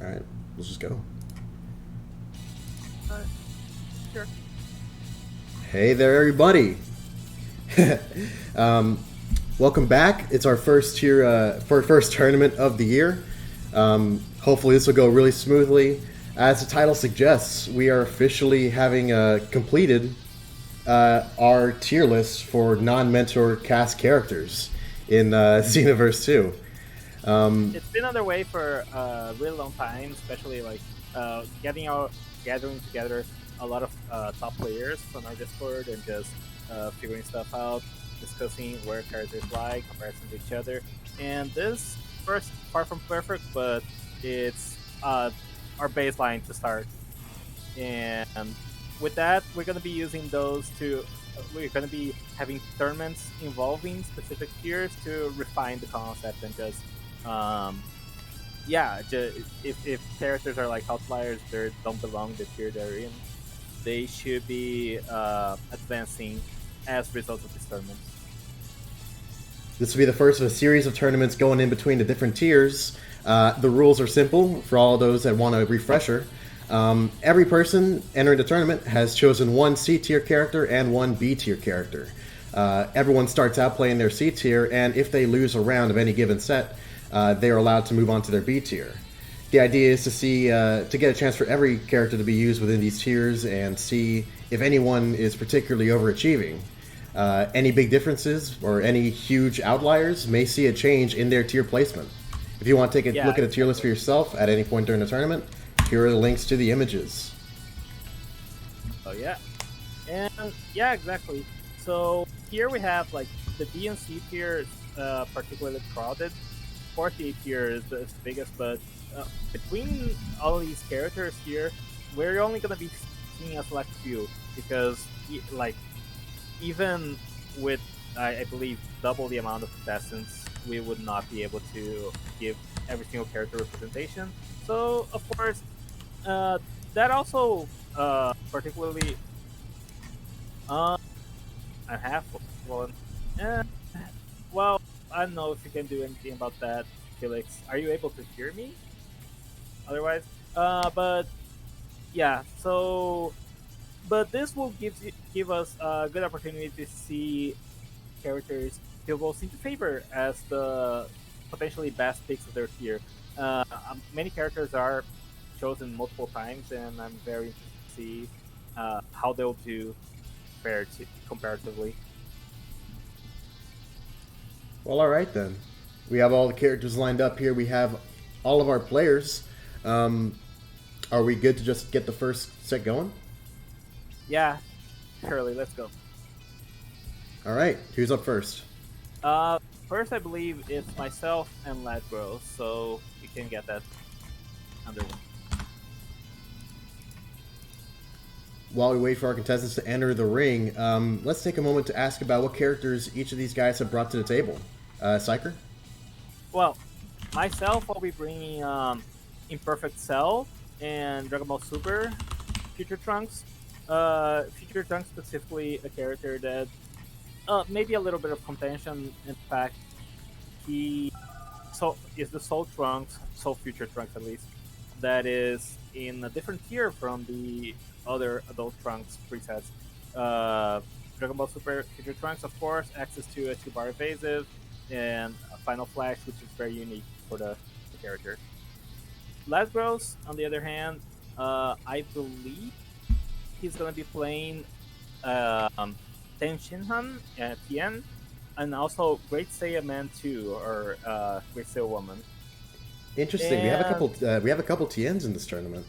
Alright, let's just go. Sure. Hey there, everybody! um, welcome back. It's our first tournament of the year. Hopefully, this will go really smoothly. As the title suggests, we are officially having completed our tier list for non-mentor cast characters in Xenoverse 2. It's been underway for a really long time, especially like gathering together a lot of top players from our Discord and just figuring stuff out, discussing where characters lie, comparison to each other. And this first far from perfect, but it's our baseline to start. And with that, we're going to be using those to. We're going to be having tournaments involving specific tiers to refine the concept and just um, yeah, if characters are like outliers, they don't belong the tier they're in. They should be advancing as a result of this tournament. This will be the first of a series of tournaments going in between the different tiers. The rules are simple for all those that want a refresher. Every person entering the tournament has chosen one C tier character and one B tier character. Everyone starts out playing their C tier, and if they lose a round of any given set, they are allowed to move on to their B tier. The idea is to get a chance for every character to be used within these tiers and see if anyone is particularly overachieving. Any big differences or any huge outliers may see a change in their tier placement. If you want to take a look at a tier list for yourself at any point during the tournament, here are the links to the images. Oh yeah, and yeah, exactly. So here we have like the B and C tier, particularly crowded. 40 tier is the biggest, but between all of these characters here, we're only gonna be seeing a select few because, like, even with I believe double the amount of contestants, we would not be able to give every single character representation. So of course, that also particularly uh, I have one. Eh, well, I don't know if you can do anything about that, Felix. Are you able to hear me? Otherwise, but yeah. So, but this will give us a good opportunity to see characters who will seem to favor as the potentially best picks of their tier. Many characters are chosen multiple times, and I'm very interested to see how they'll do comparatively. Well, alright then. We have all the characters lined up here. We have all of our players. Are we good to just get the first set going? Yeah, Curly, let's go. Alright, who's up first? Uh, First, I believe it's myself and Ladbro, so we can get that under. While we wait for our contestants to enter the ring, let's take a moment to ask about what characters each of these guys have brought to the table. Psyker? Well, myself, I'll be bringing Imperfect Cell and Dragon Ball Super Future Trunks. Future Trunks specifically a character that maybe a little bit of contention. In fact, he is the Soul Trunks, Soul Future Trunks at least, that is in a different tier from the other Adult Trunks presets. Dragon Ball Super Future Trunks, of course, access to a 2-bar evasive and a Final Flash, which is very unique for the character. Lasbros, on the other hand, I believe he's going to be playing Ten Shinhan, Tien, and also Great Saiyan Man 2, or Great Saiyan Woman. Interesting. And We have a couple TNs in this tournament.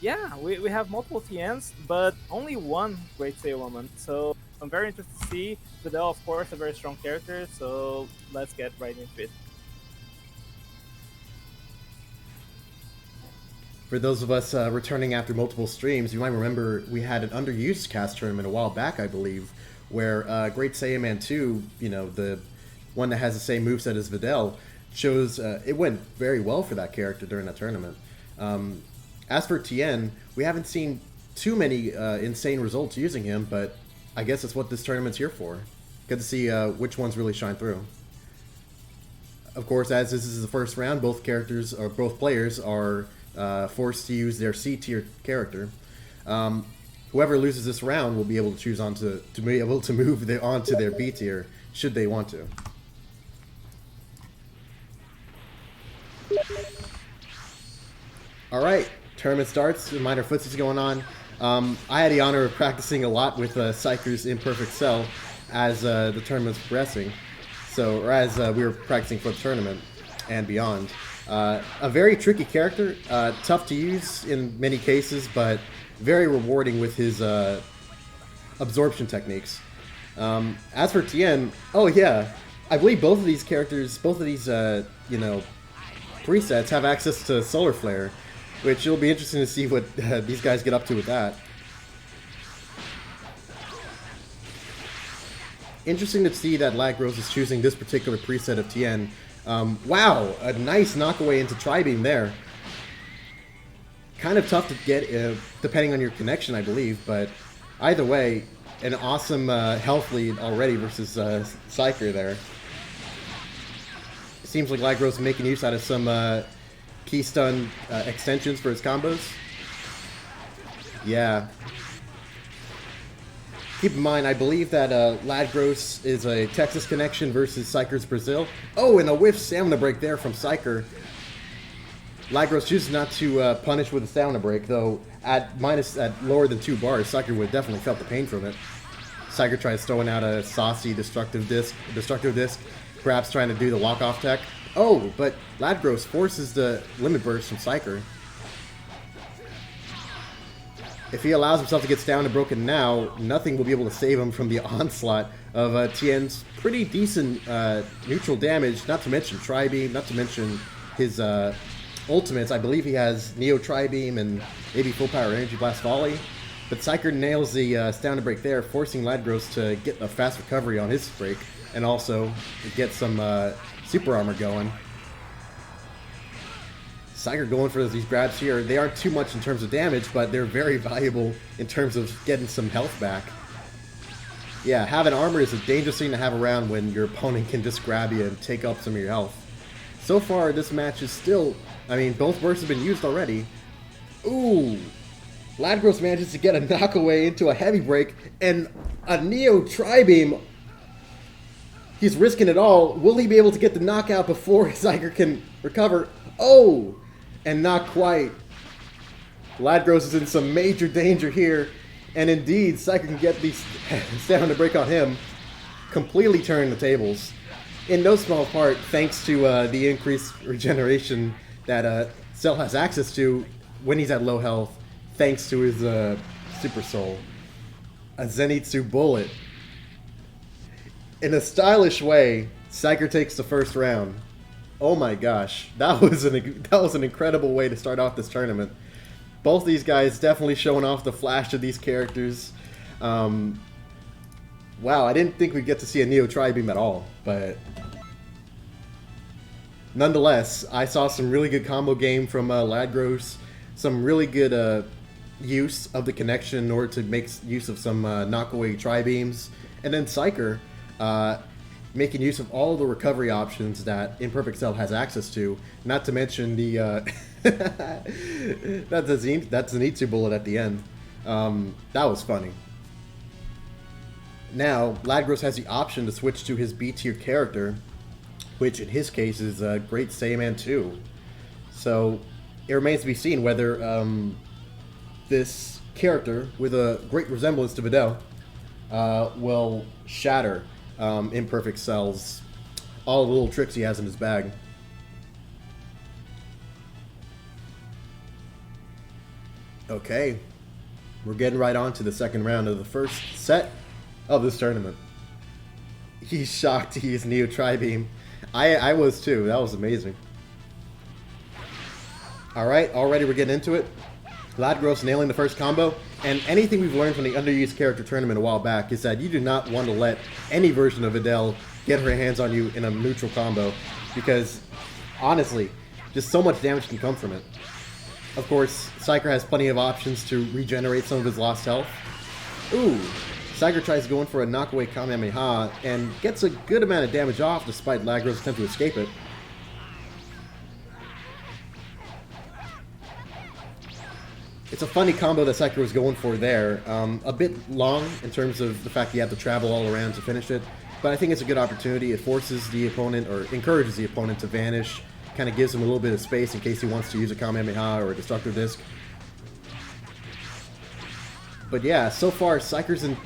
yeah, we have multiple TNs, but only one Great Saiyan Woman. So I'm very interested to see. Videl, of course, a very strong character, so let's get right into it. For those of us returning after multiple streams, you might remember we had an underused cast tournament a while back, I believe, where Great Saiyan Man 2, the one that has the same moveset as Videl, shows it went very well for that character during that tournament. As for Tien, we haven't seen too many insane results using him, but I guess that's what this tournament's here for. Good to see which ones really shine through. Of course, as this is the first round, both players are forced to use their C tier character. Whoever loses this round will be able to choose to be able to move onto their B tier should they want to. All right, tournament starts. Minor footsies going on. I had the honor of practicing a lot with Psyker's Imperfect Cell as the tournament's progressing. So, or as we were practicing for the tournament and beyond. A very tricky character, tough to use in many cases, but very rewarding with his absorption techniques. As for Tien, oh yeah, I believe both of these characters, both of these, presets have access to Solar Flare, which it'll be interesting to see what these guys get up to with that. Interesting to see that Lagros is choosing this particular preset of Tien. Wow, a nice knockaway into Tri-Beam there. Kind of tough to get, depending on your connection, I believe, but either way, an awesome health lead already versus Psyker there. Seems like Lagros making use out of some key stun extensions for his combos. Yeah. Keep in mind, I believe that Lagros is a Texas connection versus Psyker's Brazil. Oh, and a whiff stamina break there from Psyker. Lagros chooses not to punish with a stamina break, though at lower than 2 bars, Psyker would have definitely felt the pain from it. Psyker tries throwing out a saucy destructive disc, perhaps trying to do the walk-off tech. Oh, but Lagros forces the limit burst from Psyker. If he allows himself to get down and broken now, nothing will be able to save him from the onslaught of Tien's pretty decent neutral damage, not to mention Tri-Beam, not to mention his ultimates. I believe he has Neo Tri-Beam and maybe Full Power Energy Blast Volley. But Psyker nails the stamina break there, forcing Lagros to get a fast recovery on his break, and also get some super armor going. Psyker going for these grabs here. They aren't too much in terms of damage, but they're very valuable in terms of getting some health back. Yeah, having armor is a dangerous thing to have around when your opponent can just grab you and take up some of your health. So far, this match is still... I mean, both bursts have been used already. Ooh! Lagros manages to get a knockaway into a heavy break, and a Neo Tri-Beam. He's risking it all. Will he be able to get the knockout before Psyker can recover? Oh! And not quite. Lagros is in some major danger here. And indeed, Psyker can get the stamina break on him, completely turning the tables. In no small part, thanks to the increased regeneration that Cell has access to when he's at low health, thanks to his Super Soul. A Zenitsu Bullet. In a stylish way, Psyker takes the first round. Oh my gosh, that was an incredible way to start off this tournament. Both these guys definitely showing off the flash of these characters. Wow, I didn't think we'd get to see a Neo Tri-Beam at all, but nonetheless, I saw some really good combo game from Lagros, some really good use of the connection in order to make use of some knockaway Tri-Beams, and then Psyker making use of all the recovery options that Imperfect Cell has access to, not to mention the that's a Zenitsu bullet at the end. That was funny. Now, Lagros has the option to switch to his B tier character, which in his case is Great Saiyaman 2. So, it remains to be seen whether this character, with a great resemblance to Videl, will shatter Imperfect Cell's all the little tricks he has in his bag. Okay, we're getting right on to the second round of the first set of this tournament. He's shocked to use Neo Tri-Beam. I was too. That was amazing. Alright, already we're getting into it. Lagros nailing the first combo, and anything we've learned from the underused character tournament a while back is that you do not want to let any version of Videl get her hands on you in a neutral combo, because honestly, just so much damage can come from it. Of course, Psyker has plenty of options to regenerate some of his lost health. Ooh, Psyker tries going for a knockaway Kamehameha and gets a good amount of damage off despite Lagros' attempt to escape it. It's a funny combo that Psyker was going for there. A bit long in terms of the fact you have to travel all around to finish it, but I think it's a good opportunity. It forces the opponent, or encourages the opponent to vanish, kind of gives him a little bit of space in case he wants to use a Kamehameha or a Destructive Disc. But yeah, so far, Psyker's in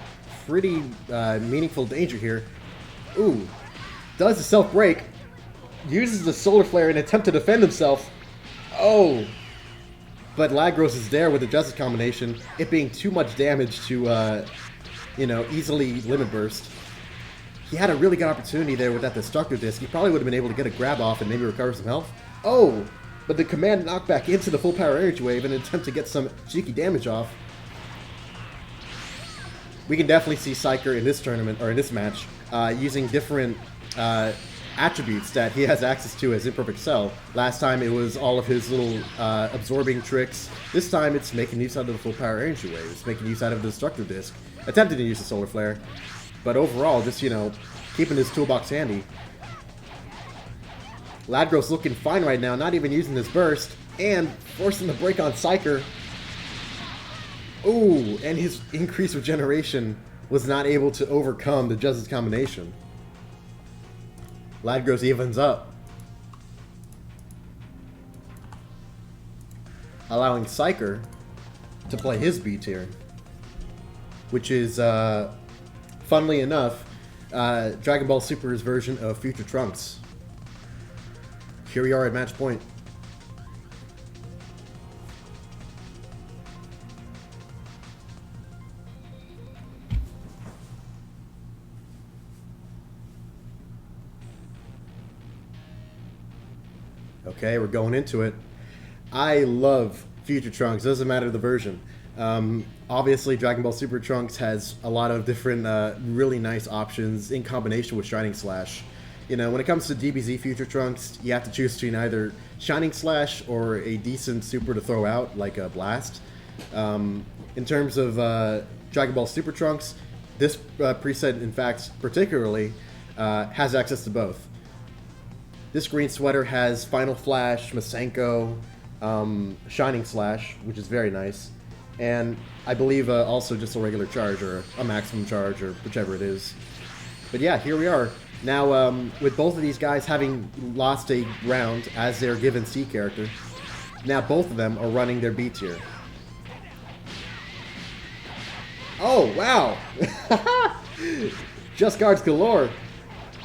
pretty meaningful danger here. Ooh, does the self-break, uses the Solar Flare in an attempt to defend himself. Oh! But Lagros is there with the Justice combination, it being too much damage to, you know, easily Limit Burst. He had a really good opportunity there with that Destructive Disc. He probably would have been able to get a grab off and maybe recover some health. Oh! But the command knockback into the full power energy wave in an attempt to get some cheeky damage off. We can definitely see Psyker in this tournament, or in this match, using different attributes that he has access to as Imperfect Cell. Last time it was all of his little absorbing tricks. This time it's making use out of the full power energy wave. It's making use out of the Destructive Disc. Attempting to use the Solar Flare. But overall, just, you know, keeping his toolbox handy. Ladgros looking fine right now, not even using his burst. And forcing the break on Psyker. Ooh, and his increased regeneration was not able to overcome the Justice combination. Ladgros evens up, allowing Psyker to play his B tier, which is, funnily enough, Dragon Ball Super's version of Future Trunks. Here we are at match point. Okay, we're going into it. I love Future Trunks, doesn't matter the version. Obviously, Dragon Ball Super Trunks has a lot of different really nice options in combination with Shining Slash. You know, when it comes to DBZ Future Trunks, you have to choose between either Shining Slash or a decent super to throw out, like a Blast. In terms of Dragon Ball Super Trunks, this preset, in fact, particularly, has access to both. This green sweater has Final Flash, Masenko, Shining Slash, which is very nice, and I believe also just a regular charge, or a maximum charge, or whichever it is. But yeah, here we are. Now, with both of these guys having lost a round as their given C character, now both of them are running their B tier. Oh, wow! Just guards galore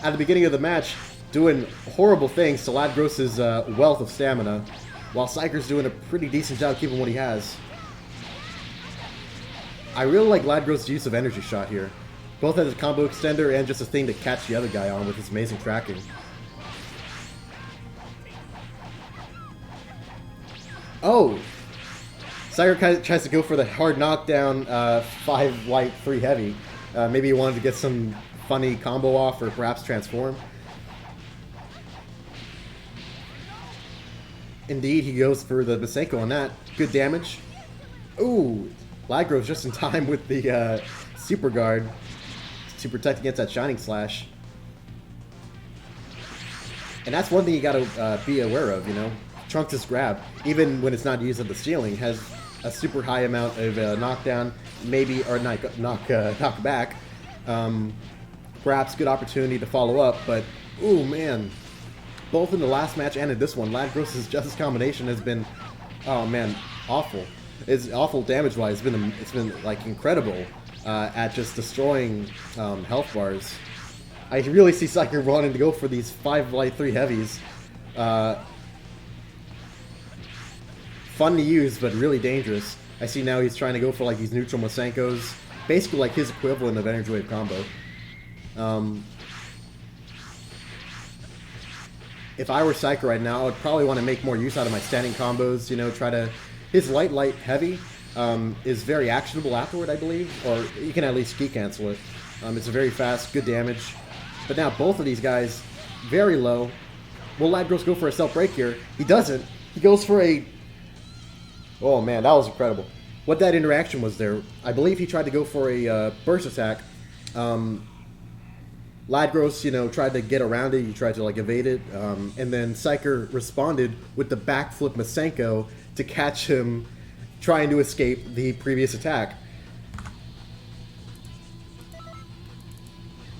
at the beginning of the match, doing horrible things to Ladgros's wealth of stamina, while Psyker's doing a pretty decent job keeping what he has. I really like Ladgros's use of Energy Shot here, both as a combo extender and just a thing to catch the other guy on with his amazing tracking. Oh! Psyker tries to go for the hard knockdown 5 light, 3 heavy. Maybe he wanted to get some funny combo off, or perhaps transform. Indeed, he goes for the Masenko on that. Good damage. Ooh, Lagros just in time with the Super Guard to protect against that Shining Slash. And that's one thing you gotta be aware of, you know. Trunks' grab, even when it's not used at the ceiling, has a super high amount of knockdown, maybe, or knock back. Perhaps good opportunity to follow up, but, ooh, man. Both in the last match and in this one, Ladgros's Justice combination has been, oh man, awful. It's awful damage-wise. It's been like incredible at just destroying health bars. I really see Psyker wanting to go for these 5 light, 3 heavies. Fun to use, but really dangerous. I see now he's trying to go for like these neutral Masenkos, basically like his equivalent of Energy Wave combo. If I were Psyker right now, I would probably want to make more use out of my standing combos, you know, try to... His light, heavy is very actionable afterward, I believe, or you can at least ski cancel it. It's a very fast, good damage. But now both of these guys, very low. Will Ladgros go for a self-break here? He doesn't. He goes for a... Oh man, that was incredible. What that interaction was there, I believe he tried to go for a burst attack. Ladgros, you know, tried to get around it, he tried to like evade it, and then Psyker responded with the backflip Masenko to catch him trying to escape the previous attack.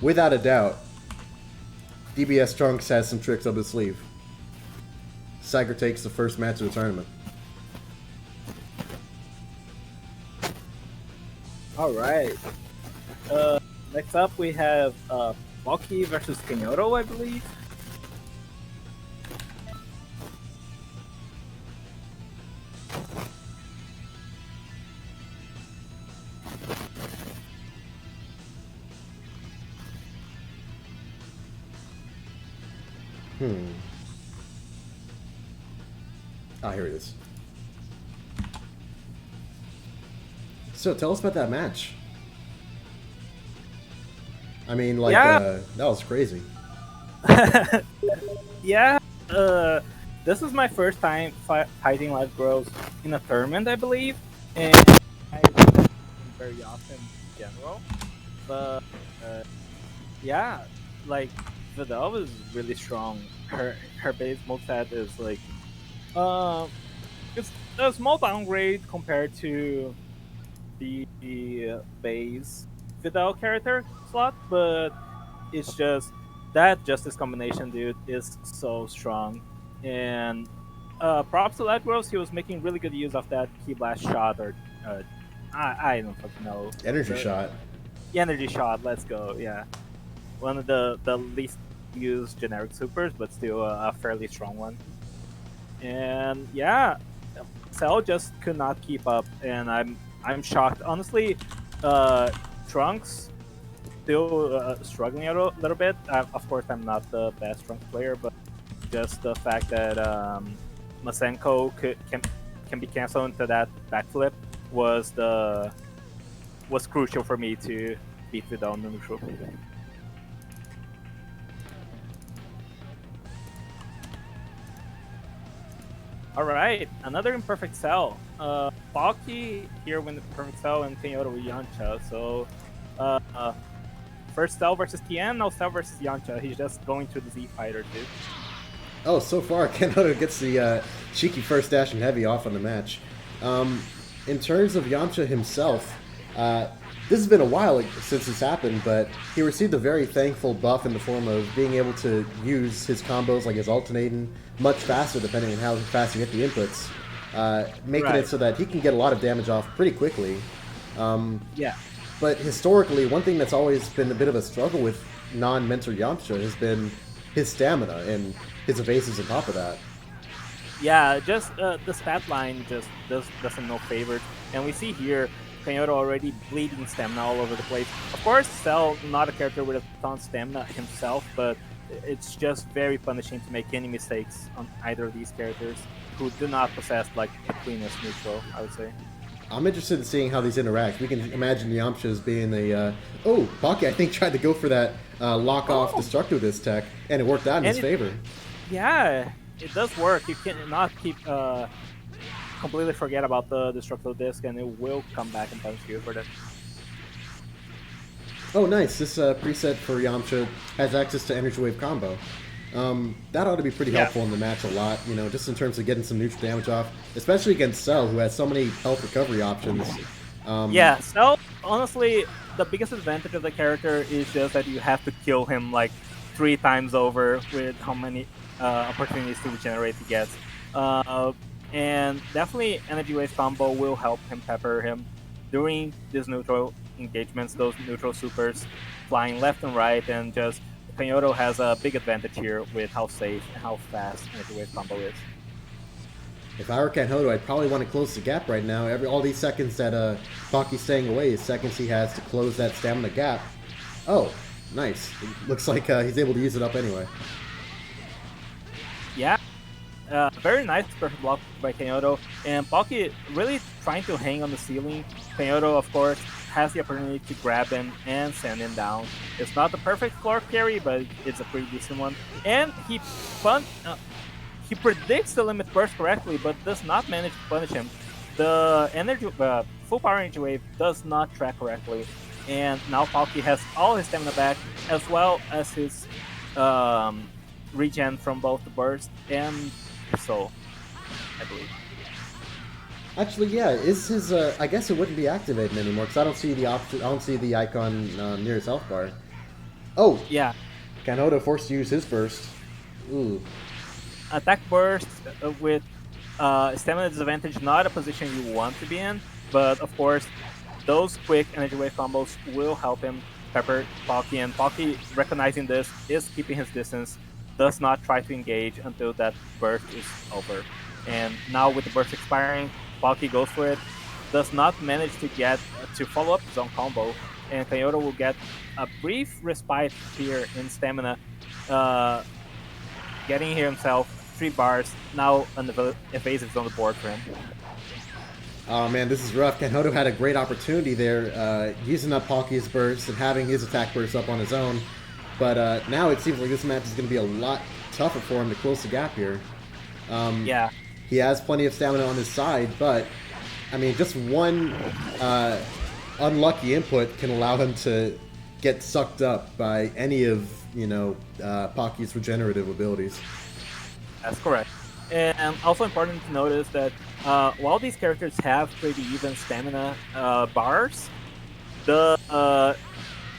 Without a doubt, DBS Trunks has some tricks up his sleeve. Sager takes the first match of the tournament. All right. Next up, we have B+C versus Kenyoto, I believe. Ah, here it is. So, tell us about that match. I mean, like, Yeah. that was crazy. Yeah. This is my first time fighting live girls in a tournament, I believe, and I don't do them very often in general. But yeah, like Vidal is really strong. Her base moveset is like, it's a small downgrade compared to the base Vidal character slot, but it's just that Justice combination, dude, is so strong. And props to Ledros, he was making really good use of that key blast shot, or I don't fucking know. Energy shot. The energy shot, let's go, yeah. One of the least used generic supers, but still a fairly strong one. And yeah, Cell just could not keep up, and I'm shocked. Honestly, Trunks still struggling a little bit. Of course, I'm not the best Trunks player, but just the fact that Masenko can be canceled into that backflip was crucial for me to beat Vidal on the neutral. All right, another imperfect cell. B+C here with the perfect cell and Kenyoto with Yancha. So, first cell versus Tien, now cell versus Yancha. He's just going to the Z fighter too. Oh, so far, Kenyoto gets the cheeky first dash and heavy off on the match. In terms of Yamcha himself, this has been a while since this happened, but he received a very thankful buff in the form of being able to use his combos, like his alternating, much faster depending on how fast you hit the inputs, making it so that he can get a lot of damage off pretty quickly. Yeah. But historically, one thing that's always been a bit of a struggle with non-mentor Yamcha has been his stamina and his evasives on top of that. Yeah, just the stat line just doesn't know favors. And we see here, Kenyoto already bleeding stamina all over the place. Of course, Cell, not a character with a ton of stamina himself, but it's just very punishing to make any mistakes on either of these characters who do not possess like the cleanest neutral, I would say. I'm interested in seeing how these interact. We can imagine Yamcha as being a... oh, B+C, I think, tried to go for that lock-off Destructiveness tech, and it worked out in his favor. Yeah, it does work. You cannot keep... completely forget about the Destructible Disc, and it will come back and punish you for that. Oh, nice. This preset for Yamcha has access to Energy Wave combo. That ought to be pretty helpful in the match a lot, you know, just in terms of getting some neutral damage off, especially against Cell, who has so many health recovery options. Yeah, Cell, honestly, the biggest advantage of the character is just that you have to kill him like 3 times over with how many opportunities to regenerate he gets. And definitely Energy Wave combo will help him pepper him during these neutral engagements, those neutral supers flying left and right, and just Kenyoto has a big advantage here with how safe and how fast Energy Wave combo is. If I were Kenyoto, I'd probably want to close the gap right now. All these seconds that B+C's staying away is seconds he has to close that stamina gap. Oh, nice. It looks like he's able to use it up anyway. Yeah. Very nice perfect block by Kenyoto, and B+C really trying to hang on the ceiling. Kenyoto, of course, has the opportunity to grab him and send him down. It's not the perfect floor carry, but it's a pretty decent one. And he predicts the limit burst correctly, but does not manage to punish him. The energy, full power energy wave does not track correctly, and now B+C has all his stamina back, as well as his regen from both the burst and soul, I believe. Actually, yeah, is his? I guess it wouldn't be activating anymore because I don't see the option. I don't see the icon near his health bar. Oh, Yeah, Kanoto forced to use his burst. Ooh. attack burst with stamina disadvantage, not a position you want to be in, but of course, those quick energy wave combos will help him pepper Pocky, and Pocky, recognizing this, is keeping his distance, does not try to engage until that burst is over. And now with the burst expiring, Pocky goes for it, does not manage to get to follow up his own combo, and Kyoto will get a brief respite here in stamina, uh, getting himself 3 bars. Now an evasive is on the board for him. Oh man, this is rough. Kanoto had a great opportunity there, using up Pocky's burst and having his attack burst up on his own. But now it seems like this match is going to be a lot tougher for him to close the gap here. Yeah. He has plenty of stamina on his side, but I mean, just one unlucky input can allow him to get sucked up by any of Pocky's regenerative abilities. That's correct. And also important to notice that while these characters have pretty even stamina bars, the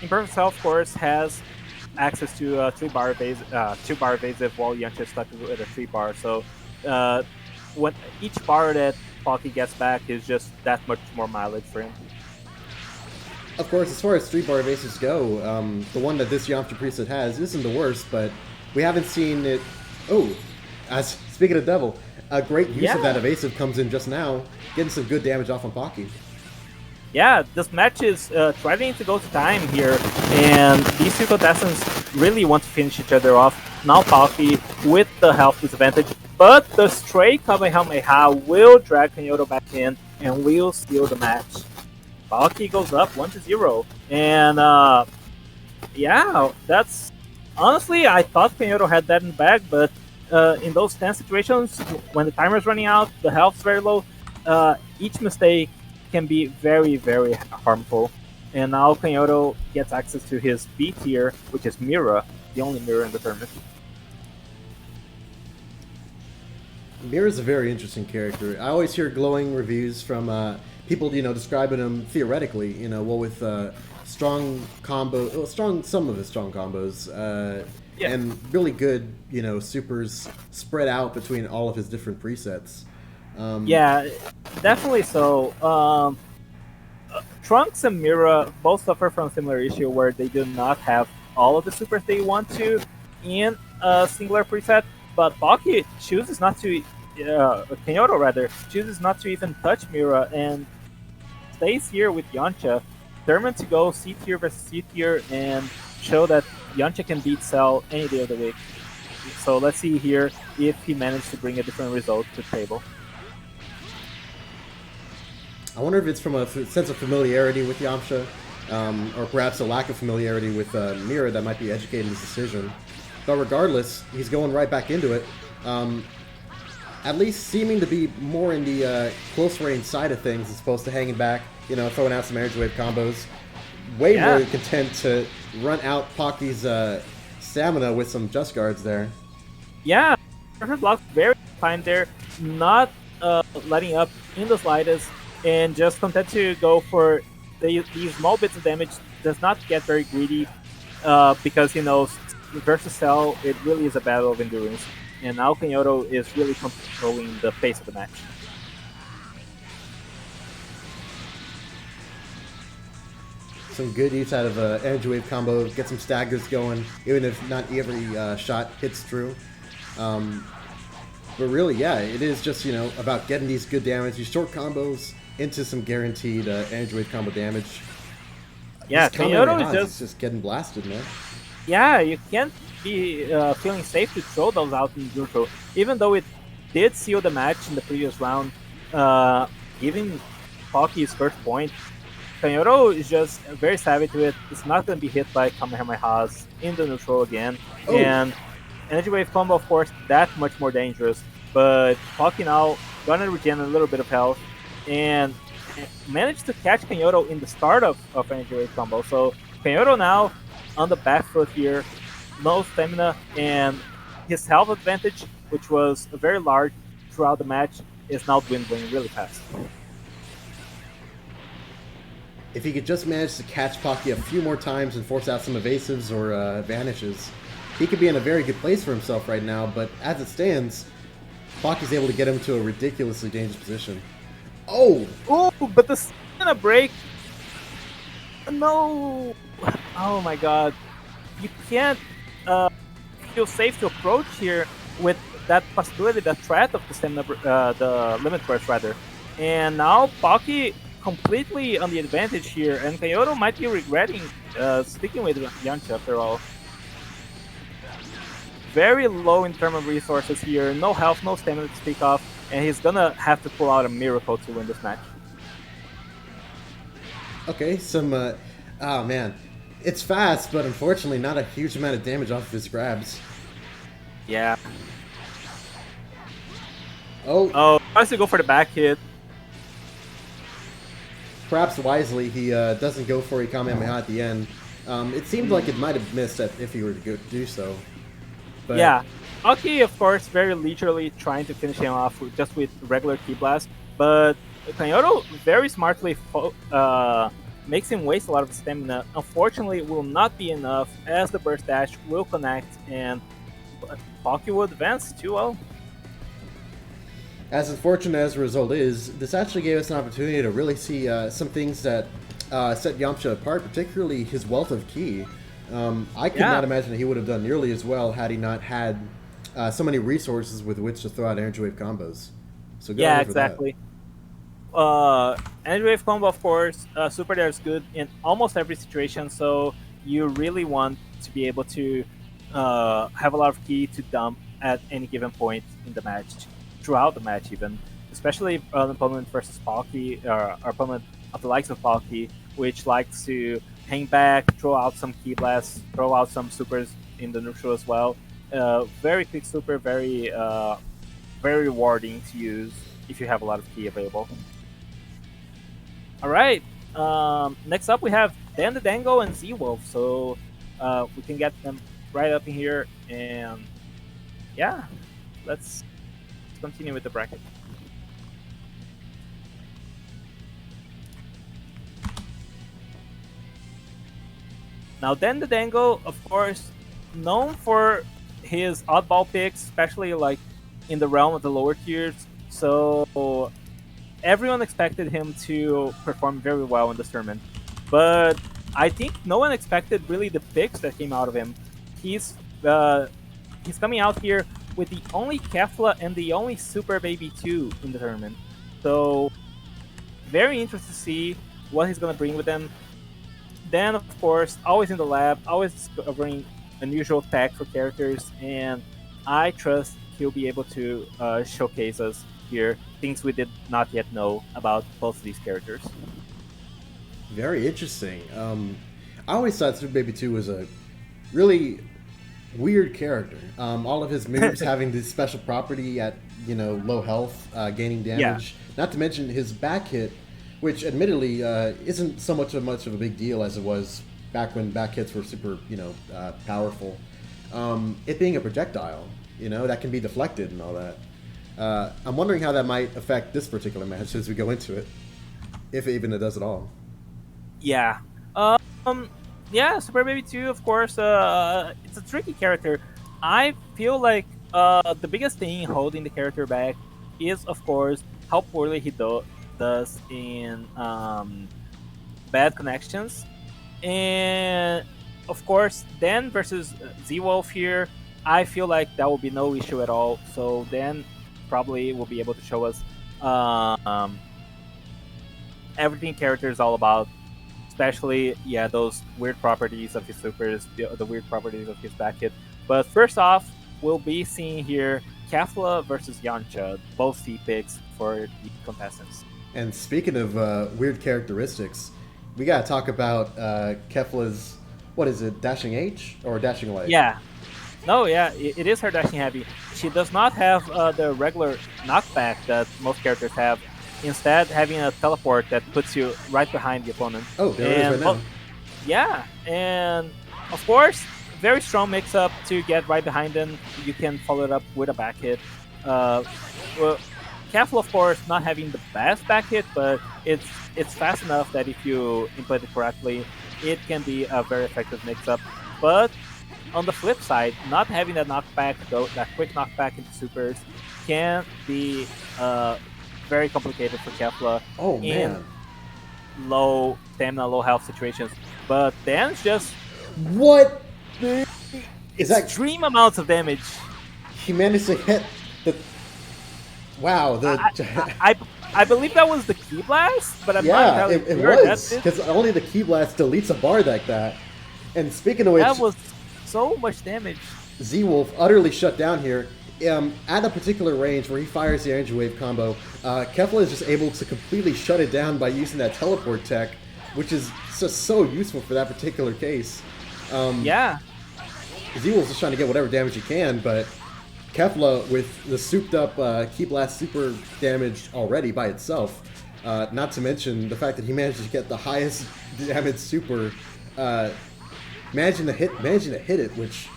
Imperfect Cell, of course, has access to 2-bar evasive, while Yancha is stuck with a 3-bar. So when each bar that Pocky gets back is just that much more mileage for him. Of course, as far as 3-bar evasives go, the one that this Yamcha preset has isn't the worst, but we haven't seen it. Oh, speaking of Devil, a great use of that evasive comes in just now, getting some good damage off on Pocky. Yeah, this match is trying to go to time here, and these two contestants really want to finish each other off. Now Pocky with the health disadvantage, but the stray Kamehameha will drag Kyoto back in and will steal the match. Pocky goes up 1-0, and yeah, that's honestly, I thought Kyoto had that in the bag, but in those tense situations, when the timer's running out, the health's very low, each mistake can be very, very harmful. And now Kyoto gets access to his B tier, which is Mira, the only Mira in the tournament. Mira's a very interesting character. I always hear glowing reviews from people, describing him theoretically, with strong combo, some of his strong combos, and really good, supers spread out between all of his different presets. Yeah, definitely so. Trunks and Mira both suffer from a similar issue where they do not have all of the supers they want to in a singular preset, but Pocky chooses not to, Kyoto rather, chooses not to even touch Mira and stays here with Yancha, determined to go C tier versus C tier and show that Yancha can beat Cell any day of the week. So let's see here if he managed to bring a different result to the table. I wonder if it's from a sense of familiarity with Yamcha, or perhaps a lack of familiarity with Mira that might be educating his decision. But regardless, he's going right back into it. At least seeming to be more in the close range side of things as opposed to hanging back, throwing out some energy wave combos. Way more content to run out Pocky's stamina with some just guards there. Yeah, perfect block, very fine there, not letting up in the slightest, and just content to go for these small bits of damage, does not get very greedy, because he knows versus Cell, it really is a battle of endurance, and now Kyoto is really controlling the pace of the match. Some good use out of energy wave combo, get some staggers going, even if not every shot hits through. But really, yeah, it is just, about getting these good damage, these short combos into some guaranteed energy wave combo damage. Yeah, Kyoto is just getting blasted, man. Yeah, you can't be feeling safe to throw those out in neutral, even though it did seal the match in the previous round, giving Pocky his first point. Kyoto is just very savvy to it. It's not going to be hit by Kamehamehas in the neutral again. Oh. And energy wave combo, of course, that much more dangerous. But Pocky now gonna regen a little bit of health and managed to catch Kyoto in the start of energy wave combo. So Kyoto now on the back foot here, no stamina, and his health advantage, which was very large throughout the match, is now dwindling really fast. If he could just manage to catch Pocky a few more times and force out some evasives or vanishes, he could be in a very good place for himself right now, but as it stands, Pocky's able to get him to a ridiculously dangerous position. Oh! Oh, but the stamina break. No! Oh my god. You can't feel safe to approach here with that possibility, that threat of the stamina, the limit burst rather. And now Pocky completely on the advantage here, and Kyoto might be regretting sticking with Yancha after all. Very low in terms of resources here, no health, no stamina to speak of, and he's gonna have to pull out a miracle to win this match. Okay, some, oh man. It's fast, but unfortunately not a huge amount of damage off of his grabs. Yeah. Oh, Tries to go for the back hit. perhaps wisely, he doesn't go for a Kamehameha at the end. It seemed like it might have missed if he were to do so. But Yeah. Aki, of course, very leisurely trying to finish him off just with regular Ki Blast, but Kyoto very smartly makes him waste a lot of stamina. Unfortunately, it will not be enough as the burst dash will connect and Pocky will advance 2-0. as unfortunate as the result is, this actually gave us an opportunity to really see some things that set Yamcha apart, particularly his wealth of ki. I could not imagine that he would have done nearly as well had he not had so many resources with which to throw out energy wave combos. So go ahead for Exactly. Energy wave combo, of course, super there is good in almost every situation, so you really want to be able to have a lot of ki to dump at any given point in the match, throughout the match even, especially an opponent versus Pocky, or opponent of the likes of Pocky, which likes to hang back, throw out some Ki Blasts, throw out some supers in the neutral as well. Very quick super, very rewarding to use if you have a lot of ki available. Alright, next up we have Dan the Dango and Z-Wolf, so we can get them right up in here, and yeah, let's continue with the bracket. Now Dan the Dango, of course, known for his oddball picks, especially like in the realm of the lower tiers, so everyone expected him to perform very well in this tournament. But I think no one expected really the picks that came out of him. He's coming out here with the only Kefla and the only Super Baby 2 in the tournament. So very interested to see what he's gonna bring with them. Then of course, always in the lab, always discovering unusual tech for characters, and I trust he'll be able to showcase us here things we did not yet know about both of these characters. Very interesting. I always thought Super Baby 2 was a really weird character. All of his moves having this special property at low health, gaining damage. Yeah. Not to mention his back hit, which admittedly isn't so much of a big deal as it was back when back hits were super powerful. It being a projectile, that can be deflected and all that. I'm wondering how that might affect this particular match as we go into it, if even it does at all. Yeah. Yeah, Super Baby 2, of course, it's a tricky character. I feel like the biggest thing holding the character back is, of course, how poorly he does in bad connections. And, of course, Dan versus Z-Wolf here, I feel like that will be no issue at all. So Dan probably will be able to show us everything character is all about, especially those weird properties of his supers, the weird properties of his back hit. But first off, we'll be seeing here Kefla versus Yancha, both C picks for the contestants. And speaking of weird characteristics, we gotta talk about Kefla's, what is it, dashing H or dashing light? Yeah. No, yeah, it is her dashing heavy. She does not have the regular knockback that most characters have. Instead, having a teleport that puts you right behind the opponent. Oh, there it is right now. Yeah, and of course, very strong mix-up to get right behind them. You can follow it up with a back hit. Well, Kefla, of course, not having the best back hit, but it's fast enough that if you input it correctly, it can be a very effective mix-up. But on the flip side, not having that knockback, though, that quick knockback into supers, can be very complicated for Kefla Oh in man. low stamina, low health situations. But Dan's just What? Is that extreme amounts of damage. he managed to hit the? Wow. The I believe that was the Key Blast, but I'm not yeah, entirely it sure. was because only the Key Blast deletes a bar like that. And speaking of which, That was so much damage. Z-Wolf utterly shut down here. At a particular range where he fires the energy wave combo, Kefla is just able to completely shut it down by using that teleport tech, which is just so useful for that particular case. Yeah. Z-Wolf's just trying to get whatever damage he can, but Kefla, with the souped-up Key Blast super damage already by itself, not to mention the fact that he managed to get the highest damage super, managing to hit it, which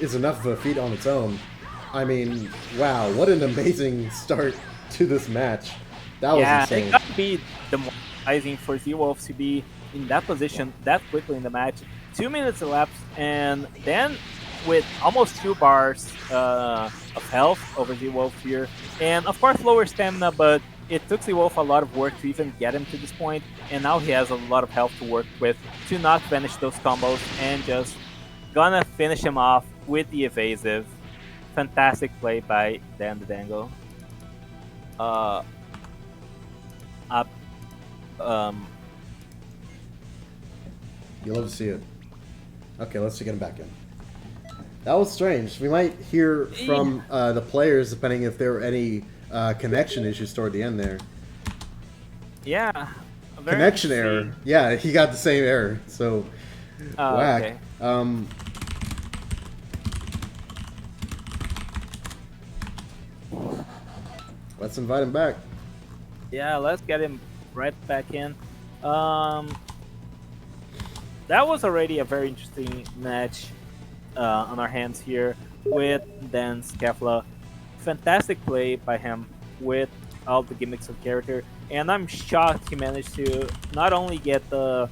is enough of a feat on its own. I mean, wow, what an amazing start to this match. That was insane. It got to be demoralizing for Z-Wolf to be in that position that quickly in the match. 2 minutes elapsed, and then with almost 2 bars of health over Z-Wolf here, and of course lower stamina, but it took Z-Wolf a lot of work to even get him to this point, and now he has a lot of health to work with to not finish those combos, and just gonna finish him off with the evasive. Fantastic play by Dan the Dango. You love to see it. Okay, let's get him back in. That was strange. We might hear from the players, depending if there were any connection issues toward the end there. Yeah. Connection error. Yeah, he got the same error. So, whack. Okay. Let's invite him back. Yeah, let's get him right back in. That was already a very interesting match on our hands here with Dan's Kefla. Fantastic play by him with all the gimmicks of character, and I'm shocked he managed to not only get the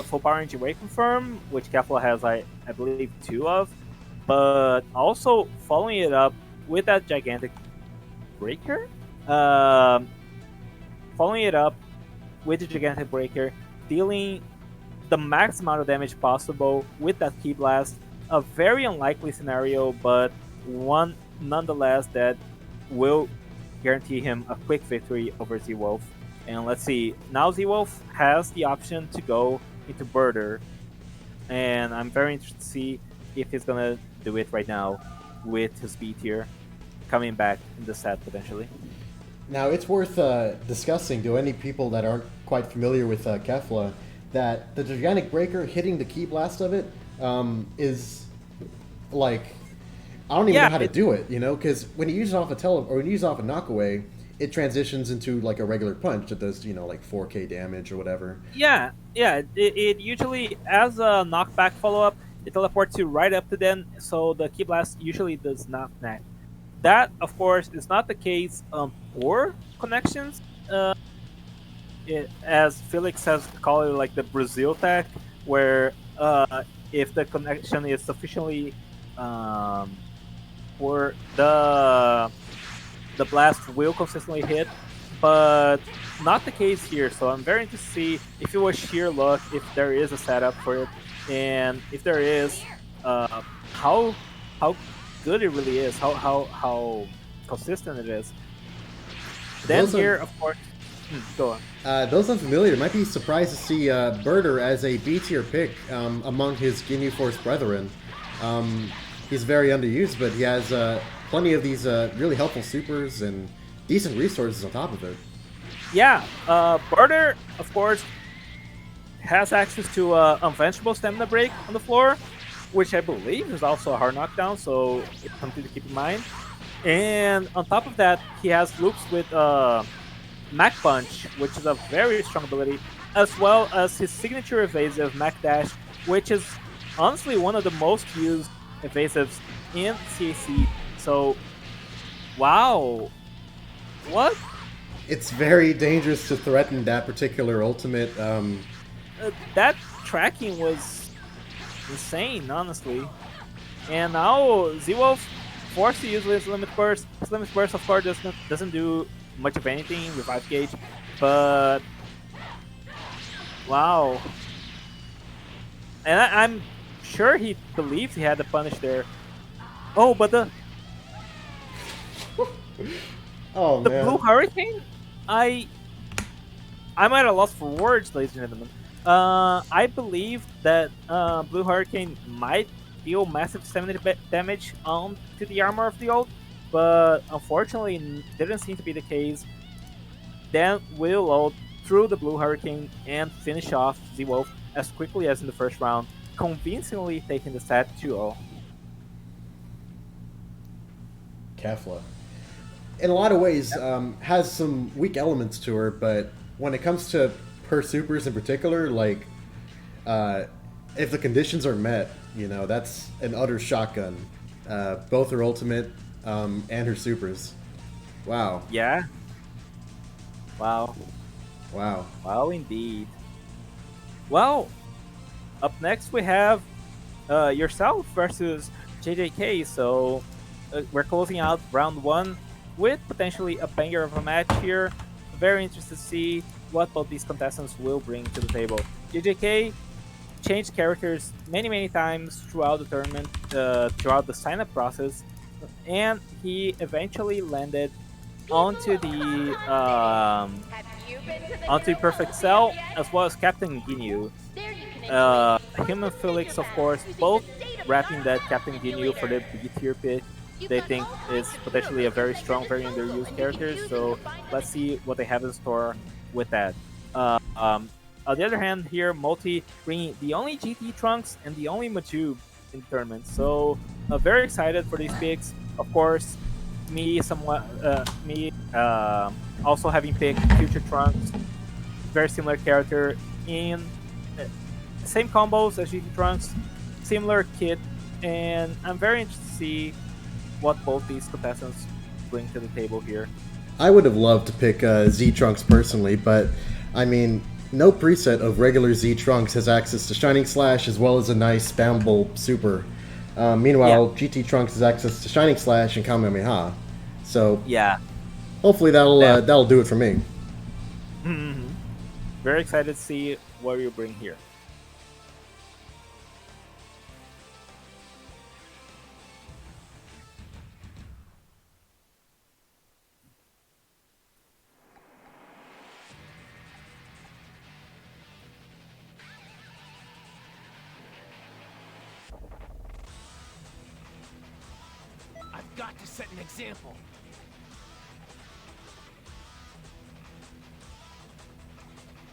full power energy wave confirm, which Kefla has, I believe, 2 of, but also following it up with that gigantic breaker. Following it up with the gigantic breaker, dealing the max amount of damage possible with that Key Blast. A very unlikely scenario, but one nonetheless that will guarantee him a quick victory over Z-Wolf. And let's see, now Z-Wolf has the option to go into Birder, and I'm very interested to see if he's gonna do it right now with his B tier coming back in the set potentially. Now, it's worth discussing to any people that aren't quite familiar with Kefla that the gigantic breaker hitting the Key Blast of it is like, I don't even know how to do it, you know, because when you use it off a when you use it off a knockaway, it transitions into like a regular punch that does, you know, like 4k damage or whatever. Yeah, it usually, as a knockback follow-up, it teleports you right up to them, so the Key Blast usually does not connect. That, of course, is not the case for connections. As Felix has called it, like the Brazil tech, where if the connection is sufficiently for the blast will consistently hit, but not the case here. So I'm very interested to see if it was sheer luck, if there is a setup for it, and if there is, how good it really is, how consistent it is. Then here, of course, go on. Those unfamiliar might be surprised to see Birder as a B tier pick among his Ginyu Force brethren. He's very underused, but he has plenty of these really helpful supers and decent resources on top of it. Yeah, Birder, of course, has access to Unventurable Stamina Break on the floor, which I believe is also a hard knockdown, so it's something to keep in mind. And on top of that, he has loops with Mac Punch, which is a very strong ability, as well as his signature evasive Mac Dash, which is honestly one of the most used evasives in CAC. So, wow. What? It's very dangerous to threaten that particular ultimate. That tracking was insane, honestly. And now Z-Wolf forced to use his limit burst. His limit burst, of course, doesn't do much of anything, revive gauge, but wow. And I'm sure he believes he had the punish there. Oh, but Oh the blue man. hurricane, I might have lost for words, ladies and gentlemen. I believe that blue hurricane might deal massive 70 damage onto the armor of the ult, but unfortunately didn't seem to be the case. Then will ult through the blue hurricane and finish off Z-Wolf as quickly as in the first round, convincingly taking the set 2-0. Kefla. In a lot of ways, has some weak elements to her, but when it comes to her supers in particular, like, if the conditions are met, that's an utter shotgun. Both her ultimate and her supers. Wow. Yeah. Wow. Wow. Wow, indeed. Well, up next we have yourself versus JJK. So we're closing out round one with potentially a banger of a match here. Very interested to see what both these contestants will bring to the table. JJK changed characters many times throughout the tournament, throughout the sign-up process, and he eventually landed onto the Perfect Cell as well as Captain Ginyu. Him and Felix, of course, both wrapping that Captain Ginyu for the B tier pick. They think is potentially a very strong, very underused character. So let's see what they have in store with that. On the other hand, here Multi bringing the only GT Trunks and the only Matube in the tournament. So very excited for these picks. Of course, me also having picked Future Trunks, very similar character in same combos as GT Trunks, similar kit, and I'm very interested to see what both these contestants bring to the table here. I would have loved to pick Z Trunks personally, but I mean, no preset of regular Z Trunks has access to Shining Slash as well as a nice spammable super. Meanwhile, GT Trunks has access to Shining Slash and Kamehameha. So yeah, hopefully that'll do it for me. Mm-hmm. Very excited to see what you bring here. I've got to set an example.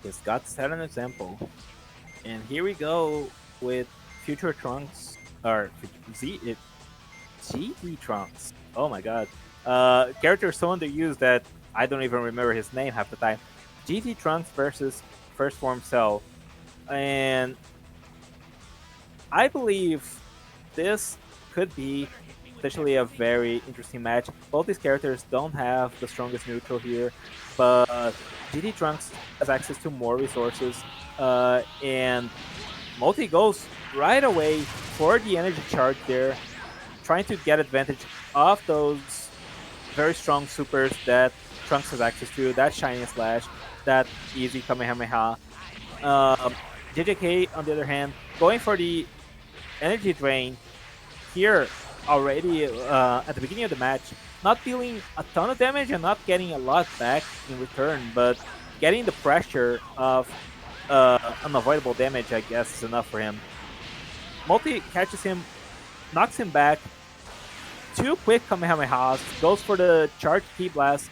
He's got to set an example. And here we go with Future Trunks, or GT Trunks. Oh my god. Character so underused that I don't even remember his name half the time. GT Trunks versus First Form Cell. And I believe this could be potentially a very interesting match. Both these characters don't have the strongest neutral here, but GT Trunks has access to more resources, and Multi goes right away for the energy charge there, trying to get advantage of those very strong supers that Trunks has access to, that Shining Slash, that easy Kamehameha. JJK, on the other hand, going for the energy drain here already at the beginning of the match, not dealing a ton of damage and not getting a lot back in return, but getting the pressure of unavoidable damage, I guess, is enough for him. Multi catches him, knocks him back. Two quick Kamehamehas, goes for the charge Ki Blast,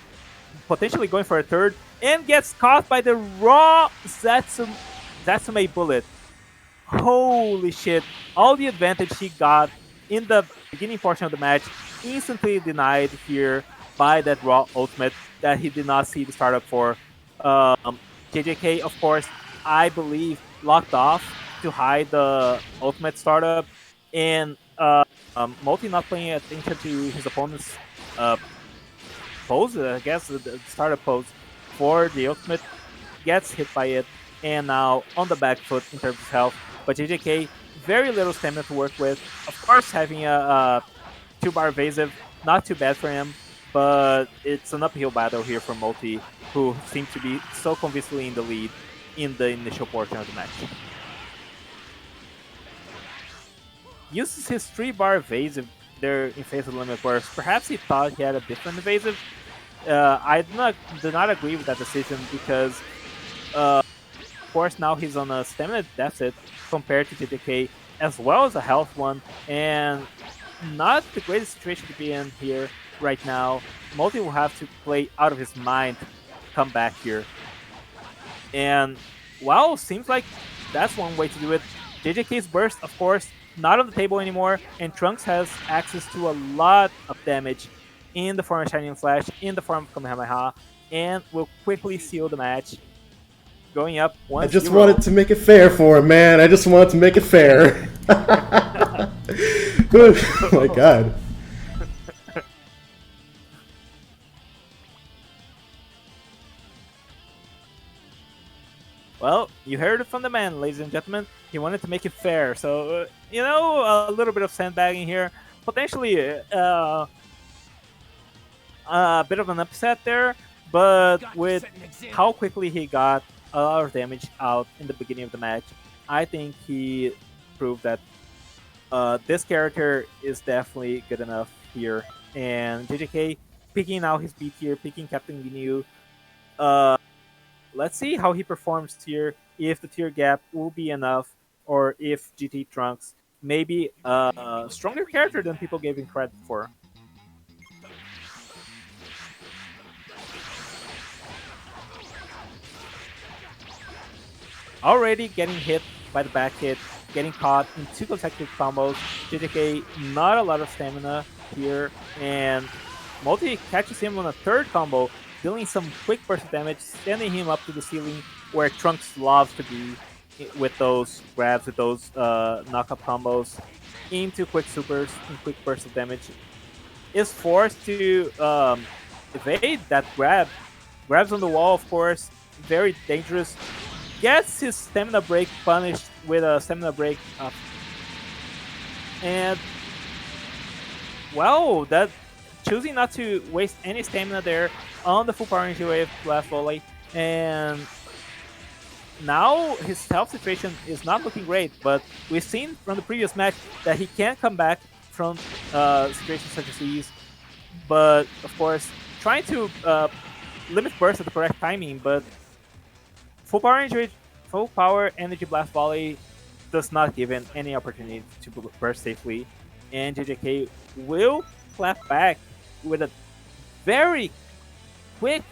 potentially going for a third, and gets caught by the raw Zatsume bullet. Holy shit. All the advantage he got in the beginning portion of the match instantly denied here by that raw ultimate that he did not see the startup for. JJK, of course, I believe, locked off to hide the ultimate startup, and Multi not paying attention to his opponent's pose, I guess, the startup pose for the ultimate, gets hit by it, and now on the back foot in terms of health. But JJK, very little stamina to work with. Of course, having a 2-bar evasive, not too bad for him, but it's an uphill battle here for Multi, who seems to be so convincingly in the lead in the initial portion of the match. Uses his 3-bar evasive there in face of the limit burst. Perhaps he thought he had a different evasive. I do not agree with that decision because, of course, now he's on a stamina deficit compared to JJK, as well as a health one, and not the greatest situation to be in here right now. Multi will have to play out of his mind to come back here. And, well, seems like that's one way to do it. JJK's burst, of course, not on the table anymore, and Trunks has access to a lot of damage in the form of Shining Flash, in the form of Kamehameha, and will quickly seal the match. Going up 1-0. I just wanted to make it fair for him, man. I just wanted to make it fair. Oh my god. Well, you heard it from the man, ladies and gentlemen. He wanted to make it fair. So, you know, a little bit of sandbagging here. Potentially a bit of an upset there. But with how quickly he got a lot of damage out in the beginning of the match, I think he proved that this character is definitely good enough here. And JJK picking out his B tier, picking Captain Ginyu. Let's see how he performs here, if the tier gap will be enough, or if GT Trunks may be a stronger character than people gave him credit for. Already getting hit by the back hit, getting caught in 2 consecutive combos. JJK, not a lot of stamina here, and Multi catches him on a 3rd combo, dealing some quick burst of damage, sending him up to the ceiling where Trunks loves to be with those grabs, with those knockup combos, into quick supers and quick bursts of damage. Is forced to evade that grab. Grabs on the wall, of course, very dangerous. Gets his stamina break punished with a stamina break up. And, well, that choosing not to waste any stamina there on the full power energy wave blast volley, and now his health situation is not looking great, but we've seen from the previous match that he can come back from situations such as these, but of course trying to limit burst at the correct timing, but full power energy blast volley does not give him any opportunity to burst safely, and JJK will clap back with a very quick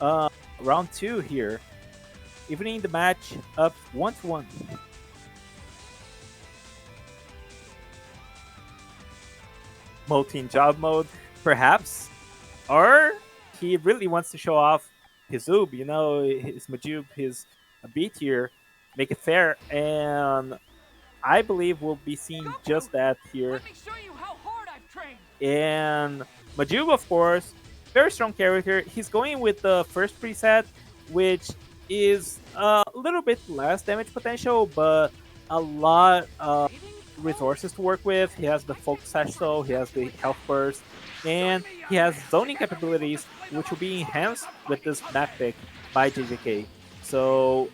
round 2 here, evening the match up 1-1. Multi in job mode, perhaps, or he really wants to show off his Oob, you know, his Majub, his B tier, make it fair, and I believe we'll be seeing just that here. Let me show you how hard I've trained. And Majub, of course, very strong character. He's going with the first preset, which is a little bit less damage potential, but a lot of resources to work with. He has the Focus Satchel, he has the Health Burst, and he has zoning capabilities, which will be enhanced with this map pick by JJK. So,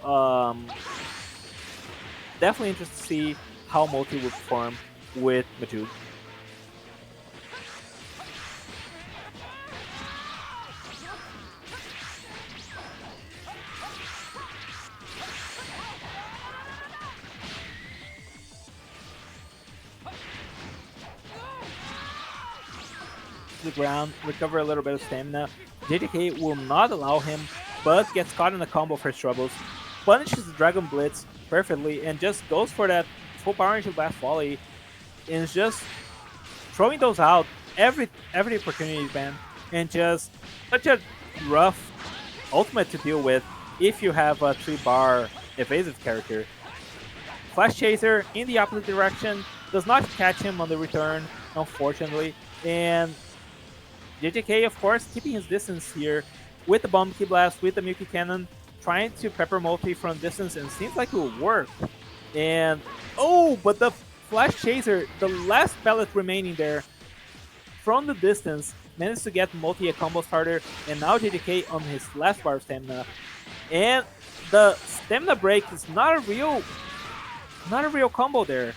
definitely interested to see how Multi will perform with Majub. The ground, recover a little bit of stamina. JJK will not allow him, but gets caught in a combo for his troubles. Punishes the Dragon Blitz perfectly and just goes for that full power into blast volley, and is just throwing those out every opportunity, man. And just such a rough ultimate to deal with if you have a 3-bar evasive character. Flash Chaser in the opposite direction does not catch him on the return, unfortunately, and JJK, of course, keeping his distance here with the Bomb Key Blast, with the Milky Cannon, trying to pepper multi from distance, and seems like it will work. And, oh, but the Flash Chaser, the last pellet remaining there, from the distance, managed to get multi a combo starter, and now JJK on his last bar of stamina. And the stamina break is not a real combo there.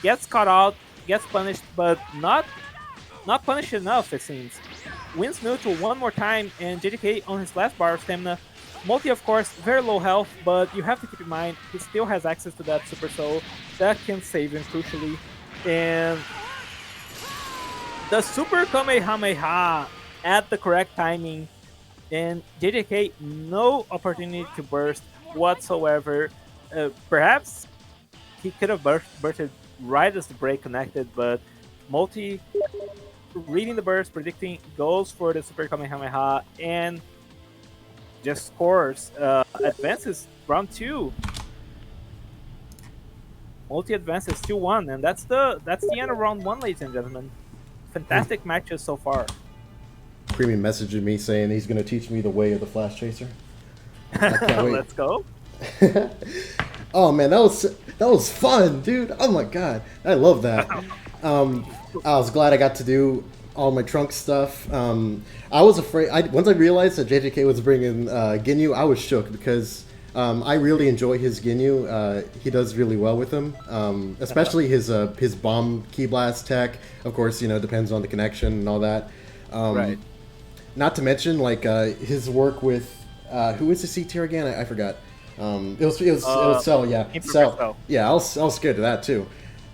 Gets caught out, gets punished, but not punished enough, it seems. Wins neutral one more time, and JJK on his last bar of stamina. Multi, of course, very low health, but you have to keep in mind he still has access to that Super Soul that can save him crucially. And the Super Kamehameha at the correct timing, and JJK no opportunity to burst whatsoever. Perhaps he could have bursted right as the break connected, but Multi reading the burst, predicting, goes for the Super Kamehameha, and just scores, advances round 2. Multi advances 2-1, and that's the end of round 1, ladies and gentlemen. Fantastic matches so far. Premium messaging me saying he's going to teach me the way of the Flash Chaser. I can't wait. Let's go. Oh man, that was fun, dude. Oh my god, I love that. I was glad I got to do all my trunk stuff. I was afraid. Once I realized that JJK was bringing Ginyu, I was shook because I really enjoy his Ginyu. He does really well with him, especially his bomb key blast tech. Of course, depends on the connection and all that. Right. Not to mention like his work with who is the C tier again? I forgot. It was Cell, yeah. Cell. Yeah, I was scared of that too.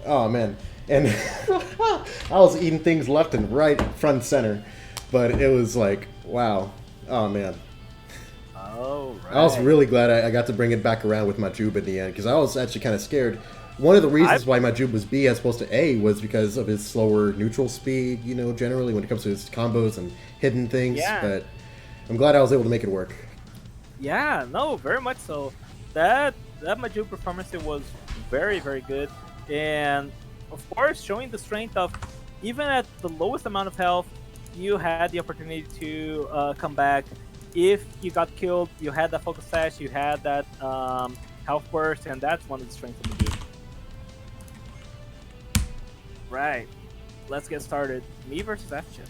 Oh man. And I was eating things left and right, front and center. But it was like, wow. Oh man. Oh, right. I was really glad I got to bring it back around with Majub in the end, because I was actually kind of scared. One of the reasons why Majub was B as opposed to A was because of his slower neutral speed, generally when it comes to his combos and hidden things. Yeah. But I'm glad I was able to make it work. Yeah, no, very much so. That Majub performance, it was very, very good. And of course, showing the strength of, even at the lowest amount of health, you had the opportunity to come back. If you got killed, you had that focus sash, you had that health burst, and that's one of the strengths of the dude. Right, let's get started. Me versus F-Chip.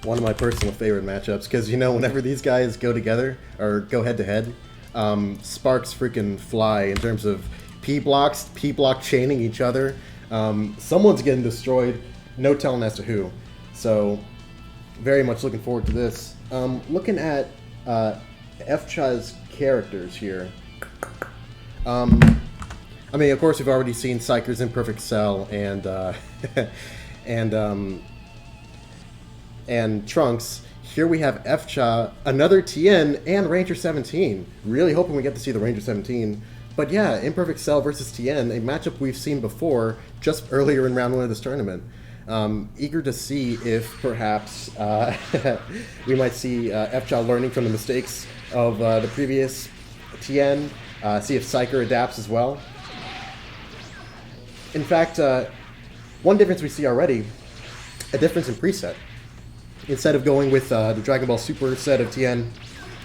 One of my personal favorite matchups, because whenever these guys go together or go head to head, sparks freaking fly in terms of P-block chaining each other. Someone's getting destroyed, no telling as to who. So, very much looking forward to this. Looking at F-Cha's characters here. I mean, of course, we've already seen Psyker's Imperfect Cell and and Trunks. Here we have F-Cha, another TN, and Ranger 17. Really hoping we get to see the Ranger 17. But yeah, Imperfect Cell versus TN, a matchup we've seen before, just earlier in round 1 of this tournament. Eager to see if perhaps we might see F-Cha learning from the mistakes of the previous TN, see if Psyker adapts as well. In fact, one difference we see already, a difference in preset. Instead of going with the Dragon Ball Super set of TN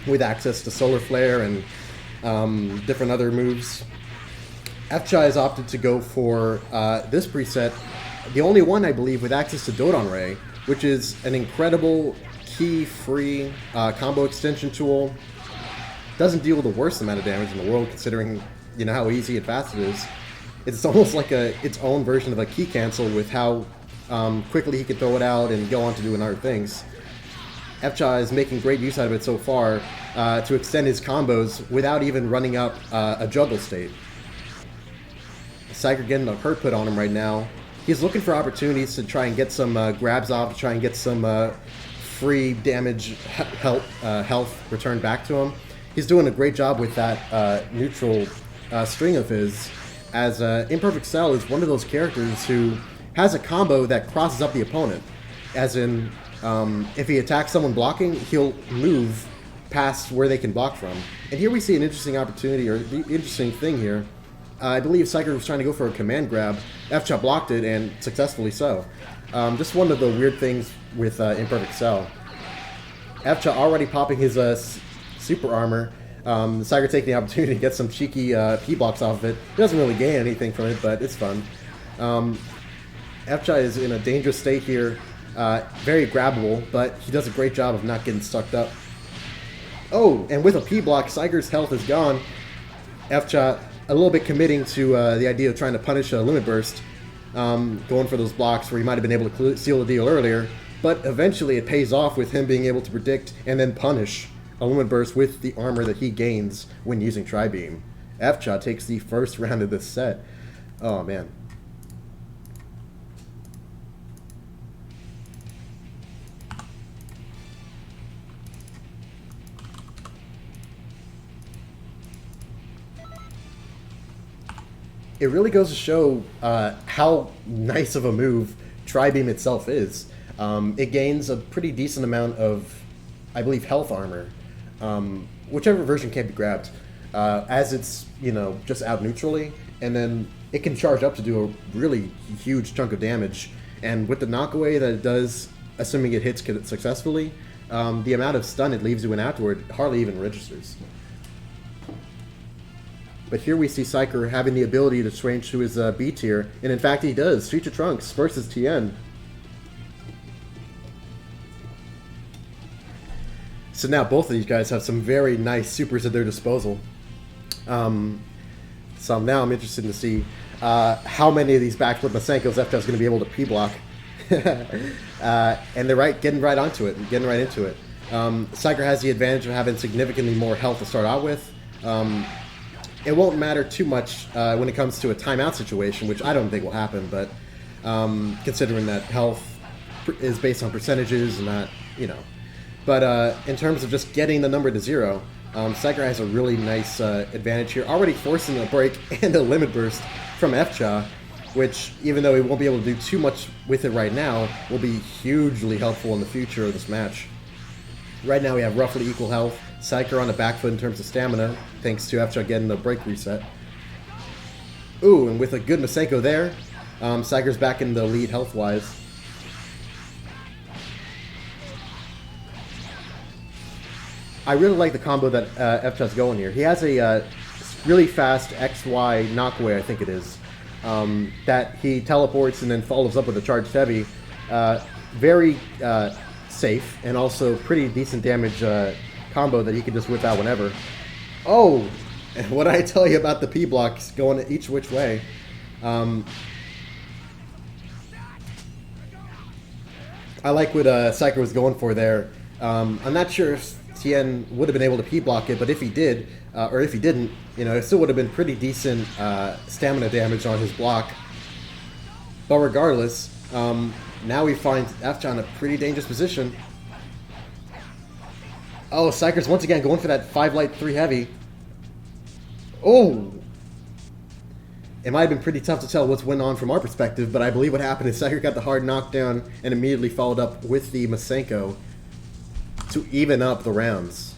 with access to Solar Flare and different other moves, F-Cha has opted to go for this preset, the only one, I believe, with access to Dodon Ray, which is an incredible key-free combo extension tool. Doesn't deal with the worst amount of damage in the world, considering how easy and fast it is. It's almost like its own version of a key cancel with how quickly he can throw it out and go on to doing other things. F-Cha is making great use out of it so far to extend his combos without even running up a juggle state. Psyker getting a hurt put on him right now. He's looking for opportunities to try and get some grabs off, to try and get some free damage health returned back to him. He's doing a great job with that neutral string of his, as Imperfect Cell is one of those characters who has a combo that crosses up the opponent. As in, if he attacks someone blocking, he'll move past where they can block from. And here we see an interesting opportunity, or the interesting thing here. I believe Psyker was trying to go for a command grab. F-Chop blocked it, and successfully so. Just one of the weird things with Imperfect Cell. F-Chop already popping his super armor. Psyker taking the opportunity to get some cheeky P-blocks off of it. He doesn't really gain anything from it, but it's fun. F-Chop is in a dangerous state here. Very grabbable, but he does a great job of not getting stuck up. Oh, and with a P-block, Psyker's health is gone. F-Chop a little bit committing to the idea of trying to punish a Limit Burst. Going for those blocks where he might have been able to seal the deal earlier. But eventually it pays off with him being able to predict and then punish a Limit Burst with the armor that he gains when using Tri-Beam. F-Chop takes the first round of this set. Oh, man. It really goes to show how nice of a move Tri-Beam itself is. It gains a pretty decent amount of, I believe, health armor. Whichever version can be grabbed. As it's, just out neutrally. And then it can charge up to do a really huge chunk of damage. And with the knockaway that it does, assuming it hits successfully, the amount of stun it leaves you in afterward hardly even registers. But here we see Psyker having the ability to change to his B tier, and in fact he does. Future Trunks versus Tien. So now both of these guys have some very nice supers at their disposal. So now I'm interested to see how many of these backflip Masenkos F-Chop's going to be able to P-block. And they're getting right onto it, getting right into it. Psyker has the advantage of having significantly more health to start out with. It won't matter too much when it comes to a timeout situation, which I don't think will happen, but considering that health is based on percentages and not, But in terms of just getting the number to 0, Psyker has a really nice advantage here, already forcing a break and a Limit Burst from F-Chop, which, even though he won't be able to do too much with it right now, will be hugely helpful in the future of this match. Right now we have roughly equal health. Psyker on the back foot in terms of stamina, thanks to F-Chop getting the break reset. Ooh, and with a good Masenko there, Psyker's back in the lead health-wise. I really like the combo that F-Chop's going here. He has a really fast XY knockaway, I think it is, that he teleports and then follows up with a charged heavy. Very safe, and also pretty decent damage combo that he can just whip out whenever. Oh, and what did I tell you about the P blocks going each which way? I like what Psyker was going for there. I'm not sure if Tien would have been able to P block it, but if he did, or if he didn't, it still would have been pretty decent stamina damage on his block. But regardless, now we find F-Chop in a pretty dangerous position. Oh, Psyker's once again going for that 5 light 3 heavy. Oh! It might have been pretty tough to tell what's went on from our perspective, but I believe what happened is Psyker got the hard knockdown and immediately followed up with the Masenko to even up the rounds.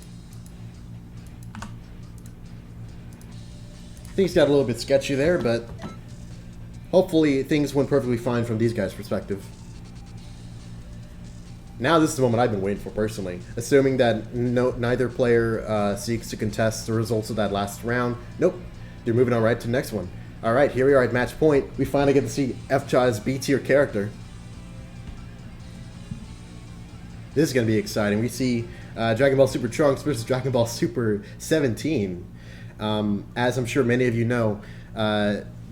Things got a little bit sketchy there, but hopefully things went perfectly fine from these guys' perspective. Now this is the moment I've been waiting for personally. Assuming that neither player seeks to contest the results of that last round. Nope. They're moving on right to the next one. Alright, here we are at match point. We finally get to see F-Chop's B tier character. This is going to be exciting. We see Dragon Ball Super Trunks versus Dragon Ball Super 17. As I'm sure many of you know,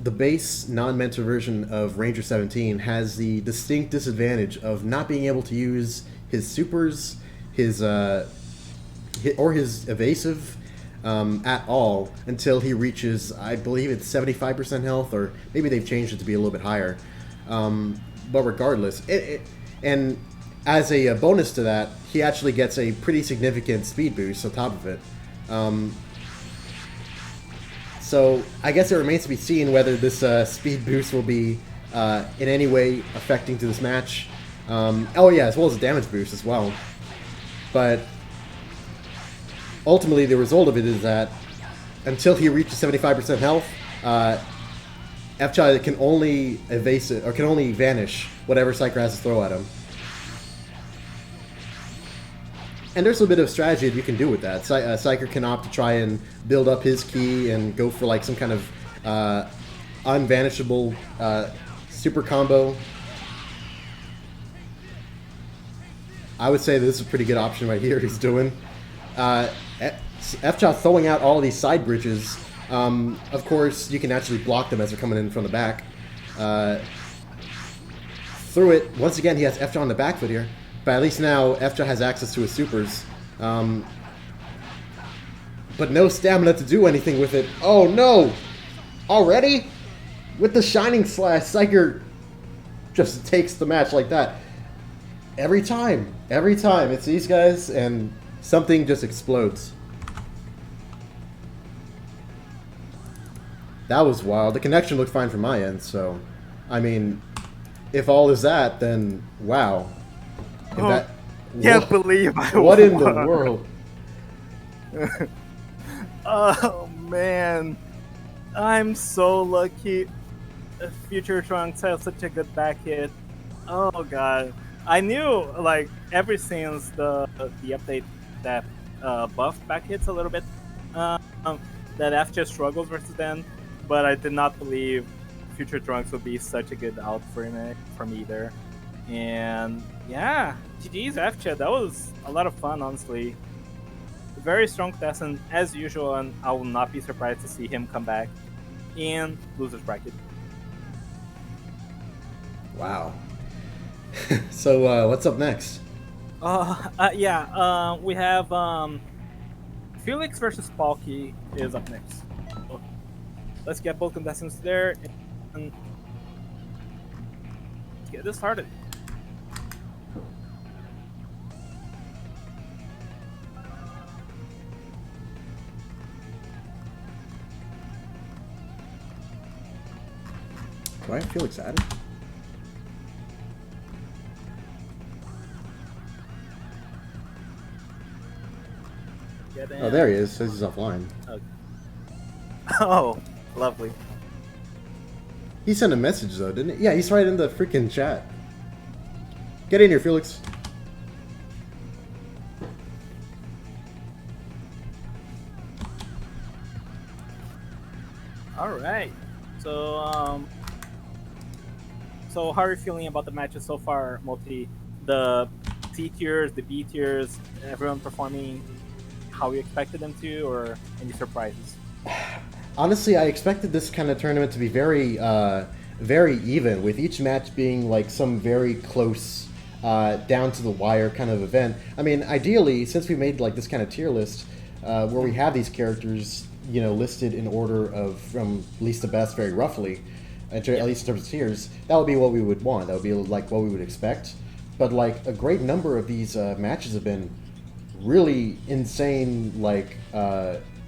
the base non-mentor version of Ranger 17 has the distinct disadvantage of not being able to use his supers, his evasive at all until he reaches, I believe it's 75% health, or maybe they've changed it to be a little bit higher. But regardless, and as a bonus to that, he actually gets a pretty significant speed boost on top of it. So I guess it remains to be seen whether this speed boost will be in any way affecting to this match. Oh yeah, as well as a damage boost as well. But ultimately the result of it is that until he reaches 75% health, F-Cha can only evade it, or can only vanish whatever Psyker has to throw at him. And there's a bit of strategy that you can do with that. Psyker can opt to try and build up his ki and go for like some kind of unvanishable super combo. I would say this is a pretty good option right here he's doing. F-Cha throwing out all of these side bridges. Of course, you can actually block them as they're coming in from the back. Through it, once again, he has F-Cha on the back foot here. But at least now, F-Cha has access to his supers. But no stamina to do anything with it. Oh no! Already? With the Shining Slash, Psyker just takes the match like that. Every time. Every time. It's these guys, and something just explodes. That was wild. The connection looked fine from my end, so... I mean, if all is that, then wow. If that, Can't believe I what in the won. world? Oh man, I'm so lucky. Future Trunks has such a good back hit. Oh god, I knew like ever since the update that buffed back hits a little bit, that F just struggles versus them, but I did not believe Future Trunks would be such a good out for me there. And yeah, GG's F-Chat. That was a lot of fun, honestly. Very strong contestant as usual, and I will not be surprised to see him come back in losers bracket. Wow. So what's up next? We have Felix versus Palky is up next. So let's get both contestants there and let's get this started. Do I have Felix added? Oh, there he is. Says he's offline. Okay. Oh, lovely. He sent a message though, didn't he? Yeah, he's right in the freaking chat. Get in here, Felix. All right. So how are you feeling about the matches so far, Multi? The C tiers, the B tiers, everyone performing how you expected them to, or any surprises? Honestly, I expected this kind of tournament to be very, very even, with each match being like some very close, down to the wire kind of event. I mean, ideally, since we made like this kind of tier list, where we have these characters, you know, listed in order of from least to best, very roughly, at least in terms of tiers, that would be what we would want. That would be like what we would expect. But like a great number of these matches have been really insane, like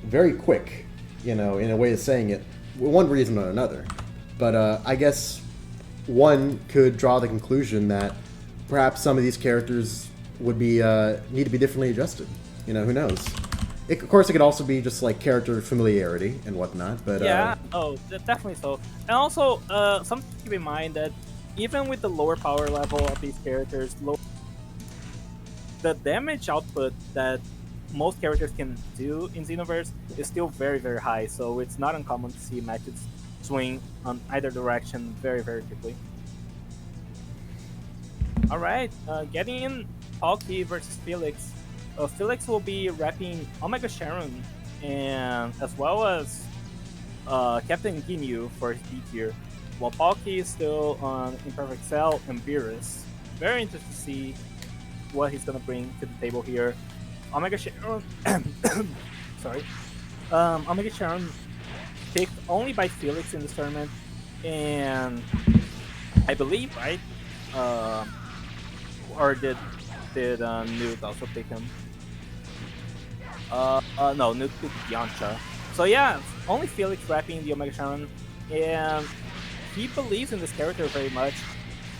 very quick, you know, in a way of saying it, one reason or another. But I guess one could draw the conclusion that perhaps some of these characters would be need to be differently adjusted. You know, who knows? Of course, it could also be just like character familiarity and whatnot. But yeah, definitely so. And also, something to keep in mind that even with the lower power level of these characters, the damage output that most characters can do in Xenoverse is still very, very high. So it's not uncommon to see matches swing on either direction very, very quickly. All right, getting in Palky versus Felix. Felix will be repping Omega Sharon, and as well as Captain Ginyu for his B tier, while Palky is still on Imperfect Cell and Beerus. Very interested to see what he's gonna bring to the table here. Omega Sharon, sorry, Omega Sharon picked only by Felix in this tournament, and I believe, right? Or did Newt also pick him? No, Newt picked Yamcha. So yeah, only Felix rapping the Omega Sharon, and he believes in this character very much.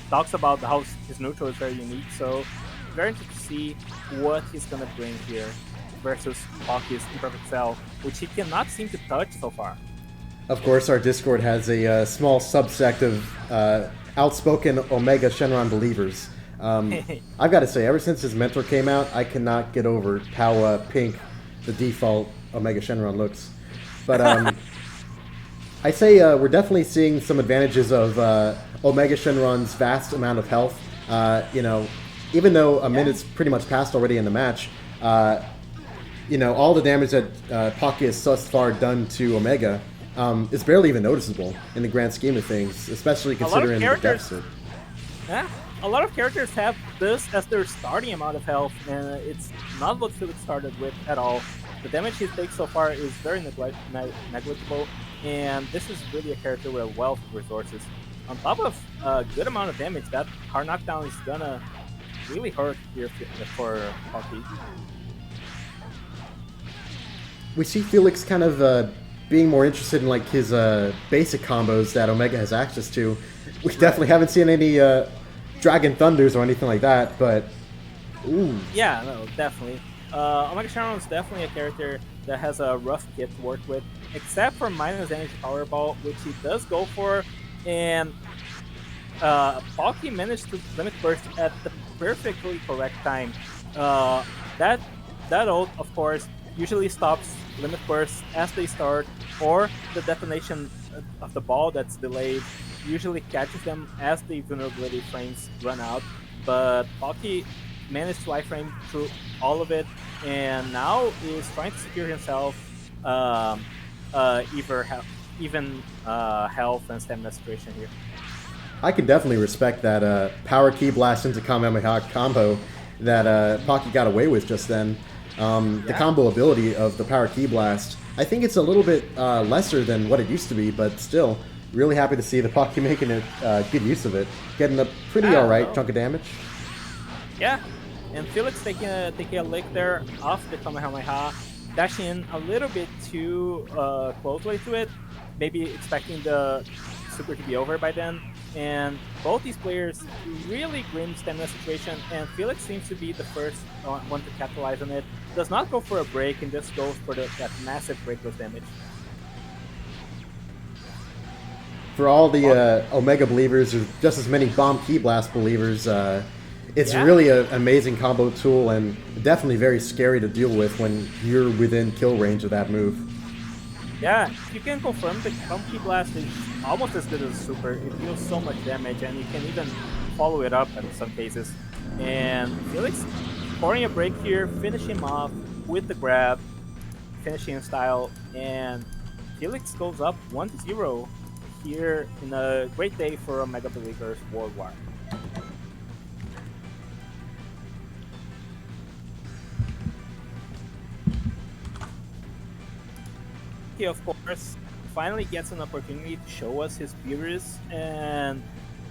Talks about how his neutral is very unique, so very interested to see what he's gonna bring here versus Palky's Imperfect Cell, which he cannot seem to touch so far. Of course, our Discord has a small subsect of outspoken Omega Shenron believers. I've got to say, ever since his mentor came out, I cannot get over how pink the default Omega Shenron looks. But I say we're definitely seeing some advantages of Omega Shenron's vast amount of health. You know, even though a minute's pretty much passed already in the match, you know, all the damage that Pocky has thus far done to Omega is barely even noticeable in the grand scheme of things, especially considering the deficit. Yeah, a lot of characters have this as their starting amount of health, and it's not what Felix started with at all. The damage he's taken so far is very negligible, and this is really a character with a wealth of resources. On top of a good amount of damage, that hard knockdown is gonna really hurt here for Pocky. We see Felix kind of being more interested in like his basic combos that Omega has access to. We definitely haven't seen any Dragon Thunders or anything like that, but ooh. Yeah, no, definitely. Omega Shenron is definitely a character that has a rough kit to work with, except for minus energy Powerball, which he does go for, and Pocky managed to limit burst at the perfectly correct time. That ult, of course, usually stops limit bursts as they start, or the detonation of the ball that's delayed usually catches them as the vulnerability frames run out. But Pocky managed to iframe through all of it, and now is trying to secure himself even health and stamina situation here. I can definitely respect that power key blast into Kamehameha combo that Pocky got away with just then. The combo ability of the power key blast, I think it's a little bit lesser than what it used to be, but still, really happy to see the Pocky making it good use of it, getting a pretty alright chunk of damage. Yeah, and Felix taking a lick there off the Kamehameha, dashing in a little bit too closely to it, maybe expecting the super to be over by then. And both these players really grim stamina situation, and Felix seems to be the first one to capitalize on it. Does not go for a break and just goes for that massive breakless damage. For all the Omega believers, or just as many Bomb Key Blast believers, it's really an amazing combo tool and definitely very scary to deal with when you're within kill range of that move. Yeah, you can confirm the Bomb Key Blast is almost as good as a super. It deals so much damage, and you can even follow it up in some cases. And Felix pouring a break here, finishing him off with the grab, finishing in style, and Felix goes up 1-0 here in a great day for Omega believers worldwide. He, of course, finally gets an opportunity to show us his viewers, and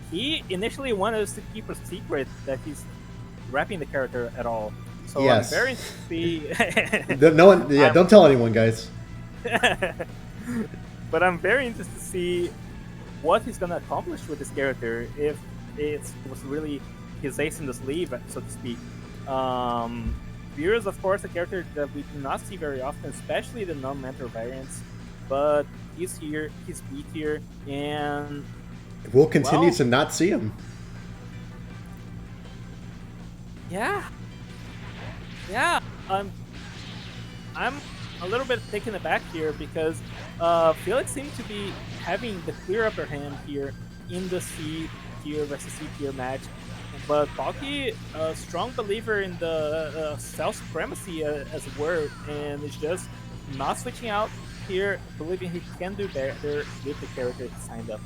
he initially wanted us to keep a secret that he's rapping the character at all. So yes. I'm very interested to see. No one, don't tell anyone, guys. But I'm very interested to see what he's gonna accomplish with this character, if it was really his ace in the sleeve, so to speak. Beer is, of course, a character that we do not see very often, especially the non-mentor variants. But he's here, he's B tier, and we'll continue to not see him. Yeah. I'm a little bit taken aback here because Felix seems to be having the clear upper hand here in the C tier versus C tier match. But Pocky, a strong believer in the self-supremacy as a word, and is just not switching out here, believing he can do better with the character he signed up.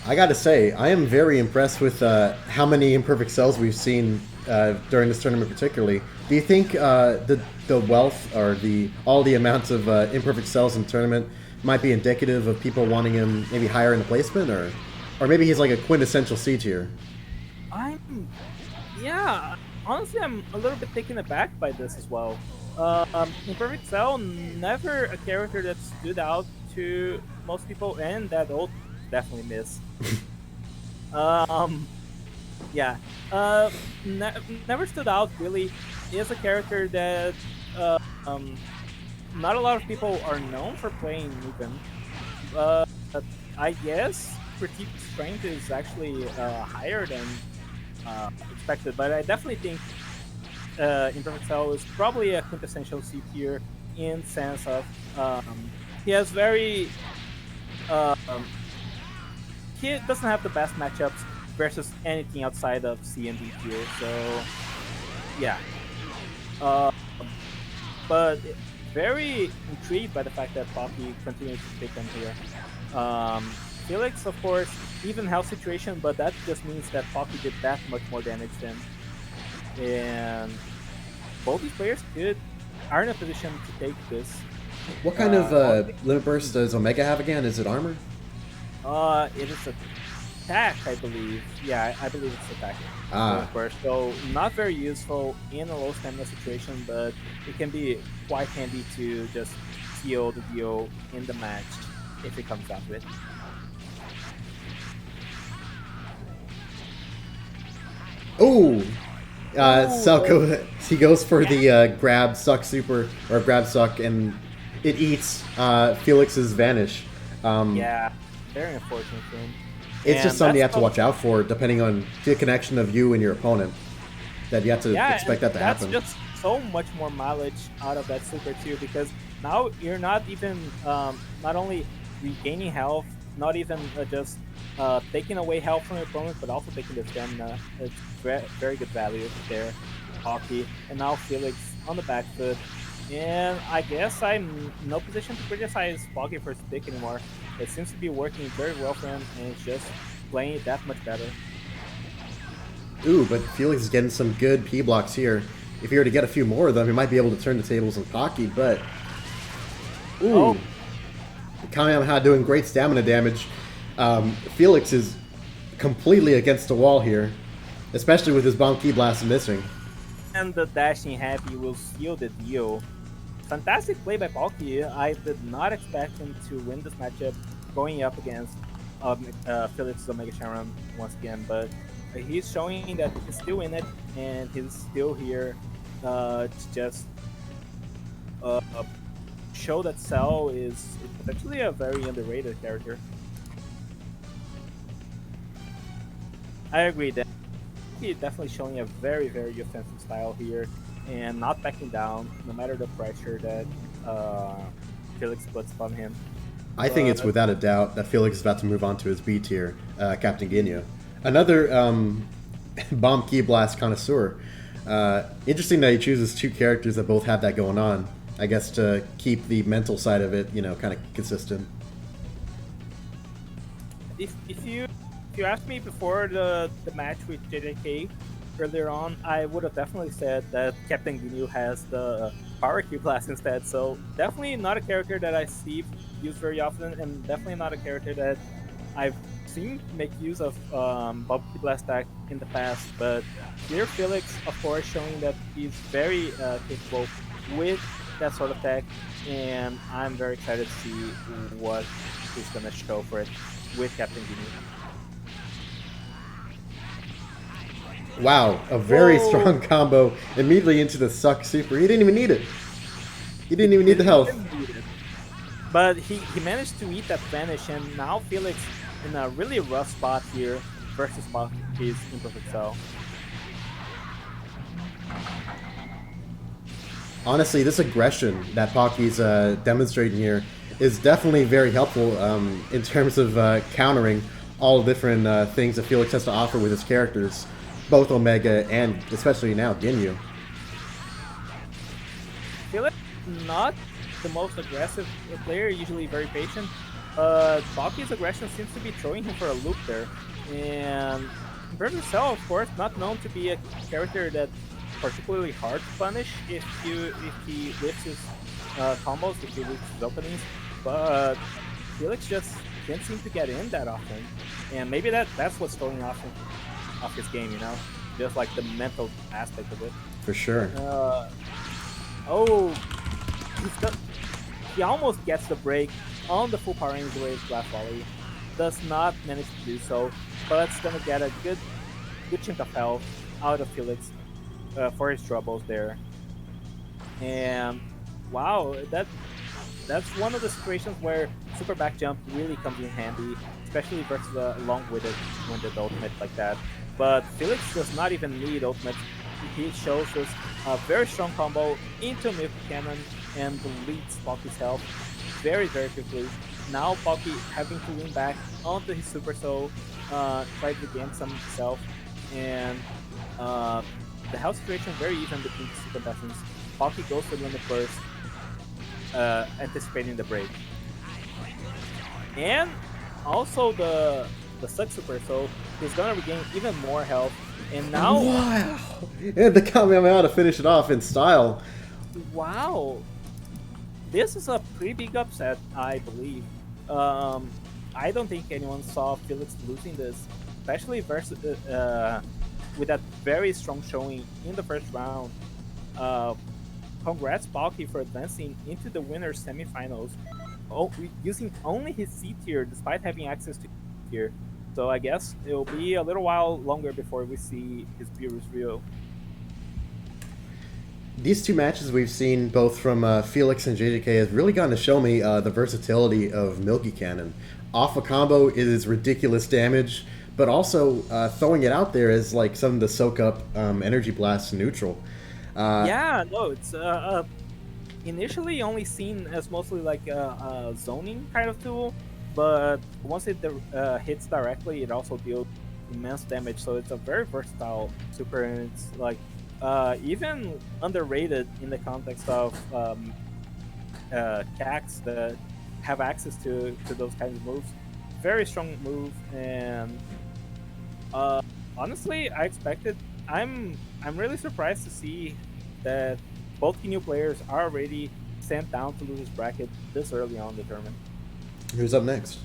I gotta say, I am very impressed with how many imperfect cells we've seen during this tournament particularly. Do you think the wealth or all the amounts of imperfect cells in the tournament might be indicative of people wanting him maybe higher in the placement, or maybe he's like a quintessential C tier? Honestly, I'm a little bit taken aback by this as well. Imperfect Cell, never a character that stood out to most people, and that ult definitely missed. Never stood out really is a character that not a lot of people are known for playing even. But I guess critique strength is actually higher than expected. But I definitely think Imperfect Cell is probably a quintessential C tier in sense of he has very um, he doesn't have the best matchups versus anything outside of C and D tier. So yeah, uh, but very intrigued by the fact that Poppy continues to pick him here. Um, Felix, of course, even health situation, but that just means that Poppy did that much more damage than, and both these players are in a position to take this. What kind of limit burst does Omega have again? Is it armor? It is attack, I believe. Yeah, I believe it's attack. Ah. Burst. So not very useful in a low stamina situation, but it can be quite handy to just seal the deal in the match if it comes down to it. Ooh! Selko, he goes for the grab suck super, or grab suck, and it eats Felix's Vanish. Yeah, very unfortunate for him. It's And just something you have that's to watch out for, depending on the connection of you and your opponent. That you have to expect that to happen. That's just so much more mileage out of that super too, because now you're not even not only regaining health, not even just taking away health from your opponent, but also taking the stamina. It's very good value there, Hockey. And now Felix on the back foot. And I guess I'm in no position to criticize Foggy for his pick anymore. It seems to be working very well for him, and it's just playing it that much better. Ooh, but Felix is getting some good P blocks here. If he were to get a few more of them, he might be able to turn the tables on Pocky, but... Ooh. Oh. Kamehameha doing great stamina damage. Felix is completely against the wall here, especially with his bomb key blast missing. And the dashing heavy will seal the deal. Fantastic play by Palki. I did not expect him to win this matchup going up against Felix Omega Sharon once again, but he's showing that he's still in it and he's still here to just show that Cell is actually a very underrated character. I agree that he's definitely showing a very offensive style here and not backing down no matter the pressure that Felix puts on him. I think it's without a doubt that Felix is about to move on to his B tier, Captain Ginyu. Another bomb key blast connoisseur. Interesting that he chooses two characters that both have that going on. I guess to keep the mental side of it, kind of consistent. If you asked me before the match with JJK earlier on, I would have definitely said that Captain Ginyu has the power key blast instead. So definitely not a character that I see used very often, and definitely not a character that I've seen make use of Bob key blast attack in the past. But here Felix, of course, showing that he's very capable with that sort of tech, and I'm very excited to see what he's gonna show for it with Captain Ginyu. Wow, a very strong combo immediately into the suck super. He didn't even need it. He didn't even need the health. But he managed to eat that Vanish, and now Felix in a really rough spot here versus Pocky's Imperfect Cell. Honestly, this aggression that Pocky's demonstrating here is definitely very helpful in terms of countering all the different things that Felix has to offer with his characters. Both Omega and especially now Ginyu. Felix not the most aggressive player, usually very patient. Pocky's aggression seems to be throwing him for a loop there. And Imperfect Cell, of course, not known to be a character that's particularly hard to punish if he whips his combos, if he whips his openings. But Felix just can't seem to get in that often. And maybe that's what's throwing off his game, just like the mental aspect of it. For sure. He almost gets the break on the full power range wave blast volley. Does not manage to do so, but it's gonna get a good chunk of health out of Felix. for his troubles there. And wow, that's one of the situations where super back jump really comes in handy, especially versus a long-winded ultimate like that. But Felix does not even need ultimate. He shows us a very strong combo into Milky Cannon and deletes Pocky's health very, very quickly. Now Pocky having to lean back onto his Super Soul, try to gain some himself, and the health situation very even between the two contestants. Pocky goes for Limit Burst, anticipating the break. And also the Suck Super, so he's gonna regain even more health. And now, wow! And the Kamehameha to finish it off in style. wow, this is a pretty big upset, I believe. I don't think anyone saw Felix losing this, especially versus with that very strong showing in the first round. Congrats, Pocky, for advancing into the winners semifinals, using only his C tier despite having access to C tier. So I guess it'll be a little while longer before we see his Beerus real. These two matches we've seen, both from Felix and JJK, has really gotten to show me the versatility of Milky Cannon. Off a combo, it is ridiculous damage, but also throwing it out there is like some of the soak up energy blasts neutral. Yeah, no, it's initially only seen as mostly like a zoning kind of tool, but once it hits directly, it also deals immense damage. So it's a very versatile super, and it's like even underrated in the context of CACs that have access to those kinds of moves. Very strong move, and honestly, I expected. I'm really surprised to see that both new players are already sent down to losers bracket this early on in the tournament. Who's up next?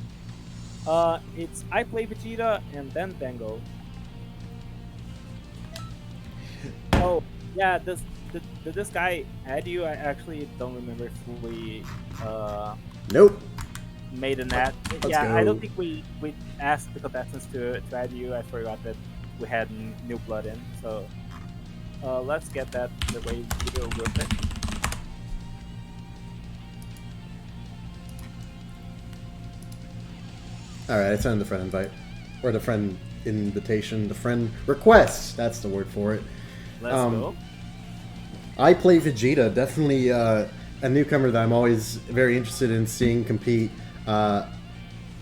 It's I Play Vegeta and then Dango. Oh yeah, did this guy add you? I actually don't remember if we Nope. made an ad. Let's Yeah, go. I don't think we asked the contestants to add you. I forgot that we had new blood in. So let's get that the way we do real quick. Alright, I sent the friend invite. Or the friend invitation. The friend request. That's the word for it. Let's go. I Play Vegeta. Definitely a newcomer that I'm always very interested in seeing compete.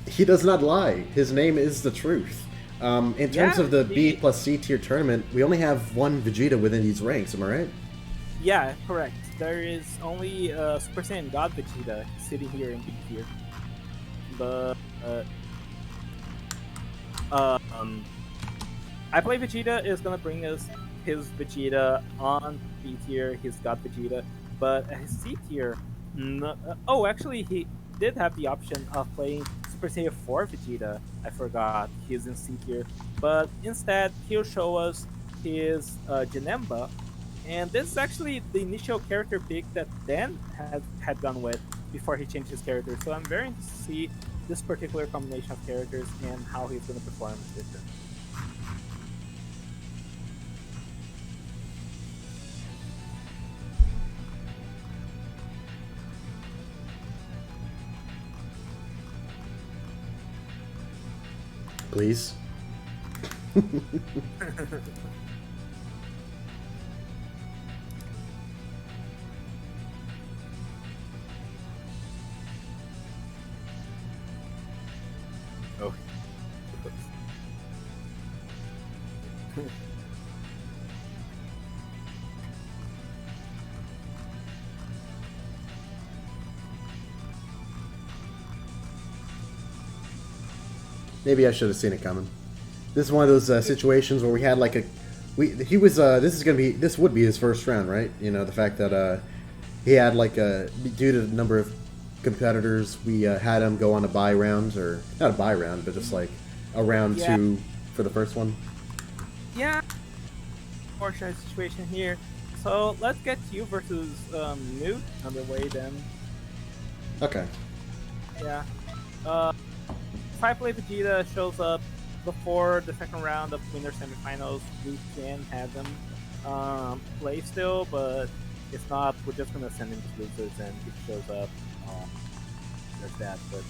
He does not lie. His name is the truth. In terms of the B+C Tier Tournament, we only have one Vegeta within these ranks, am I right? Yeah, correct. There is only Super Saiyan God Vegeta sitting here in B tier. But I Play Vegeta is gonna bring us his Vegeta on B tier, his God Vegeta, but his C tier. Oh, actually, he did have the option of playing Super Saiyan 4 Vegeta. I forgot he's in C tier, but instead he'll show us his Janemba, and this is actually the initial character pick that Dan had gone with before he changed his character. So I'm very interested to see this particular combination of characters and how he's going to perform with it. Please. Oh. Maybe I should have seen it coming. This is one of those situations where we had like this would be his first round, right? You know, the fact that he had like due to the number of competitors, we had him go on a bye round, or not a bye round, but just like a round two for the first one. Yeah, fortunate situation here. So let's get you versus Newt underway then. Okay. Yeah. If I Play Vegeta shows up before the second round of winner semifinals, we can have them play still, but if not, we're just gonna send him to losers, and if he shows up, there's that. But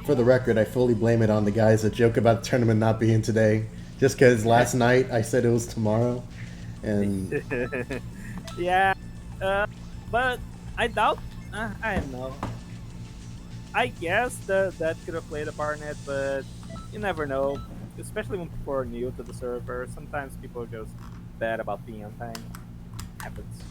For the record, I fully blame it on the guys that joke about the tournament not being today. Just because last night I said it was tomorrow, and yeah, but I doubt. I don't know. I guess that could have played a part in it, but you never know. Especially when people are new to the server, sometimes people are just bad about being on time. Happens.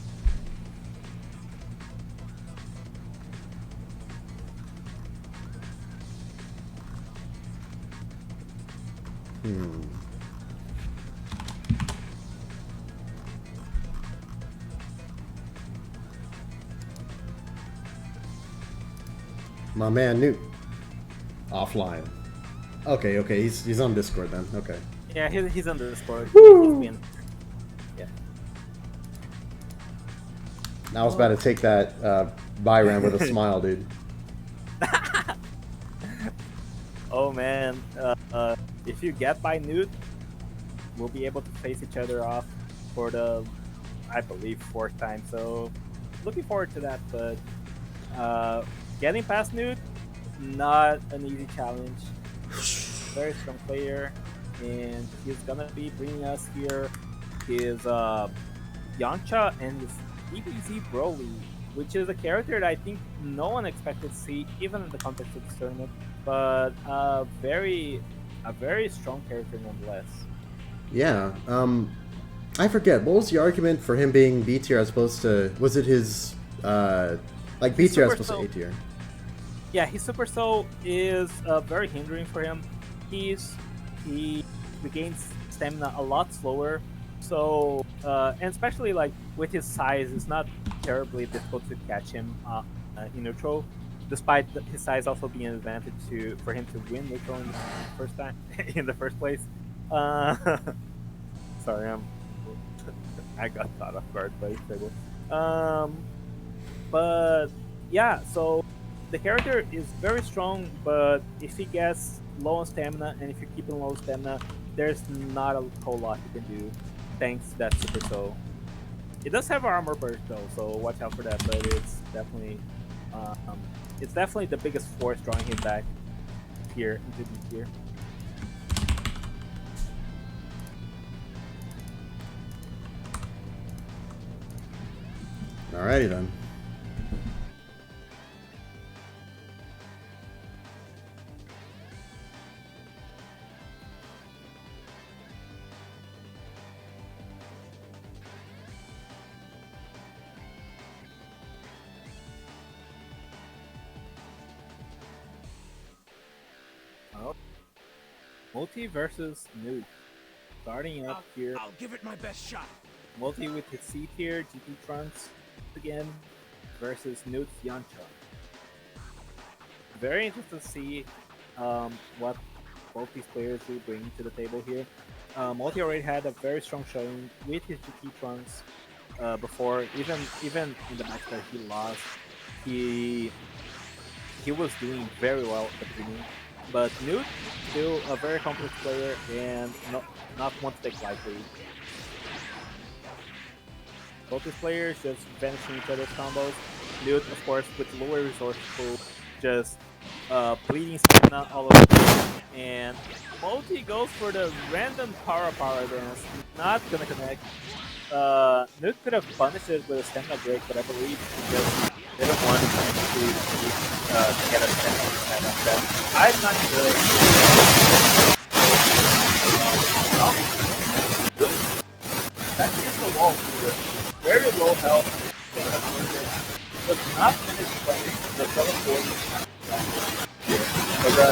my man Newt offline. Okay, he's on Discord then. Okay. Yeah, he's on the Discord. Woo! He's been, yeah. I was about to take that Byram with a smile, dude. Oh man, if you get by Newt, we'll be able to face each other off for the, I believe, 4th time. So, looking forward to that. But getting past Newt, not an easy challenge. Very strong player, and he's gonna be bringing us here his Yamcha and his B+C Broly, which is a character that I think no one expected to see, even in the context of this tournament. But a very strong character nonetheless. Yeah. I forget what was the argument for him being B tier as opposed to, was it his like B tier as opposed to A tier? Yeah, his Super Soul is very hindering for him. He regains stamina a lot slower. So and especially like with his size, it's not terribly difficult to catch him in neutral. Despite his size also being an advantage for him to win neutral in the first time in the first place. Sorry, I got caught off guard by Fable. But yeah, so the character is very strong, but if he gets low on stamina and if you keep him low stamina, there's not a whole lot you can do thanks to that Super Soul. It does have armor burst though, so watch out for that. But it's definitely the biggest force drawing him back here into the tier. Alrighty then. Oh. Multi versus Nuke. Starting up here. I'll give it my best shot. Multi with his C tier, GT Trunks again versus Nuke's Yamcha. Very interested to see what both these players will bring to the table here. Multi already had a very strong showing with his GT Trunks before, even in the match that he lost, he was doing very well at the beginning. But Newt, still a very complex player and not one to take lightly. Both these players just vanishing each other's combos. Newt, of course, with lower resource pool, just bleeding stamina all over the place. And Multi goes for the random power dance. Not gonna connect. Newt could have punished it with a stamina break, but I believe he just didn't want to get a stamina reset on that. I'm not sure. That's just the wall here. Very low health. Does not finish playing the teleport. But the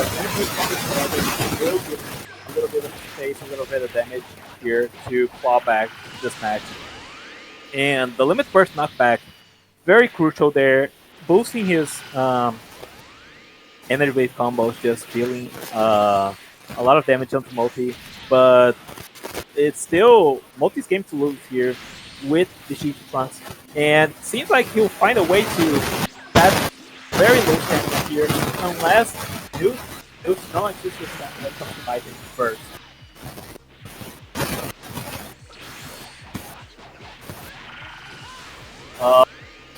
will give a little bit of space, a little bit of damage here to claw back this match. And the limit burst knockback, very crucial there, boosting his energy wave combos, just dealing a lot of damage onto Multi. But it's still Multi's game to lose here with the GT Trunks, and seems like he'll find a way to that very low stamina here, unless Newt no exists that comes to fight him first.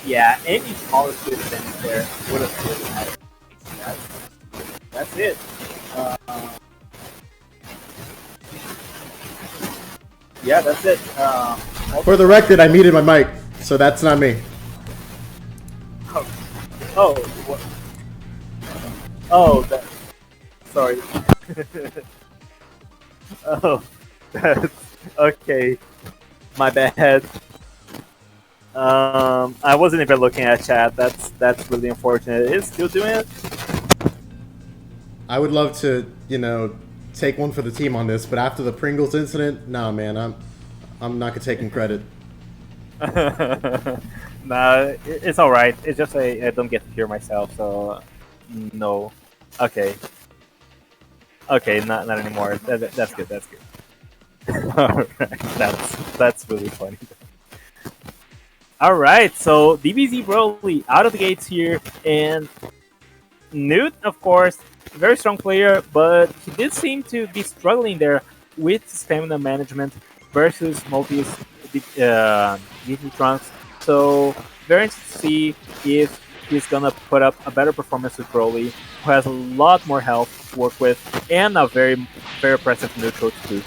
yeah, any smaller damage there would have killed that. That's it. Yeah, that's it. For the record, I muted my mic, so that's not me. Oh, what? Oh, that. Sorry. Oh, that's okay. My bad. I wasn't even looking at chat. That's really unfortunate. It is still doing it. I would love to, take one for the team on this, but after the Pringles incident, nah, man, I'm not gonna take him credit. Nah, it's all right. It's just I don't get to hear myself, so no. Okay. Okay, not anymore. That's good. That's good. All right, that's really funny. All right, so DBZ Broly out of the gates here, and Newt, of course, very strong player, but he did seem to be struggling there with stamina management versus Multi's DT Trunks. So very interesting to see if he's gonna put up a better performance with Broly, who has a lot more health to work with, and a very impressive neutral too.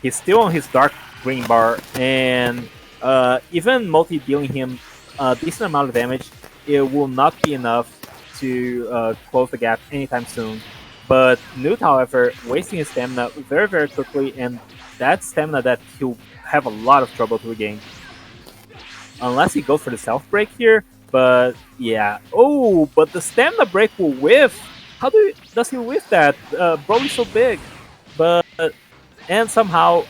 He's still on his dark green bar, and even Multi dealing him a decent amount of damage, it will not be enough to close the gap anytime soon. But Newt, however, wasting his stamina very, very quickly, and that's stamina that he'll have a lot of trouble to regain. Unless he goes for the self-break here, but yeah. Oh, but the stamina break will whiff! How does he whiff that? Broly's so big. But and somehow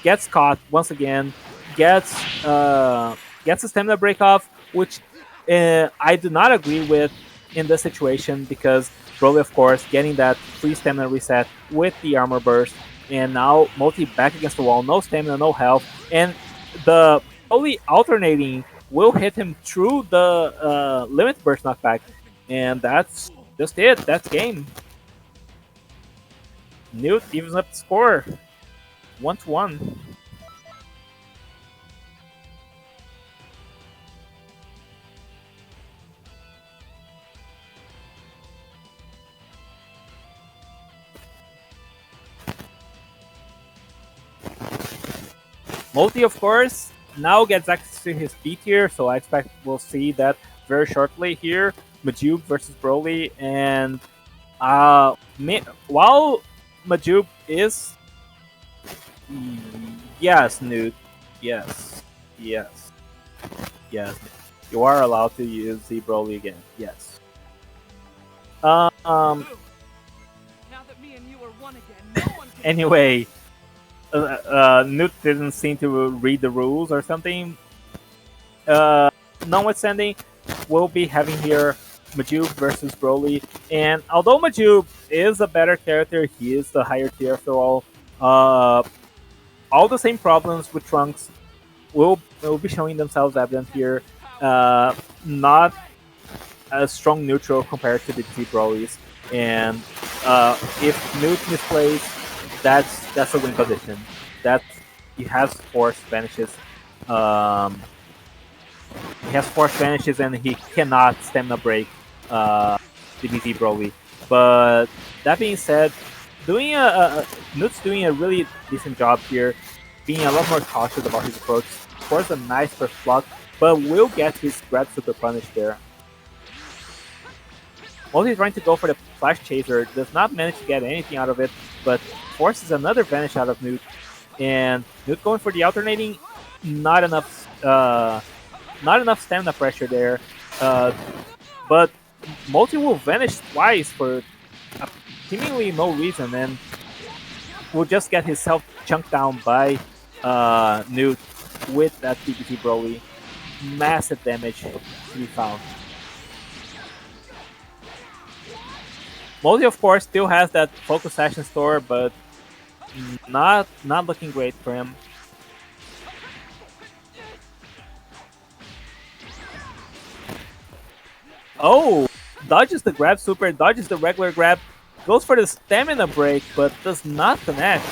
gets caught once again, gets a stamina break off, which I do not agree with in this situation, because Broly, of course, getting that free stamina reset with the armor burst, and now Multi back against the wall, no stamina, no health, and the Broly alternating will hit him through the limit burst knockback, and that's just it. That's game. Newt evens up the score, 1-1. Multi, of course, now gets access to his B tier, so I expect we'll see that very shortly here. Majub versus Broly, and while Majub is... Yes, Newt. Yes. Yes. Yes. You are allowed to use the Broly again. Yes. Now that me and you are one again, no one can Anyway, Newt didn't seem to read the rules or something. Notwithstanding, we'll be having here Majub versus Broly, and although Majub is a better character, he is the higher tier after all. All the same problems with Trunks will be showing themselves evident here. Not a strong neutral compared to the T Brolys, and if Newt misplays, that's a win position. That he has force vanishes. He has force vanishes, and he cannot stamina break DBZ Broly. But that being said, Newt's doing a really decent job here, being a lot more cautious about his approach. Scores a nice first block, but will get his grab super punish there. Multi trying to go for the flash chaser, does not manage to get anything out of it, but forces another vanish out of Newt. And Newt going for the alternating, not enough stamina pressure there. But Multi will vanish twice for seemingly no reason, and will just get himself chunked down by Newt with that TPT Broly. Massive damage to be found. Multi, of course, still has that focus action store, but not looking great for him. Oh, dodges the grab super, dodges the regular grab, goes for the stamina break, but does not connect.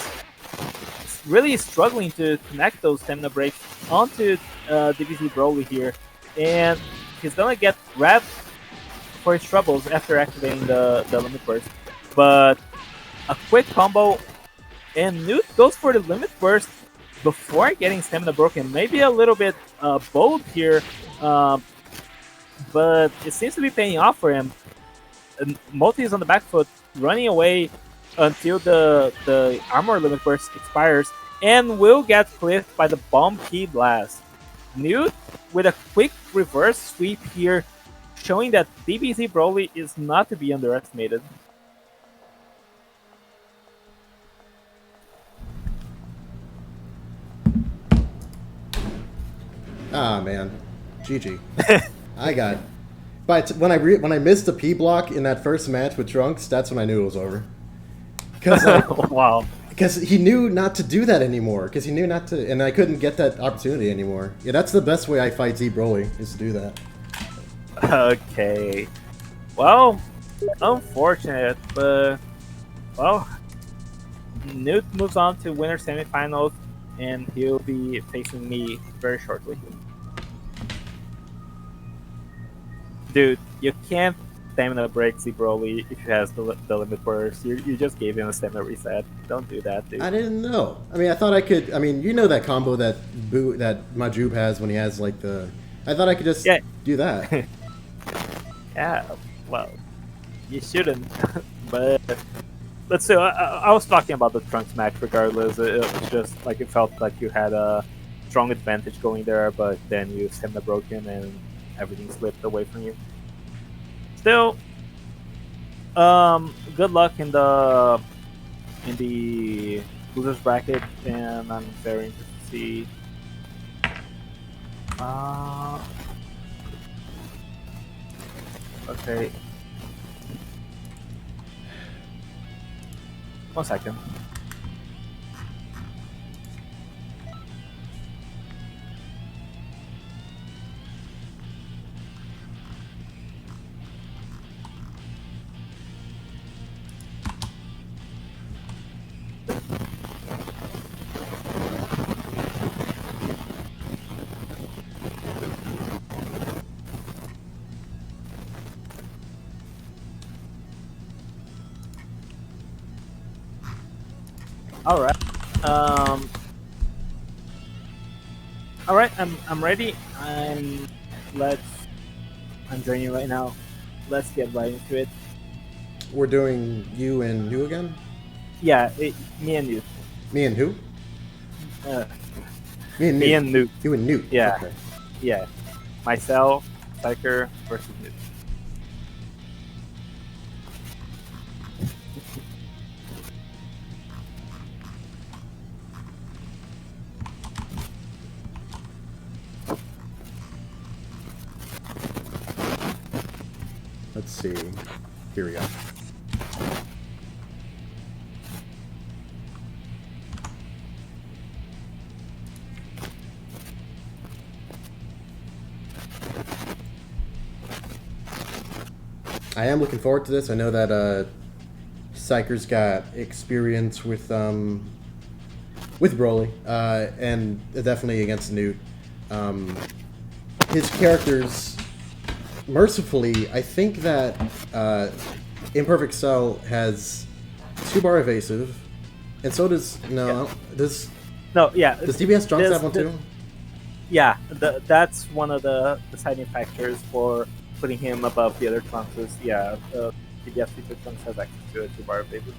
really struggling to connect those stamina breaks onto DBZ Broly here, and he's gonna get grabbed for his troubles after activating the limit burst. But a quick combo, and Newt goes for the limit burst before getting stamina broken. Maybe a little bit bold here, but it seems to be paying off for him. And Multi is on the back foot, running away until the armor limit burst expires, and will get clipped by the bomb key blast. Newt with a quick reverse sweep here, showing that DBZ Broly is not to be underestimated. Ah man, GG. I got. But when I missed the P block in that first match with Trunks, that's when I knew it was over. Because Wow. Because he knew not to do that anymore. Because he knew not to, and I couldn't get that opportunity anymore. Yeah, that's the best way I fight Z Broly, is to do that. Okay. Well, unfortunate, but well, Newt moves on to winner semifinals, and he'll be facing me very shortly. Dude, you can't stamina break Z Broly if he has the limit burst. You just gave him a stamina reset. Don't do that, dude. I didn't know. I mean, I thought I could. I mean, you know that combo that Majub has when he has like the. I thought I could just do that. Yeah, well, you shouldn't. But let's see. I was talking about the Trunks match regardless. It was just like it felt like you had a strong advantage going there, but then you stamina broken and everything slipped away from you. Still, good luck in the losers bracket, and I'm very interested to see. Okay. 1 second. All right. All right. I'm ready. I'm joining right now. Let's get right into it. We're doing you and who again? Yeah, me and you. Me and who? Me and Newt. You and Newt. Yeah. Okay. Yeah. Myself, Psyker versus Newt. Let's see. Here we go. I am looking forward to this. I know that Psyker's got experience with Broly, and definitely against Newt. His characters, mercifully, I think that Imperfect Cell has 2-bar evasive, and so does does DBS Trunks have one too? Yeah, that's one of the deciding factors for putting him above the other Trunkses. Yeah, DBS feature Trunks has access to a 2-bar evasive.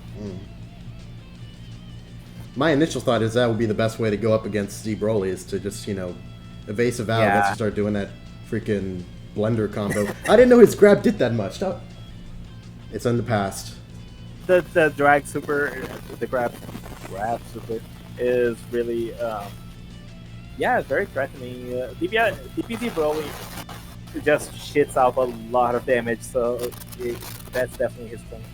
My initial thought is that would be the best way to go up against Z Broly, is to just, evasive out once you start doing that freaking blender combo. I didn't know his grab did that much. No. It's in the past. The drag super, the grab super is really, very threatening. DBZ Broly just shits out a lot of damage, so that's definitely his thing.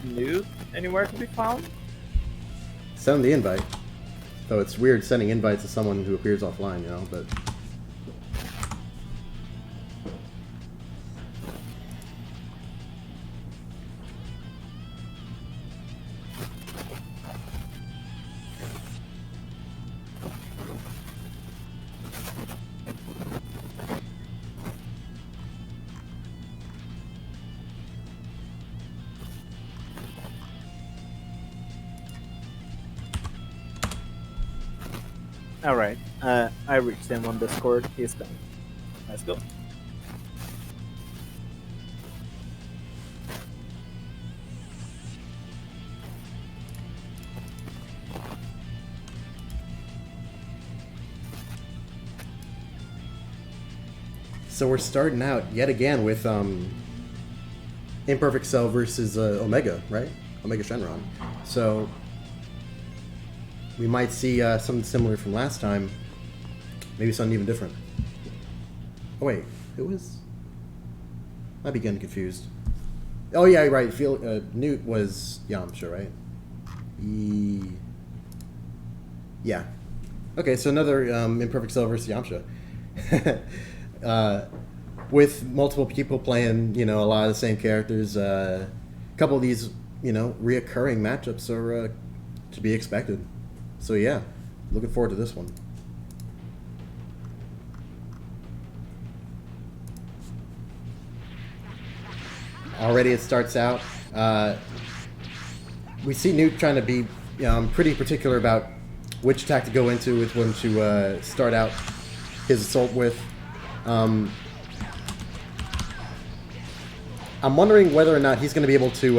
Newt, anywhere to be found? Send the invite. Though it's weird sending invites to someone who appears offline, but... All right. I reached him on Discord. He's coming. Let's go. So we're starting out yet again with Imperfect Cell versus Omega, right? Omega Shenron. So we might see something similar from last time. Maybe something even different. Oh wait, it was... I might be getting confused. Oh yeah, right. Newt was Yamcha, right? Yeah. Okay, so another Imperfect Cell versus Yamcha. With multiple people playing, a lot of the same characters. A couple of these, reoccurring matchups are to be expected. So yeah, looking forward to this one. Already it starts out. We see Newt trying to be pretty particular about which attack to go into, with one to start out his assault with. I'm wondering whether or not he's going to be able to,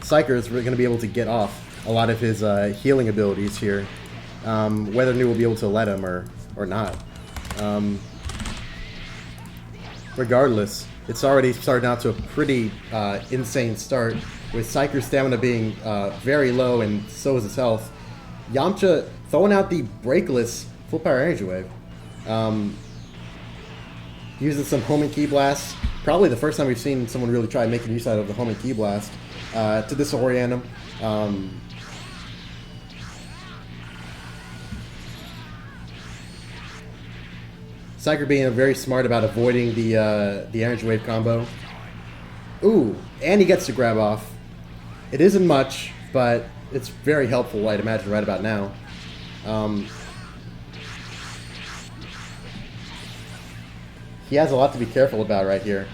Psyker's going to be able to get off a lot of his healing abilities here. Whether Newt will be able to let him or not. Regardless, it's already starting out to a pretty insane start, with Psyker's stamina being very low, and so is his health. Yamcha throwing out the breakless full power energy wave. Using some home and key blasts. Probably the first time we've seen someone really try making use out of the home and key blast to disorient him. Psyker being very smart about avoiding the energy wave combo. Ooh, and he gets to grab off. It isn't much, but it's very helpful, I'd imagine, right about now. He has a lot to be careful about right here.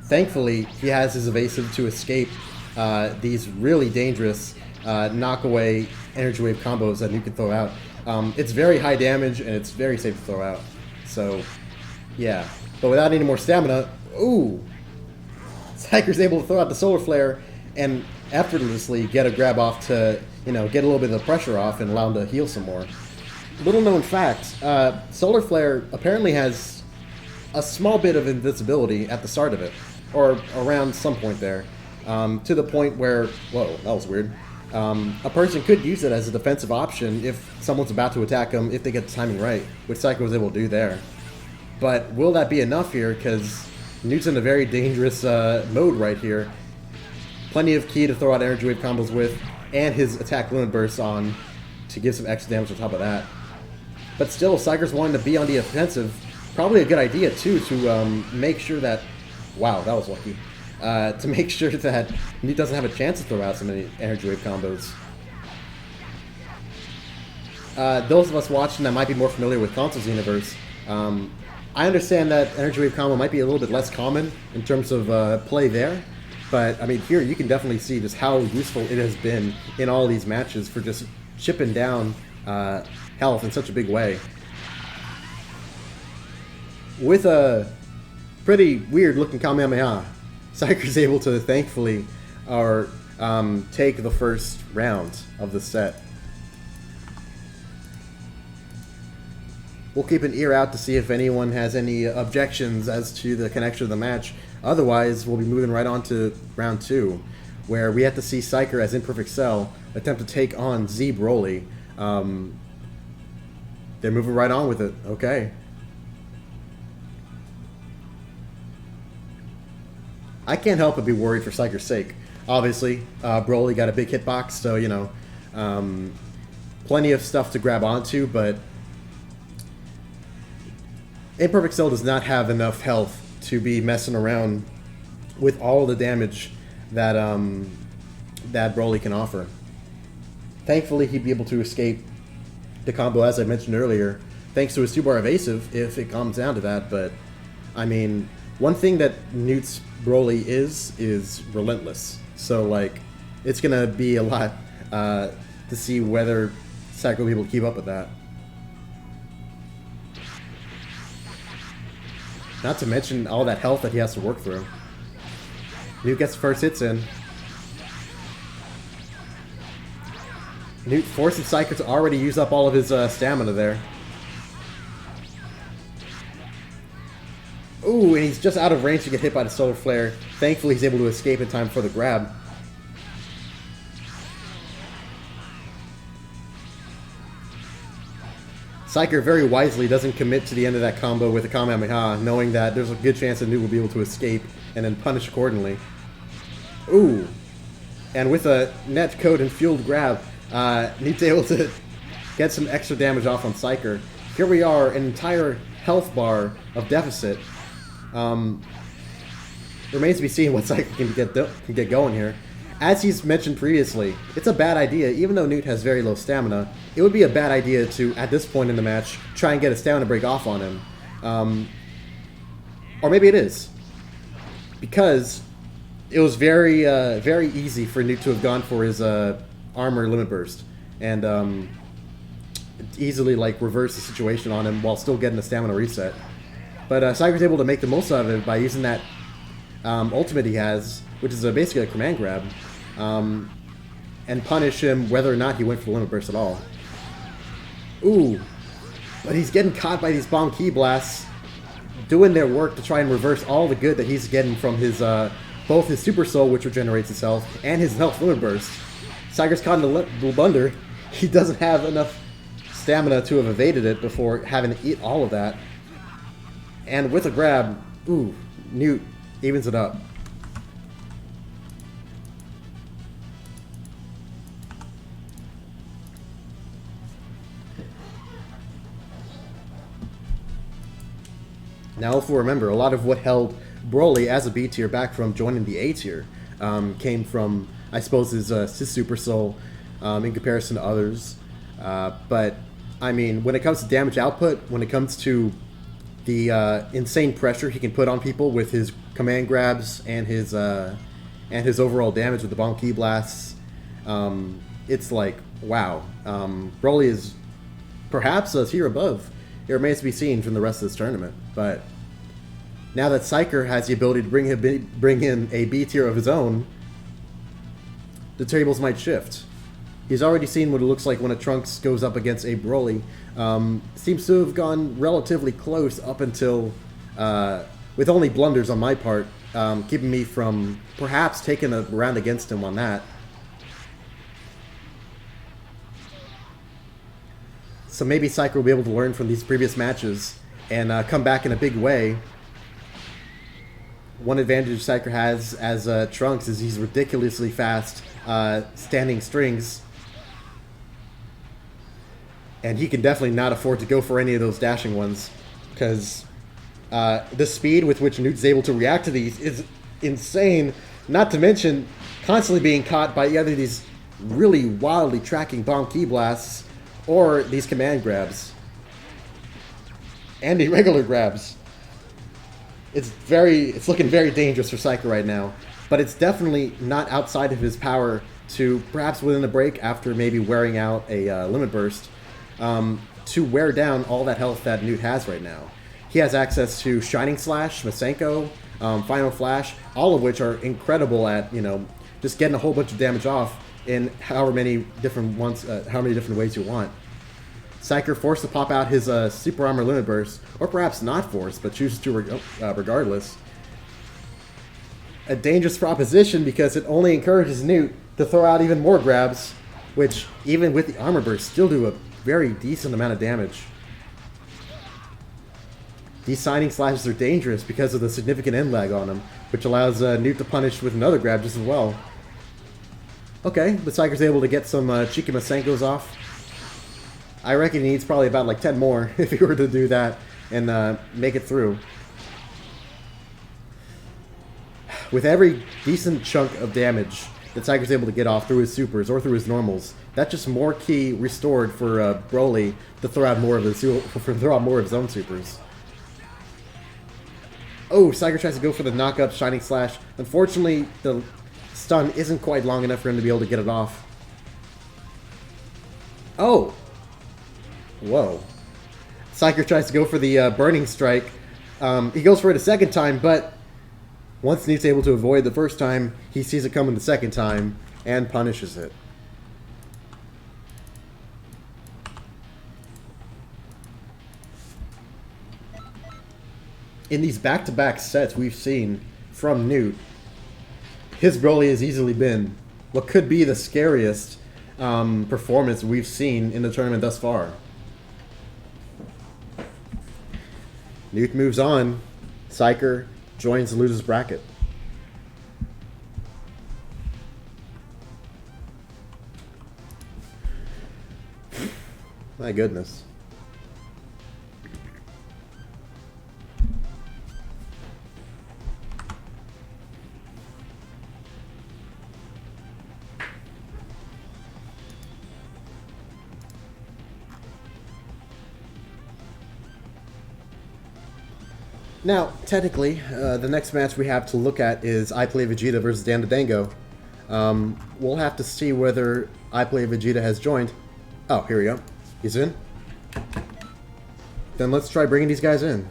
Thankfully, he has his evasive to escape these really dangerous knockaway energy wave combos that you can throw out. It's very high damage, and it's very safe to throw out. So, yeah. But without any more stamina, ooh! Psyker's able to throw out the Solar Flare and effortlessly get a grab off to, get a little bit of the pressure off and allow him to heal some more. Little known fact, Solar Flare apparently has a small bit of invincibility at the start of it, or around some point there, to the point where, whoa, that was weird. A person could use it as a defensive option if someone's about to attack them, if they get the timing right, which Psycho was able to do there. But will that be enough here? Because Newt's in a very dangerous mode right here. Plenty of ki to throw out energy wave combos with, and his attack limit bursts on to give some extra damage on top of that. But still, Psyker's wanting to be on the offensive. Probably a good idea, too, to make sure that... Wow, that was lucky. To make sure that he doesn't have a chance to throw out so many energy wave combos. Those of us watching that might be more familiar with Consoles Universe, I understand that energy wave combo might be a little bit less common in terms of play there, but I mean here you can definitely see just how useful it has been in all these matches for just chipping down health in such a big way. With a pretty weird looking Kamehameha, Psyker's able to thankfully take the first round of the set. We'll keep an ear out to see if anyone has any objections as to the connection of the match. Otherwise, we'll be moving right on to round 2, where we have to see Psyker as Imperfect Cell attempt to take on Z Broly. They're moving right on with it. Okay. I can't help but be worried for Psyker's sake. Obviously, Broly got a big hitbox, so, plenty of stuff to grab onto, but Imperfect Cell does not have enough health to be messing around with all the damage that that Broly can offer. Thankfully, he'd be able to escape the combo, as I mentioned earlier, thanks to his 2-bar evasive, if it comes down to that. But, I mean, one thing that Newt's Broly is relentless. So, like, it's going to be a lot to see whether Psycho will be able to keep up with that. Not to mention all that health that he has to work through. Newt gets the first hits in. Newt forces Psyker to already use up all of his stamina there. Ooh, and he's just out of range to get hit by the Solar Flare. Thankfully, he's able to escape in time for the grab. Psyker very wisely doesn't commit to the end of that combo with a Kamehameha, knowing that there's a good chance that Newt will be able to escape and then punish accordingly. Ooh. And with a net code and fueled grab, Newt's able to get some extra damage off on Psyker. Here we are, an entire health bar of deficit. Remains to be seen what Psyker can get going here. As he's mentioned previously, it's a bad idea, even though Newt has very low stamina, it would be a bad idea to, at this point in the match, try and get a stamina break off on him. Or maybe it is. Because it was very easy for Newt to have gone for his armor limit burst. And easily reverse the situation on him while still getting a stamina reset. But Psyker's able to make the most out of it by using that ultimate he has, which is basically a command grab, and punish him whether or not he went for the limit burst at all. Ooh, but he's getting caught by these bomb key blasts, doing their work to try and reverse all the good that he's getting from his both his super soul, which regenerates itself, and his health limit burst. Psyker's caught in the blunder. He doesn't have enough stamina to have evaded it before having to eat all of that. And with a grab, ooh, Newt evens it up. Now, if we remember, a lot of what held Broly as a B tier back from joining the A tier came from, I suppose, his Super Soul in comparison to others. But, I mean, when it comes to damage output, when it comes to the insane pressure he can put on people with his command grabs and his overall damage with the bomb key blasts, it's like, wow. Broly is perhaps a tier above. It remains to be seen from the rest of this tournament, but now that Psyker has the ability to bring in a B tier of his own, the tables might shift. He's already seen what it looks like when a Trunks goes up against a Broly. Seems to have gone relatively close up until, with only blunders on my part, keeping me from perhaps taking a round against him on that. So maybe Psyker will be able to learn from these previous matches and come back in a big way. One advantage Psyker has as Trunks is he's ridiculously fast standing strings. And he can definitely not afford to go for any of those dashing ones, because the speed with which Newt's able to react to these is insane, not to mention constantly being caught by either these really wildly tracking bomb key blasts or these command grabs. And irregular grabs. It's looking very dangerous for Psyker right now, but it's definitely not outside of his power to, perhaps within a break after maybe wearing out a limit burst, to wear down all that health that Newt has right now. He has access to Shining Slash, Masenko, Final Flash, all of which are incredible at, just getting a whole bunch of damage off in however many different ways you want. Psyker forced to pop out his Super Armor Limit Burst, or perhaps not forced, but chooses to regardless. A dangerous proposition because it only encourages Newt to throw out even more grabs, which, even with the Armor Burst, still do a very decent amount of damage. These Shining Slashes are dangerous because of the significant end lag on them, which allows Newt to punish with another grab just as well. Okay, but Psyker's able to get some cheeky Masenkos off. I reckon he needs probably about 10 more if he were to do that and make it through. With every decent chunk of damage that Psyker's able to get off through his supers or through his normals, that's just more ki restored for Broly to throw out more of his own supers. Oh, Psyker tries to go for the knock-up Shining Slash. Unfortunately, the stun isn't quite long enough for him to be able to get it off. Oh! Whoa. Psyker tries to go for the Burning Strike, He goes for it a second time, but once Newt's able to avoid the first time, he sees it coming the second time and punishes it. In these back-to-back sets we've seen from Newt, his Broly has easily been what could be the scariest performance we've seen in the tournament thus far. Newt moves on. Psyker joins the losers bracket. My goodness. Now, technically, the next match we have to look at is I Play Vegeta versus Dan the Dango. We'll have to see whether I Play Vegeta has joined. Oh, here we go. He's in. Then let's try bringing these guys in.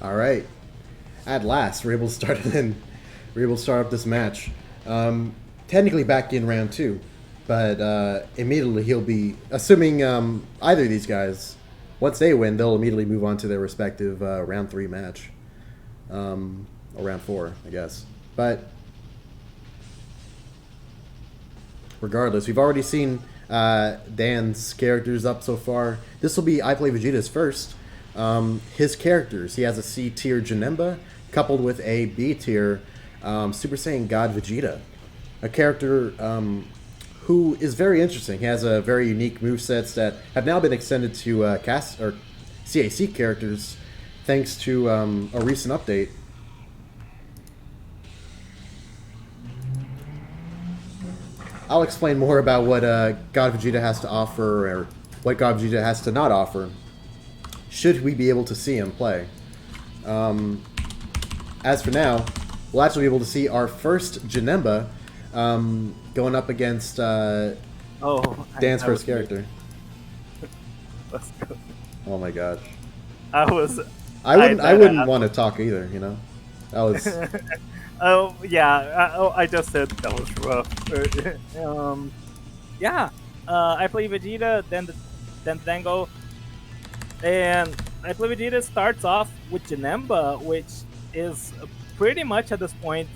All right. At last, we're able to start it in. We're able to start up this match. Technically back in round 2, but immediately he'll be assuming either of these guys. Once they win, they'll immediately move on to their respective round 3 match, or round 4, I guess. But regardless, we've already seen Dan's characters up so far. This will be I Play Vegeta's first. His characters, he has a C tier Janemba coupled with a B tier Super Saiyan God Vegeta, a character who is very interesting. He has a very unique movesets that have now been extended to CAC characters thanks to a recent update. I'll explain more about what God Vegeta has to offer, or what God Vegeta has to not offer, should we be able to see him play. As for now, we'll actually be able to see our first Janemba going up against Dan's first character. Let's go. Oh my gosh. I wouldn't want to talk either, you know? That was... Oh, yeah. I just said that was rough. Yeah. I Play Vegeta, then Dango. And I Play Vegeta starts off with Janemba, which is pretty much at this point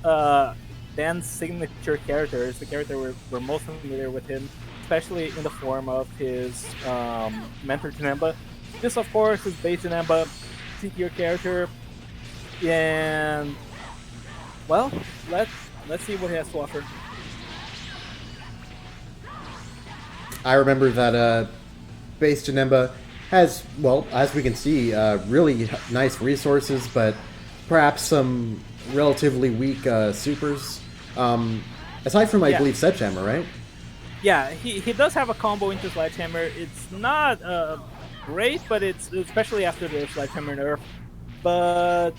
Dan's signature character. It's the character we're most familiar with him, especially in the form of his mentor Janemba. This, of course, is base Janemba, C-tier character. And, well, let's see what he has to offer. I remember that base Janemba has, well, as we can see, really nice resources, but perhaps some relatively weak supers. Aside from, I believe, Sledgehammer, right? Yeah, he does have a combo into Sledgehammer. It's not great, but it's especially after the Sledgehammer nerf. But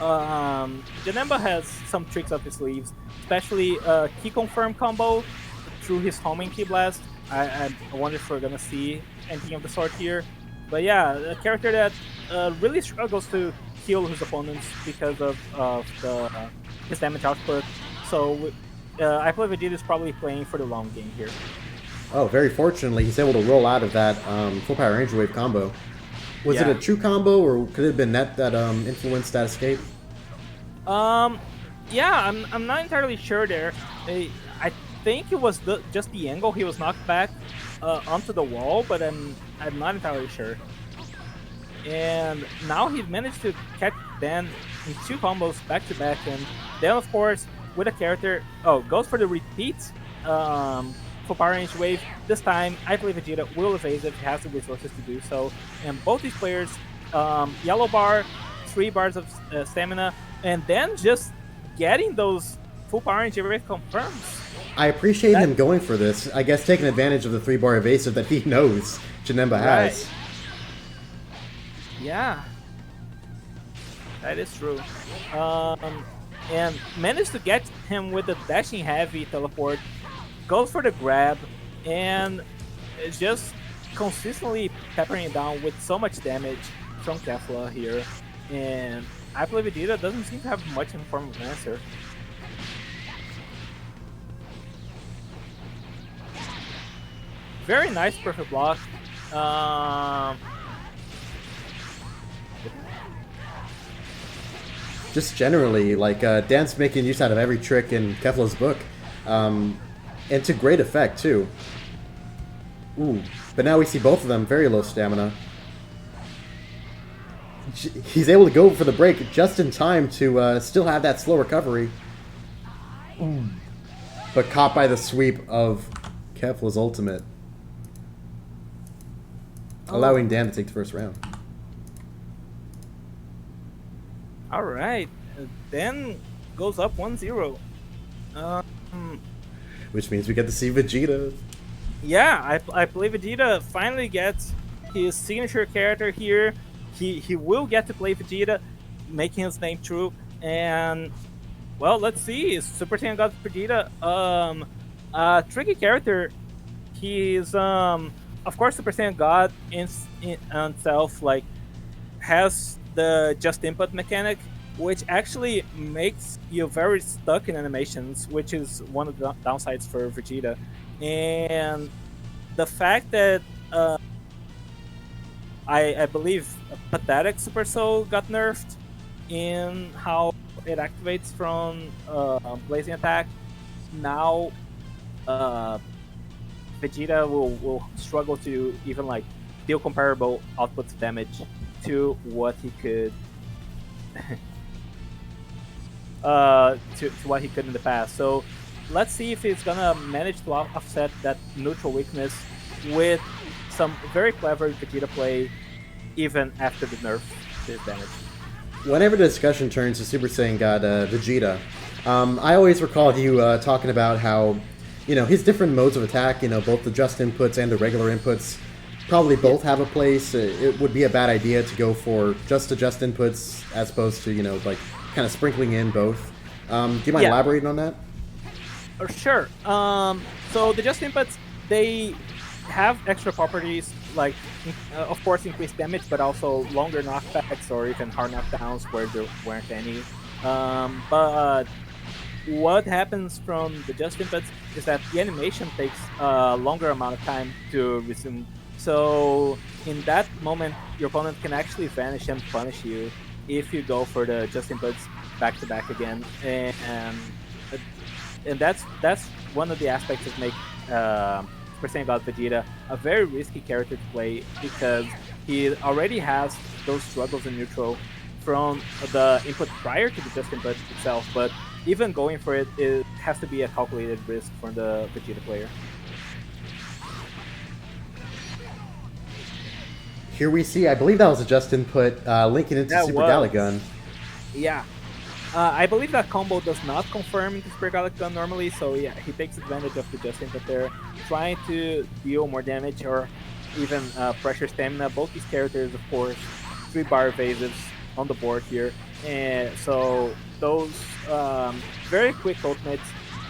Janemba has some tricks up his sleeves, especially Key Confirm combo through his homing Key Blast. I wonder if we're gonna see anything of the sort here. But yeah, a character that really struggles to kill his opponents because of his damage output. So I Play Vegeta is probably playing for the long game here. Oh, very fortunately, he's able to roll out of that full power Ranger Wave combo. Was it a true combo, or could it have been net that influenced that escape? Yeah, I'm not entirely sure there. I think it was just the angle he was knocked back onto the wall, but I'm not entirely sure. And now he managed to catch Dan in 2 combos back to back, and then of course with a character, goes for the repeat full power range wave. This time, I believe Vegeta will evade if he has the resources to do so. And both these players, yellow bar, 3 bars of stamina, and then just getting those full power range wave confirms. I appreciate him going for this. I guess taking advantage of the 3-bar evasive that he knows Janemba has. Yeah, that is true. And managed to get him with the dashing heavy teleport, goes for the grab, and is just consistently peppering it down with so much damage from Kefla here. And I believe Vegeta doesn't seem to have much in the form of an answer. Very nice perfect block. Just generally, like, Dan's making use out of every trick in Kefla's book. And to great effect, too. Ooh. But now we see both of them very low stamina. He's able to go for the break just in time to still have that slow recovery. But caught by the sweep of Kefla's ultimate. Allowing Dan to take the first round. Alright, Dan goes up 1-0. Which means we get to see Vegeta. Yeah, I believe Vegeta finally gets his signature character here. He will get to play Vegeta, making his name true. And, well, let's see. Super Saiyan God Vegeta, a tricky character. He's, of course, Super Saiyan God in himself, like, has the just input mechanic, which actually makes you very stuck in animations, which is one of the downsides for Vegeta. And the fact that I believe Pathetic Super Soul got nerfed in how it activates from Blazing Attack. Now Vegeta will struggle to even like deal comparable outputs of damage to what he could to what he could in the past. So let's see if he's gonna manage to offset that neutral weakness with some very clever Vegeta play even after the nerf to his damage. Whenever the discussion turns to Super Saiyan God Vegeta, I always recall you talking about how, his different modes of attack, both the just inputs and the regular inputs, probably both have a place. It would be a bad idea to go for just the just inputs as opposed to, like, kind of sprinkling in both. Do you mind elaborating on that? Sure. So the just inputs, they have extra properties like, of course, increased damage, but also longer knockbacks or even hard knockdowns where there weren't any. But what happens from the just inputs is that the animation takes a longer amount of time to resume. So in that moment, your opponent can actually vanish and punish you if you go for the just inputs back to back again. And that's one of the aspects that make Super Saiyan God Vegeta a very risky character to play, because he already has those struggles in neutral from the input prior to the just input itself, but even going for it, it has to be a calculated risk for the Vegeta player. Here we see, I believe that was a just input linking into Super Galagun. Yeah. I believe that combo does not confirm into Super Galagun normally, so yeah, he takes advantage of the just input there, trying to deal more damage or even pressure stamina. Both these characters, of course, 3-bar evasives on the board here, and so those very quick ultimates.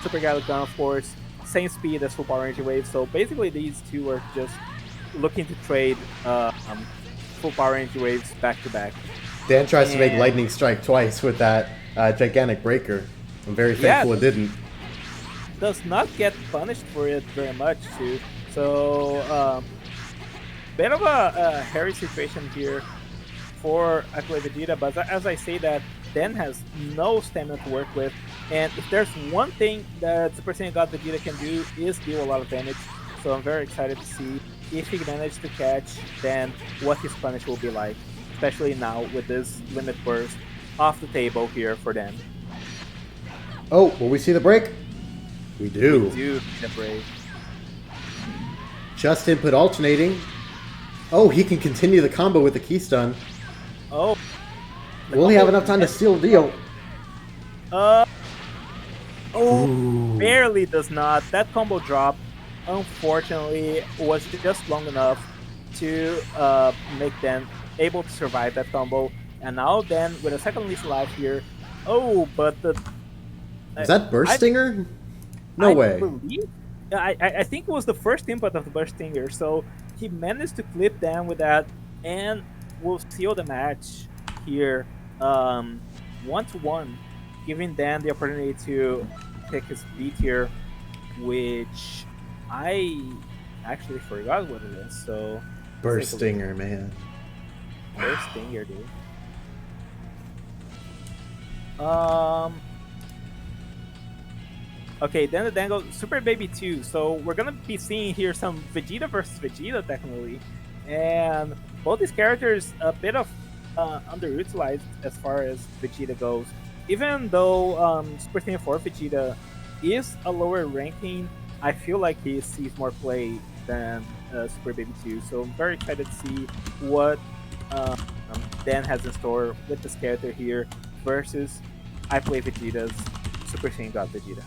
Super Galagun, of course, same speed as full Power Ranger Wave, so basically these two are just looking to trade full Power Ranger Waves back to back. Dan tries to make Lightning Strike twice with that gigantic breaker. I'm very thankful it didn't. Does not get punished for it very much too. So bit of a hairy situation here for actually Vegeta, but as I say that, Dan has no stamina to work with, and if there's one thing that Super Saiyan God Vegeta can do is deal a lot of damage, so I'm very excited to see if he manages to catch, then what his punish will be like, especially now with this limit burst off the table here for Dan. Oh, will we see the break? We do. We do the break. Just input alternating. Oh, he can continue the combo with the key stun. Oh. Will he have enough time to seal the deal? Ooh. Barely does not. That combo drop, unfortunately, was just long enough to make Dan able to survive that combo. And now Dan, with a second least alive here. Oh, but the... Is that Burst Stinger? No way. I think it was the first input of the Burst Stinger, so he managed to clip Dan with that, and will seal the match here 1-1, giving Dan the opportunity to pick his B tier, which I actually forgot what it is. So Burst Stinger, man. Burst Stinger, dude. Okay, then the Dango Super Baby 2. So we're gonna be seeing here some Vegeta versus Vegeta technically, and both these characters a bit of underutilized as far as Vegeta goes. Even though Super Saiyan 4 Vegeta is a lower ranking, I feel like he sees more play than Super Baby 2. So I'm very excited to see what Dan has in store with this character here versus I Play Vegeta's Super Saiyan God Vegeta.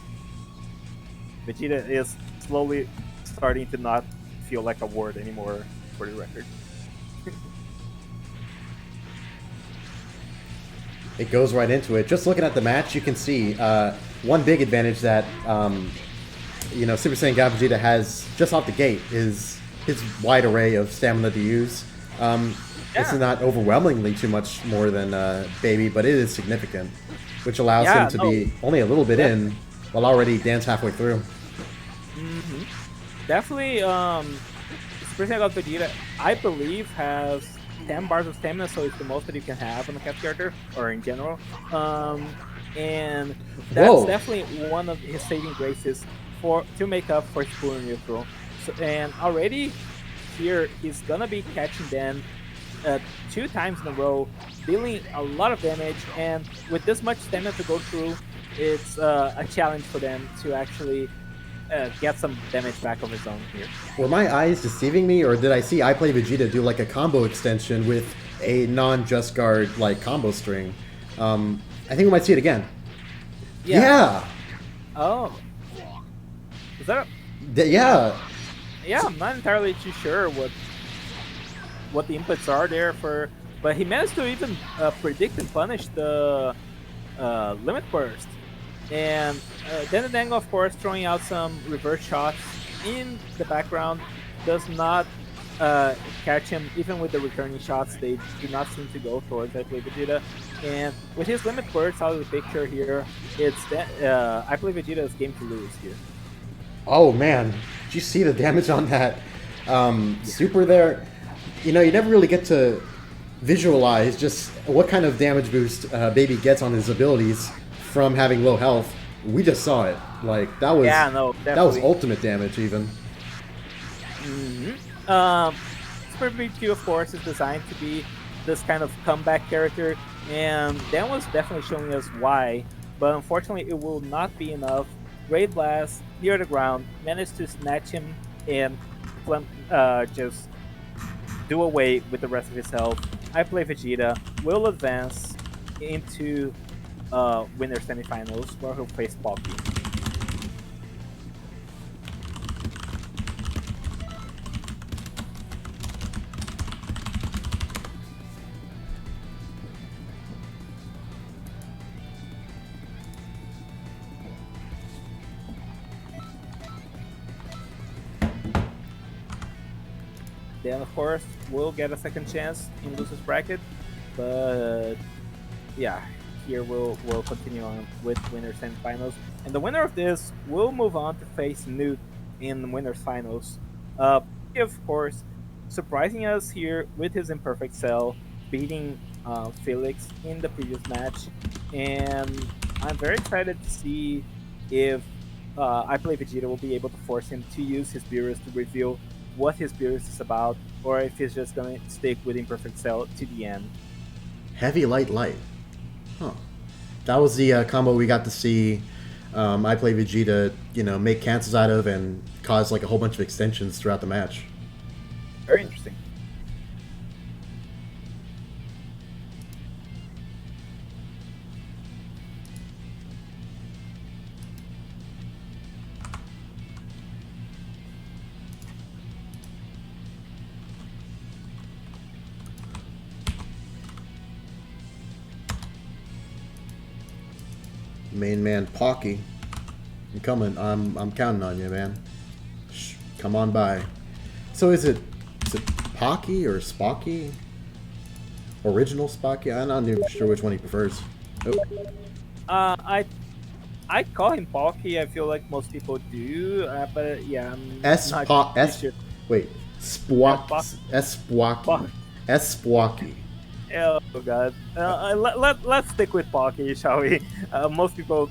Vegeta is slowly starting to not feel like a word anymore, for the record. It goes right into it. Just looking at the match, you can see one big advantage that Super Saiyan God Vegeta has just off the gate is his wide array of stamina to use. This is not overwhelmingly too much more than Baby, but it is significant, which allows him to be only a little bit in while already Dan's halfway through. Definitely, Super Saiyan God Vegeta, I believe, has 10 bars of stamina, so it's the most that you can have on a cat character, or in general. And that's definitely one of his saving graces to make up for his pulling neutral. So, and already here, he's gonna be catching Dan 2 times in a row, dealing a lot of damage, and with this much stamina to go through, it's a challenge for them to actually get some damage back on his own here. Were my eyes deceiving me, or did I see I Play Vegeta do like a combo extension with a non-Just Guard like combo string? I think we might see it again. Yeah. Oh. Is that yeah. Yeah, I'm not entirely too sure what the inputs are there for, but he managed to even predict and punish the limit burst. And then the Dango, of course, throwing out some reverse shots in the background, does not catch him. Even with the returning shots, they do not seem to go towards I Play Vegeta. And with his limit burst out of the picture here, it's I Play Vegeta's game to lose here. Oh man, did you see the damage on that super there? You know, you never really get to visualize just what kind of damage boost Baby gets on his abilities from having low health. We just saw it. Like that was that was ultimate damage even. Super Baby 2, of course, is designed to be this kind of comeback character, and Dan was definitely showing us why, but unfortunately it will not be enough. Great Blast near the ground managed to snatch him and just do away with the rest of his health. I Play Vegeta will advance into winner semifinals where he'll face Pocky. Then, of course, we'll get a second chance in Luce's bracket, but yeah, here we'll continue on with winners semifinals, and the winner of this will move on to face Newt in the winners finals. Of course, surprising us here with his imperfect cell, beating Felix in the previous match, and I'm very excited to see if I Play Vegeta will be able to force him to use his Beerus to reveal what his Beerus is about, or if he's just going to stick with imperfect cell to the end. Heavy, light, light. Huh. That was the combo we got to see I Play Vegeta, make cancels out of and cause like a whole bunch of extensions throughout the match. Very interesting. Main man Pocky, I'm coming. I'm counting on you, man. Shh, come on by. So is it Pocky or Spocky? Original Spocky? I'm not even sure which one he prefers. Oh. I call him Pocky. I feel like most people do, but yeah, I'm S not po S sure. wait Spock S Spocky Spock. S Spocky. Oh god. Let's stick with Pocky, shall we? Most people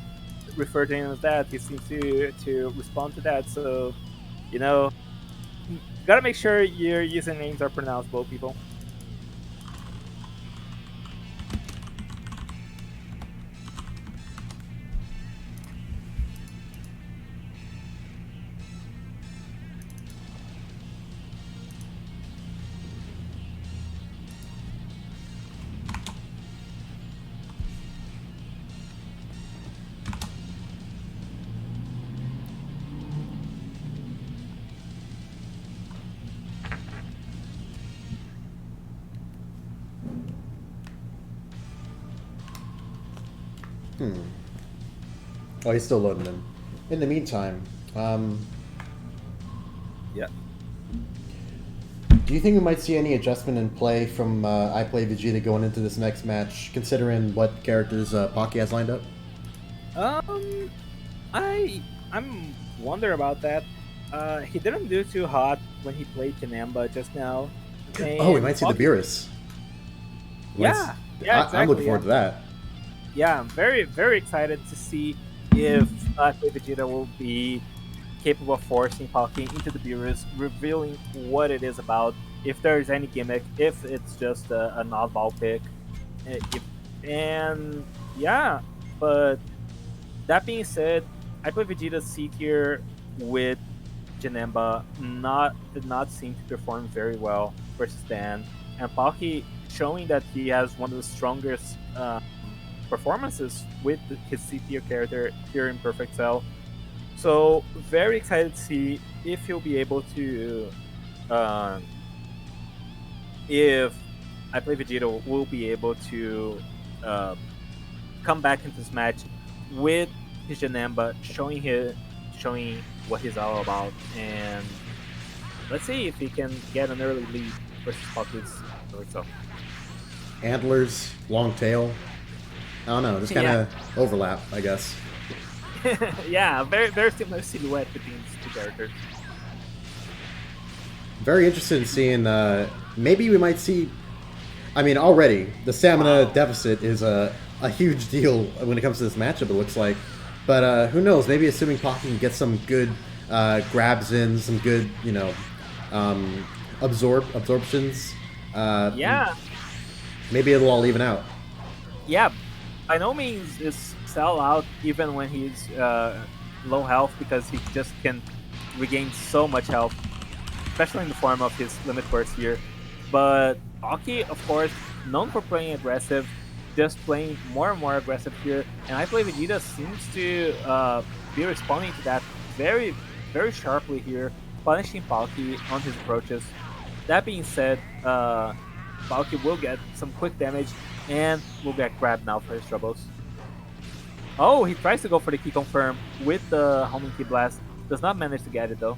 refer to him as that. He seems to respond to that. So, gotta make sure your usernames are pronounceable, people. Oh, he's still loading them. In the meantime, Yeah. do you think we might see any adjustment in play from I Play Vegeta going into this next match, considering what characters Pocky has lined up? I'm wonder about that. He didn't do too hot when he played Janemba just now. Oh, we might see the Beerus. Yeah, exactly. I'm looking forward to that. Yeah, I'm very, very excited to see if Play Vegeta will be capable of forcing Pocky into the Beerus, revealing what it is about, if there's any gimmick, if it's just a oddball pick. And yeah, but that being said, I Play Vegeta C tier with Janemba did not seem to perform very well versus Dan, and Pocky showing that he has one of the strongest performances with his C tier character here in Perfect Cell. So very excited to see if he'll be able to, if I Play Vegeta will be able to come back into this match with his Janemba, showing what he's all about, and let's see if he can get an early lead versus Pocky's Perfect Cell. Antlers, long tail. I don't know, just kind of overlap, I guess. Yeah, very very similar silhouette between these two characters. Very interested in seeing. Maybe we might see. I mean, already the stamina deficit is a huge deal when it comes to this matchup. It looks like, but who knows? Maybe assuming Pocky can get some good grabs in, some good absorptions. Yeah. Maybe it'll all even out. Yeah, by no means is Cell out even when he's low health, because he just can regain so much health, especially in the form of his limit burst here. But Pocky, of course, known for playing aggressive, just playing more and more aggressive here, and I Play Vegeta seems to be responding to that very, very sharply here, punishing Pocky on his approaches. That being said, Pocky will get some quick damage and will get grabbed now for his troubles. Oh, he tries to go for the key confirm with the homing key blast. Does not manage to get it though.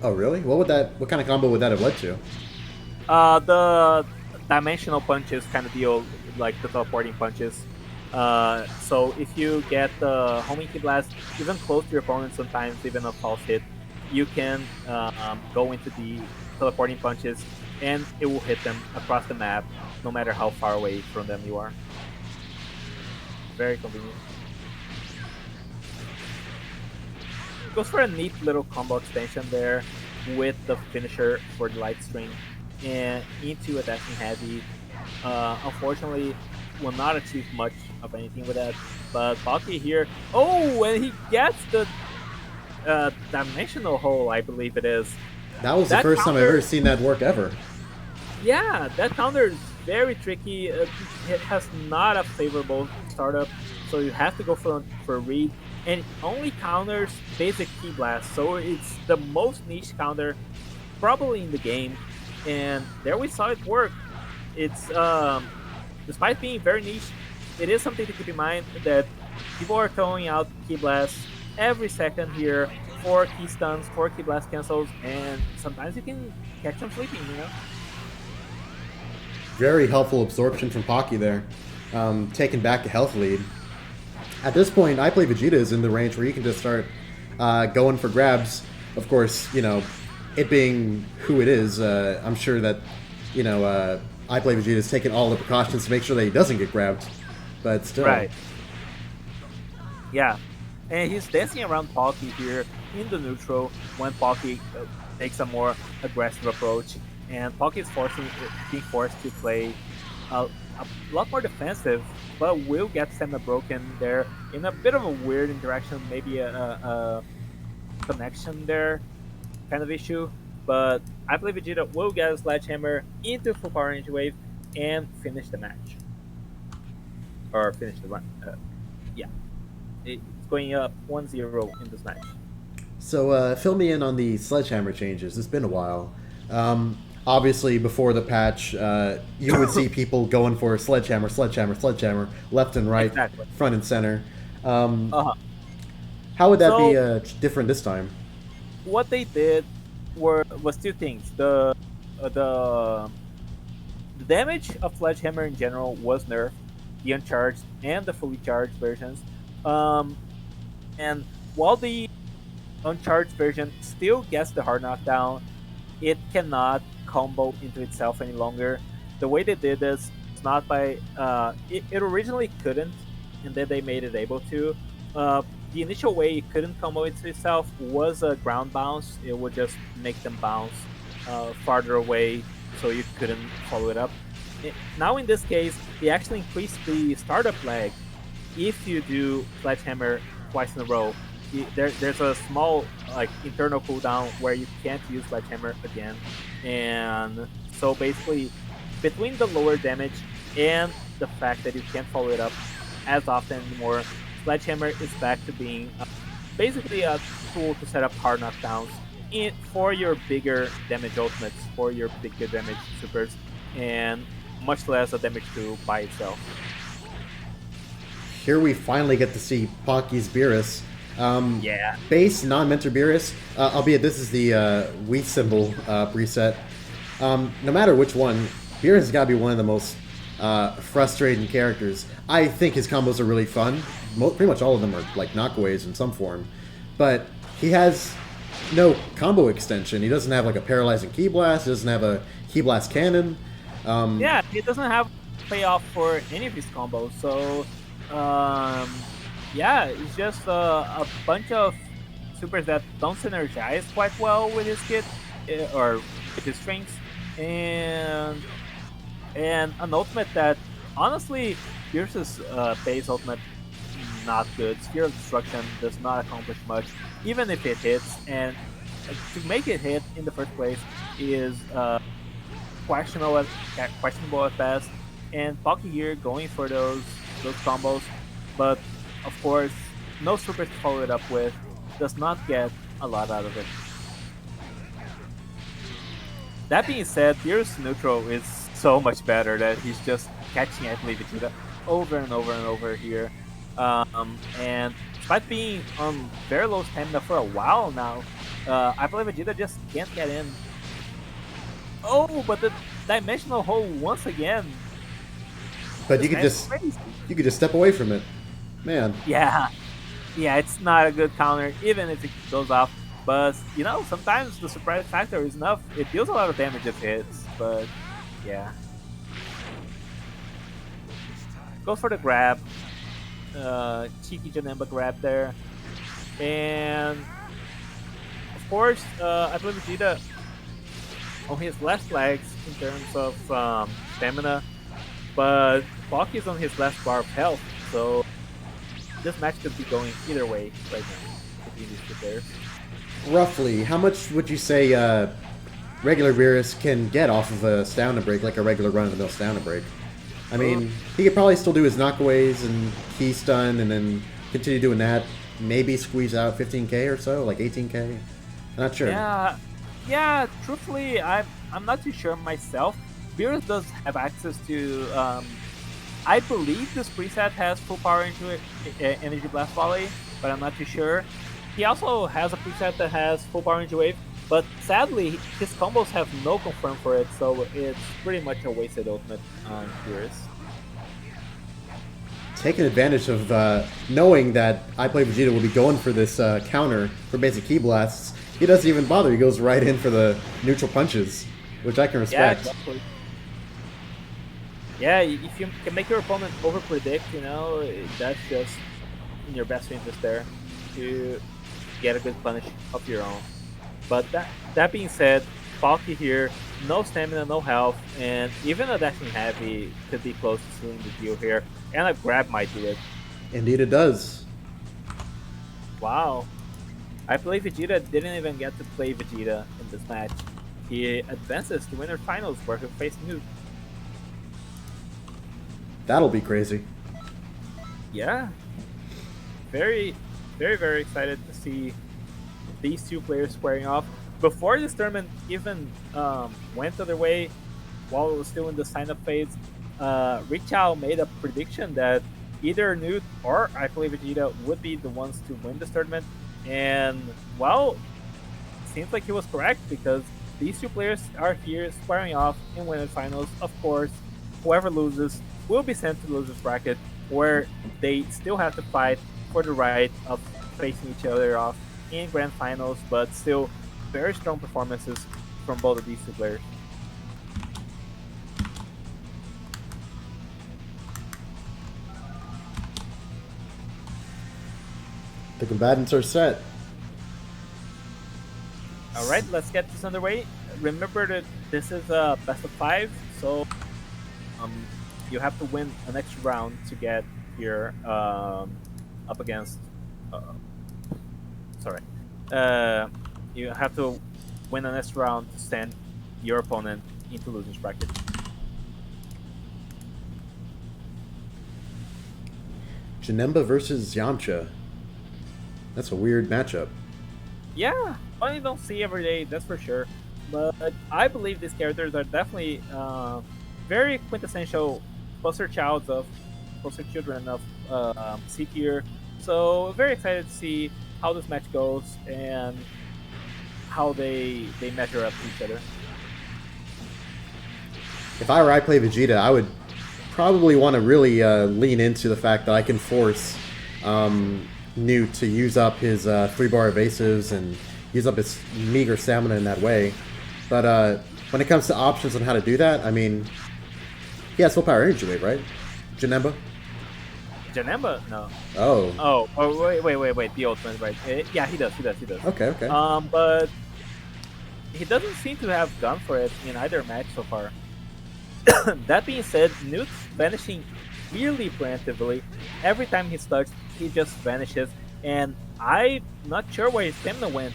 Oh, really? What kind of combo would that have led to? The dimensional punches kind of deal, like the teleporting punches. So if you get the homing key blast even close to your opponent, sometimes even a false hit, you can go into the teleporting punches and it will hit them across the map, no matter how far away from them you are. Very convenient. Goes for a neat little combo extension there with the finisher for the light string and into attacking heavy. Unfortunately, will not achieve much of anything with that. But Pocky here, oh, and he gets the dimensional hole, I believe it is. That was the first time I've ever seen that work ever. Yeah, that counter is very tricky. It has not a favorable startup, so you have to go for a read. And it only counters basic Ki Blast, so it's the most niche counter probably in the game. And there we saw it work. It's despite being very niche, it is something to keep in mind that people are throwing out Ki Blast every second here, 4 Ki Stuns, 4 Ki Blast cancels, and sometimes you can catch them sleeping, you know? Very helpful absorption from Pocky there, taking back a health lead. At this point, I Play Vegeta is in the range where you can just start going for grabs. Of course, you know, it being who it is, I'm sure that, you know, I Play Vegeta is taking all the precautions to make sure that he doesn't get grabbed. But still. Right. Yeah. And he's dancing around Pocky here in the neutral when Pocky takes a more aggressive approach. And Pocky is being forced to play a lot more defensive, but will get stamina broken there in a bit of a weird interaction, maybe a connection there kind of issue. But I Play Vegeta will get a Sledgehammer into full power energy wave and finish the match. Or finish the run. Yeah. It's going up 1-0 in this match. So fill me in on the Sledgehammer changes. It's been a while. Obviously, before the patch, you would see people going for Sledgehammer, left and right, exactly. Front and center. How would that be different this time? What they did was two things. The damage of Sledgehammer in general was nerfed, the uncharged and the fully charged versions. And while the uncharged version still gets the hard knockdown, it cannot combo into itself any longer. The way they did this is not by it originally couldn't, and then they made it able to. The initial way it couldn't combo into itself was a ground bounce. It would just make them bounce farther away, so you couldn't follow it up. Now in this case, they actually increased the startup lag if you do Sledgehammer twice in a row. There's a small internal cooldown where you can't use Sledgehammer again, and so basically between the lower damage and the fact that you can't follow it up as often anymore, Sledgehammer is back to being basically a tool to set up hard knockdowns for your bigger damage ultimates, for your bigger damage supers, and much less a damage tool by itself. Here we finally get to see Pocky's Beerus. Yeah. Base non-mentor Beerus, albeit this is the wheat symbol preset. No matter which one, Beerus has got to be one of the most frustrating characters. I think his combos are really fun. Pretty much all of them are like knockaways in some form. But he has no combo extension. He doesn't have like a paralyzing Ki Blast. He doesn't have a Ki Blast cannon. Yeah, he doesn't have payoff for any of his combos. So, yeah, it's just a bunch of supers that don't synergize quite well with his kit or with his strengths, and an ultimate that honestly, Beerus's base ultimate not good. Sphere of Destruction does not accomplish much, even if it hits, and to make it hit in the first place is questionable at best. And Pocky here going for those combos, but of course, no supers to follow it up with, does not get a lot out of it. That being said, Beerus neutral is so much better that he's just catching I Play Vegeta over and over and over here. And despite being on very low stamina for a while now, I Play Vegeta just can't get in. Oh, but the dimensional hole once again. But you could just step away from it. Man. Yeah, it's not a good counter, even if it goes off. But you know, sometimes the surprise factor is enough. It deals a lot of damage if it hits, but yeah. Goes for the grab. Cheeky Janemba grab there. And of course, I believe Vegeta on his last legs in terms of stamina, but Baki is on his last bar of health, so this match could be going either way right now between these two players. Roughly, how much would you say regular Beerus can get off of a stamina break, like a regular run-of-the-mill stamina break? I mean, he could probably still do his knockaways and key stun, and then continue doing that. Maybe squeeze out 15k or so, like 18k. I'm not sure. Yeah. Truthfully, I'm not too sure myself. Beerus does have access to. I believe this preset has full power into it, Energy Blast Volley, but I'm not too sure. He also has a preset that has full power into Wave, but sadly, his combos have no confirm for it, so it's pretty much a wasted ultimate on Beerus. Taking advantage of knowing that I Play Vegeta will be going for this counter for basic key blasts, he doesn't even bother. He goes right in for the neutral punches, which I can respect. Yeah, exactly. Yeah, if you can make your opponent overpredict, you know, that's just in your best interest there to get a good punish of your own. But that being said, Falky here, no stamina, no health, and even a dashing heavy could be close to sealing the deal here. And a grab might do it. Indeed it does. Wow. I believe Vegeta didn't even get to play Vegeta in this match. He advances to winner finals where he'll face Newt. That'll be crazy. Yeah. Very, very, very excited to see these two players squaring off. Before this tournament even went the other way, while it was still in the sign-up phase, Richao made a prediction that either Newt or I believe Vegeta would be the ones to win this tournament. And, well, it seems like he was correct because these two players are here squaring off in winner finals. Of course, whoever loses will be sent to the losers bracket where they still have to fight for the right of facing each other off in grand finals, but still very strong performances from both of these two players. The combatants are set. Alright, let's get this underway. Remember that this is a best of 5, so you have to win an extra round to get here up against... you have to win an extra round to send your opponent into losers bracket. Janemba versus Yamcha. That's a weird matchup. Yeah, one you don't see every day, that's for sure. But I believe these characters are definitely very quintessential poster children of C tier. So very excited to see how this match goes and how they measure up to each other. If I were I Play Vegeta, I would probably want to really lean into the fact that I can force Newt to use up his 3-bar evasives and use up his meager stamina in that way. But when it comes to options on how to do that, I mean, he has full power energy wave, right? Janemba? Janemba? No. Oh. Oh, wait. The ultimate, right? Yeah, he does. Okay. But he doesn't seem to have gone for it in either match so far. That being said, Newt's vanishing really preemptively. Every time he's touched, he just vanishes. And I'm not sure where his stamina went.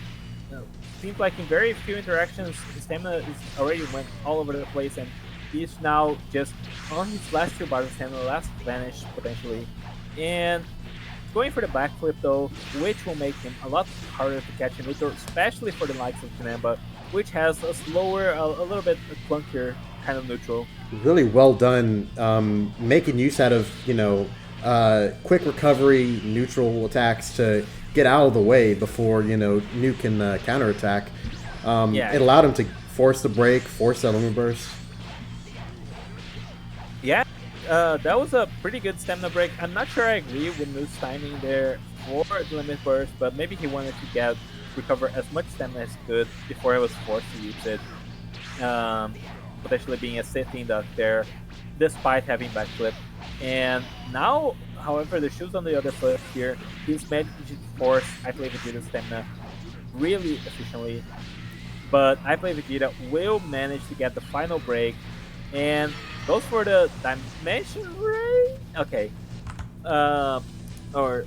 Seems like in very few interactions, his stamina is already went all over the place, and he's now just on his last 2 bars of stamina, last vanish potentially. And going for the backflip though, which will make him a lot harder to catch in neutral, especially for the likes of Janemba, which has a slower, a little bit clunkier kind of neutral. Really well done, making use out of, quick recovery neutral attacks to get out of the way before, Newt can counterattack. It allowed him to force the break, force that limit burst. Yeah, that was a pretty good stamina break. I'm not sure I agree with Newt's timing there for the limit burst, but maybe he wanted to get recover as much stamina as he could before he was forced to use it, potentially being a sitting duck there, despite having backflip. And now, however, the shoes on the other foot here, he's managed to force I Play Vegeta's stamina really efficiently. But I Play Vegeta will manage to get the final break and goes for the Dimension Ray? Okay. Or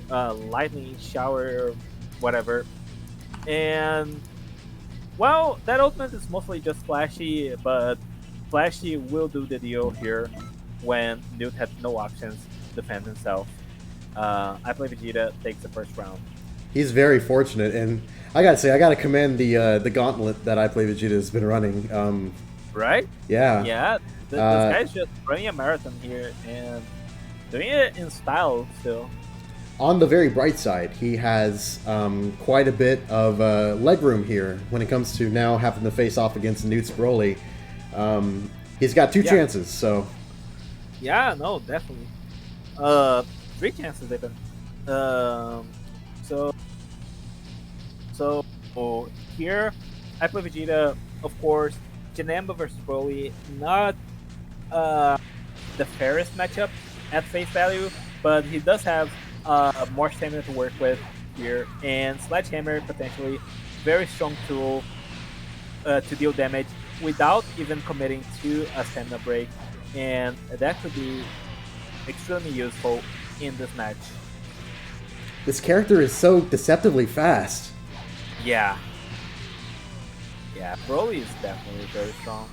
Lightning Shower or whatever. And, well, that ultimate is mostly just flashy, but flashy will do the deal here when Newt had no options to defend himself. I Play Vegeta takes the first round. He's very fortunate, and I gotta say, I gotta commend the gauntlet that I Play Vegeta has been running. Right? Yeah. Yeah, this guy's just running a marathon here and doing it in style still. On the very bright side, he has quite a bit of legroom here when it comes to now having to face off against Newt's Broly. He's got two chances, so... Yeah, no, definitely. 3 chances even. So here, I Play Vegeta, of course, Janemba versus Broly, not the fairest matchup at face value, but he does have more stamina to work with here, and Sledgehammer potentially very strong tool to deal damage without even committing to a stamina break, and that could be extremely useful in this match. This character is so deceptively fast. Yeah. Yeah, Broly is definitely very strong.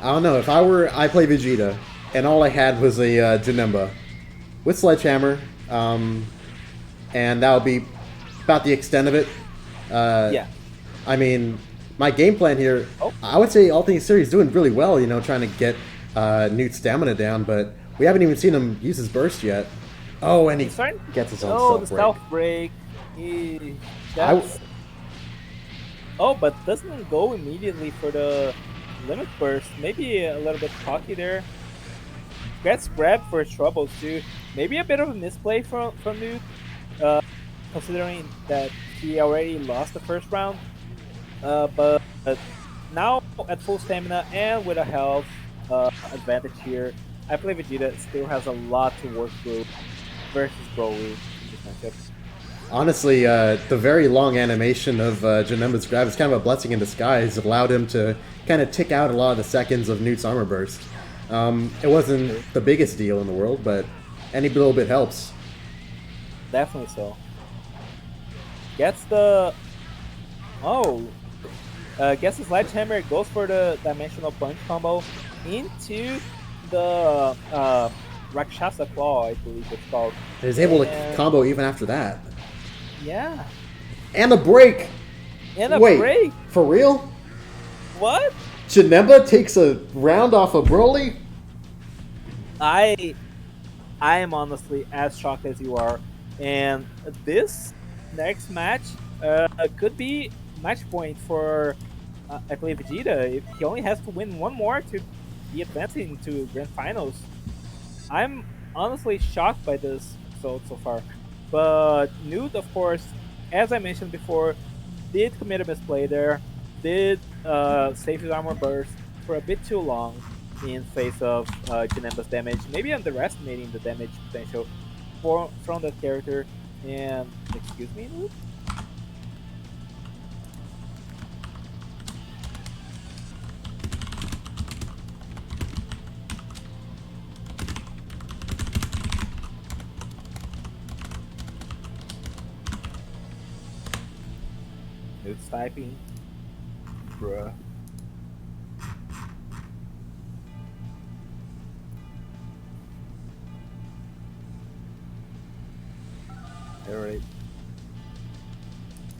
I don't know, if I were I Play Vegeta, and all I had was a Janemba with Sledgehammer, and that would be about the extent of it. Yeah. I mean, my game plan here, I would say all things considered, he's doing really well, you know, trying to get Newt's stamina down, but we haven't even seen him use his burst yet. Oh, and he gets his own self break. But doesn't go immediately for the limit burst. Maybe a little bit cocky there. Gets grabbed for his troubles too. Maybe a bit of a misplay from Newt, considering that he already lost the first round. But now at full stamina and with a health advantage here, I Play Vegeta still has a lot to work through versus Broly in this matchup. Honestly, the very long animation of Janemba's grab is kind of a blessing in disguise. It allowed him to kind of tick out a lot of the seconds of Newt's armor burst. It wasn't the biggest deal in the world, but any little bit helps. Definitely so. Gets the... gets the Sledgehammer, goes for the Dimensional Punch combo into the Rakshasa Claw, I believe it's called. He's able to combo even after that. Yeah. And a break! Wait, break! For real? What? Janemba takes a round off of Broly? I am honestly as shocked as you are. And this next match could be match point for I Play Vegeta. He only has to win one more to be advancing to Grand Finals. I'm honestly shocked by this result so far. But Newt, of course, as I mentioned before, did commit a misplay there. Did save his armor burst for a bit too long in face of Janemba's damage. Maybe underestimating the damage potential from that character. And, excuse me, Newt? Newt's typing. Bruh.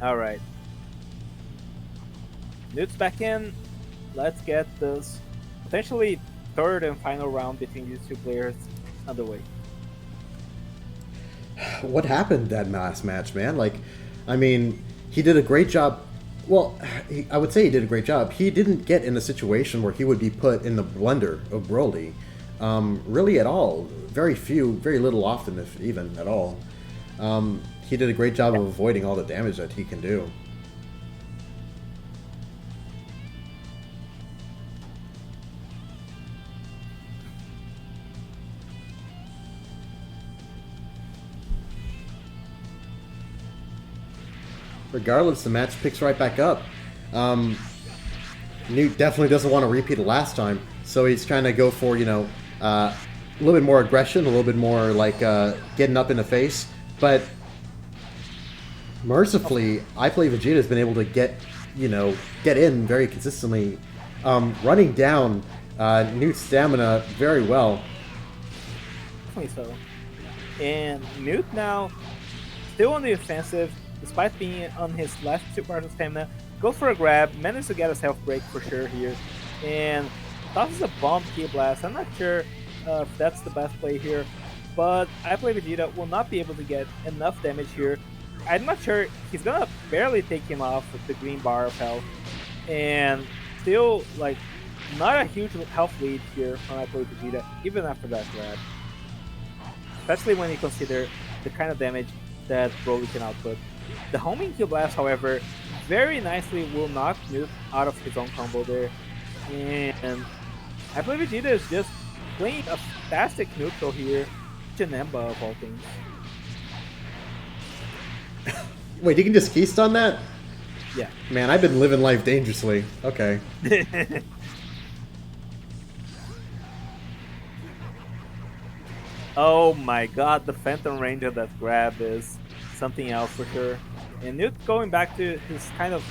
Alright. Newt's back in. Let's get this potentially third and final round between these two players underway. What happened that last match, man? Like, I mean, he did a great job. Well, I would say he did a great job. He didn't get in a situation where he would be put in the blender of Broly. really at all. Very few, very little often, if even at all. He did a great job of avoiding all the damage that he can do. Regardless, the match picks right back up. Newt definitely doesn't want to repeat it last time, so he's trying to go for, you know, a little bit more aggression, a little bit more like getting up in the face. But mercifully, I Play Vegeta has been able to get in very consistently, running down Newt's stamina very well. Definitely so. And Newt now still on the offensive, despite being on his last 2 bars of stamina. Goes for a grab, manages to get a self break for sure here, and tosses a bomb Ki Blast. I'm not sure if that's the best play here, but I Play Vegeta will not be able to get enough damage here. I'm not sure, he's gonna barely take him off with the green bar of health, and still, like, not a huge health lead here from I Play Vegeta, even after that grab. Especially when you consider the kind of damage that Broly can output. The homing Ki Blast, however, very nicely will knock Newt out of his own combo there. And I Play Vegeta is just playing a fantastic neutral here. Janemba of all things. Wait, you can just key stun that? Yeah. Man, I've been living life dangerously. Okay. Oh my god, the Phantom range of that grab is something else for sure. And Newt going back to his kind of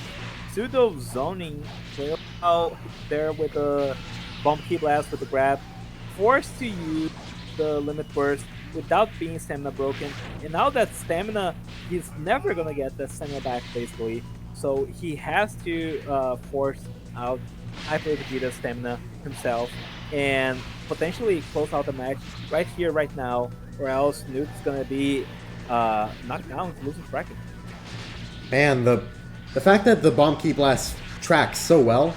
pseudo zoning play out there with the bomb Ki Blast with the grab, forced to use the limit burst without being stamina broken. And now that stamina, he's never gonna get that stamina back basically. So he has to force out I Play Vegeta's stamina himself and potentially close out the match right here, right now, or else Newt's gonna be knocked down to losing bracket. Man, the fact that the bomb Ki Blast tracks so well,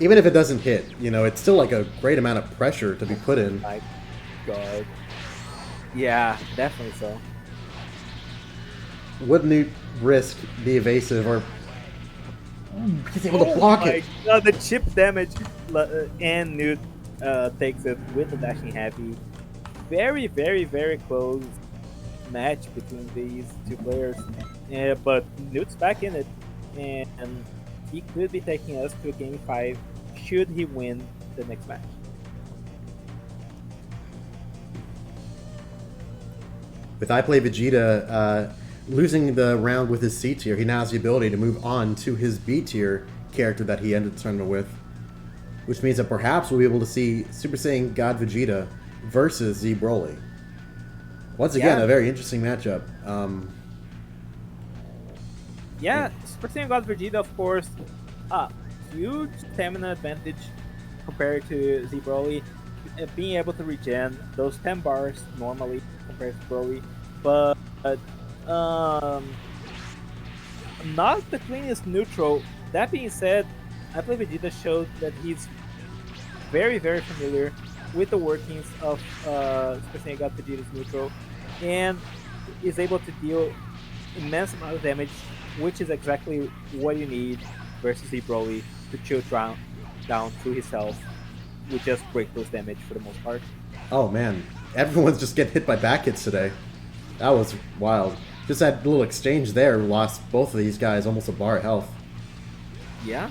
even if it doesn't hit, you know, it's still like a great amount of pressure to be put in. My god. Yeah, definitely so. Would Newt risk the evasive, or he's able to block it? Oh my god, the chip damage, and Newt takes it with the dashing heavy. Very, very, very close match between these two players. Yeah, but Newt's back in it, and he could be taking us to a Game 5 should he win the next match. With I Play Vegeta losing the round with his C tier, he now has the ability to move on to his B tier character that he ended the tournament with, which means that perhaps we'll be able to see Super Saiyan God Vegeta versus Z Broly. Once again, a very interesting matchup. Yeah, Super Saiyan God Vegeta, of course, huge stamina advantage compared to Z Broly, being able to regen those 10 bars normally compared to Broly, but not the cleanest neutral. That being said, I Play Vegeta showed that he's very, very familiar with the workings of Super Saiyan God Vegeta's neutral, and is able to deal immense amount of damage, which is exactly what you need versus Z Broly to chill down through his health with just break those damage for the most part. Oh man, everyone's just getting hit by back hits today. That was wild. Just that little exchange there lost both of these guys almost a bar of health. Yeah.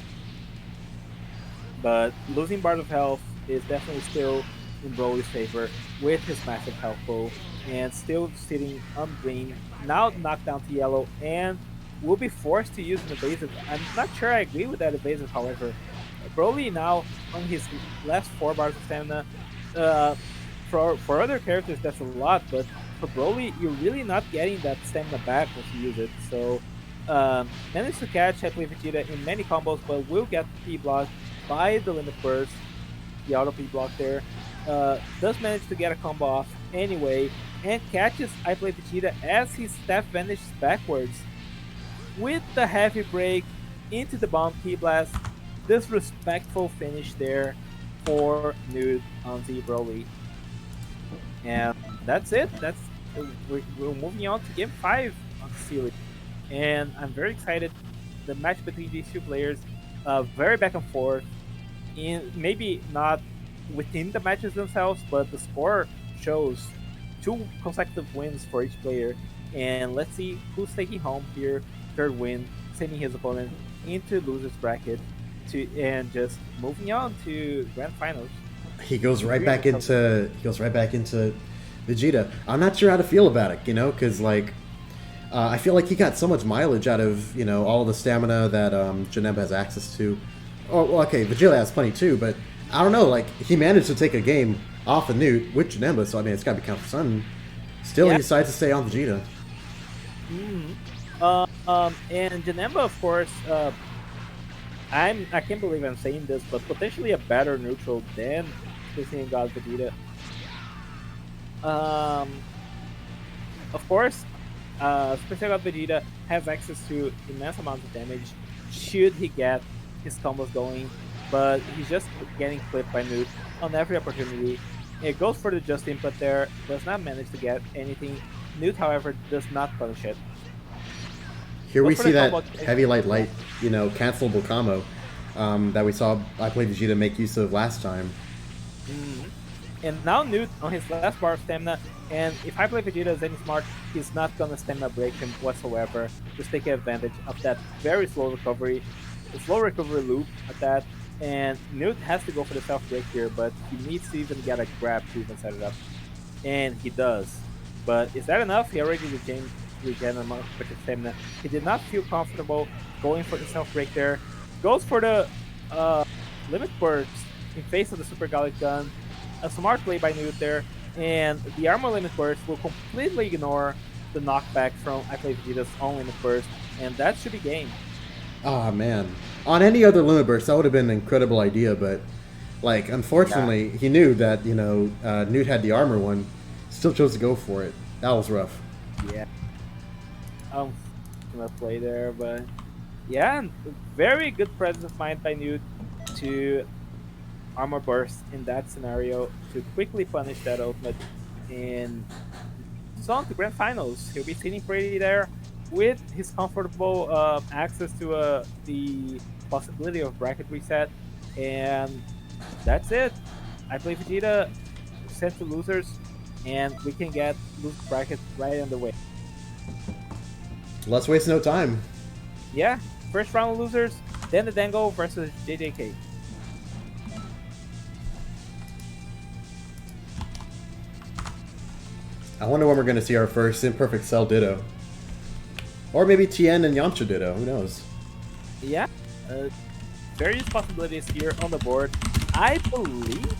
But losing bars of health is definitely still in Broly's favor with his massive health pool, and still sitting on green, now knocked down to yellow, and will be forced to use an evasive. I'm not sure I agree with that evasive, however. Broly now on his last 4 bars of stamina. For other characters that's a lot, but for Broly you're really not getting that stamina back once you use it. So managed to catch I Play Vegeta in many combos, but will get P-blocked by the limit burst, the auto P-block there. Does manage to get a combo off anyway, and catches I Play Vegeta as his staff vanishes backwards with the heavy break into the bomb Ki Blast. Disrespectful finish there for Nude on the Broly. And that's it. We're moving on to Game 5 on the series. And I'm very excited. The match between these two players, very back and forth. In maybe not within the matches themselves, but the score shows 2 consecutive wins for each player. And let's see who's taking home here, 3rd win, sending his opponent into losers bracket, and just moving on to grand finals. He goes right back into Vegeta. I'm not sure how to feel about it, because like I feel like he got so much mileage out of all the stamina that Janemba has access to. Oh, well, okay, Vegeta has plenty too, but I don't know. Like he managed to take a game off of Newt with Janemba, so I mean it's got to be count for something. Still, he decides to stay on Vegeta. And Janemba, of course, I can't believe I'm saying this, but potentially a better neutral than Space God Vegeta. Of course, Space God Vegeta has access to immense amounts of damage should he get his combos going, but he's just getting clipped by Newt on every opportunity. It goes for the just input there, does not manage to get anything. Newt, however, does not punish it. Here we see that heavy light, cancelable combo that we saw I played Vegeta make use of last time. And now Newt on his last bar of stamina, and if I play Vegeta as any smart, he's not gonna stamina break him whatsoever. Just take advantage of that very slow recovery, the slow recovery loop at that, and Newt has to go for the self break here, but he needs to even get a grab to even set it up, and he does. But is that enough? He already regained a much stamina. He did not feel comfortable going for the self break there. Goes for the limit burst in face of the Super Gallic Gun. A smart play by Newt there, and the armor limit burst will completely ignore the knockback from I Play Vegeta's own limit burst, and that should be game. Oh man, on any other limit burst that would have been an incredible idea, but like unfortunately he knew that Newt had the armor one, still chose to go for it. That was rough. Yeah, gonna play there, but yeah, very good presence of mind by Newt to armor burst in that scenario to quickly punish that ultimate, and so on to grand finals. He'll be sitting pretty there with his comfortable access to the possibility of bracket reset, and that's it. I Play Vegeta sent to losers, and we can get loser bracket right on the way. Let's waste no time. Yeah, first round of losers, then the Dango versus JJK. I wonder when we're going to see our first Imperfect Cell Ditto. Or maybe Tien and Yamcha Ditto, who knows? Yeah, various possibilities here on the board. I believe,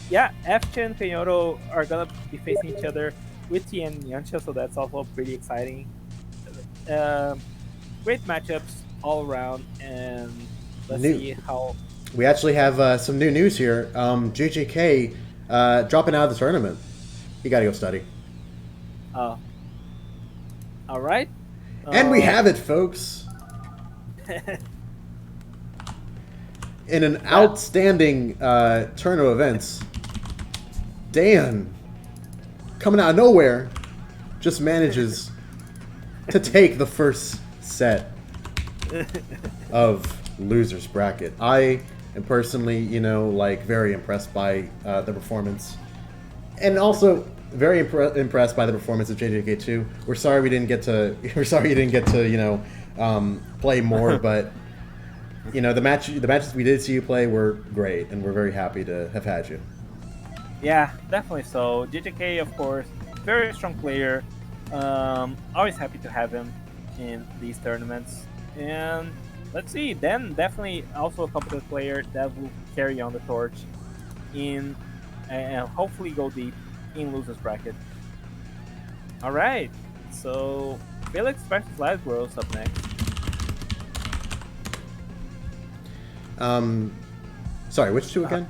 yeah, F-Chen and Peyoto are going to be facing each other with Tien and Yamcha, so that's also pretty exciting. Great matchups all around, and let's see how... We actually have some new news here. JJK dropping out of the tournament. You gotta go study. Oh. Alright. And we have it, folks. In an outstanding turn of events, Dan, coming out of nowhere, just manages to take the first set of losers bracket. I am personally, very impressed by the performance, and also very impressed by the performance of JJK2. We're sorry we didn't get to. We're sorry you didn't get to, play more, but the matches we did see you play were great, and we're very happy to have had you. Yeah, definitely so. JJK, of course, very strong player. Always happy to have him in these tournaments. And let's see, then definitely also a competent player that will carry on the torch in and hopefully go deep in losers bracket. All right, so Felix versus Ladbros up next. Sorry, which two again?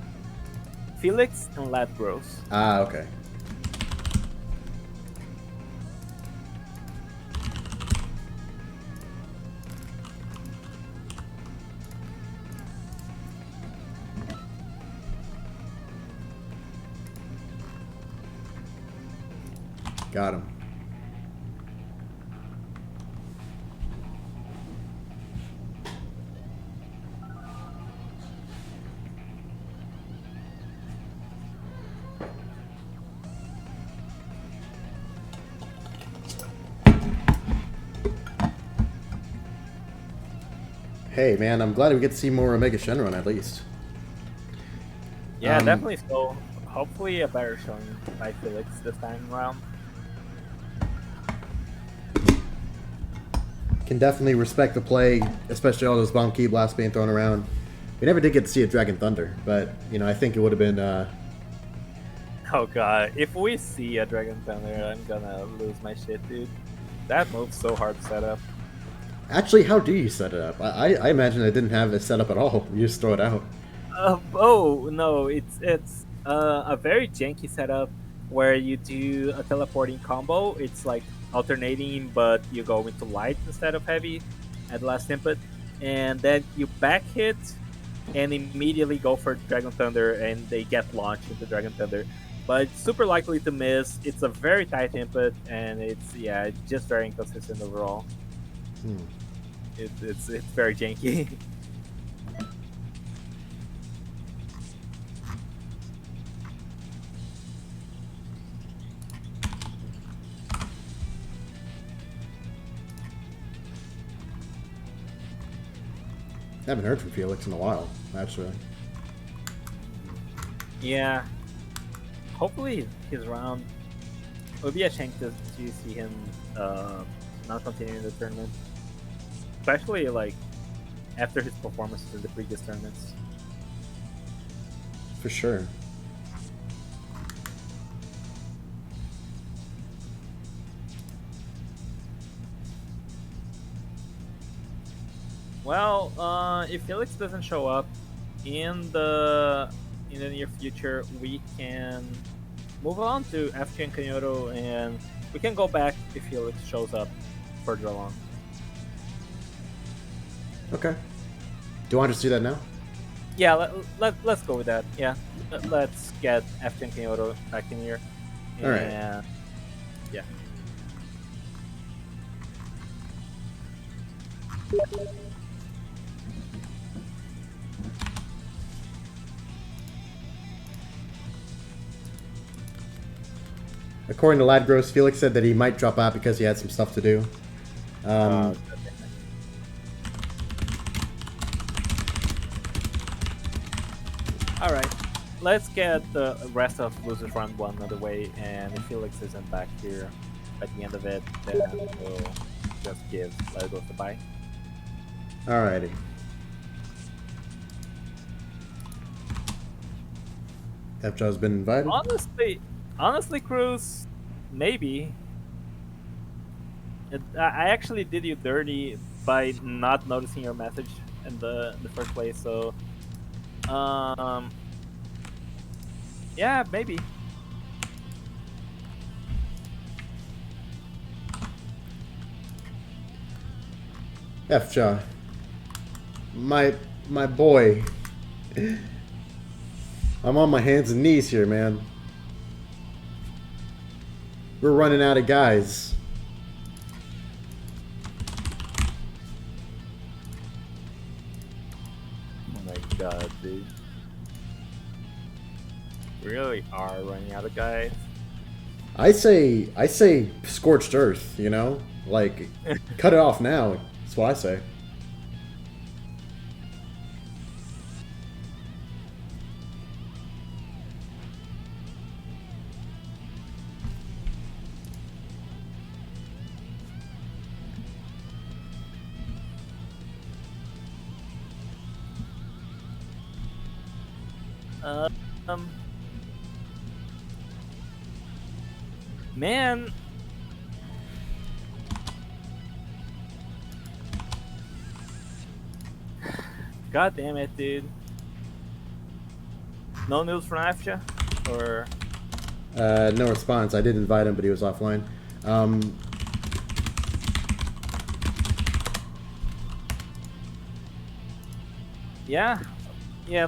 Felix and Ladbros. Ah, okay. Got him. Hey man, I'm glad we get to see more Omega Shenron at least. Yeah, definitely. So hopefully a better showing by Felix this time around. Can definitely respect the play, especially all those bomb key blasts being thrown around. We never did get to see a Dragon Thunder, but you know I think it would have been. Oh god, if we see a Dragon Thunder, I'm gonna lose my shit, dude. That move's so hard to set up. Actually, how do you set it up? I imagine it didn't have it set up at all. You just throw it out. Oh no, it's a very janky setup where you do a teleporting combo. It's like alternating, but you go into light instead of heavy at the last input, and then you back hit and immediately go for Dragon Thunder, and they get launched into Dragon Thunder. But it's super likely to miss. It's a very tight input, and it's just very inconsistent overall. It's very janky. I haven't heard from Felix in a while, actually. Yeah. Hopefully he's around. It would be a shame to see him not continuing the tournament. Especially like after his performances in the previous tournaments. For sure. Well, if Felix doesn't show up in the near future, we can move on to After and Kanyoto, and we can go back if Felix shows up further along. Okay. Do you want to just do that now? Yeah, let's go with that. Yeah, let's get After and Kanyoto back in here. All right. Yeah. According to Ladgross, Felix said that he might drop out because he had some stuff to do. Alright, let's get the rest of Losers Round 1 out of the way, and if Felix isn't back here at the end of it, then we'll just give Ladgross a bye. Alrighty. F-Jaw's been invited. Honestly, Cruz, maybe. I actually did you dirty by not noticing your message in the first place, so yeah, maybe. F-Jaw. My boy. I'm on my hands and knees here, man. We're running out of guys. Oh my god, dude. We really are running out of guys. I say scorched earth, you know? Like, cut it off now. That's what I say. Man. God damn it, dude. No news from Afsha? Or... No response. I did invite him, but he was offline. Yeah. Yeah,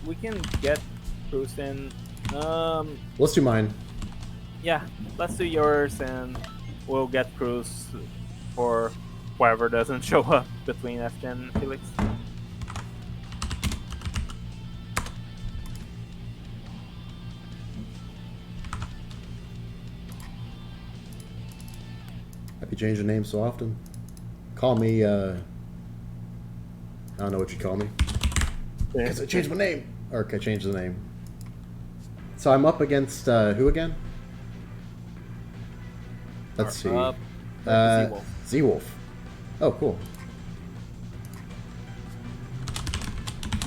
we can get Bruce in. Let's do mine. Yeah, let's do yours and we'll get Cruz for whoever doesn't show up between F10 and Felix. Happy changing names so often. Call me, I don't know what you call me. Because I changed my name. Or I changed the name. So I'm up against, who again? Let's see. Z-Wolf. Z-Wolf. Oh, cool.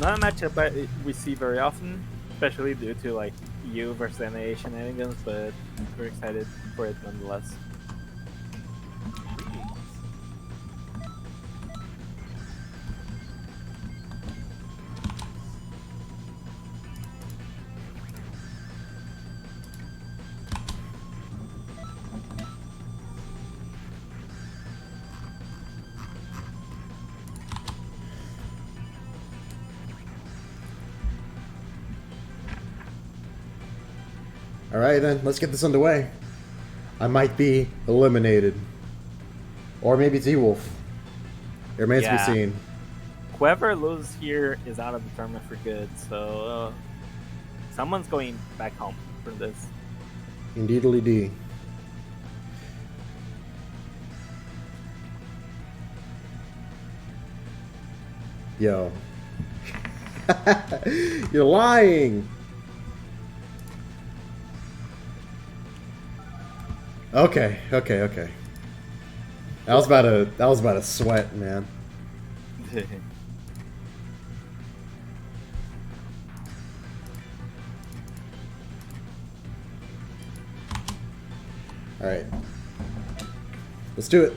Not a matchup we see very often, especially due to like you versus NA shenanigans, but we're excited for it nonetheless. Alright then, let's get this underway. I might be eliminated. Or maybe Z-Wolf. It remains to be seen. Whoever loses here is out of the tournament for good, so someone's going back home for this. Indeedly D. Yo. You're lying! Okay. That was about a sweat, man. Alright. Let's do it.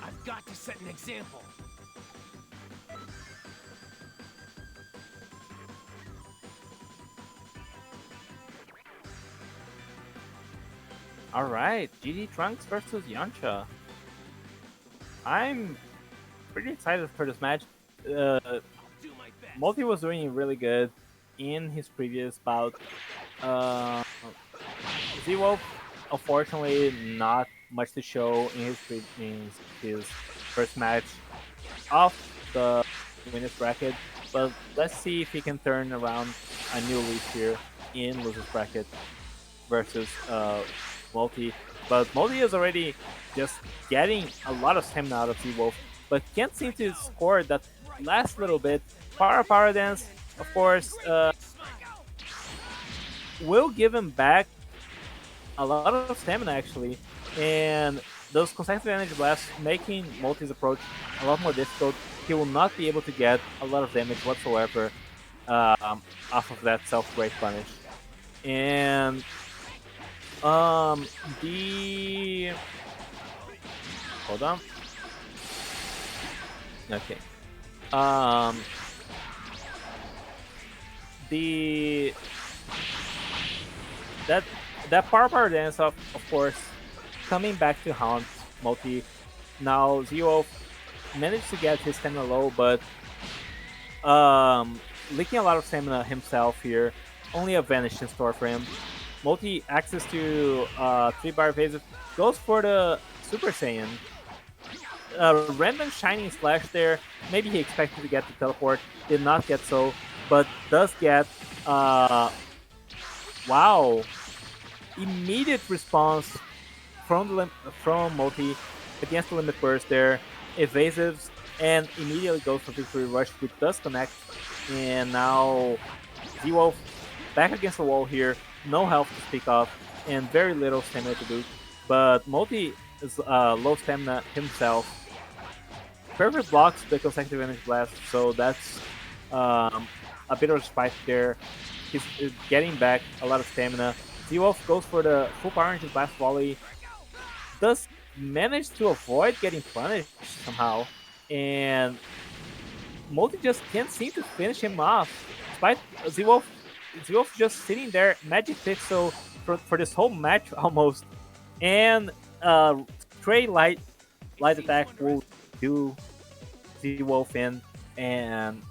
I've got to set an example. Alright, GD Trunks versus Yancha. I'm pretty excited for this match. Multi was doing really good in his previous bout. Z-Wolf, unfortunately, not much to show in his first match of the winners bracket. But let's see if he can turn around a new leaf here in losers bracket versus Multi. But Multi is already just getting a lot of stamina out of Z-Wolf, but can't seem to score that last little bit. Power Dance, of course, will give him back a lot of stamina actually, and those consecutive energy blasts making Multi's approach a lot more difficult. He will not be able to get a lot of damage whatsoever off of that self-break punish. And the hold on. Okay. The that power dance of course coming back to haunt Multi. Now Z-Wolf managed to get his stamina low, but leaking a lot of stamina himself here. Only a vanish in store for him. Multi access to 3-bar evasive, goes for the Super Saiyan. Random shining slash there. Maybe he expected to get the teleport, did not get so, but does get wow, immediate response from Multi against the limit burst there, evasives, and immediately goes for victory rush, which does connect. And now Z-Wolf back against the wall here, no health to speak of, and very little stamina to boot. But Multi is low stamina himself. Perfect blocks the consecutive energy blast, so that's a bit of a spike there. He's getting back a lot of stamina. Z-Wolf goes for the full power energy blast volley. Does manage to avoid getting punished somehow, and Multi just can't seem to finish him off. Despite Z-Wolf Zwolf just sitting there, Magic Pixel for this whole match almost, and straight light attack will do Z-Wolf in, and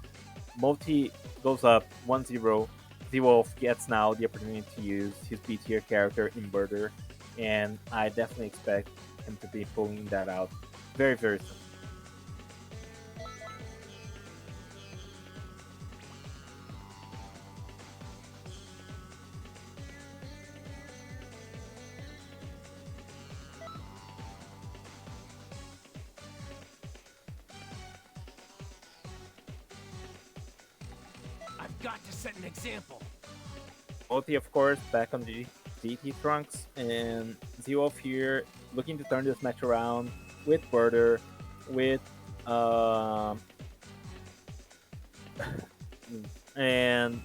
Multi goes up 1-0. Z-Wolf gets now the opportunity to use his B tier character Inverter, and I definitely expect him to be pulling that out very, very soon. I've got to set an example. Multi, of course, back on the GT Trunks, and Z-Wolf here looking to turn this match around with Birder, with and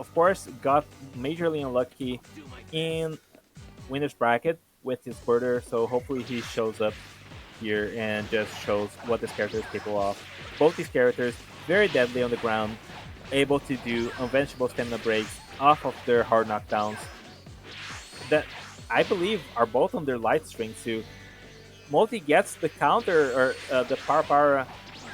of course got majorly unlucky in winner's bracket with his Birder, so hopefully he shows up here and just shows what this character is capable of. Both these characters very deadly on the ground, able to do unbenchable stamina breaks off of their hard knockdowns that I believe are both on their light string too. Multi gets the counter or the power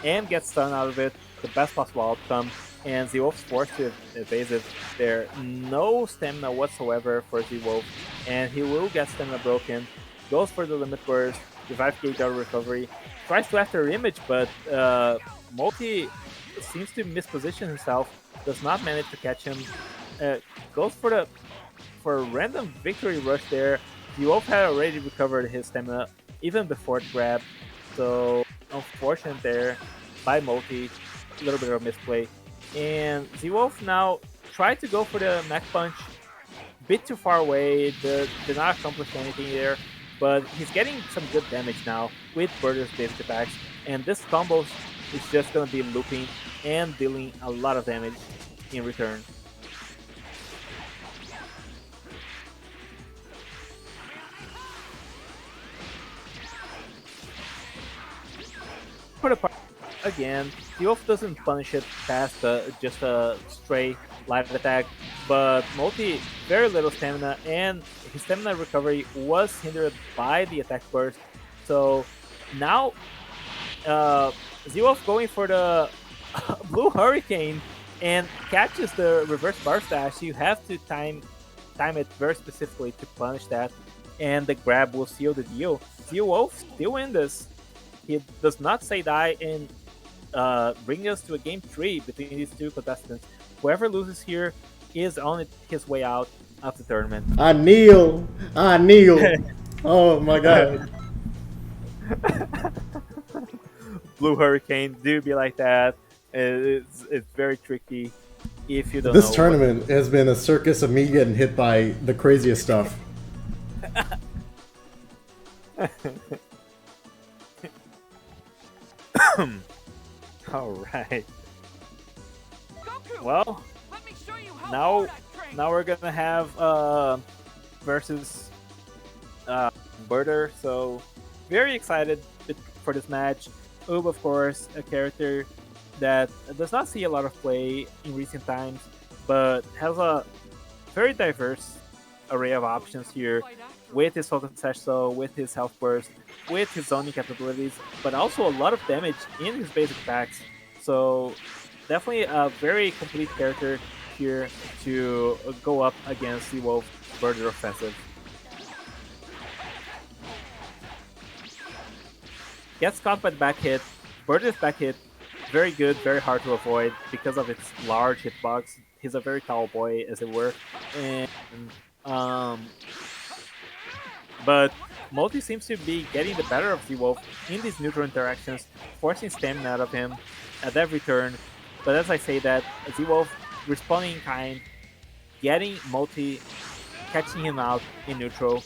and gets stunned out of it, the best possible outcome, and Z-Wolf's forced to evasive there. No stamina whatsoever for Z-Wolf, and he will get stamina broken. Goes for the limit burst, the 5k auto recovery, tries to after image, but Multi seems to misposition himself, does not manage to catch him. Goes for a random victory rush there. Z-Wolf had already recovered his stamina even before the grab, so unfortunate there by Multi, a little bit of a misplay. And Z-Wolf now tried to go for the mech punch, bit too far away, did not accomplish anything there, but he's getting some good damage now with Birder's basic attacks, and this combo is just going to be looping and dealing a lot of damage in return. For the part again, Z-Wolf doesn't punish it past just a stray light attack, but Multi very little stamina, and his stamina recovery was hindered by the attack burst. So now Z-Wolf going for the Blue Hurricane and catches the reverse bar dash. You have to time it very specifically to punish that, and the grab will seal the deal. Z-Wolf still in this. He does not say die and bring us to a game 3 between these two contestants. Whoever loses here is on his way out of the tournament. I kneel. Oh my god. Blue Hurricane do be like that. It's very tricky if you don't This know tournament has been a circus of me getting hit by the craziest stuff. All right. Goku, Well, let me show you how now hard I train. now we're gonna have versus Birder. So very excited for this match. Oob, of course, a character that does not see a lot of play in recent times, but has a very diverse array of options here with his Focus Session, with his Health Burst, with his zoning capabilities, but also a lot of damage in his basic attacks. So definitely a very complete character here to go up against the Wolf Birder offensive. Gets caught by the back hit. Birder's back hit, very good, very hard to avoid because of its large hitbox. He's a very tall boy, as it were. And but Multi seems to be getting the better of Z-Wolf in these neutral interactions, forcing stamina out of him at every turn. But as I say that, Z-Wolf responding in kind, getting Multi, catching him out in neutral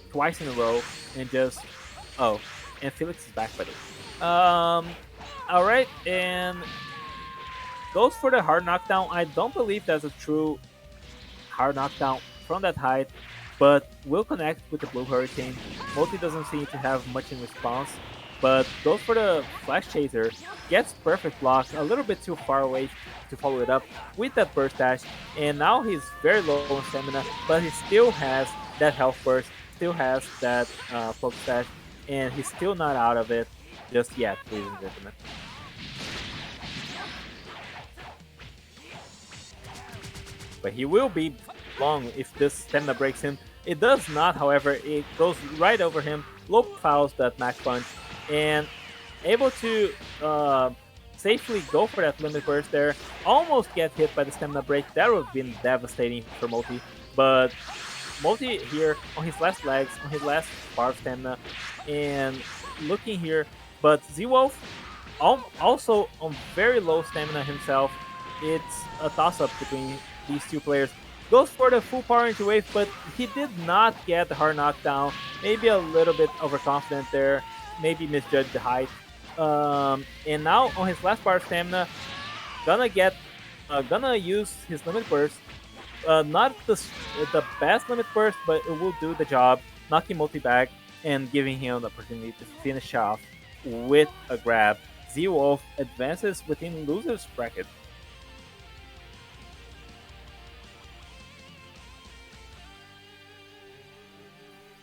twice in a row, and just and Felix is back, buddy. All right, and goes for the hard knockdown. I don't believe that's a true hard knockdown from that height, but will connect with the Blue Hurricane. Multi doesn't seem to have much in response, but goes for the Flash Chaser, gets perfect block, a little bit too far away to follow it up with that burst dash, and now he's very low on stamina, but he still has that health burst, still has that focus dash, and he's still not out of it just yet, ladies and gentlemen. But he will be long if this stamina breaks him. It does not, however, it goes right over him, low profiles that Max Punch, and able to safely go for that limit burst there. Almost get hit by the stamina break. That would have been devastating for Multi. But Multi here on his last legs, on his last bar of stamina, and looking here. But Z-Wolf also on very low stamina himself. It's a toss-up between these two players. Goes for the full power into wave, but he did not get the hard knockdown. Maybe a little bit overconfident there. Maybe misjudged the height. And now on his last bar of stamina, gonna use his limit burst. Not the best limit burst, but it will do the job. Knocking Multi back and giving him the opportunity to finish off with a grab. Z-Wolf advances within loser's bracket.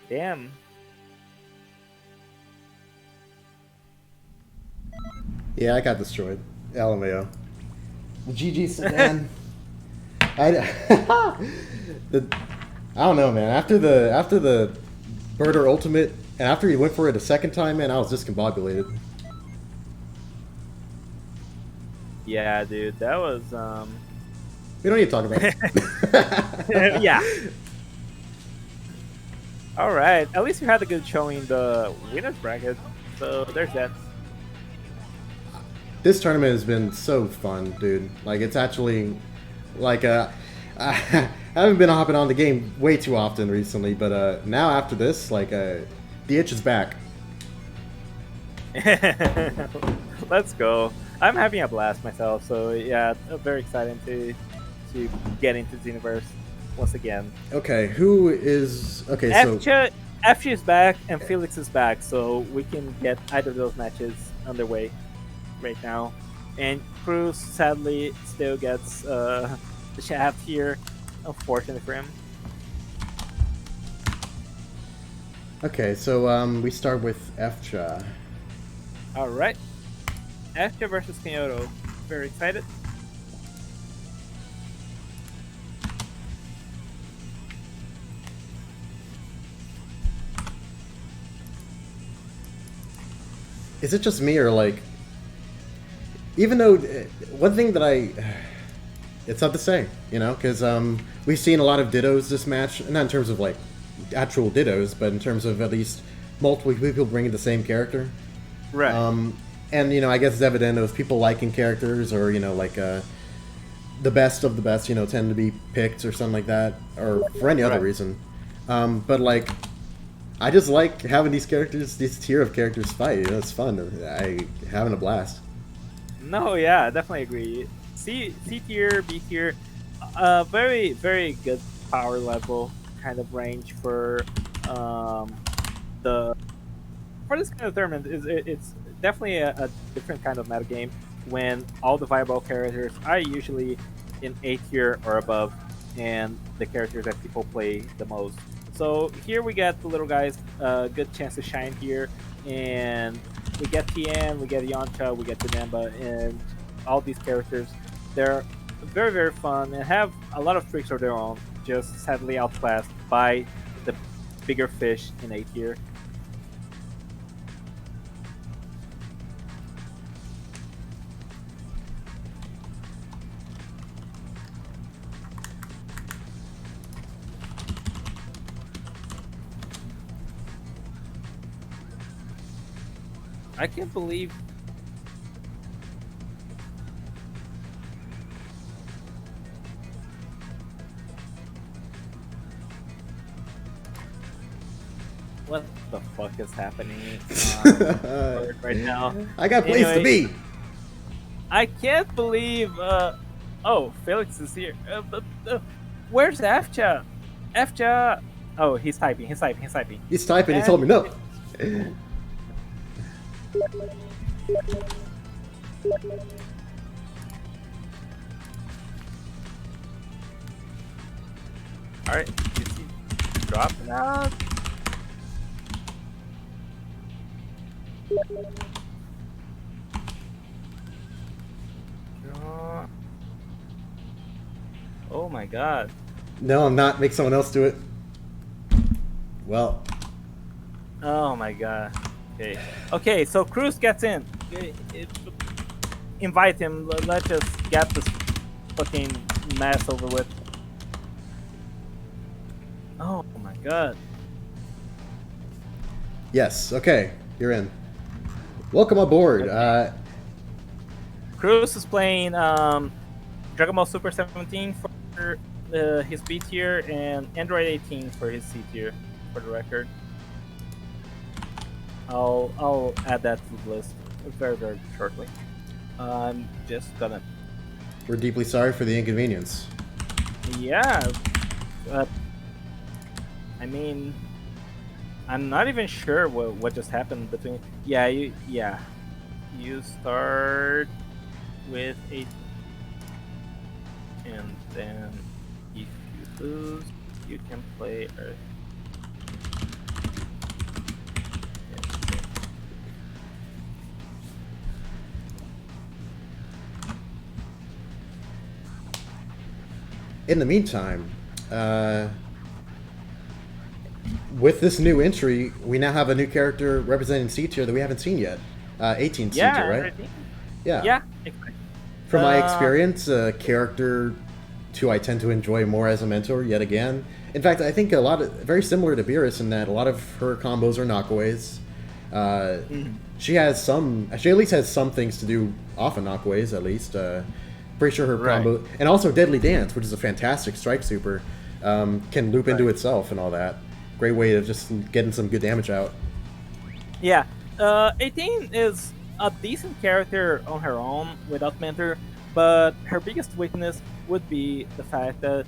Damn. Yeah, I got destroyed. LMAO. GG Sedan. I don't know, man. After the Birder ultimate, and after he went for it a second time, man, I was discombobulated. Yeah, dude, that was We don't need to talk about it. yeah. All right. At least we had a good showing the winners bracket. So there's that. This tournament has been so fun, dude. Like, it's actually like I haven't been hopping on the game way too often recently, but now after this, like the itch is back. Let's go. I'm having a blast myself, so yeah, I'm very excited to get into Xenoverse once again. Okay, who is okay? FG is back and Felix is back, so we can get either of those matches underway right now. And Cruz sadly still gets the shaft here, unfortunately for him. Okay, so we start with FJ. All right, FJ versus Kyoto. Very excited. Is it just me, or like, even though one thing that it's not the same, you know, because we've seen a lot of dittos this match, not in terms of like actual dittos, but in terms of at least multiple people bringing the same character. Right. And you know, I guess it's evident of people liking characters, or you know, like the best of the best, you know, tend to be picked or something like that, or for any other reason. But like, I just like having these characters, this tier of characters fight. You know, it's fun. I having a blast. No, yeah, I definitely agree. C tier, B tier, very good power level kind of range for this kind of tournament. It's definitely a different kind of metagame when all the viable characters are usually in A tier or above, and the characters that people play the most. So here we get the little guys a good chance to shine here, and we get Tien, we get Yamcha, we get Janemba, and all these characters. They're very fun and have a lot of tricks of their own, just sadly outclassed by the bigger fish in A tier. I can't believe what the fuck is happening right now. I got place to be. I can't believe oh, Felix is here. Where's Afcha? Afcha. Oh, he's typing. He's typing. He told me no. Alright, drop it out. Oh my god. No, I'm not. Make someone else do it. Well. Oh my god. Okay. Okay, so Cruz gets in. Invite him. Let's just get this fucking mess over with. Oh my god. Yes. Okay. You're in. Welcome aboard. Cruz is playing Dragon Ball Super 17 for his B tier and Android 18 for his C tier, for the record. I'll add that to the list very, very shortly. I'm just gonna. We're deeply sorry for the inconvenience. Yeah. I mean, I'm not even sure what just happened between. Yeah, you start with 8, and then if you lose, you can play Earth. In the meantime, with this new entry, we now have a new character representing C tier that we haven't seen yet. 18 C tier, right? Yeah. Yeah. Exactly. From my experience, a character who I tend to enjoy more as a mentor, yet again. In fact, I think very similar to Beerus in that a lot of her combos are knockaways. She at least has some things to do off of knockaways, at least. Pretty sure her combo, and also Deadly Dance, which is a fantastic strike super, can loop into itself and all that. Great way of just getting some good damage out. Yeah, 18 is a decent character on her own without mentor, but her biggest weakness would be the fact that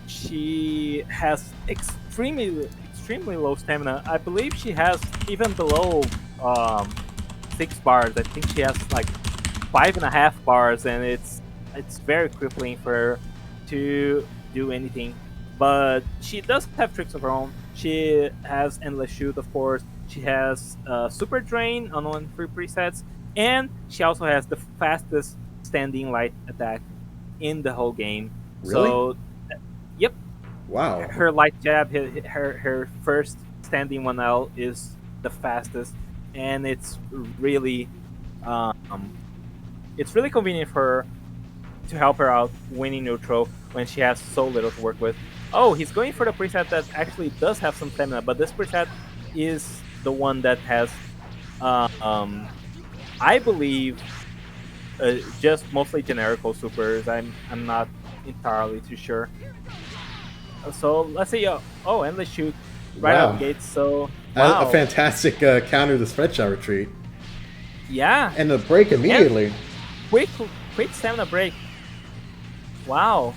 she has extremely low stamina. I believe she has even below 6 bars. I think she has like 5.5 bars, and it's very crippling for her to do anything. But she does have tricks of her own. She has Endless Shoot, of course. She has Super Drain on 1-3 presets, and she also has the fastest standing light attack in the whole game. Really? So, yep. Wow. Her light jab, her first standing 1L is the fastest, and it's really convenient for her to help her out winning neutral when she has so little to work with. Oh, he's going for the preset that actually does have some stamina, but this preset is the one that has, I believe, just mostly generical supers. I'm not entirely too sure. So let's see. Oh, Endless Shoot right out the gates. So wow. A fantastic counter to the spread shot retreat. Yeah. And the break immediately. Quick stamina break. Wow.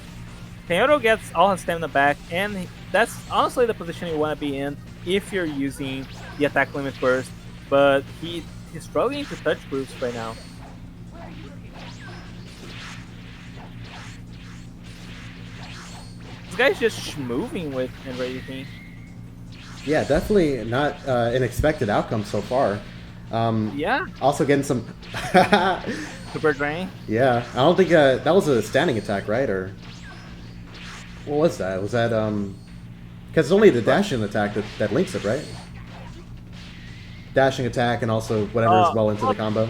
Tenyoto gets all his stamina back, and that's honestly the position you want to be in if you're using the attack limit burst. But he's struggling to touch groups right now. This guy's just moving with Android 18. Yeah, definitely not an expected outcome so far. Yeah. Also getting some Super Drain. Yeah, I don't think that was a standing attack, right? Or what was that? Was that because it's only the dashing attack that links it, right? Dashing attack and also whatever is well into the combo.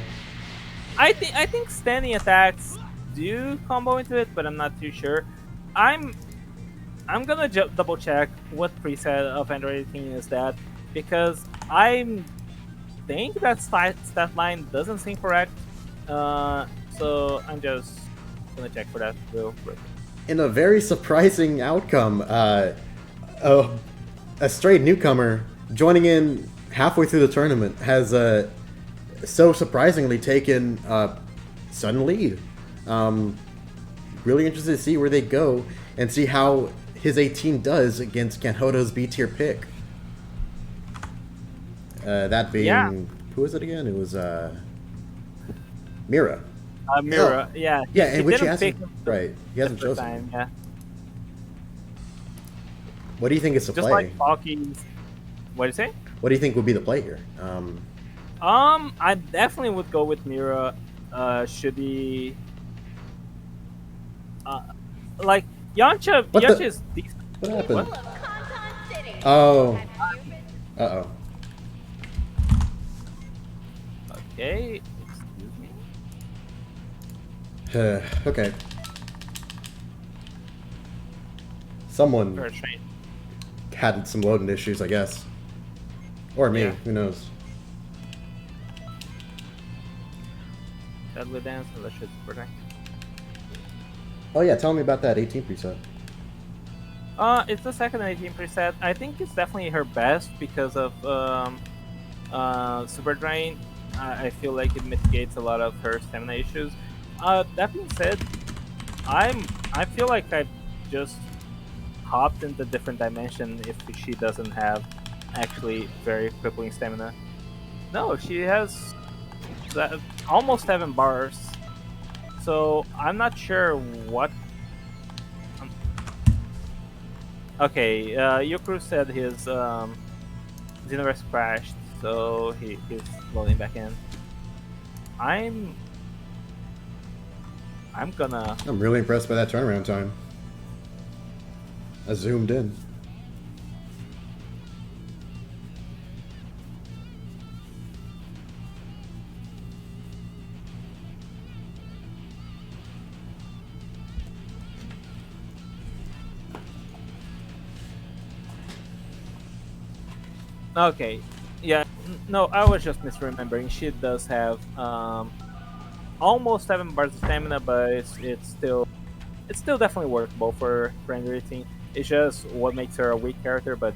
I think standing attacks do combo into it, but I'm not too sure. I'm gonna double check what preset of Android 18 is that, because I think that stat line doesn't seem correct. So I'm just gonna check for that real quick. In a very surprising outcome, a straight newcomer joining in halfway through the tournament has so surprisingly taken a sudden lead. Really interested to see where they go and see how his 18 does against Kanhodo's B tier pick. That being Who was it again? It was Mira. Mira, Oh. yeah. Yeah, he and which he didn't pick hasn't. Right, he hasn't the first chosen. time, yeah. What do you think is the Just play? like Falky's. What do you say? What do you think would be the play here? I definitely would go with Mira. Should he? Like Yamcha. What Yamcha the- is decent. What happened? What? Oh. Uh-oh. Okay. Excuse me. Okay. Someone Or train. had some loading issues, I guess. Or me, Yeah. who knows? Deadly dance and let's shoot super. Oh yeah, tell me about that 18 preset. It's the second 18 preset. I think it's definitely her best because of Super Drain. I feel like it mitigates a lot of her stamina issues. That being said, I feel like I've just hopped into different dimension if she doesn't have actually very crippling stamina. No, she has almost 7 bars. So I'm not sure what. Okay, Yukuru said his Xenoverse crashed, so he's loading back in. I'm gonna. I'm really impressed by that turnaround time. I zoomed in. Okay, yeah, no, I was just misremembering. She does have almost 7 bars of stamina, but it's still definitely workable for everything. It's just what makes her a weak character, but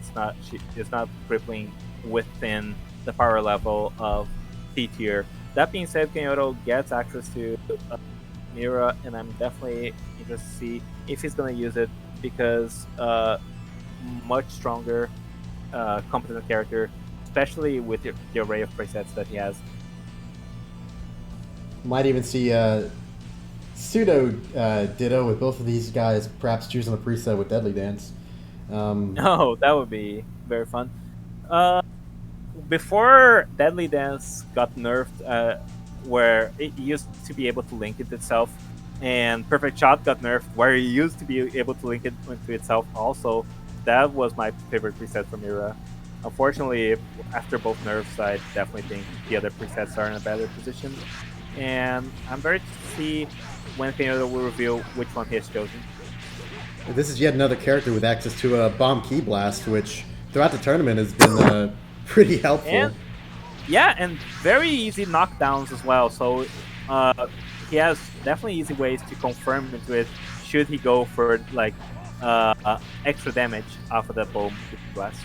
it's not crippling within the power level of C tier. That being said, Kenyoto gets access to Mira, and I'm definitely interested to see if he's gonna use it because much stronger, competent character, especially with the array of presets that he has. Might even see pseudo ditto with both of these guys, perhaps choosing a preset with Deadly Dance. Oh, that would be very fun. Before Deadly Dance got nerfed, where it used to be able to link it itself, and Perfect Shot got nerfed, where it used to be able to link it into itself also. That was my favorite preset from Mira. Unfortunately, after both nerfs, I definitely think the other presets are in a better position. And I'm very to see when Kenyoto will reveal which one he has chosen. This is yet another character with access to a Bomb Key Blast, which throughout the tournament has been pretty helpful. And yeah, and very easy knockdowns as well. So he has definitely easy ways to confirm into it should he go for like extra damage off of the Bomb Key Blast.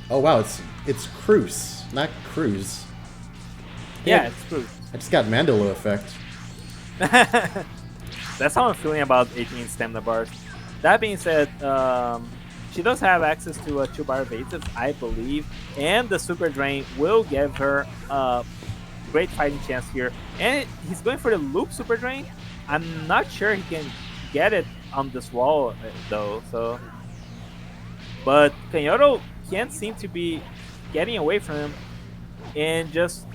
Oh wow, it's Cruz, not Cruz. Yeah, it's true. I just got Mandela effect. That's how I'm feeling about 18 stamina bars. That being said, she does have access to a 2-bar evasive, I believe, and the Super Drain will give her a great fighting chance here. And he's going for the Loop Super Drain. I'm not sure he can get it on this wall though. So, but Kenyoto can't seem to be getting away from him and just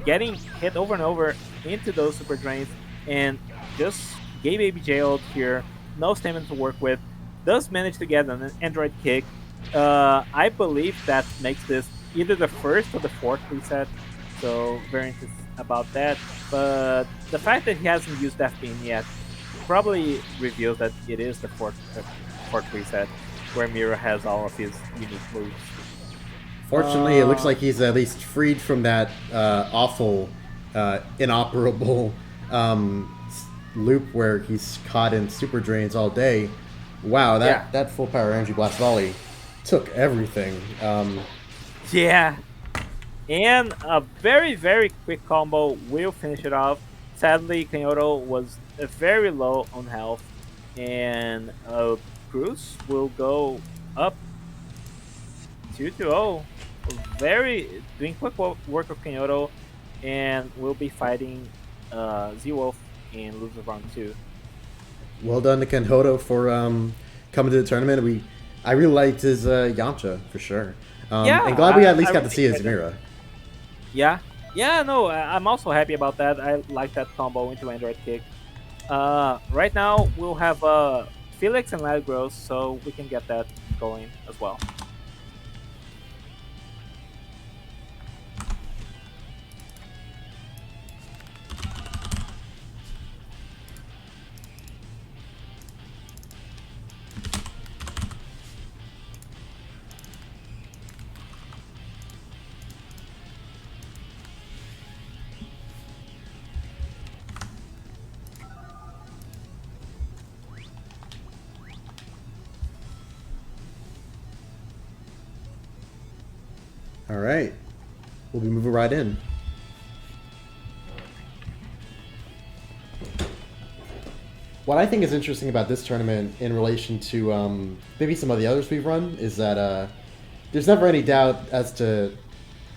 getting hit over and over into those Super Drains, and just gay baby jailed here. No stamina to work with. Does manage to get an Android kick. I believe that makes this either the first or the fourth preset. So very interested about that. But the fact that he hasn't used FBN yet probably reveals that it is the fourth preset where Mira has all of his unique moves. Fortunately, it looks like he's at least freed from that awful, inoperable loop where he's caught in super drains all day. Wow, that full power energy blast volley took everything. Yeah, and a very, very quick combo will finish it off. Sadly, Kenyoto was very low on health, and Cruz will go up 2-0. Very doing quick work of Kyoto, and we'll be fighting Z-Wolf in loser round 2. Well done to Kenhoto for coming to the tournament. I really liked his Yamcha for sure. Yeah, and glad we at least I got to really see his enjoyed it. Mira. Yeah, no, I'm also happy about that. I like that combo into Android Kick. Right now, we'll have Felix and Ladgros, so we can get that going as well. All right, we'll be moving right in. What I think is interesting about this tournament in relation to maybe some of the others we've run is that there's never any doubt as to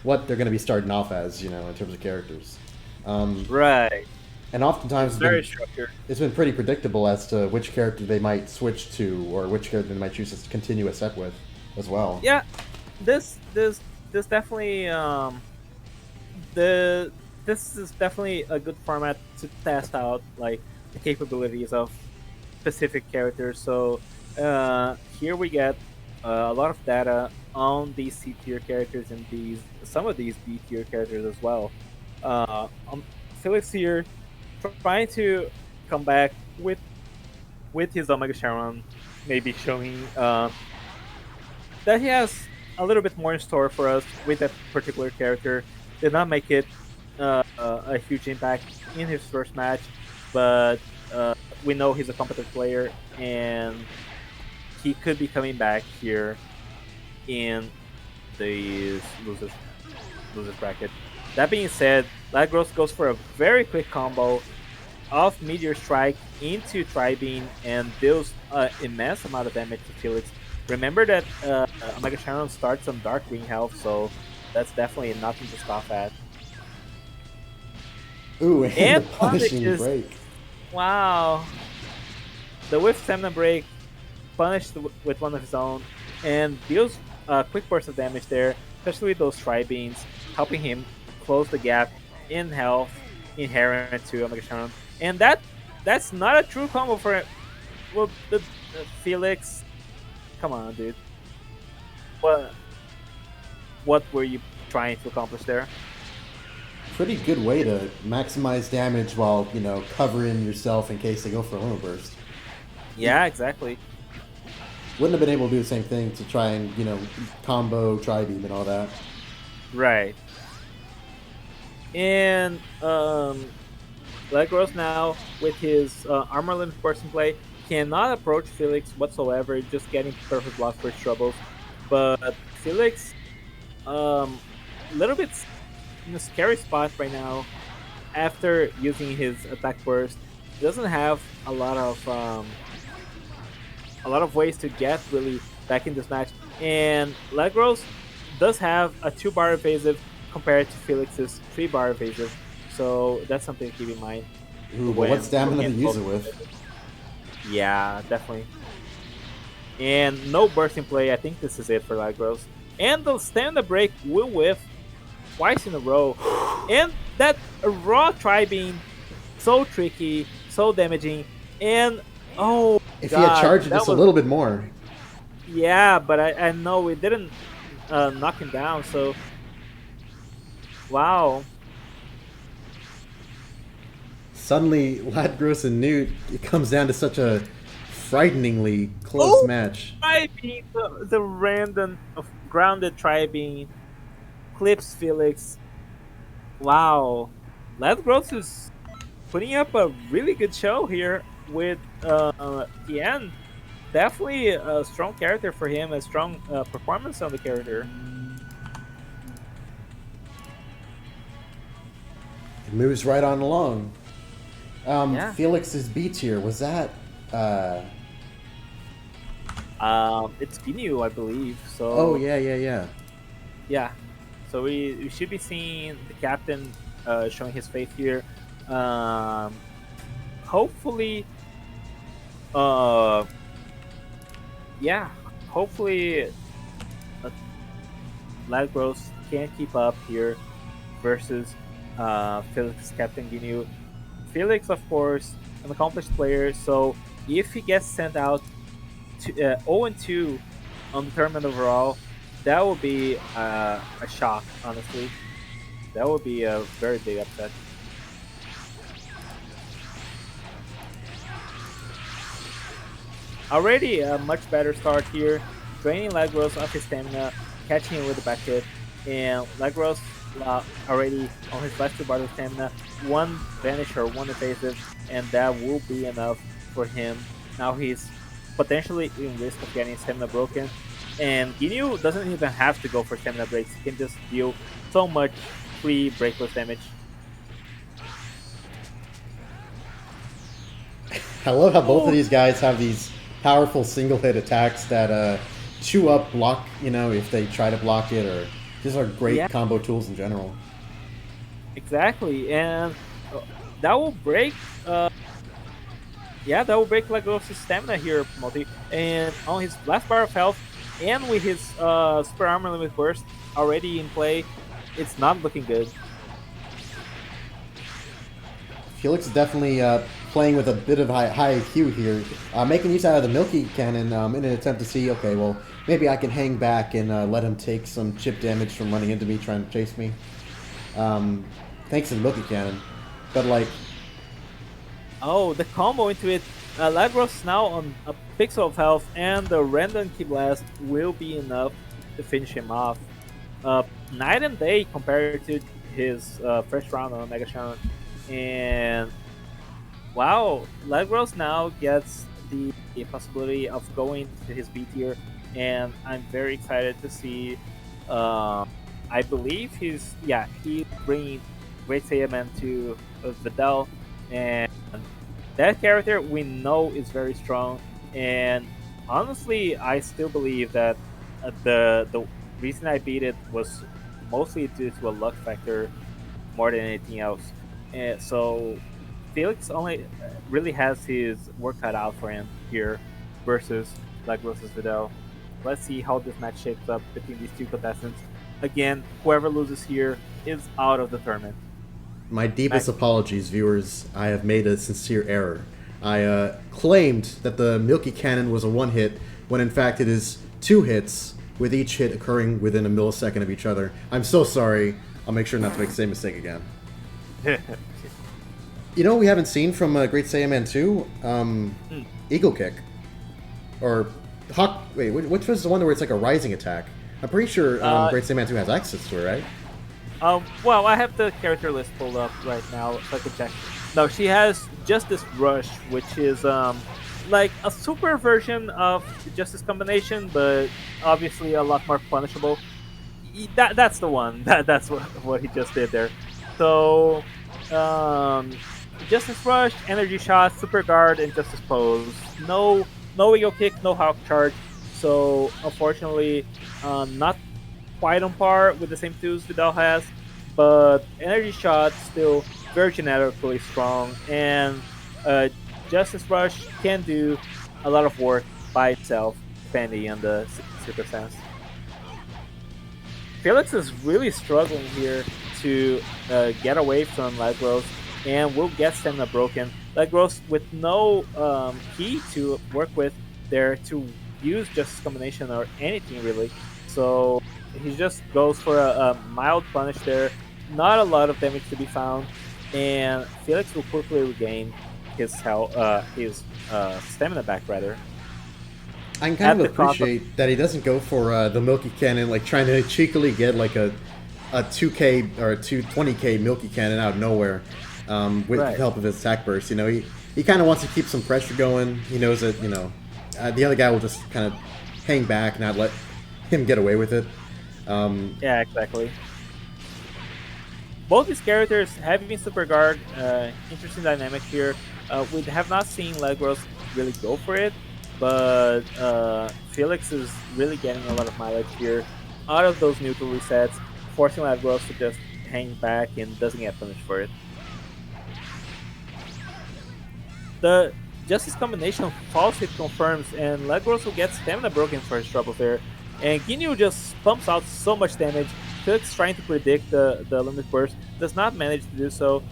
what they're going to be starting off as, in terms of characters. Right. And oftentimes Very structured. it's been pretty predictable as to which character they might switch to or which character they might choose to continue a set with as well. Yeah, this definitely this is definitely a good format to test out like the capabilities of specific characters. So here we get a lot of data on these C tier characters and some of these B tier characters as well. Felix here trying to come back with his Omega Sharon, maybe showing that he has a little bit more in store for us with that particular character. Did not make it a huge impact in his first match, but we know he's a competent player and he could be coming back here in the losers bracket. That being said, Ladgros goes for a very quick combo of Meteor Strike into Tri-Beam and deals an immense amount of damage to Felix. Remember that Omega Sharon starts on Dark Ring health, so that's definitely nothing to scoff at. Ooh, and the Punish punishing break. Wow. The Whiff Stamina Break punished with one of his own and deals a quick burst of damage there, especially with those Tri-Beams, helping him close the gap in health inherent to Omega Sharon. And that's not a true combo for it. Well, the Felix, come on, dude. What were you trying to accomplish there? Pretty good way to maximize damage while, covering yourself in case they go for a Limo Burst. Yeah, exactly. Wouldn't have been able to do the same thing to try and, combo Tri-Beam and all that. Right. And Ladgros now, with his armor limit burst in play, cannot approach Felix whatsoever, just getting perfect block for his troubles. But Felix, little bit in a scary spot right now after using his attack burst. He doesn't have a lot of ways to get really back in this match. And Ladgros does have a 2-bar evasive compared to Felix's 3-bar evasive. So that's something to keep in mind. Ooh, but what stamina to use it with? Yeah, definitely. And no burst in play. I think this is it for Ladgros. And the stamina break will whiff twice in a row. And that raw Tri-Beam, so tricky, so damaging. And oh, if he had charged it just a little bit more. Yeah, but I know it didn't knock him down. So wow. Suddenly, Ladgros and Newt, it comes down to such a frighteningly close match. Tri-Beam, the random grounded Tri-Beam clips Felix. Wow. Ladgros is putting up a really good show here with Tien. Definitely a strong character for him, a strong performance on the character. It moves right on along. Yeah. Felix's B tier, was that It's Ginyu, I believe. So Oh yeah, yeah, yeah. yeah, so we should be seeing the captain showing his faith here. Um, hopefully, uh, yeah, hopefully uh, Ladgros can keep up here versus Felix Captain Ginyu. Felix, of course, an accomplished player, so if he gets sent out to 0-2 on the tournament overall, that would be a shock, honestly. That would be a very big upset. Already a much better start here, draining Lagros of his stamina, catching him with the back hit, and Lagros already on his last two bars of stamina, one vanish or one evasive, and that will be enough for him. Now he's potentially in risk of getting stamina broken, and Ginyu doesn't even have to go for stamina breaks, he can just deal so much free breakless damage. I love how both Ooh. of these guys have these powerful single hit attacks that chew up block, if they try to block it, or these are great Yeah. combo tools in general. Exactly, and that will break. Yeah, that will break Lagos' stamina here, Multi. And on his last bar of health, and with his super armor limit burst already in play, it's not looking good. Felix is definitely playing with a bit of high IQ here, making use out of the Milky Cannon in an attempt to see, okay, well, maybe I can hang back and let him take some chip damage from running into me, trying to chase me. Thanks to the Milky Cannon. But, like... Oh, the combo into it. Lagros now on a pixel of health, and the random Key Blast will be enough to finish him off. Night and day compared to his first round on Mega Shaman. And wow, Lagros now gets the possibility of going to his B tier, and I'm very excited to see. I believe he's bringing Great Saiyaman to Videl, and that character we know is very strong. And honestly, I still believe that the reason I beat it was mostly due to a luck factor more than anything else. And so Felix only really has his work cut out for him here versus Lagros' Videl. Let's see how this match shapes up between these two contestants. Again, whoever loses here is out of the tournament. My deepest apologies, viewers. I have made a sincere error. I claimed that the Milky Cannon was a one-hit, when in fact it is two hits, with each hit occurring within a millisecond of each other. I'm so sorry. I'll make sure not to make the same mistake again. You know what we haven't seen from Great Saiyaman 2? Eagle Kick. Or Hawk... Wait, which was the one where it's like a rising attack? I'm pretty sure Great Saiyaman 2 has access to it, right? Well, I have the character list pulled up right now, so I can check. No, she has Justice Rush, which is like a super version of the Justice combination, but obviously a lot more punishable. That's the one. That's what he just did there. So, Justice Rush, Energy Shot, Super Guard, and Justice Pose. No Ego Kick, no Hawk Charge. So, unfortunately, not quite on par with the same tools Vidal has, but Energy Shot still very generically strong, and Justice Rush can do a lot of work by itself, depending on the circumstance. Felix is really struggling here to get away from Lagros, and will get stamina broken. Lagros with no key to work with there to use Justice Combination or anything really. So he just goes for a mild punish there. Not a lot of damage to be found, and Felix will quickly regain his health, his stamina back rather. I can kind of appreciate that he doesn't go for the Milky Cannon, like trying to cheekily get like a 2K or a 220K Milky Cannon out of nowhere with the help of his attack burst. You know, he kind of wants to keep some pressure going. He knows that, the other guy will just kind of hang back, not let him get away with it. Yeah, exactly. Both these characters having Super Guard, interesting dynamic here. We have not seen Lagros really go for it, but Felix is really getting a lot of mileage here out of those neutral resets, forcing Ladros to just hang back and doesn't get punished for it. The Justice combination false hit confirms, and Ladros will get stamina broken for his trouble there. And Ginyu just pumps out so much damage. Felix trying to predict the limit burst, does not manage to do so.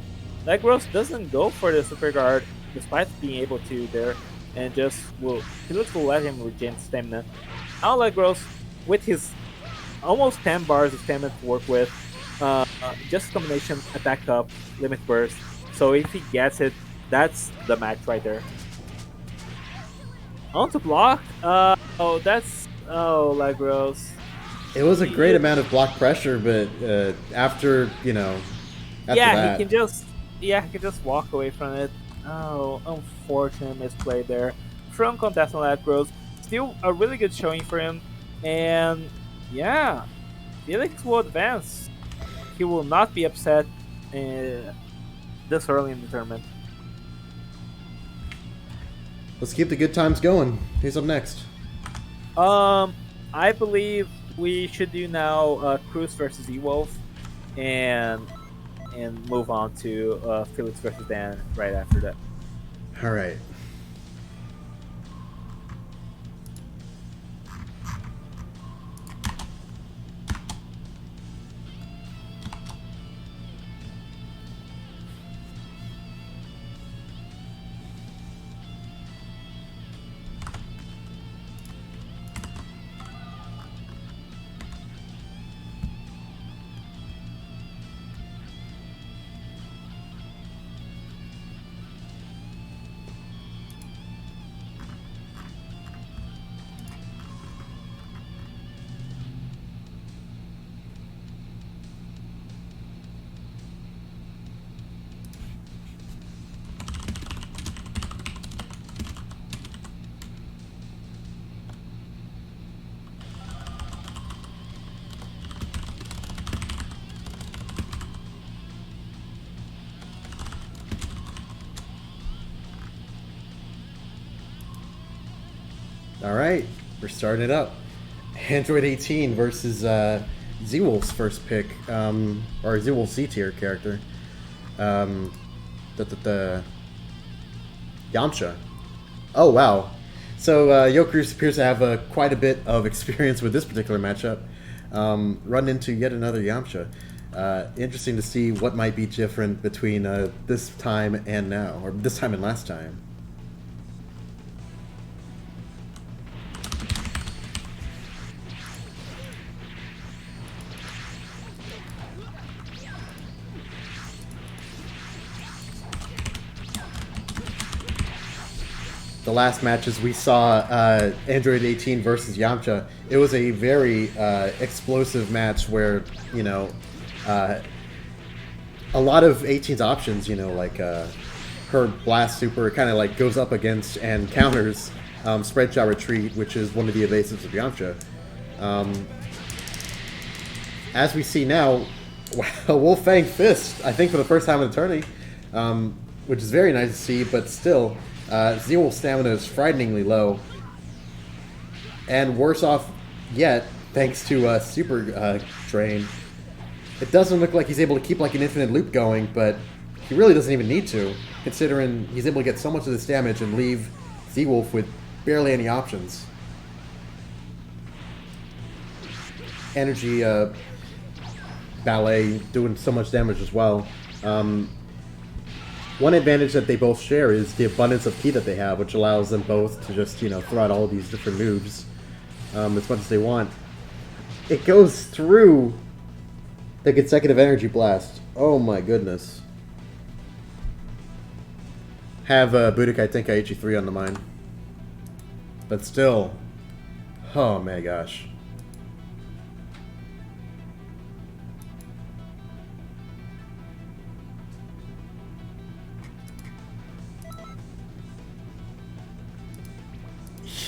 Ladros doesn't go for the super guard despite being able to there, and just Felix will let him regain stamina. Now Ladros, with his almost 10 bars of stamina to work with, just combination attack up, limit burst. So if he gets it, that's the match right there. On to block. Ladros. It was a great amount of block pressure, but after that, he can just walk away from it. Oh, unfortunate misplay there from contestant Ladros. Still a really good showing for him, and yeah, Felix will advance. He will not be upset this early in the tournament. Let's keep the good times going. Who's up next? I believe we should do now Cruz versus E-Wolf, and move on to Felix versus Dan right after that. All right. All right, we're starting it up. Android 18 versus Z-Wolf's first pick, or Z-Wolf C tier character. The Yamcha. Oh wow. So Yokrus appears to have quite a bit of experience with this particular matchup. Run into yet another Yamcha. Interesting to see what might be different between this time and now, or this time and last time. The last matches we saw Android 18 versus Yamcha. It was a very explosive match where, a lot of 18's options, like her blast super kind of like goes up against and counters spread shot retreat, which is one of the evasives of Yamcha. As we see now, Wolf Fang Fist, I think for the first time in the tourney, which is very nice to see, but still, Z-Wolf's stamina is frighteningly low. And worse off yet, thanks to Super Drain. It doesn't look like he's able to keep like an infinite loop going, but he really doesn't even need to, considering he's able to get so much of this damage and leave Z-Wolf with barely any options. Energy Ballet doing so much damage as well. One advantage that they both share is the abundance of ki that they have, which allows them both to just, throw out all these different moves as much as they want. It goes through the consecutive energy blast. Oh my goodness. Have Budokai Tenkaichi 3 on the mind. But still, oh my gosh.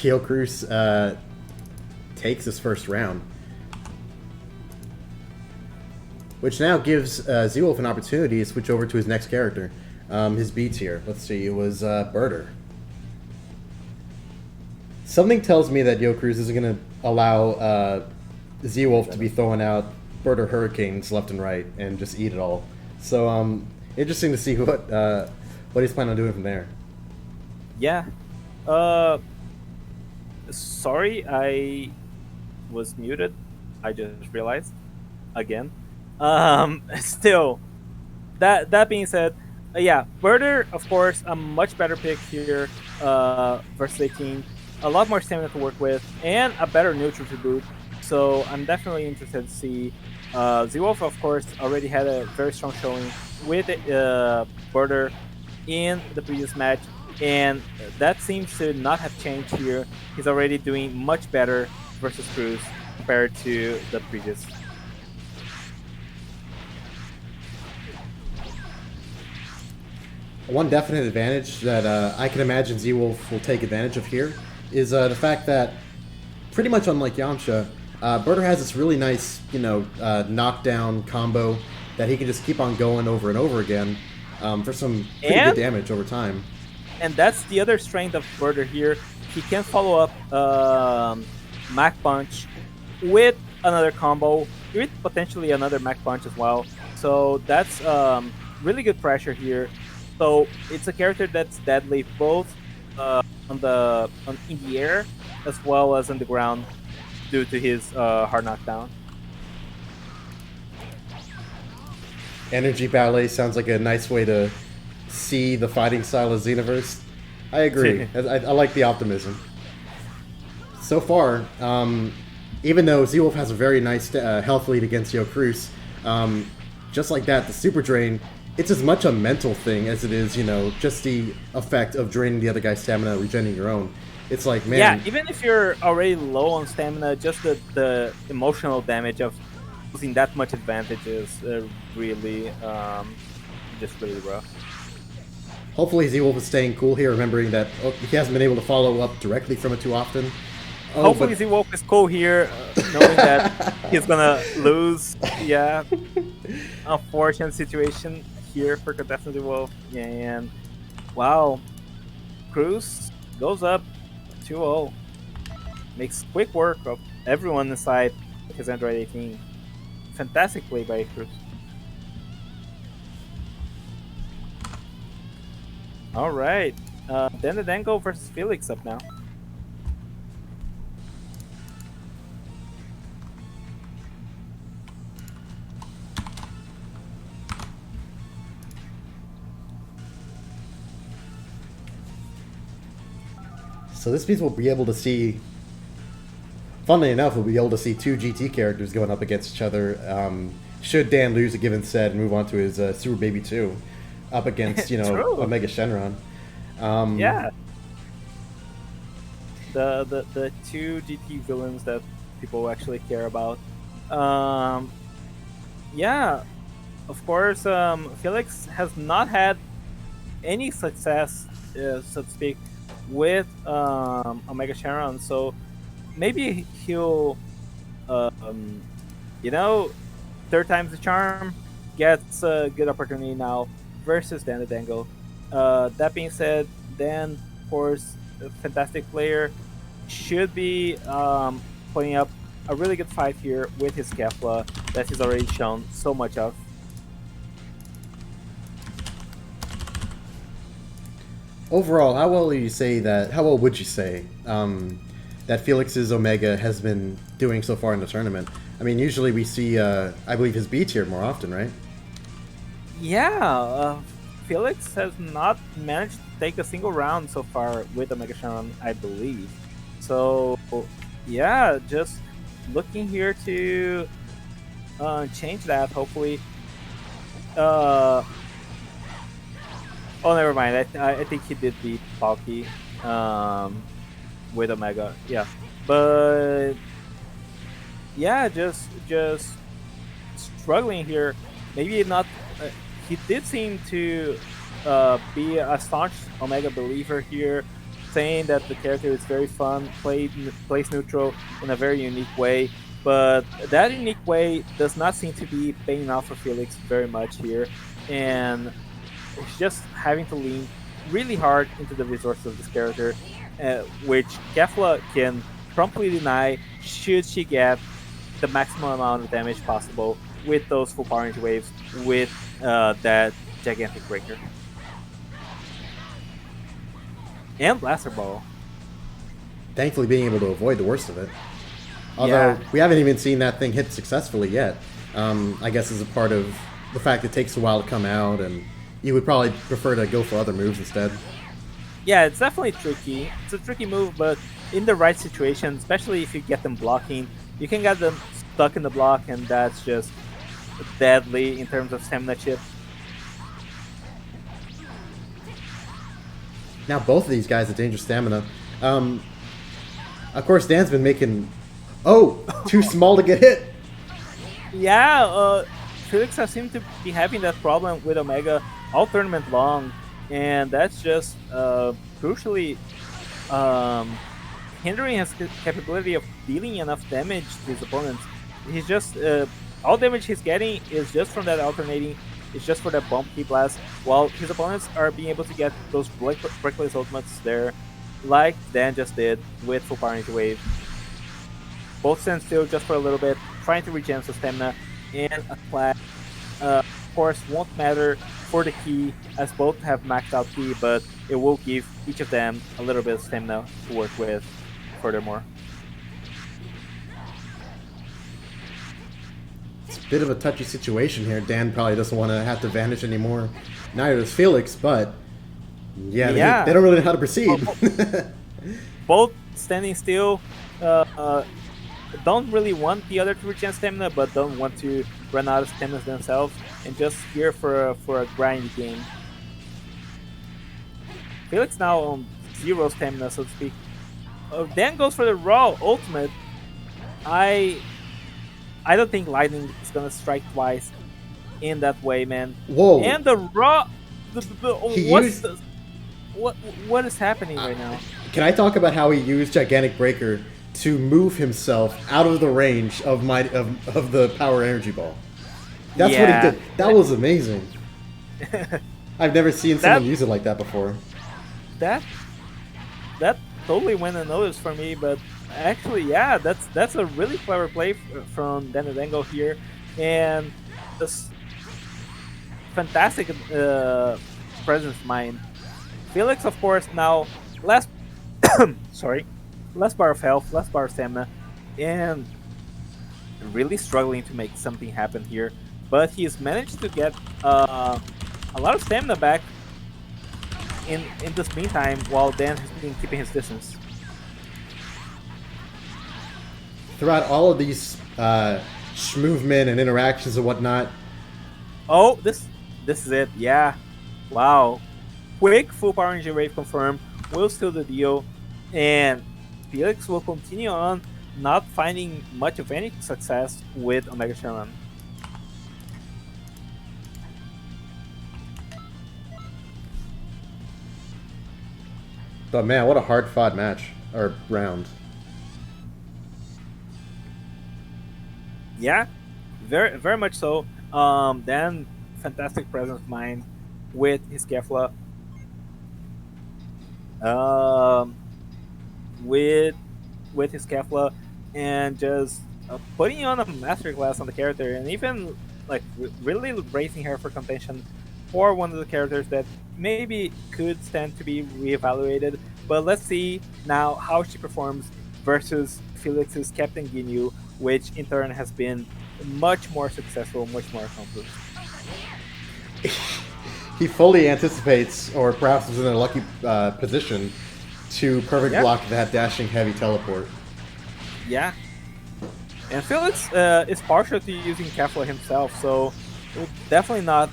Yokrus takes his first round, which now gives Z-Wolf an opportunity to switch over to his next character, his B tier. Let's see, it was Birder. Something tells me that Yo Cruz isn't going to allow Z-Wolf to be throwing out birder hurricanes left and right and just eat it all. So interesting to see what he's planning on doing from there. Yeah. Sorry, I was muted. I just realized again. Still, that being said, yeah, Birder, of course, a much better pick here versus 18. A lot more stamina to work with, and a better neutral to boot. So I'm definitely interested to see. Z-Wolf, of course, already had a very strong showing with Birder in the previous match, and that seems to not have changed here. He's already doing much better versus Cruz compared to the previous. One definite advantage that I can imagine Z-Wolf will take advantage of here is the fact that, pretty much unlike Yamcha, Birder has this really nice, knockdown combo that he can just keep on going over and over again for some pretty good damage over time. And that's the other strength of Birder here. He can follow up Mach Punch with another combo, with potentially another Mach Punch as well. So that's really good pressure here. So it's a character that's deadly both in the air as well as on the ground due to his hard knockdown. Energy Ballet sounds like a nice way to see the fighting style of Xenoverse. I agree. I like the optimism. So far, even though Z-Wolf has a very nice health lead against Yo Cruz, just like that, the Super Drain, it's as much a mental thing as it is, just the effect of draining the other guy's stamina, regenerating your own. It's like, man... Yeah, even if you're already low on stamina, just the emotional damage of losing that much advantage is really, just really rough. Hopefully Z-Wolf is staying cool here, remembering that he hasn't been able to follow up directly from it too often. Hopefully Z-Wolf is cool here, knowing that he's gonna lose. Yeah. Unfortunate situation here for contestant Z-Wolf. Yeah, and wow. Cruz goes up 2-0. Makes quick work of everyone inside his Android 18. Fantastic play by Cruz. Alright. Then the Dango versus Felix up now. So this means we'll be able to see, funnily enough, we'll be able to see two GT characters going up against each other. Should Dan lose a given set and move on to his Super Baby 2 up against, Omega Shenron. Yeah. The two GT villains that people actually care about. Yeah, of course, Felix has not had any success, so to speak, with Omega Shenron, so maybe he'll, third time's the charm, gets a good opportunity now versus Dan the Dango. That being said, Dan, of course, a fantastic player, should be putting up a really good fight here with his Kefla that he's already shown so much of. Overall, how well would you say that Felix's Omega has been doing so far in the tournament? I mean, usually we see, I believe, his B tier more often, right? Yeah, Felix has not managed to take a single round so far with Omega Shenron, I believe. So, yeah, just looking here to change that, hopefully. Oh, never mind. I think he did beat Palki with Omega. Yeah, but yeah, just struggling here. Maybe not. He did seem to be a staunch Omega believer here, saying that the character is very fun, plays neutral in a very unique way. But that unique way does not seem to be paying off for Felix very much here, and it's just having to lean really hard into the resources of this character. which Kefla can promptly deny should she get the maximum amount of damage possible with those full power energy waves with that gigantic breaker. And Blaster Ball. Thankfully being able to avoid the worst of it. Although we haven't even seen that thing hit successfully yet. I guess as a part of the fact it takes a while to come out, and you would probably prefer to go for other moves instead. Yeah, it's definitely tricky. It's a tricky move, but in the right situation, especially if you get them blocking, you can get them stuck in the block, and that's just deadly in terms of stamina chip. Now both of these guys have dangerous stamina. Of course, Dan's been making... Oh! Too small to get hit! Yeah, Felix has seemed to be having that problem with Omega all tournament long, and that's just crucially hindering his capability of dealing enough damage to his opponents. He's just all damage he's getting is just from that alternating. It's just for that bump key blast, while his opponents are being able to get those breakless ultimates there, like Dan just did with full power energy wave. Both stand still just for a little bit, trying to regen some stamina, and a flag, of course, won't matter for the key, as both have maxed out key, but it will give each of them a little bit of stamina to work with furthermore. It's a bit of a touchy situation here. Dan probably doesn't want to have to vanish anymore. Neither does Felix, but yeah. They don't really know how to proceed. Both standing still, don't really want the other to regen stamina, but don't want to run out of stamina themselves, and just here for a grindy game. Felix now on 0 stamina, so to speak. Dan goes for the raw ultimate. I don't think lightning is gonna strike twice in that way, man. Whoa! And the raw, what is happening right now? Can I talk about how he used Gigantic Breaker to move himself out of the range of the power energy ball? That's what he did. That was amazing. I've never seen someone use it like that before. That totally went unnoticed for me, but actually, yeah, that's a really clever play from Danadango here, and this fantastic presence of mind. Felix, of course, now less less bar of health, less bar of stamina, and really struggling to make something happen here. But he's managed to get a lot of stamina back in this meantime, while Dan has been keeping his distance. Throughout all of these movement and interactions and whatnot. Oh, this is it. Yeah, wow. Quick full power energy wave confirmed. Will steal the deal, and Felix will continue on not finding much of any success with Omega Shenron. But man, what a hard-fought match or round. Yeah, very much so. Dan, fantastic presence of mind with his Kefla. With his Kefla, and just putting on a masterclass on the character, and even like really raising her for contention for one of the characters that maybe could stand to be reevaluated. But let's see now how she performs versus Felix's Captain Ginyu, which in turn has been much more successful, much more accomplished. He fully anticipates, or perhaps is in a lucky position, to perfect block that dashing heavy teleport. Yeah. And Felix is partial to using Kefla himself, so definitely not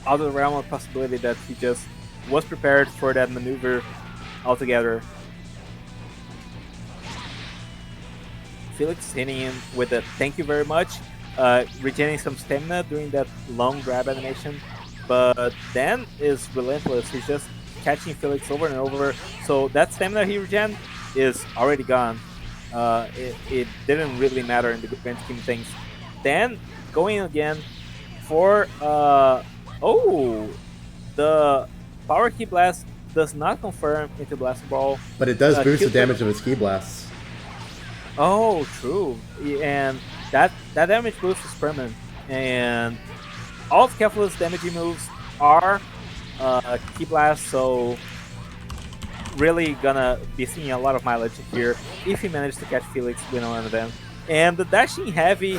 out of the realm of possibility that he just was prepared for that maneuver altogether. Felix hitting him with a thank you very much, regaining some stamina during that long grab animation, but Dan is relentless. He's just catching Felix over and over, so that stamina he regen is already gone. It didn't really matter in the grand scheme of things. Dan going again for the power key blast does not confirm into Blast Ball. But it does boost the Killflame- damage of its Ki Blasts. Oh, true. And that damage boost is permanent. And all of Kefla's damaging moves are Ki Blast, so really gonna be seeing a lot of mileage here if he manages to catch Felix with one of them. And the dashing heavy,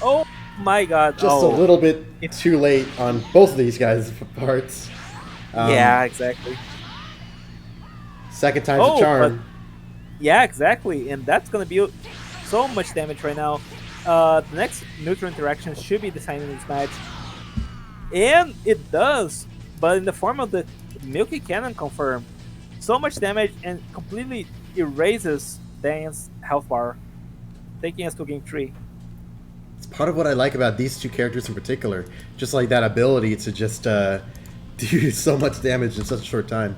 oh my god. Just a little bit too late on both of these guys' parts. Yeah, exactly. Second time's a charm. Yeah, exactly. And that's gonna be so much damage right now. The next neutral interaction should be deciding this match. And it does, but in the form of the Milky Cannon confirmed. So much damage and completely erases Dan's health bar, taking us to game 3. It's part of what I like about these two characters in particular. Just like that ability to just do so much damage in such a short time.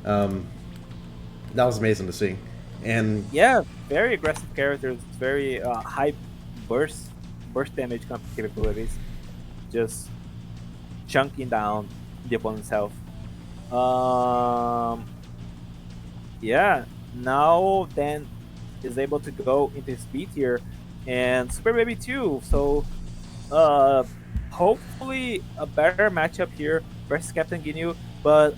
That was amazing to see. And yeah, very aggressive characters, very high burst damage capabilities, just chunking down the opponent's health. Yeah, now Dan is able to go into his B tier and Super Baby 2. So hopefully a better matchup here versus Captain Ginyu. But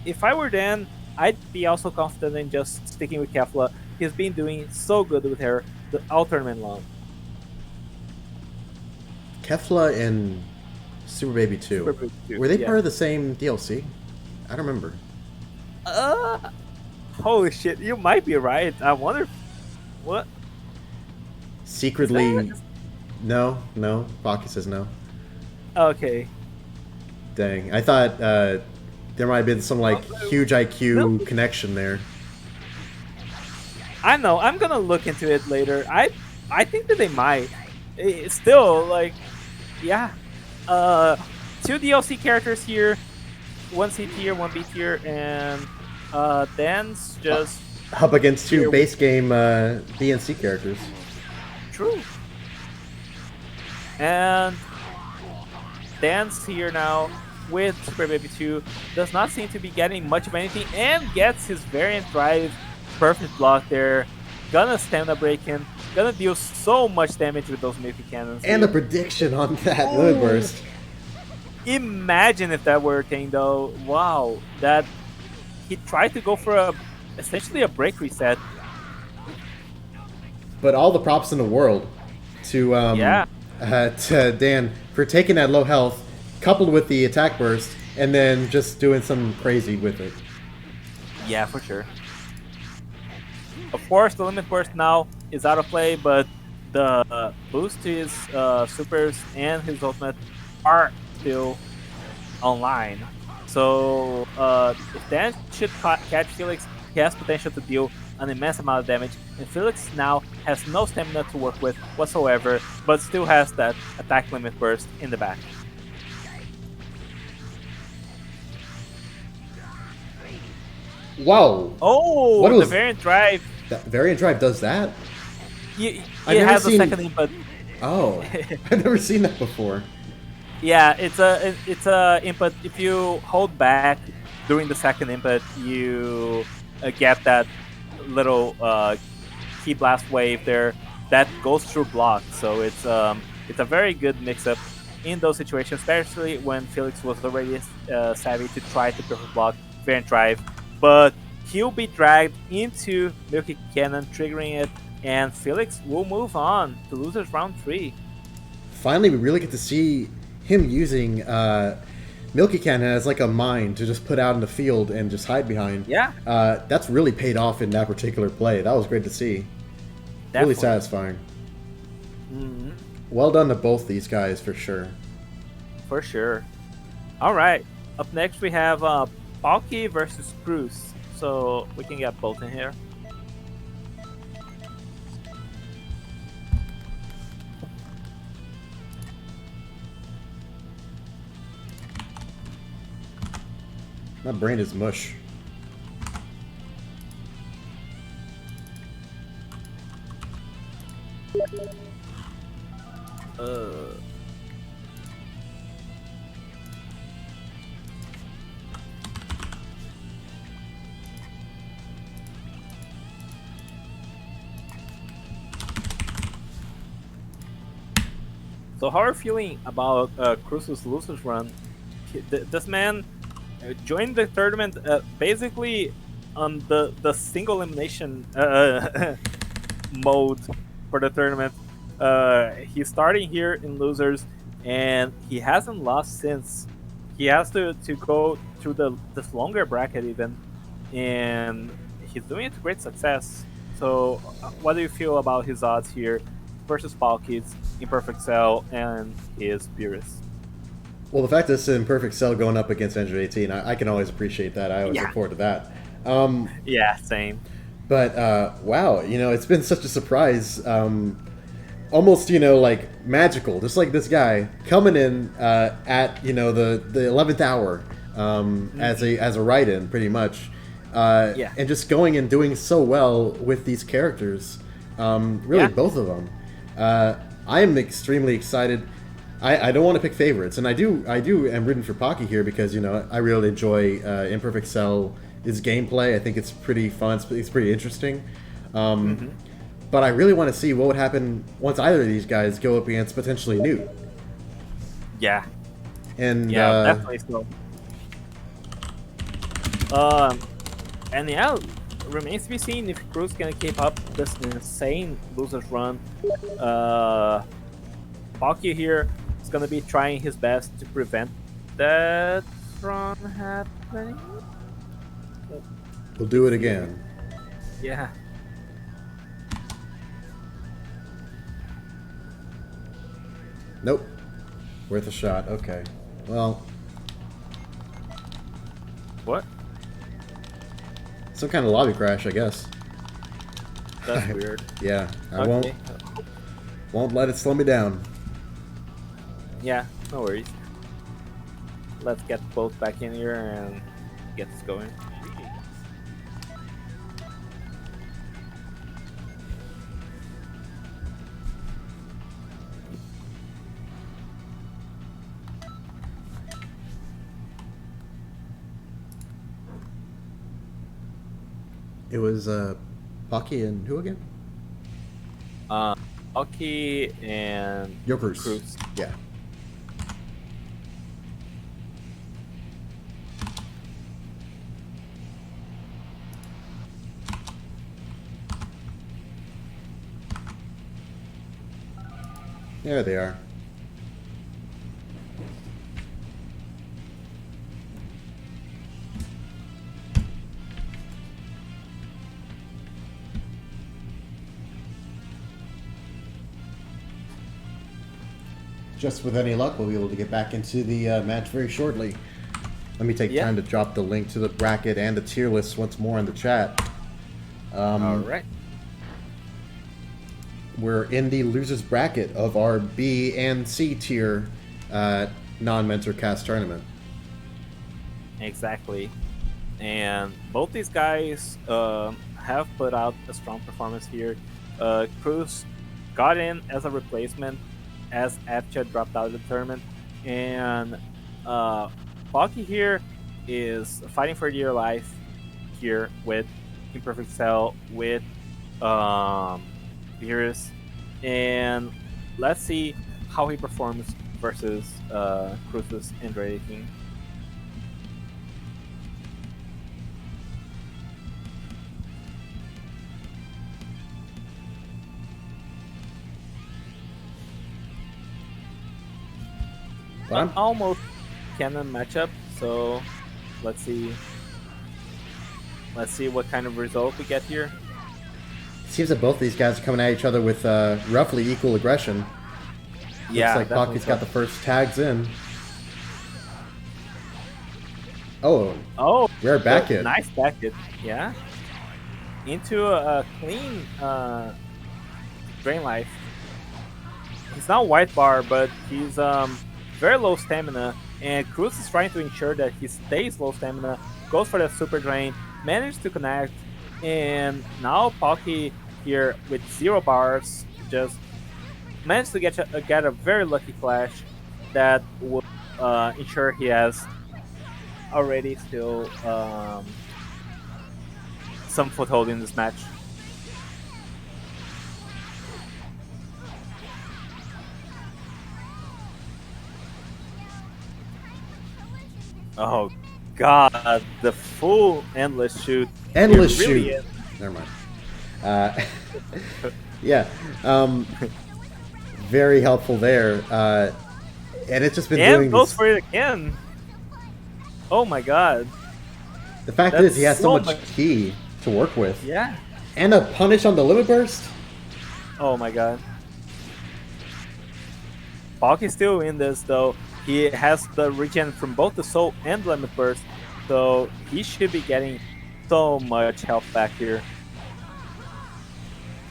if I were Dan, I'd be also confident in just sticking with Kefla. He's been doing so good with her all tournament long. Kefla and Super Baby 2. Super Baby 2, Were they yeah. part of the same DLC? I don't remember. Holy shit, you might be right. I wonder what? Secretly, no. Baki says no. Okay. Dang, I thought there might have been some like huge IQ connection there. I know. I'm gonna look into it later. I think that they might. It's still like, yeah. 2 DLC characters here, 1 C tier, 1 B tier, and Dan's just up against 2 base game B and C characters. True. And Dan's here now with Super Baby 2 does not seem to be getting much of anything and gets his variant drive. Perfect block there. Gonna stamina break him. Gonna deal so much damage with those Milky Cannons. And the prediction on that Moon Burst. Imagine if that were a thing though. Wow. That he tried to go for essentially a break reset. But all the props in the world to to Dan for taking that low health, coupled with the attack burst, and then just doing something crazy with it. Yeah, for sure. Of course, the limit burst now is out of play, but the boost to his supers and his ultimate are still online. So if Dan should catch Felix, he has potential to deal an immense amount of damage, and Felix now has no stamina to work with whatsoever, but still has that attack limit burst in the back. Whoa! Oh, what the was, variant drive. That variant drive does that? It has a second input. Oh, I've never seen that before. Yeah, it's a input. If you hold back during the second input, you get that little Ki Blast wave there that goes through block. So it's a very good mix-up in those situations, especially when Felix was already savvy to try to perfect block variant drive. But he'll be dragged into Milky Cannon, triggering it, and Felix will move on to losers round 3. Finally, we really get to see him using Milky Cannon as like a mine to just put out in the field and just hide behind. Yeah. That's really paid off in that particular play. That was great to see. Definitely. Really satisfying. Mm-hmm. Well done to both these guys for sure. For sure. All right. Up next we have Palki versus Bruce. So we can get both in here. My brain is mush. So how are you feeling about Cruz's losers run? This man joined the tournament basically on the single elimination mode for the tournament. He's starting here in losers, and he hasn't lost since. He has to go through this longer bracket even, and he's doing it to great success. So, what do you feel about his odds here versus Palkids, Imperfect Cell, and his Beerus? Well, the fact that it's in perfect cell going up against Android 18, I can always appreciate that. I always look forward to that. Yeah, same. But wow, it's been such a surprise. Almost, like magical. Just like this guy coming in at the 11th hour as a write-in, pretty much. And just going and doing so well with these characters. Really, both of them. I am extremely excited. I don't want to pick favorites, and I am rooting for Pocky here because I really enjoy Imperfect Cell. His gameplay, I think it's pretty fun. It's pretty interesting. But I really want to see what would happen once either of these guys go up against potentially Newt. Yeah. And definitely so. And yeah, remains to be seen if Cruz can keep up this insane losers run. Pocky here is gonna be trying his best to prevent that from happening. We'll do it again. Yeah. Nope. Worth a shot. Okay. Well. What? Some kind of lobby crash, I guess. That's weird. Yeah. I Okay. won't let it slow me down. Yeah, no worries. Let's get both back in here and get this going. It was Pocky and who again? Pocky and Your Cruz. Cruz. Yeah. There they are. Just with any luck, we'll be able to get back into the match very shortly. Let me take time to drop the link to the bracket and the tier list once more in the chat. All right. We're in the losers bracket of our B and C tier non-mentor cast tournament. Exactly. And both these guys have put out a strong performance here. Cruz got in as a replacement as Apcha dropped out of the tournament. And Pocky here is fighting for dear life here with Imperfect Cell, with Beerus. And let's see how he performs versus Cruz's Android 18. Almost canon matchup, so let's see what kind of result we get here. It seems that both these guys are coming at each other with roughly equal aggression. Yeah, looks like Pocky's got the first tags in. Oh, rare back hit. Nice back hit, yeah. Into a clean drain life. He's not white bar, but he's very low stamina, and Cruz is trying to ensure that he stays low stamina, goes for that super drain, managed to connect, and now Pocky here with 0 bars just managed to get a very lucky flash that will ensure he has already still some foothold in this match. Oh god, the full endless shoot. Endless It really shoot. is. Never mind. Uh, yeah. Very helpful there. And it's just been And doing goes this. for it again. Oh my god. The fact That's is, he has so so much much- key to work with. Yeah. And a punish on the limit burst? Oh my god. Balk is still in this though. He has the regen from both the soul and limit burst, so he should be getting so much health back here.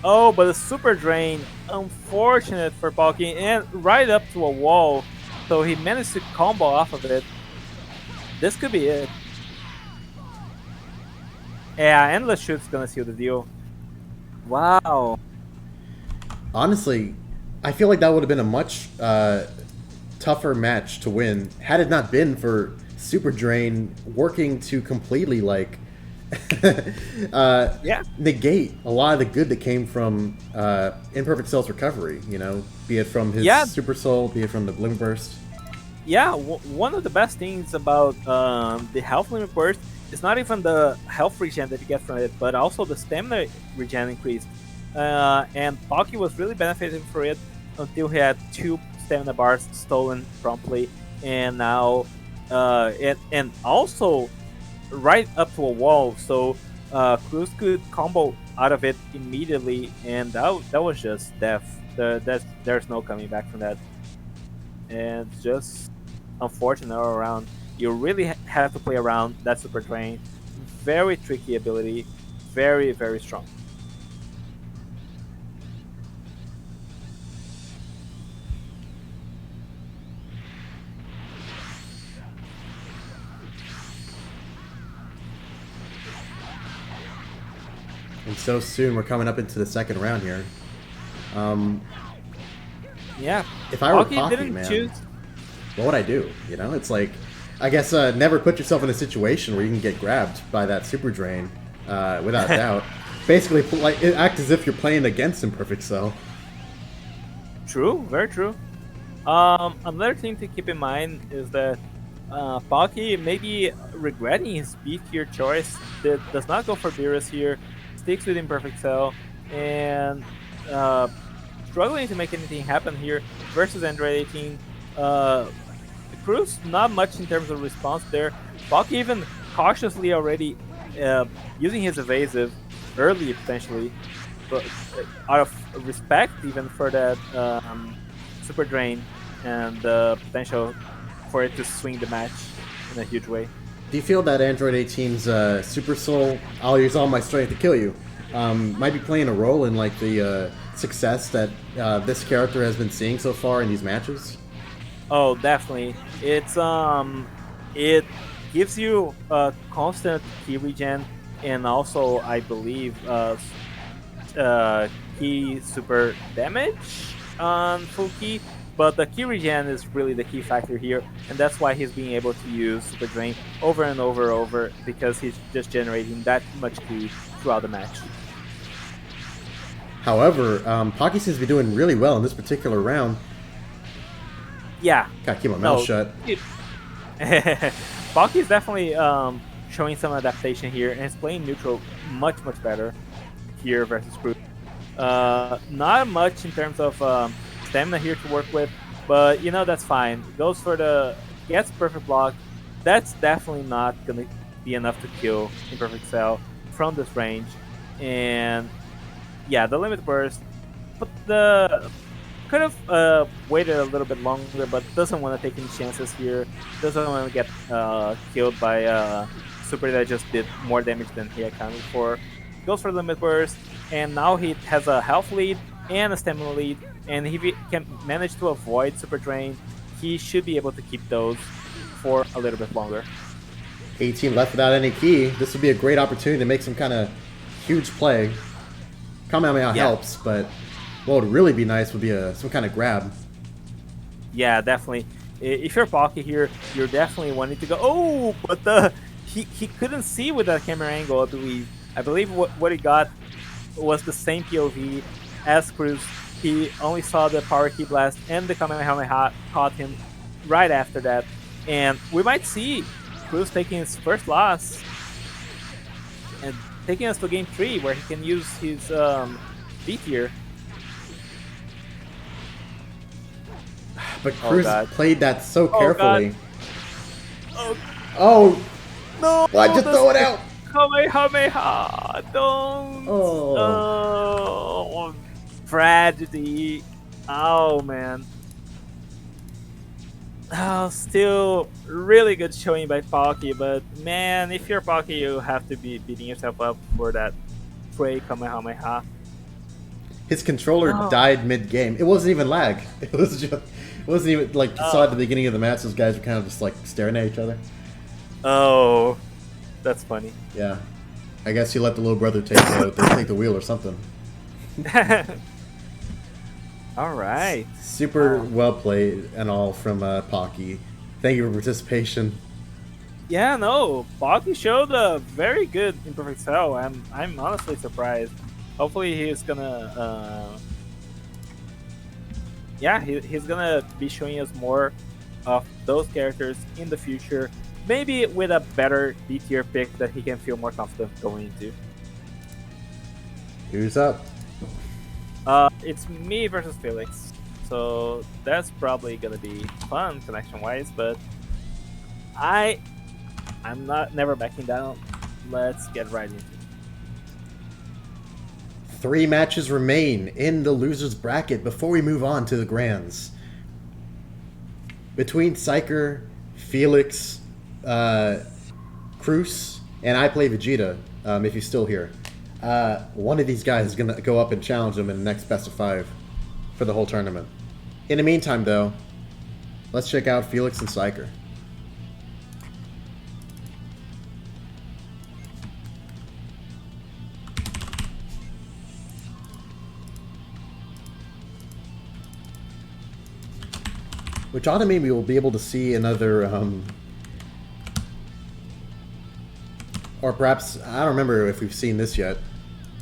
Oh, but the super drain, unfortunate for Balky, and right up to a wall, so he managed to combo off of it. This could be it. Yeah, endless shoot's gonna seal the deal. Wow. Honestly, I feel like that would have been a much tougher match to win had it not been for Super Drain working to completely like negate a lot of the good that came from Imperfect Cell's recovery. You know, be it from his Super Soul, be it from the Limit Burst. Yeah, one of the best things about the health limit burst is not even the health regen that you get from it, but also the stamina regen increase. And Baki was really benefiting from it until he had 2 stamina bars stolen promptly, and now and also right up to a wall, so Cruz could combo out of it immediately, and that was just death. There's no coming back from that, and just unfortunate all around. You really have to play around that super drain. Very tricky ability, very very strong. And so soon we're coming up into the second round here. Yeah, if I were Pocky Pocky, didn't man, choose. what would I do? You know, it's like, I guess never put yourself in a situation where you can get grabbed by that super drain, without doubt. Basically, like, act as if you're playing against Imperfect Cell. True, very true. Another thing to keep in mind is that Pocky may be regretting his B tier choice. That does not go for Beerus here, sticks with Imperfect Cell, and struggling to make anything happen here versus Android 18. Cruz, not much in terms of response there. Pocky even cautiously already using his evasive early potentially, but out of respect even for that super drain and the potential for it to swing the match in a huge way. Do you feel that Android 18's Super Soul, I'll use all my strength to kill you, might be playing a role in like the success that this character has been seeing so far in these matches? Oh, definitely. It's it gives you constant key regen, and also I believe key super damage on full key. But the key regen is really the key factor here, and that's why he's being able to use Super Drain over and over, because he's just generating that much key throughout the match. However, Pocky seems to be doing really well in this particular round. Yeah. Gotta keep my mouth shut. Pocky is definitely showing some adaptation here, and is playing neutral much better here versus Cruz. Not much in terms of stamina here to work with, but you know, that's fine. Goes for the gets perfect block. That's definitely not gonna be enough to kill Imperfect Cell from this range. And yeah, the limit burst, but the could have waited a little bit longer, but doesn't want to take any chances here. Doesn't want to get killed by super that just did more damage than he accounted for. Goes for the limit burst, and now he has a health lead and a stamina lead, and if he can manage to avoid super drain, he should be able to keep those for a little bit longer. 18 left without any key. This would be a great opportunity to make some kind of huge play. Kamehameha helps, but what would really be nice would be some kind of grab. Yeah, definitely. If you're Pocky here, you're definitely wanting to go. Oh, but he couldn't see with that camera angle, I believe. I believe what he got was the same POV as Cruz. He only saw the power key blast, and the Kamehameha caught him right after that. And we might see Cruz taking his first loss and taking us to game 3 where he can use his B tier. But Cruz God. played that so Oh, carefully. God. Oh, No! why'd you throw it out? Kamehameha! Don't! Oh, tragedy. Oh, man. Oh, still really good showing by Pocky, but man, if you're Pocky, you have to be beating yourself up for that Prey Kamehameha. His controller died mid-game. It wasn't even lag. It was just, it wasn't even like you saw at the beginning of the match. Those guys were kind of just like staring at each other. Oh, that's funny. Yeah, I guess you let the little brother take the wheel or something. All right. Super well played and all from Pocky. Thank you for participation. Yeah, no, Pocky showed a very good Imperfect Cell. I'm honestly surprised. Hopefully he's gonna he's gonna be showing us more of those characters in the future. Maybe with a better B tier pick that he can feel more confident going into. Who's up? It's me versus Felix. So that's probably gonna be fun connection wise, but I'm never backing down. Let's get right into it. 3 matches remain in the losers bracket before we move on to the grands. Between Psyker, Felix, Cruz, and I play Vegeta, if he's still here. One of these guys is going to go up and challenge him in the next best of 5 for the whole tournament. In the meantime, though, let's check out Felix and Psyker. Which ought to mean we will be able to see another, or perhaps, I don't remember if we've seen this yet.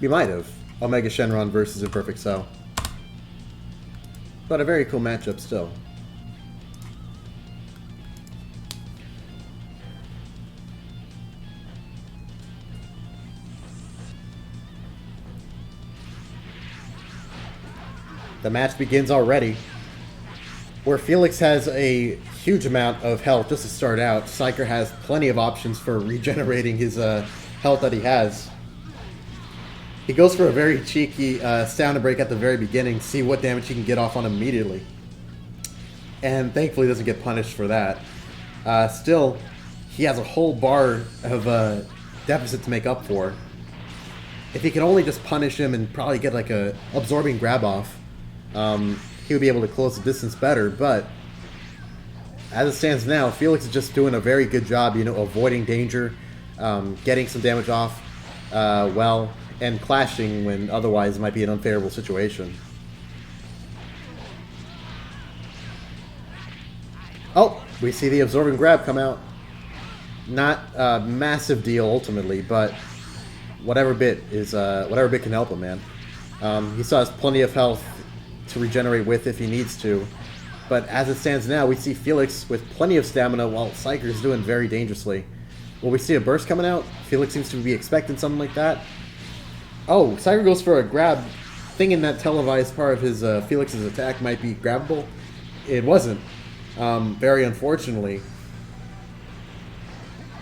We might have. Omega Shenron versus Imperfect Cell. But a very cool matchup still. The match begins already. Where Felix has a huge amount of health just to start out, Psyker has plenty of options for regenerating his health that he has. He goes for a very cheeky stamina break at the very beginning, see what damage he can get off on immediately. And thankfully doesn't get punished for that. Still, he has a whole bar of deficit to make up for. If he can only just punish him and probably get like a absorbing grab off, he would be able to close the distance better, but as it stands now, Felix is just doing a very good job, avoiding danger, getting some damage off well, and clashing when otherwise it might be an unfavorable situation. Oh, we see the absorbing grab come out. Not a massive deal ultimately, but whatever bit can help him, man. He still has plenty of health to regenerate with if he needs to. But as it stands now, we see Felix with plenty of stamina while Psyker is doing very dangerously. Will we see a burst coming out? Felix seems to be expecting something like that. Oh, Psyker goes for a grab, thinking that televised part of his Felix's attack might be grabbable. It wasn't, very unfortunately.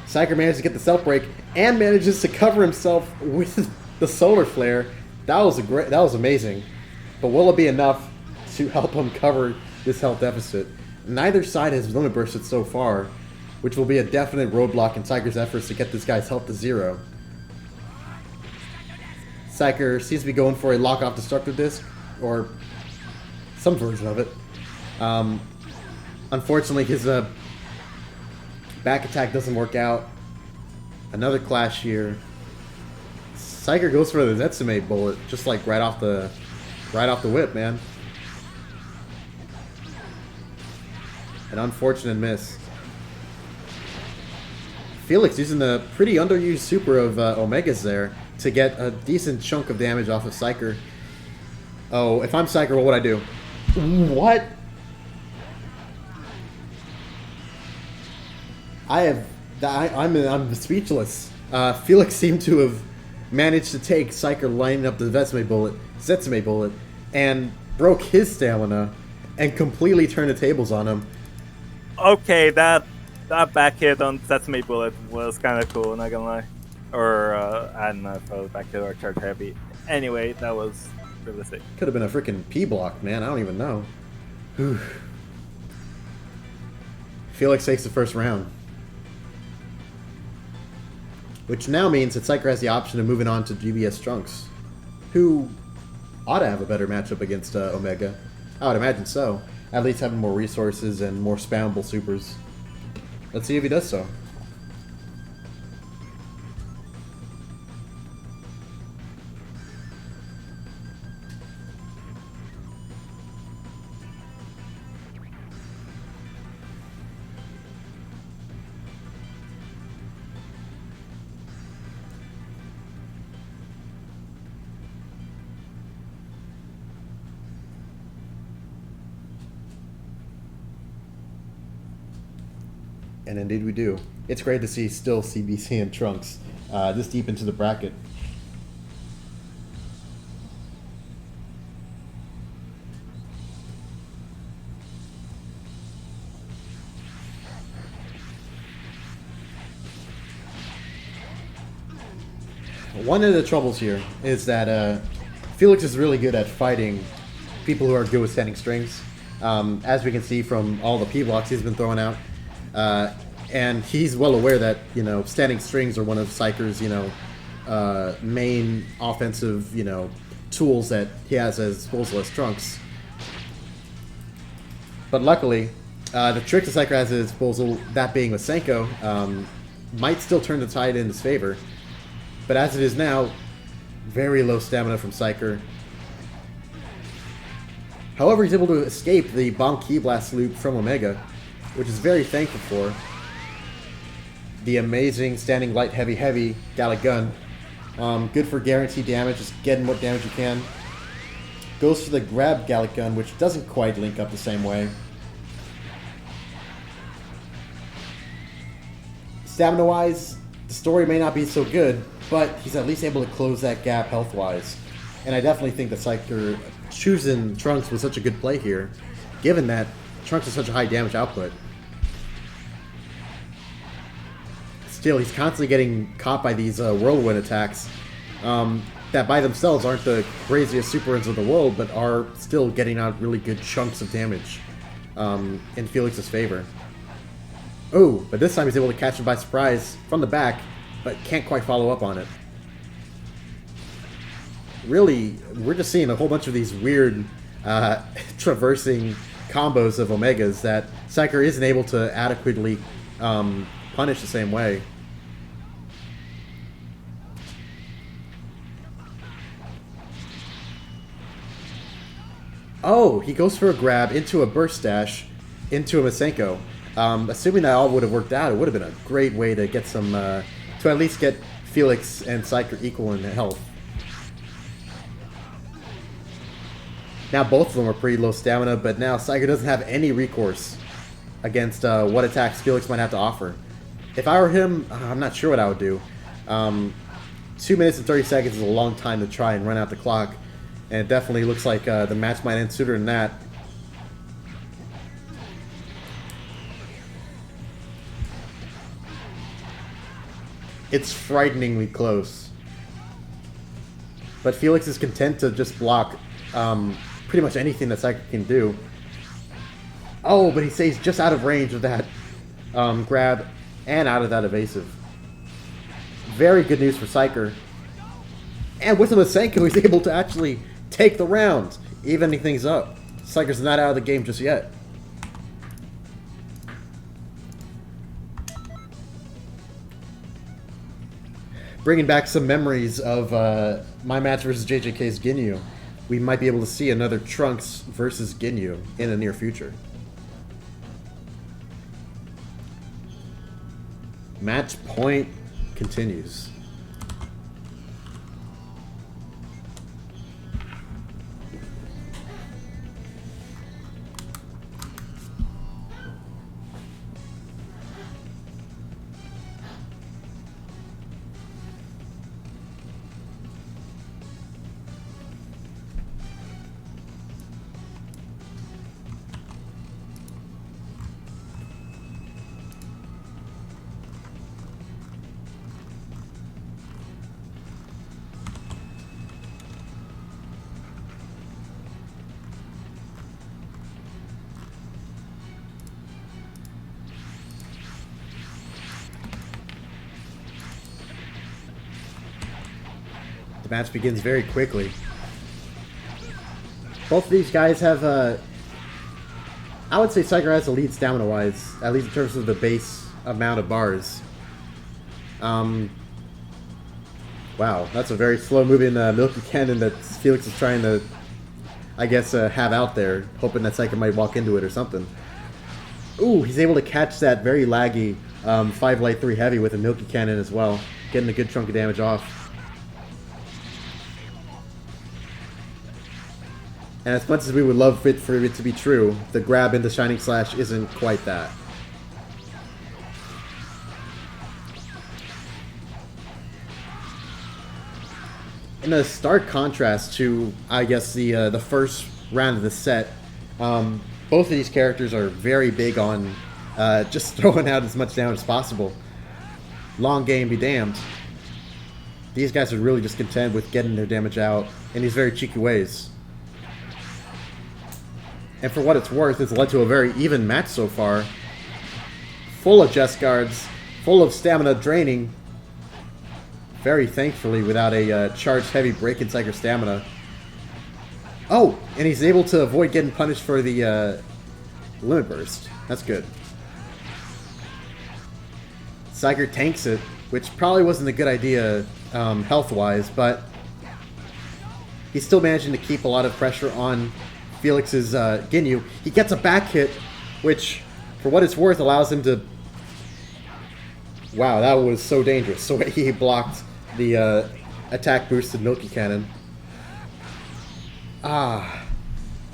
Psyker manages to get the self break and manages to cover himself with the solar flare. That was amazing. But will it be enough to help him cover this health deficit? Neither side has limit bursted so far, which will be a definite roadblock in Psyker's efforts to get this guy's health to 0. Psyker seems to be going for a lock-off destructive disc, or some version of it. Unfortunately, his back attack doesn't work out. Another clash here. Psyker goes for the Zetsume bullet, just like right off the whip, man. An unfortunate miss. Felix using the pretty underused super of Omega's there to get a decent chunk of damage off of Psyker. Oh, if I'm Psyker, what would I do? What? I'm speechless. Felix seemed to have managed to take Psyker lining up the Zetsime bullet, and broke his stamina, and completely turned the tables on him. Okay, that back hit on Sesame Bullet was kind of cool, not gonna lie. Or, I don't know if it was back hit or charge heavy. Anyway, that was really sick. Could have been a freaking P block, man. I don't even know. Whew. Felix takes the first round. Which now means that Psyker has the option of moving on to GBS Trunks, who ought to have a better matchup against Omega. I would imagine so. At least having more resources and more spammable supers. Let's see if he does so. And indeed we do. It's great to see still CBC and Trunks this deep into the bracket. One of the troubles here is that Felix is really good at fighting people who are good with standing strings. As we can see from all the P blocks he's been throwing out. And he's well aware that, you know, standing strings are one of Psyker's, you know, main offensive, you know, tools that he has as disposal as Trunks. But luckily, the trick that Psyker has at his disposal, that being with Senko, might still turn the tide in his favor. But as it is now, very low stamina from Psyker. However, he's able to escape the Bomb Key Blast loop from Omega, which is very thankful for. The amazing standing light heavy Gallic gun. Good for guaranteed damage, just getting what damage you can. Goes for the grab Gallic gun, which doesn't quite link up the same way. Stamina wise, the story may not be so good, but he's at least able to close that gap health wise. And I definitely think that Psyker choosing Trunks was such a good play here, given that Trunks has such a high damage output. Still, he's constantly getting caught by these whirlwind attacks that by themselves aren't the craziest super ends of the world, but are still getting out really good chunks of damage in Felix's favor. Oh, but this time he's able to catch him by surprise from the back, but can't quite follow up on it. Really, we're just seeing a whole bunch of these weird traversing combos of Omegas that Psyker isn't able to adequately punish the same way. Oh, he goes for a grab into a burst dash into a Masenko. Assuming that all would have worked out, it would have been a great way to get some, to at least get Felix and Psyker equal in health. Now both of them are pretty low stamina, but now Psyker doesn't have any recourse against what attacks Felix might have to offer. If I were him, I'm not sure what I would do. 2 minutes and 30 seconds is a long time to try and run out the clock, and it definitely looks like the match might end sooner than that. It's frighteningly close. But Felix is content to just block pretty much anything that Psyker can do. Oh, but he stays just out of range of that grab and out of that evasive. Very good news for Psyker. And with the Masenko, he's able to actually take the round, evening things up. Psyker's not out of the game just yet. Bringing back some memories of my match versus JJK's Ginyu. We might be able to see another Trunks versus Ginyu in the near future. Match point continues. The match begins very quickly. Both of these guys have, I would say Psyker has the lead stamina-wise, at least in terms of the base amount of bars. Wow, that's a very slow-moving Milky Cannon that Felix is trying to, I guess, have out there, hoping that Psyker might walk into it or something. Ooh, he's able to catch that very laggy 5 light 3 heavy with a Milky Cannon as well, getting a good chunk of damage off. And as much as we would love for it to be true, the grab into Shining Slash isn't quite that. In a stark contrast to, I guess, the first round of the set, both of these characters are very big on just throwing out as much damage as possible. Long game be damned. These guys are really just content with getting their damage out in these very cheeky ways. And for what it's worth, it's led to a very even match so far. Full of Jess guards, full of stamina draining. Very thankfully without a charged heavy break in Psyker stamina. Oh, and he's able to avoid getting punished for the limit burst. That's good. Psyker tanks it, which probably wasn't a good idea health-wise, but he's still managing to keep a lot of pressure on Felix's Ginyu. He gets a back hit, which, for what it's worth, allows him to... Wow, that was so dangerous. The way he blocked the attack-boosted Milky Cannon. Ah.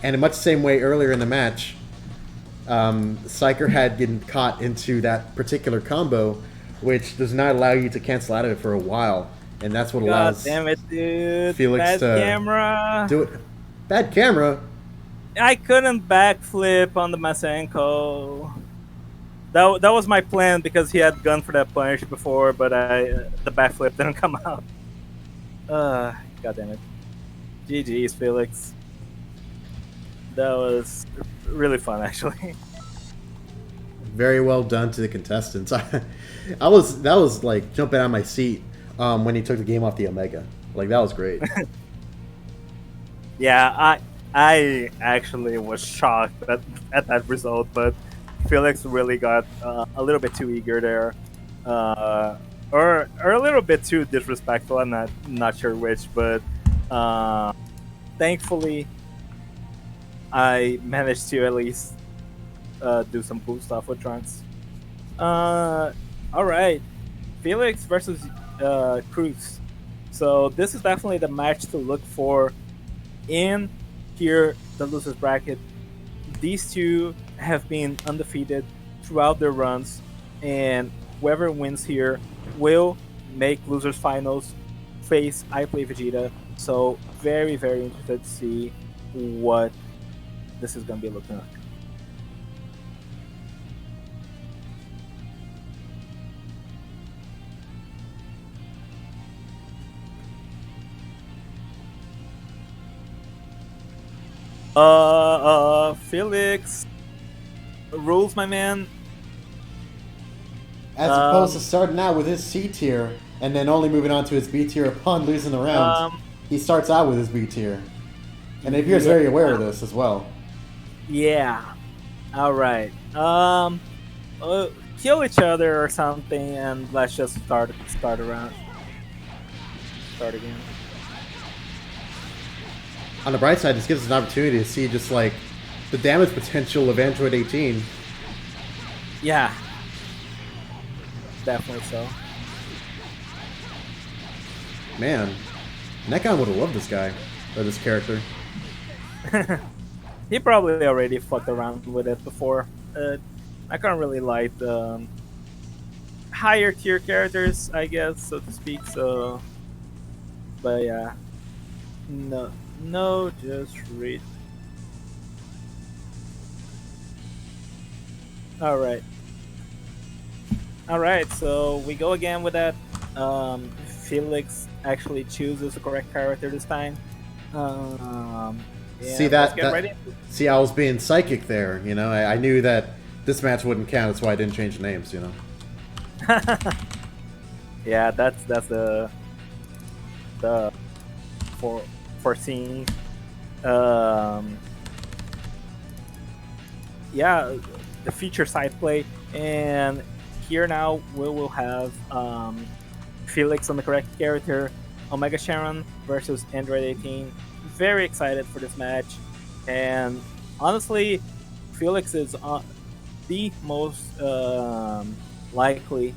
And in much the same way earlier in the match, Psyker had gotten caught into that particular combo, which does not allow you to cancel out of it for a while. And that's what allows damn it, dude. Felix Bad to camera. do it. Bad camera? I couldn't backflip on the Masenko. That was my plan because he had gone for that punish before, but the backflip didn't come out. God damn it. GG's, Felix. That was really fun, actually. Very well done to the contestants. That was like jumping out of my seat when he took the game off the Omega. Like, that was great. Yeah, I actually was shocked at that result, but Felix really got a little bit too eager there, or a little bit too disrespectful. I'm not sure which, but thankfully I managed to at least do some cool stuff with Trunks. All right, Felix versus Cruz. So this is definitely the match to look for in here, the losers bracket. These two have been undefeated throughout their runs, and whoever wins here will make losers finals, face I Play Vegeta. So very, very interested to see what this is going to be looking like. Felix rules, my man. As opposed to starting out with his C tier and then only moving on to his B tier upon losing the round, he starts out with his B tier. And he appears very aware of this as well. Yeah. All right. Kill each other or something, and let's just start around. Start again. On the bright side, this gives us an opportunity to see just like the damage potential of Android 18. Yeah. Definitely so. Man, Nekon would have loved this guy, or this character. He probably already fucked around with it before. I can't really like the higher tier characters, I guess, so to speak. So, but yeah, no, just read. All right. So we go again with that. Felix actually chooses the correct character this time. See see, I was being psychic there. You know, I knew that this match wouldn't count. That's why I didn't change the names. You know. Yeah, that's the foreseeing. Um, yeah, the feature side play, and here now we will have Felix on the correct character, Omega Sharon versus Android 18. Very excited for this match, and honestly, Felix is the most likely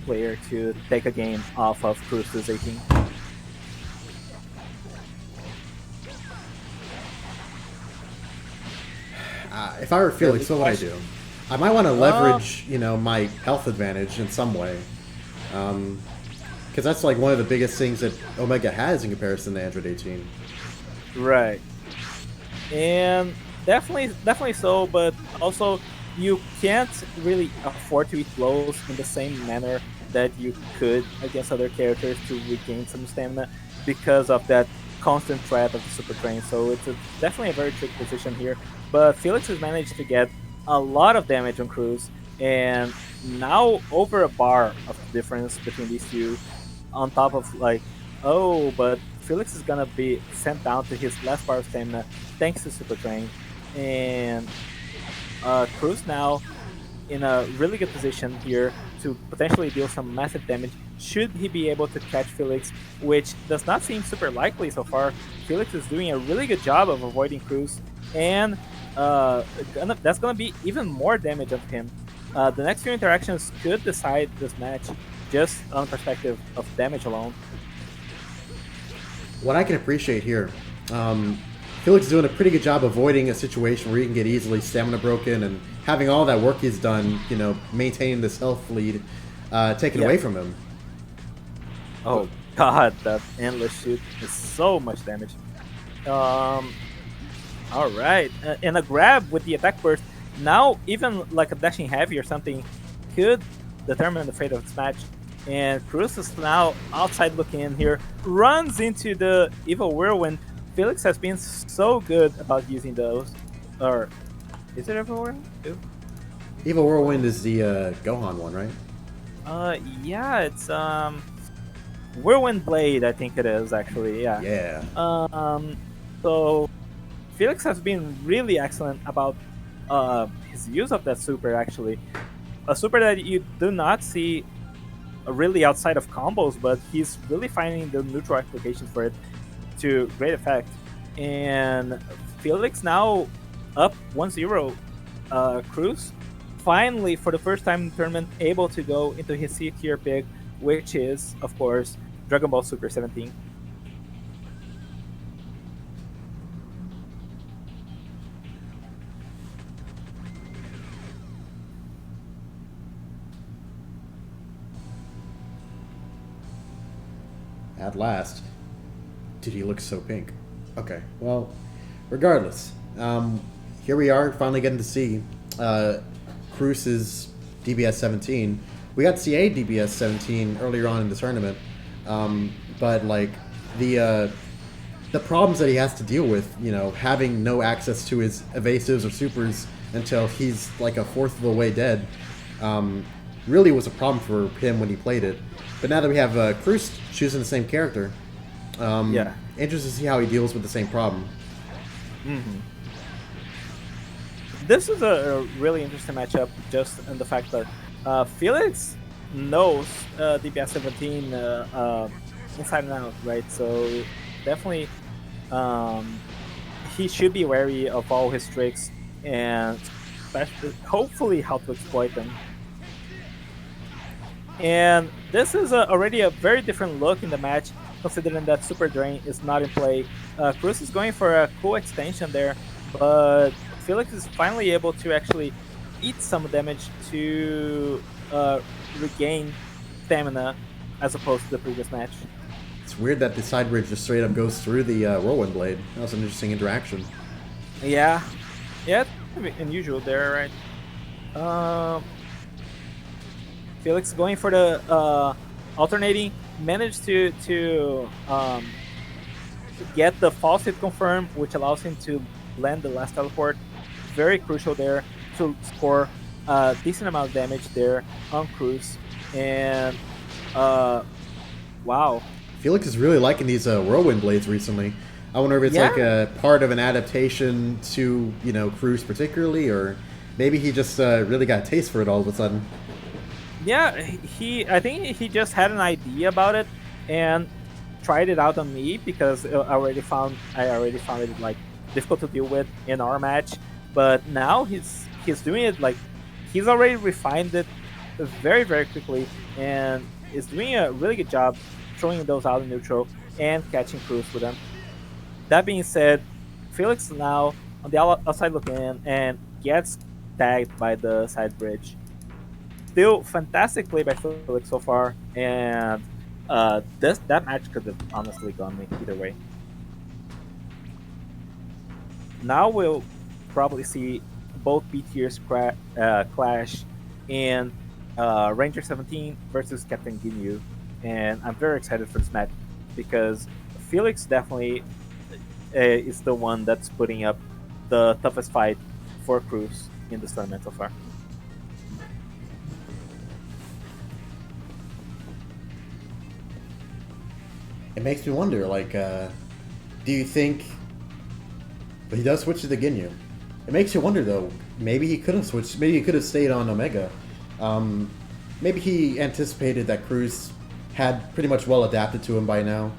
player to take a game off of Cruz's 18. If I were Felix, what would I do? I might want to leverage, my health advantage in some way. Because that's like one of the biggest things that Omega has in comparison to Android 18. Right. And definitely so, but also you can't really afford to eat blows in the same manner that you could against other characters to regain some stamina because of that constant threat of the Super Train. So it's definitely a very tricky position here. But Felix has managed to get a lot of damage on Cruz, and now over a bar of difference between these two, on top of but Felix is gonna be sent down to his last bar of stamina thanks to Super Train, and Cruz now in a really good position here to potentially deal some massive damage should he be able to catch Felix, which does not seem super likely so far. Felix is doing a really good job of avoiding Cruz, and that's gonna be even more damage of him. The next few interactions could decide this match just on the perspective of damage alone. What I can appreciate here, Felix is doing a pretty good job avoiding a situation where he can get easily stamina broken and having all that work he's done, maintaining this health lead, taken away from him. Oh god, that endless shoot is so much damage. Alright, and a grab with the attack burst. Now, even like a dashing heavy or something could determine the fate of this match. And Cruz is now outside looking in here, runs into the Evil Whirlwind. Felix has been so good about using those. Or, is it Evil Whirlwind? Evil Whirlwind is the Gohan one, right? Yeah, it's Whirlwind Blade, I think it is actually. Yeah. Yeah. So Felix has been really excellent about his use of that super. Actually, a super that you do not see really outside of combos, but he's really finding the neutral applications for it to great effect. And Felix now up 1-0. Cruz finally, for the first time in the tournament, able to go into his C tier pick, which is, of course, Dragon Ball Super 17. At last. Dude, he looks so pink. Okay, well, regardless. Here we are, finally getting to see Cruz's DBS 17. We got to see a DBS 17 earlier on in the tournament, but like the problems that he has to deal with, having no access to his evasives or supers until he's like a fourth of the way dead, really was a problem for him when he played it. But now that we have Cruz choosing the same character, interested to see how he deals with the same problem. Mm-hmm. This is a really interesting matchup, just in the fact that Felix knows DPS 17 inside and out, right? So definitely he should be wary of all his tricks and hopefully how to exploit them. And this is already a very different look in the match, considering that Super Drain is not in play. Cruz is going for a cool extension there, but Felix is finally able to actually eat some damage to regain stamina as opposed to the previous match. It's weird that the side bridge just straight up goes through the Whirlwind Blade. That was an interesting interaction. Yeah, it's unusual there, right? Felix going for the alternating, managed to get the false hit confirmed, which allows him to land the last teleport. Very crucial there to score a decent amount of damage there on Cruz. And wow. Felix is really liking these whirlwind blades recently. I wonder if it's like a part of an adaptation to, you know, Cruz particularly, or maybe he just really got a taste for it all of a sudden. Yeah, I think he just had an idea about it and tried it out on me because I already found it like difficult to deal with in our match. But now he's doing it like he's already refined it very very quickly and is doing a really good job throwing those out in neutral and catching Cruz with them. That being said, Felix now on the outside looking in and gets tagged by the side bridge. Still fantastic play by Felix so far, and that match could have honestly gone either way. Now we'll probably see both B tiers clash in Ranger 17 versus Captain Ginyu, and I'm very excited for this match because Felix definitely is the one that's putting up the toughest fight for Cruz in this tournament so far. It makes me wonder, like, do you think... But he does switch to the Ginyu. It makes you wonder, though, maybe he could have switched, maybe he could have stayed on Omega. Maybe he anticipated that Cruz had pretty much well adapted to him by now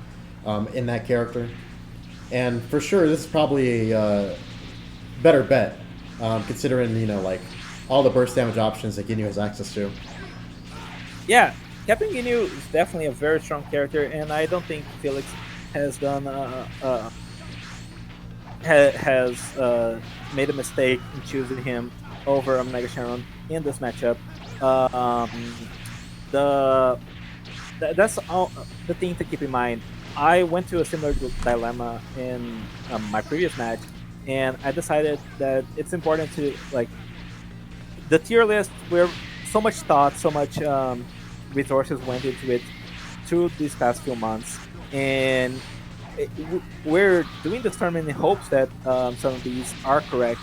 in that character. And for sure, this is probably a better bet, considering, you know, like, all the burst damage options that Ginyu has access to. Yeah, Captain Ginyu is definitely a very strong character, and I don't think Felix has done made a mistake in choosing him over Omega Sharon in this matchup. That's all, the thing to keep in mind. I went to a similar dilemma in my previous match, and I decided that it's important to like the tier list where so much thought, so much resources went into it through these past few months, and we're doing this tournament in hopes that some of these are correct.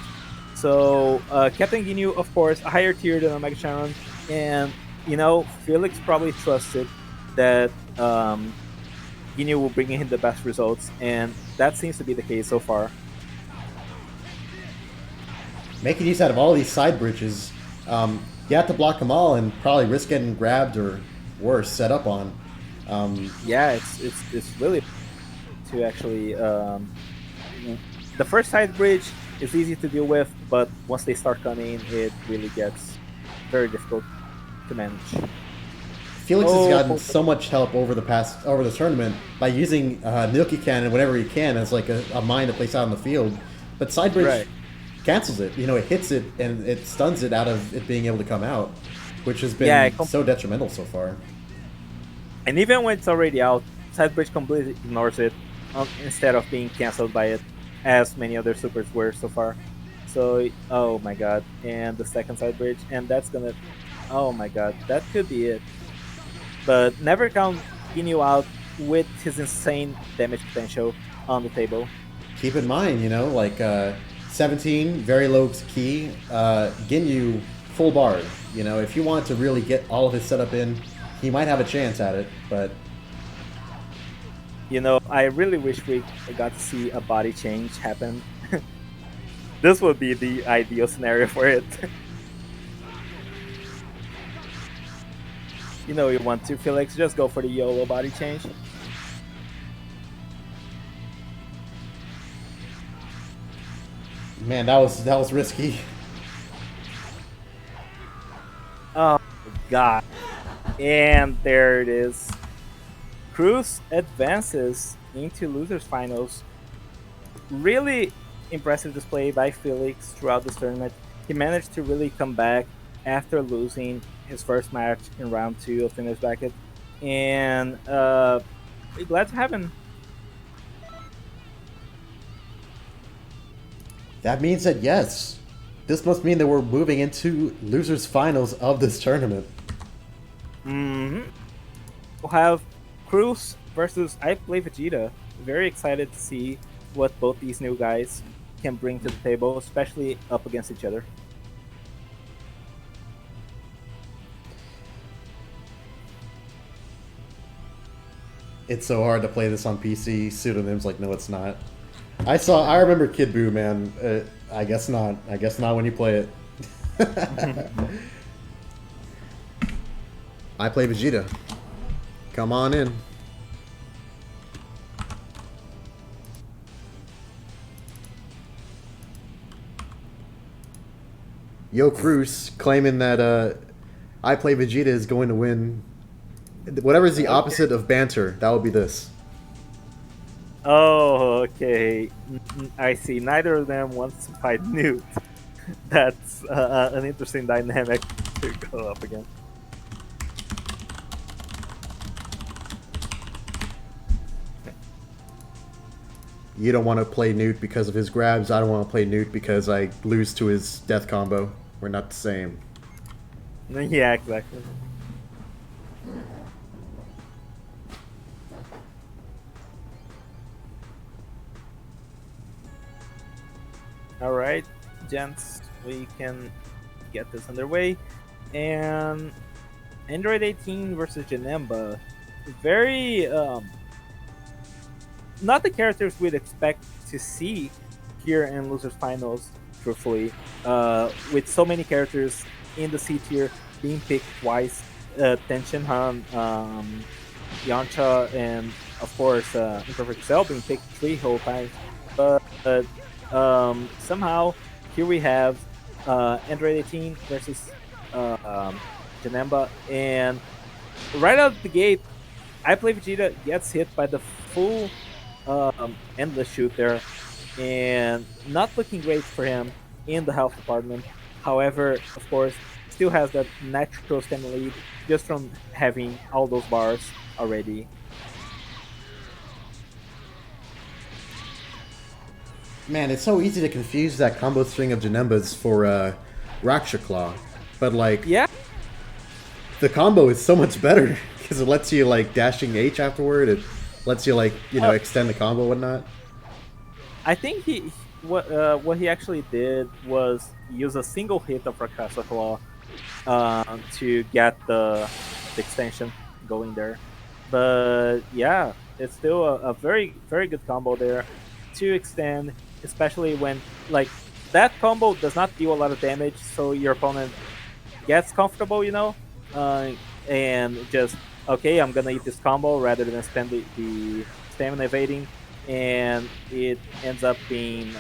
So Captain Ginyu, of course, a higher tier than Omega Sharon, and you know Felix probably trusted that Ginyu will bring in the best results, and that seems to be the case so far. Making use out of all these side bridges, you have to block them all and probably risk getting grabbed or worse, set up on. Yeah, it's really to actually the first side bridge is easy to deal with, but once they start coming, it really gets very difficult to manage. Felix has gotten so much help over the tournament by using Milky Cannon whenever he can as like a mine to place out on the field, but side bridge cancels it. You know, it hits it and it stuns it out of it being able to come out, which has been so detrimental so far. And even when it's already out, side bridge completely ignores it instead of being cancelled by it, as many other supers were so far. So, oh my god, and the second side bridge, and that's gonna, oh my god, that could be it. But never count Ginyu out with his insane damage potential on the table. Keep in mind, you know, like 17, very low key, Ginyu, full bard. You know, if you want to really get all of his setup in, he might have a chance at it, but... You know, I really wish we got to see a body change happen. This would be the ideal scenario for it. You know you want to, Felix, just go for the YOLO body change. Man, that was risky. Oh god. And there it is. Cruz advances into losers finals. Really impressive display by Felix throughout this tournament. He managed to really come back after losing his first match in round 2 of Finish Bracket, and glad to have him. That means that yes, this must mean that we're moving into losers finals of this tournament. We'll have Cruz versus I Play Vegeta. Very excited to see what both these new guys can bring to the table, especially up against each other. It's so hard to play this on PC. Pseudonyms, like, no, it's not. I remember Kid Buu, man. I guess not. I guess not when you play it. I play Vegeta. Come on in. Yo Cruz claiming that I play Vegeta is going to win. Whatever is the opposite of banter, that would be this. Oh, okay. I see. Neither of them wants to fight Newt. That's an interesting dynamic to go up again. You don't want to play Newt because of his grabs. I don't want to play Newt because I lose to his death combo. We're not the same. Yeah, exactly. Alright, gents, we can get this underway. And Android 18 versus Janemba. Very, not the characters we'd expect to see here in Losers Finals, truthfully. With so many characters in the C tier being picked twice. Tenshin Han, Yamcha, and of course Imperfect Cell being picked 3 whole times. But somehow here we have Android 18 versus Janemba, and right out of the gate, I Play Vegeta gets hit by the full endless shoot there, and not looking great for him in the health department. However, of course, still has that natural stamina lead just from having all those bars already. Man, it's so easy to confuse that combo string of Janemba's for Raksha Claw. But, like, Yeah, the combo is so much better because it lets you, like, dashing H afterward. It lets you, like, you know, extend the combo and whatnot. I think what he actually did was use a single hit of Rakasa Claw to get the extension going there. But yeah, it's still a very, very good combo there to extend, especially when, like, that combo does not deal a lot of damage, so your opponent gets comfortable, you know, and just, okay, I'm gonna eat this combo rather than spend the stamina evading, and it ends up being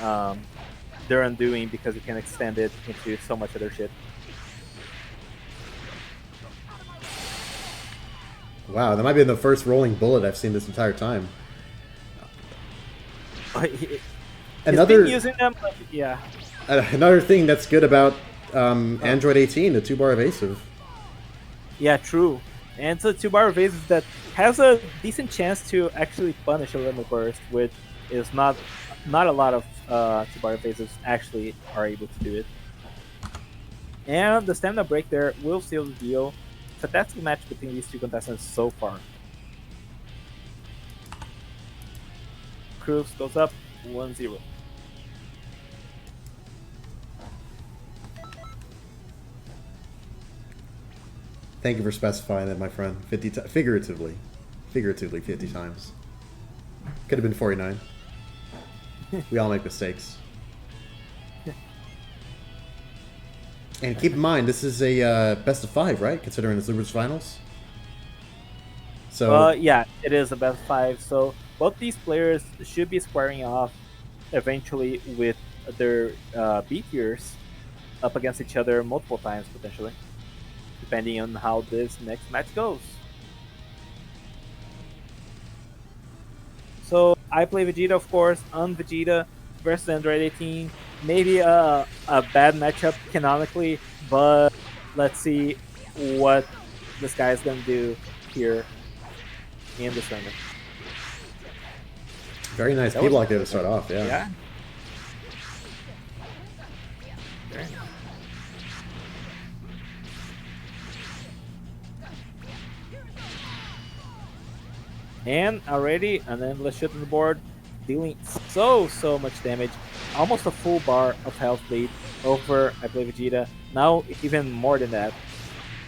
their undoing because you can extend it into so much other shit. Wow, that might be the first rolling bullet I've seen this entire time. Another He's been using them, but yeah. Another thing that's good about Android 18, the 2-bar evasive. Yeah, true. And it's a 2-bar evasive that has a decent chance to actually punish a limit burst, which is not a lot of 2-bar evasives actually are able to do it. And the stamina break there will seal the deal. Fantastic match between these two contestants so far. Cruz goes up 1-0. Thank you for specifying that, my friend. 50 figuratively 50 times. Could have been 49. We all make mistakes. And keep in mind, this is a best of 5, right? Considering it's Losers Finals. So yeah, it is a best of 5. So both these players should be squaring off eventually with their B tiers up against each other multiple times potentially, depending on how this next match goes. So I Play Vegeta, of course, on Vegeta versus Android 18. Maybe a bad matchup canonically, but let's see what this guy is going to do here in this tournament. very nice P block there to start off, yeah. Yeah. Very nice. And already an endless shoot on the board, dealing so much damage. Almost a full bar of health lead over I Play Vegeta. Now even more than that.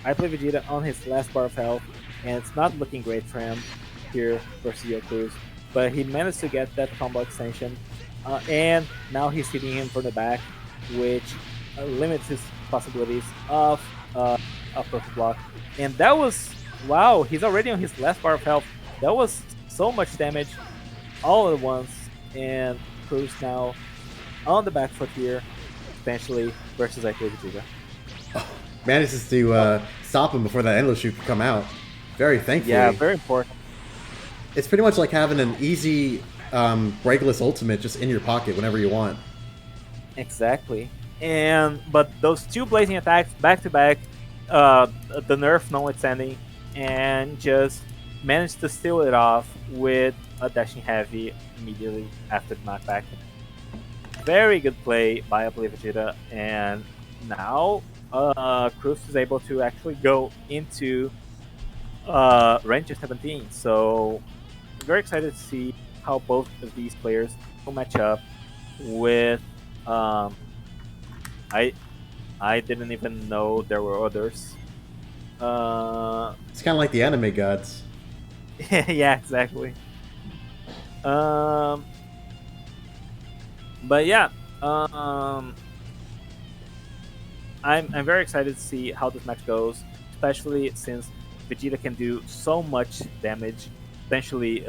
I Play Vegeta on his last bar of health, and it's not looking great for him. here versus Yoku's, but he managed to get that combo extension, and now he's hitting him from the back, which limits his possibilities of a perfect block. And that was, wow, he's already on his last bar of health. That was so much damage all at once, and Cruz now on the back foot here, potentially versus Aiku Vegeta. Manages to stop him before that endless shoot could come out. Very thankfully. Yeah, very important. It's pretty much like having an easy breakless ultimate just in your pocket whenever you want. Exactly. But those two blazing attacks back to back, the nerf notwithstanding, and just managed to steal it off with a dashing heavy immediately after the knockback. Very good play by Vegeta, and now Cruz is able to actually go into range of 17. So very excited to see how both of these players will match up with. I didn't even know there were others. It's kind of like the anime gods. Yeah, exactly. But yeah, I'm very excited to see how this match goes, especially since Vegeta can do so much damage, potentially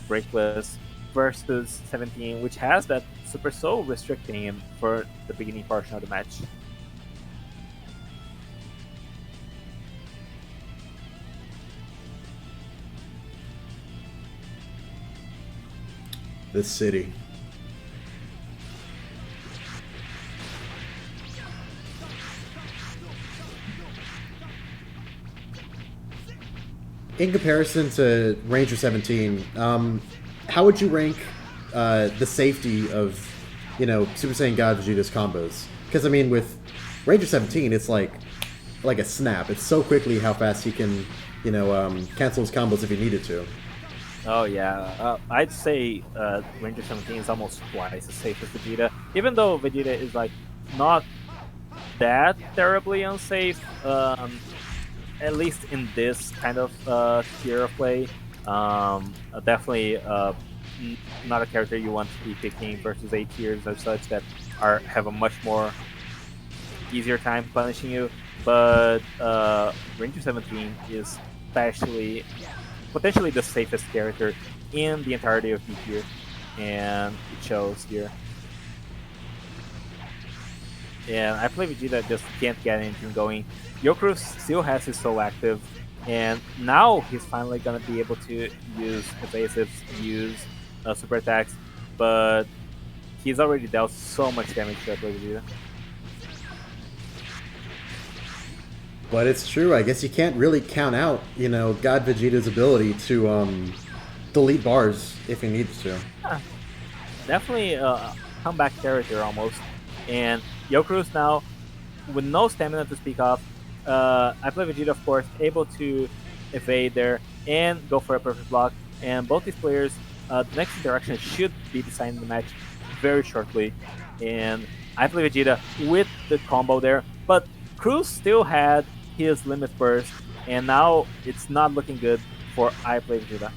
breakless versus 17, which has that Super Soul restricting him for the beginning portion of the match. This city. In comparison to Ranger 17, how would you rank the safety of, Super Saiyan God Vegeta's combos? Because I mean, with Ranger 17, it's like a snap. It's so quickly how fast he can, cancel his combos if he needed to. Oh yeah, I'd say Ranger 17 is almost twice as safe as Vegeta, even though Vegeta is like not that terribly unsafe. At least in this kind of tier of play, definitely not a character you want to be picking versus A tiers or such that have a much more easier time punishing you. But Ranger 17 is potentially the safest character in the entirety of B tier, and it shows here. And I play Vegeta just can't get anything going. Yokrus still has his soul active, and now he's finally gonna be able to use evasives, use super attacks, but he's already dealt so much damage to Vegeta. But it's true, I guess you can't really count out, God Vegeta's ability to delete bars if he needs to. Yeah, definitely a comeback character almost. And Yokrus now, with no stamina to speak of, I play Vegeta, of course, able to evade there and go for a perfect block. And both these players, the next interaction should be deciding the match very shortly. And I play Vegeta with the combo there, but Cruz still had his limit burst, and now it's not looking good for I play Vegeta.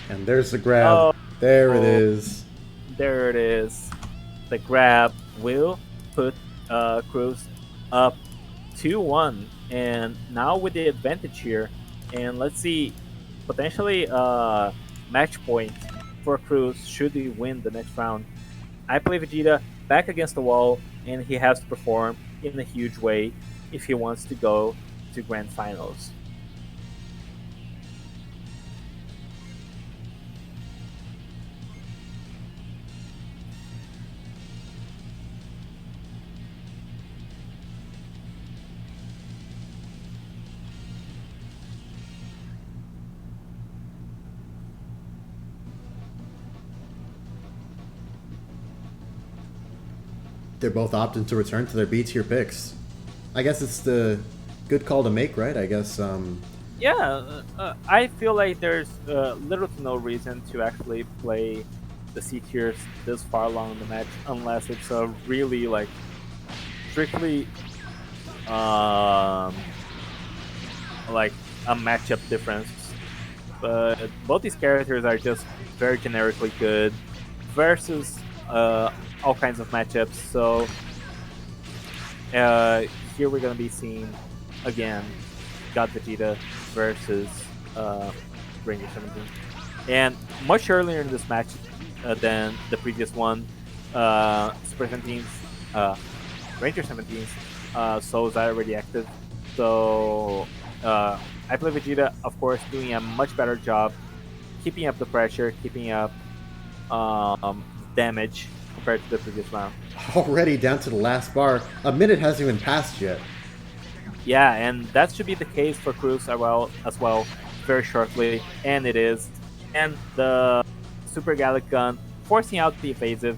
And there's the grab. There it is. There it is. The grab will put Cruz up 2-1, and now with the advantage here, and let's see, potentially match point for Cruz should he win the next round. I play Vegeta back against the wall, and he has to perform in a huge way if he wants to go to grand finals. They're both opting to return to their B tier picks. I guess it's the good call to make, right? I guess. Yeah, I feel like there's little to no reason to actually play the C tiers this far along in the match unless it's a really like strictly like a matchup difference but both these characters are just very generically good versus all kinds of matchups. So here we're gonna be seeing again God Vegeta versus Ranger 17, and much earlier in this match than the previous one. Super 17's Ranger 17's souls are already active, so I Play Vegeta, of course, doing a much better job keeping up the pressure, keeping up damage compared to the previous round. Already down to the last bar. A minute hasn't even passed yet. Yeah, and that should be the case for Cruz as well, very shortly, and it is. And the Super Gallic Gun forcing out the evasive.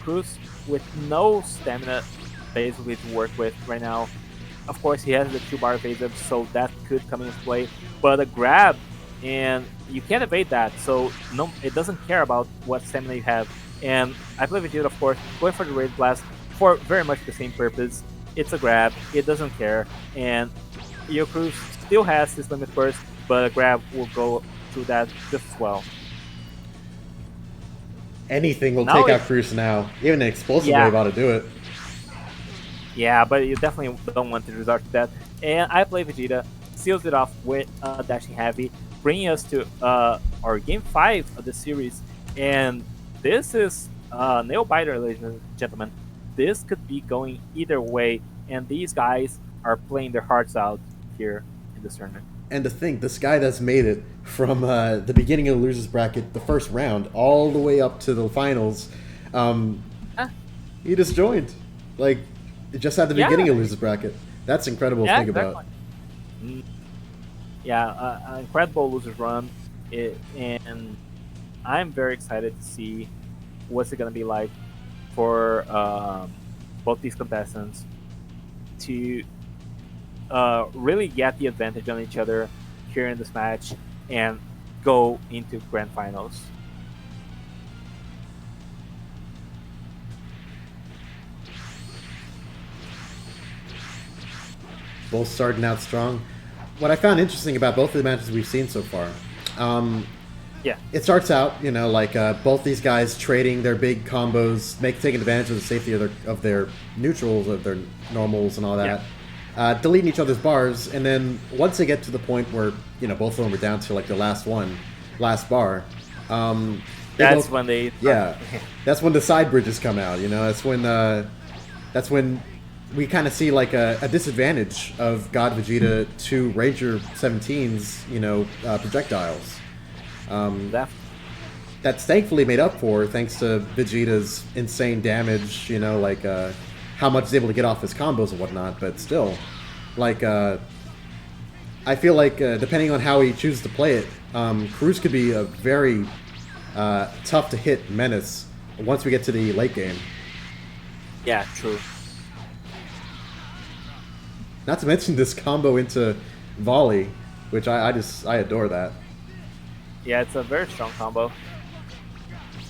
Cruz with no stamina basically to work with right now. Of course, he has the 2-bar evasive, so that could come into play. But a grab, and you can't evade that, so no, it doesn't care about what stamina you have. And I Play Vegeta, of course, going for the Raid Blast for very much the same purpose. It's a grab, it doesn't care, and Yo Cruz still has his limit burst, but a grab will go through that just as well. Anything will Now take out Cruz now. Even an explosive wave ought to do it. Yeah, but you definitely don't want to resort to that. And I Play Vegeta seals it off with Dashing Heavy, bringing us to our Game 5 of the series. And this is nail biter, ladies and gentlemen. This could be going either way, and these guys are playing their hearts out here in this tournament. And to think, this guy that's made it from the beginning of the losers bracket, the first round, all the way up to the finals, he just joined. Like, just at the beginning of losers bracket. That's incredible to think about. Yeah, incredible losers run, and I'm very excited to see what's it going to be like for both these contestants to really get the advantage on each other here in this match and go into grand finals. Both starting out strong. What I found interesting about both of the matches we've seen so far, it starts out, you know, like both these guys trading their big combos, taking advantage of the safety of their neutrals, of their normals, and all that. Deleting each other's bars, and then once they get to the point where, you know, both of them are down to like the last bar, that's when they that's when the side bridges come out. You know, that's when we kind of see like a disadvantage of God Vegeta to Ranger 17's, you know, projectiles. That's thankfully made up for thanks to Vegeta's insane damage, you know, like how much he's able to get off his combos and whatnot, but still, like, I feel like depending on how he chooses to play it, Cruz could be a very tough to hit menace once we get to the late game. Yeah, true. Not to mention this combo into volley, which I adore that. Yeah, it's a very strong combo.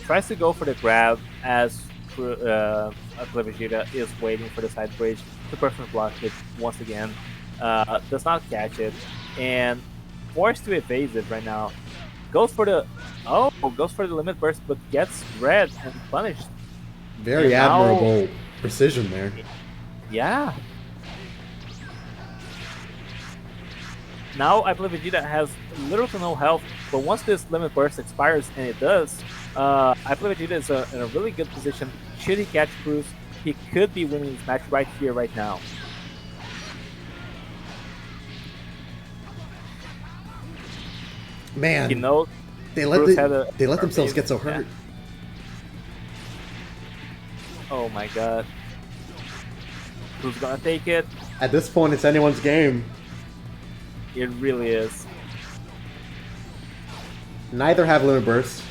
Tries to go for the grab as Vegeta is waiting for the side bridge to perfect block it once again. Does not catch it, and forced to evade it right now. Goes for the limit burst, but gets red and punished. Very admirable precision there. Yeah. Now I Play Vegeta has little to no health, but once this limit burst expires, and it does, I Play Vegeta is in a really good position. Should he catch Cruz, he could be winning this match right here, right now. Man, you know, they let themselves get so hurt. Yeah. Oh my god. Who's gonna take it? At this point, it's anyone's game. It really is. Neither have limit burst.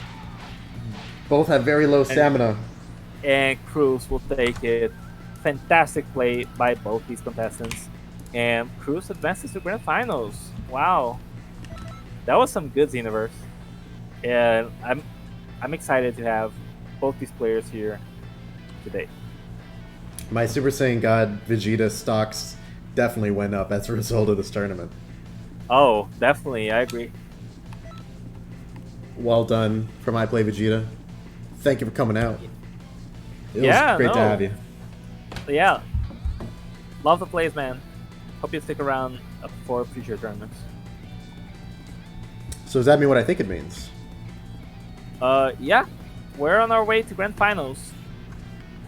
Both have very low stamina. And Cruz will take it. Fantastic play by both these contestants. And Cruz advances to grand finals. Wow. That was some good Xenoverse. And I'm excited to have both these players here today. My Super Saiyan God Vegeta stocks definitely went up as a result of this tournament. Oh, definitely, I agree. well done from I Play Vegeta. Thank you for coming out. It Yeah, was great to no. have you. Yeah, love the plays, man. Hope you stick around for future tournaments. So does that mean what I think it means? Yeah, we're on our way to grand finals.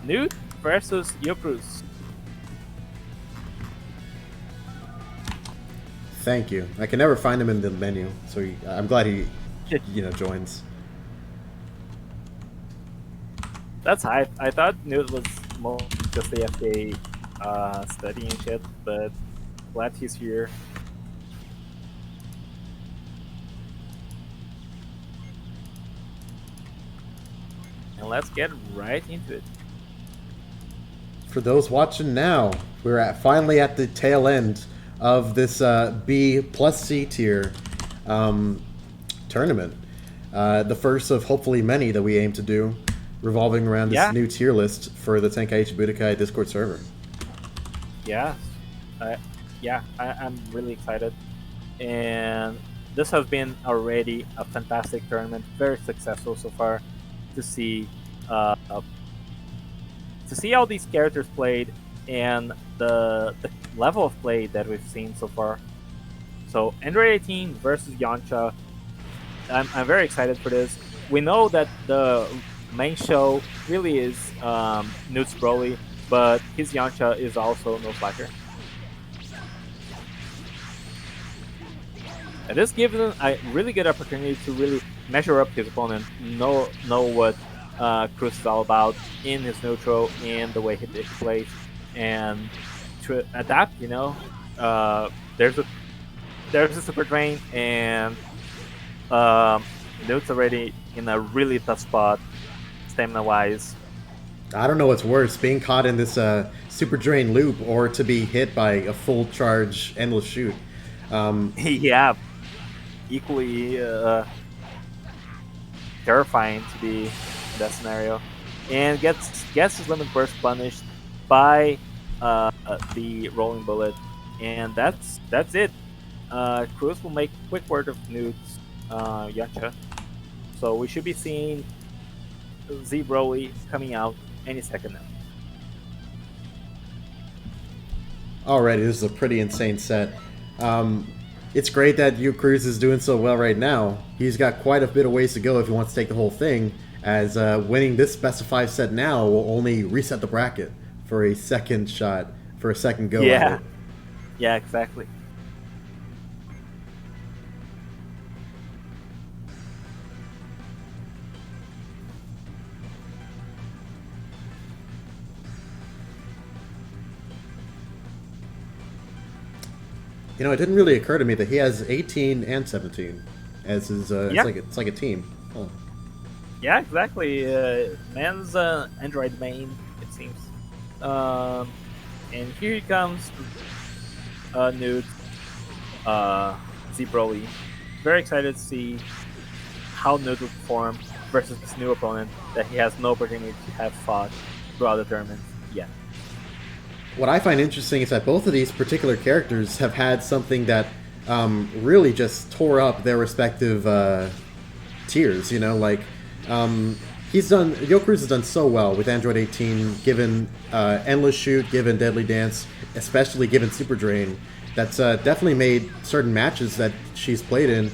Newt versus Yokruz. Thank you. I can never find him in the menu, so I'm glad he, joins. That's hype. I thought Newt was more just the FA studying shit, but glad he's here. And let's get right into it. For those watching now, we're finally at the tail end of this B+C tier tournament. The first of hopefully many that we aim to do, revolving around this new tier list for the Tenkaichi Budokai Discord server. Yeah, I'm really excited, and this has been already a fantastic tournament, very successful so far. To see all these characters played and the level of play that we've seen so far. So Android 18 versus Yamcha. I'm very excited for this. We know that the main show really is Newt's Broly, but his Yamcha is also no slacker. And this gives him a really good opportunity to really measure up his opponent, know what Cruz is all about in his neutral and the way he plays, and to adapt. There's a super drain, and Newt's already in a really tough spot, stamina-wise. I don't know what's worse, being caught in this super drain loop or to be hit by a full charge endless shoot. Yeah, equally terrifying to be in that scenario, and gets his limit burst punished by the rolling bullet, and that's it. Cruz will make quick work of Newt's Yamcha, so we should be seeing Z Broly coming out any second now. Alrighty, this is a pretty insane set. It's great that Cruz is doing so well right now. He's got quite a bit of ways to go if he wants to take the whole thing, as winning this best of 5 set now will only reset the bracket for a second shot, for a second go at it. Yeah, exactly. It didn't really occur to me that he has 18 and 17 as his. It's like a team. Huh. Yeah, exactly. Man's Android main, it seems. And here he comes, Newt, Z Broly. Very excited to see how Newt will perform versus this new opponent that he has no opportunity to have fought throughout the tournament yet. What I find interesting is that both of these particular characters have had something that really just tore up their respective tiers. Yokruz has done so well with Android 18, given Endless Shoot, given Deadly Dance, especially given Super Drain. That's definitely made certain matches that she's played in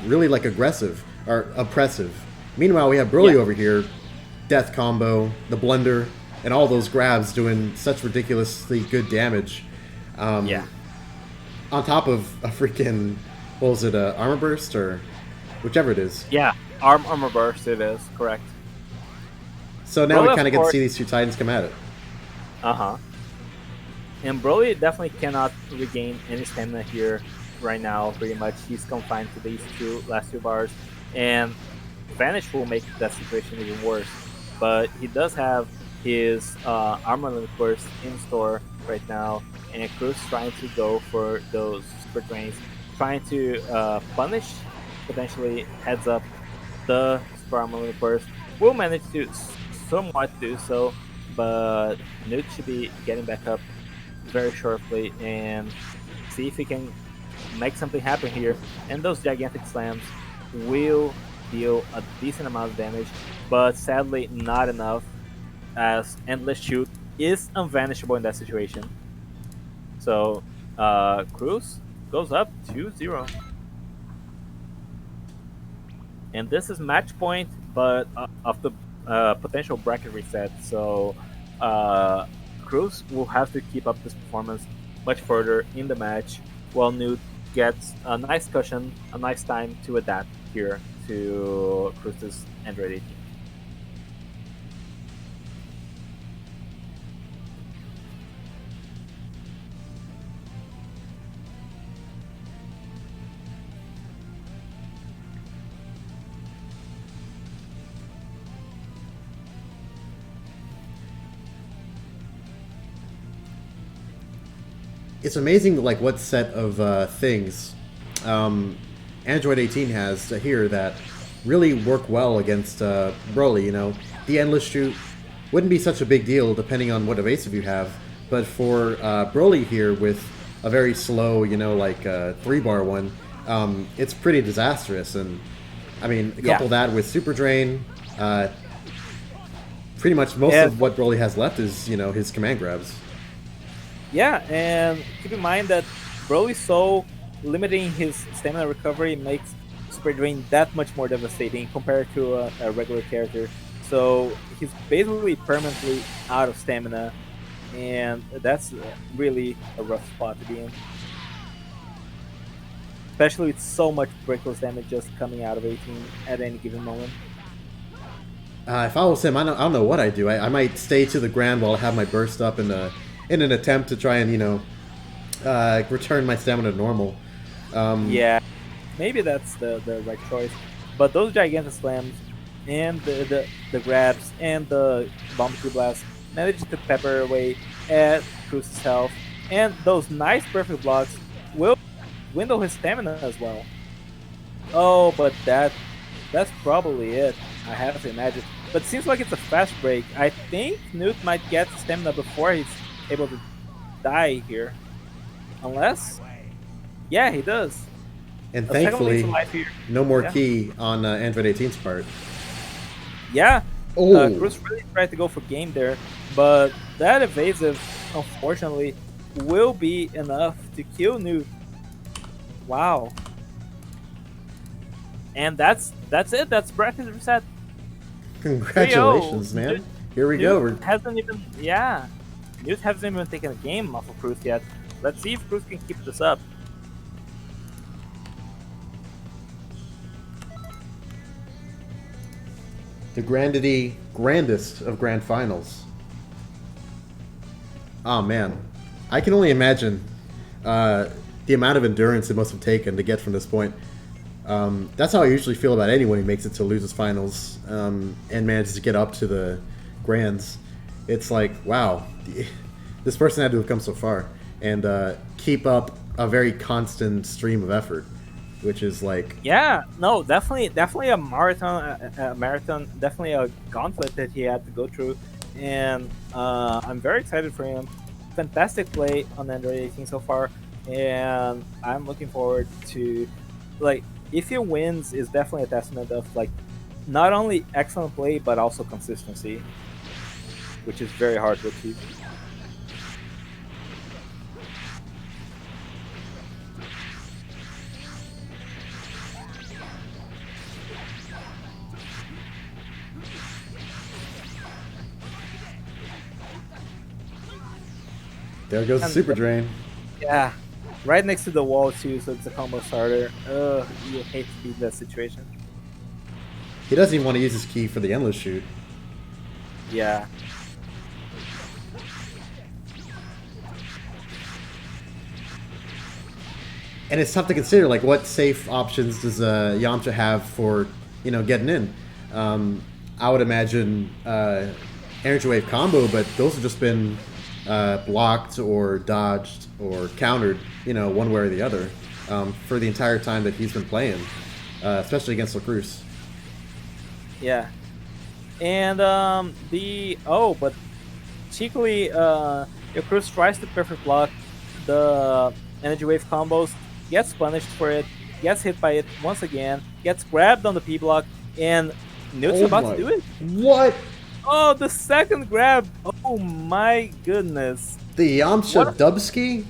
really aggressive or oppressive. Meanwhile, we have Broly over here, Death Combo, the Blender, and all those grabs doing such ridiculously good damage. On top of a freaking, what was it, Armor Burst or whichever it is. Yeah, Armor Burst it is, correct. So now we kind of get to see these two Titans come at it. Uh-huh. And Broly definitely cannot regain any stamina here right now, pretty much. He's confined to these last two bars. And Vanish will make that situation even worse. But he does have his Armor Limit Burst in store right now, and Cruz trying to go for those super drains, trying to punish, potentially heads up the Super Armor Limit Burst. Will manage to somewhat do so, but Newt should be getting back up very shortly and see if he can make something happen here. And those gigantic slams will deal a decent amount of damage, but sadly not enough, as Endless Shoot is unvanishable in that situation. So Cruz goes up 2-0. And this is match point, but of the potential bracket reset. So Cruz will have to keep up this performance much further in the match, while Newt gets a nice cushion, a nice time to adapt here to Cruz's Android 18. It's amazing, like, what set of things Android 18 has here that really work well against Broly. You know, the Endless Shoot wouldn't be such a big deal depending on what evasive you have, but for Broly here with a very slow, you know, like 3-bar one, it's pretty disastrous. And I mean, couple that with Super Drain, pretty much most of what Broly has left is, you know, his command grabs. Yeah, and keep in mind that Broly so limiting his stamina recovery makes Super Drain that much more devastating compared to a regular character. So he's basically permanently out of stamina, and that's really a rough spot to be in. Especially with so much breakless damage just coming out of 18 at any given moment. If I was him, I don't know what I'd do. I might stay to the ground while I have my burst up in an attempt to try and, you know, return my stamina to normal. Yeah, maybe that's the right choice. But those Gigantic Slams and the grabs and the Bomb Tree Blast managed to pepper away at Cruz's health. And those nice perfect blocks will dwindle his stamina as well. Oh, but that's probably it, I have to imagine. But it seems like it's a fast break. I think Newt might get stamina before he's able to die here. Unless... yeah, he does. And thankfully, here. no more key on Android 18's part. Yeah. Oh. Cruz really tried to go for game there, but that evasive, unfortunately, will be enough to kill Newt. Wow. And that's it. That's bracket reset. Congratulations, 3-0. man. Here we go. Newt hasn't even taken a game off of Cruz yet. Let's see if Cruz can keep this up. The grandest of grand finals. Oh man, I can only imagine the amount of endurance it must have taken to get from this point. That's how I usually feel about anyone who makes it to losers finals and manages to get up to the grands. It's like, wow, this person had to have come so far and keep up a very constant stream of effort, which is like... yeah, no, definitely a marathon, definitely a gauntlet that he had to go through, and I'm very excited for him. Fantastic play on Android 18 so far, and I'm looking forward to, like, if he wins, is definitely a testament of, like, not only excellent play but also consistency, which is very hard to achieve. There goes the Super Drain. Yeah, right next to the wall too, so it's a combo starter. Ugh, you hate to be in that situation. He doesn't even want to use his key for the Endless Shoot. Yeah. And it's tough to consider, like, what safe options does Yamcha have for, you know, getting in? I would imagine Energy Wave combo, but those have just been blocked or dodged or countered, you know, one way or the other for the entire time that he's been playing, especially against Lacroix. Yeah. And but cheekily, Cruz tries to perfect block the Energy Wave combos, gets punished for it, gets hit by it once again, gets grabbed on the P block, and Newt's about to do it. What? Oh, the second grab! Oh my goodness! The Yamcha What Dubski?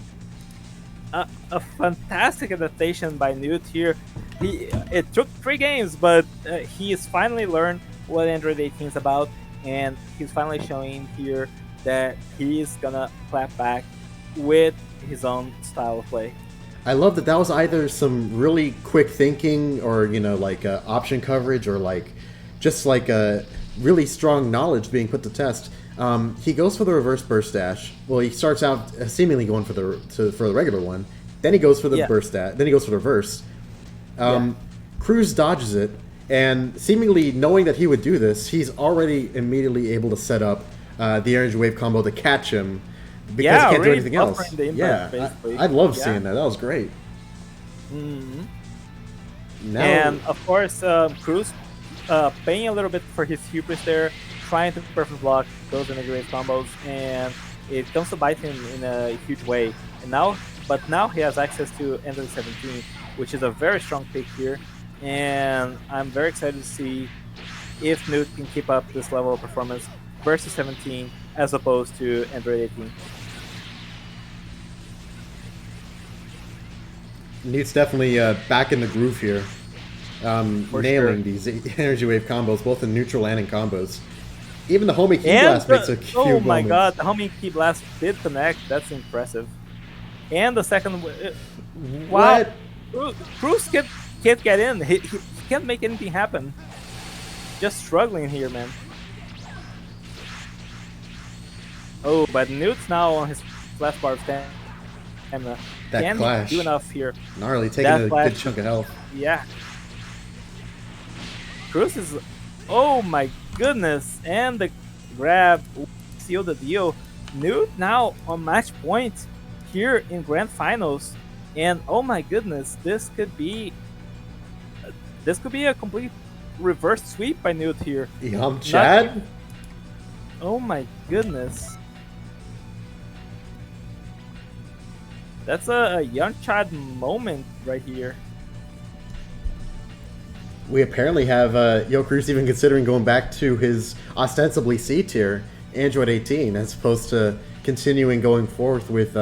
a fantastic adaptation by Newt here. It took 3 games, but he has finally learned what Android 18 is about, and he's finally showing here that he is gonna clap back with his own style of play. I love that was either some really quick thinking or, like option coverage or just a really strong knowledge being put to test. He goes for the reverse burst dash. Well, he starts out seemingly going for the regular one. Then he goes for the burst dash. Then he goes for the reverse. Cruz dodges it, and seemingly knowing that he would do this, he's already immediately able to set up the energy wave combo to catch him because he can't do anything else. I love seeing that. That was great. Now, and of course, Cruz paying a little bit for his hubris there, trying to perfect block those energy wave combos, and it comes to bite him in a huge way. But now he has access to Android 17, which is a very strong pick here, and I'm very excited to see if Newt can keep up this level of performance versus 17 as opposed to Android 18. Newt's definitely back in the groove here, nailing these energy wave combos, both in neutral and in combos. Even the homie key blast makes a few moments. Oh my god, the homie key blast did connect. That's impressive. And the second, wow, Cruz can't get in. He can't make anything happen. Just struggling here, man. Oh, but Newt's now on his last bar of stamina. That clash. Do enough here. Gnarly, taking a good chunk of health. Yeah. Cruz is... Oh my goodness. And the grab sealed the deal. Newt now on match point here in grand finals. And oh my goodness, this could be a complete reverse sweep by Newt here. Chad? Oh my goodness. That's a young Chad moment right here. We apparently have Yo Cruz even considering going back to his ostensibly C tier Android 18 as opposed to continuing going forth with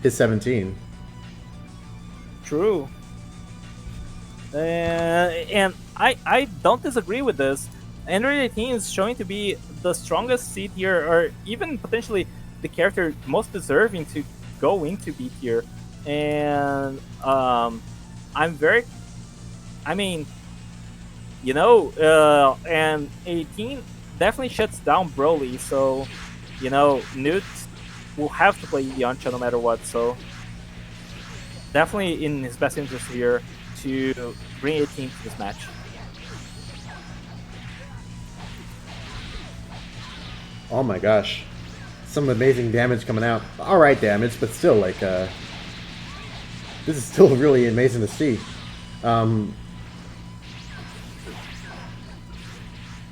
his 17. True. And I don't disagree with this. Android 18 is showing to be the strongest C tier, or even potentially the character most deserving to go into B tier. And and 18 definitely shuts down Broly, so Newt will have to play Yamcha no matter what, so definitely in his best interest here to bring 18 to this match. Oh my gosh. Some amazing damage coming out. Alright damage, but still, this is still really amazing to see.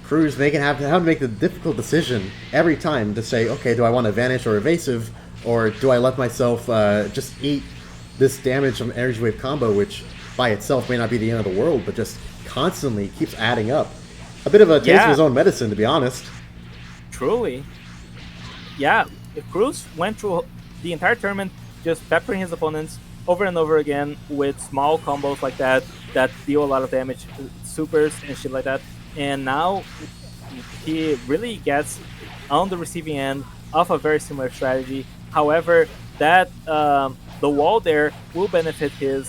Cruz having to make the difficult decision every time to say, okay, do I want to vanish or evasive, or do I let myself just eat this damage from energy wave combo, which by itself may not be the end of the world, but just constantly keeps adding up. A bit of a taste of his own medicine, to be honest. Truly. Yeah, Cruz went through the entire tournament just peppering his opponents over and over again with small combos like that deal a lot of damage, supers and shit like that. And now he really gets on the receiving end of a very similar strategy. However, that the wall there will benefit his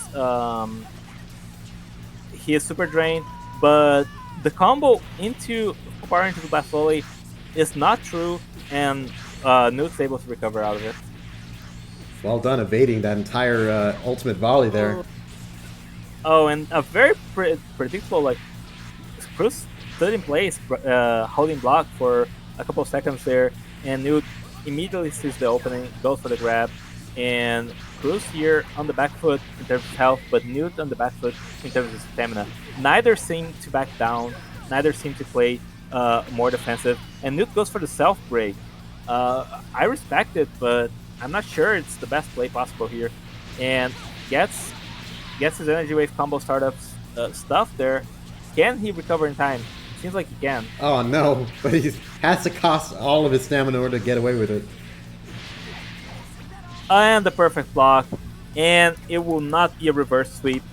super drain, but the combo into far into the blast volley is not true, and Newt's able to recover out of it. Well done evading that entire ultimate volley there. Oh, and a very predictable, Cruz stood in place, holding block for a couple of seconds there, and Newt immediately sees the opening, goes for the grab, and Cruz here on the back foot in terms of health, but Newt on the back foot in terms of stamina. Neither seem to back down, neither seem to play more defensive, and Newt goes for the self-break. I respect it, but I'm not sure it's the best play possible here, and gets his energy wave combo startups stuff there, Can he recover in time? Seems like he can. Oh no, but he has to cost all of his stamina in order to get away with it. And the perfect block. And it will not be a reverse sweep.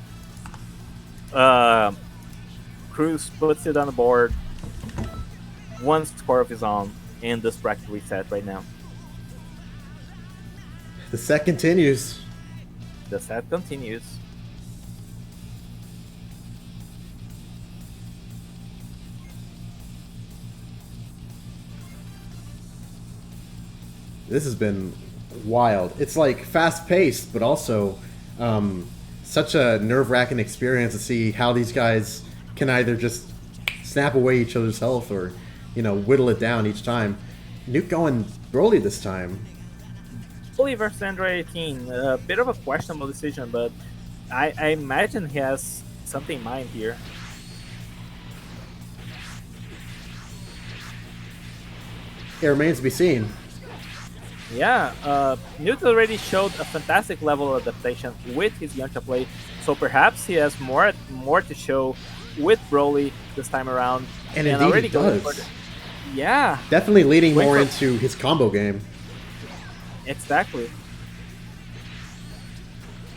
Cruz puts it on the board. One score of his own. And this bracket reset right now. The set continues. The set continues. This has been wild. It's like fast-paced, but also such a nerve-wracking experience to see how these guys can either just snap away each other's health or, you know, whittle it down each time. Nuke going Broly this time. Broly versus Android 18. A bit of a questionable decision, but I imagine he has something in mind here. It remains to be seen. Yeah, Newt already showed a fantastic level of adaptation with his Yamcha play, so perhaps he has more to show with Broly this time around. And indeed already he does. Yeah. Definitely leading Wait more for- into his combo game. Exactly.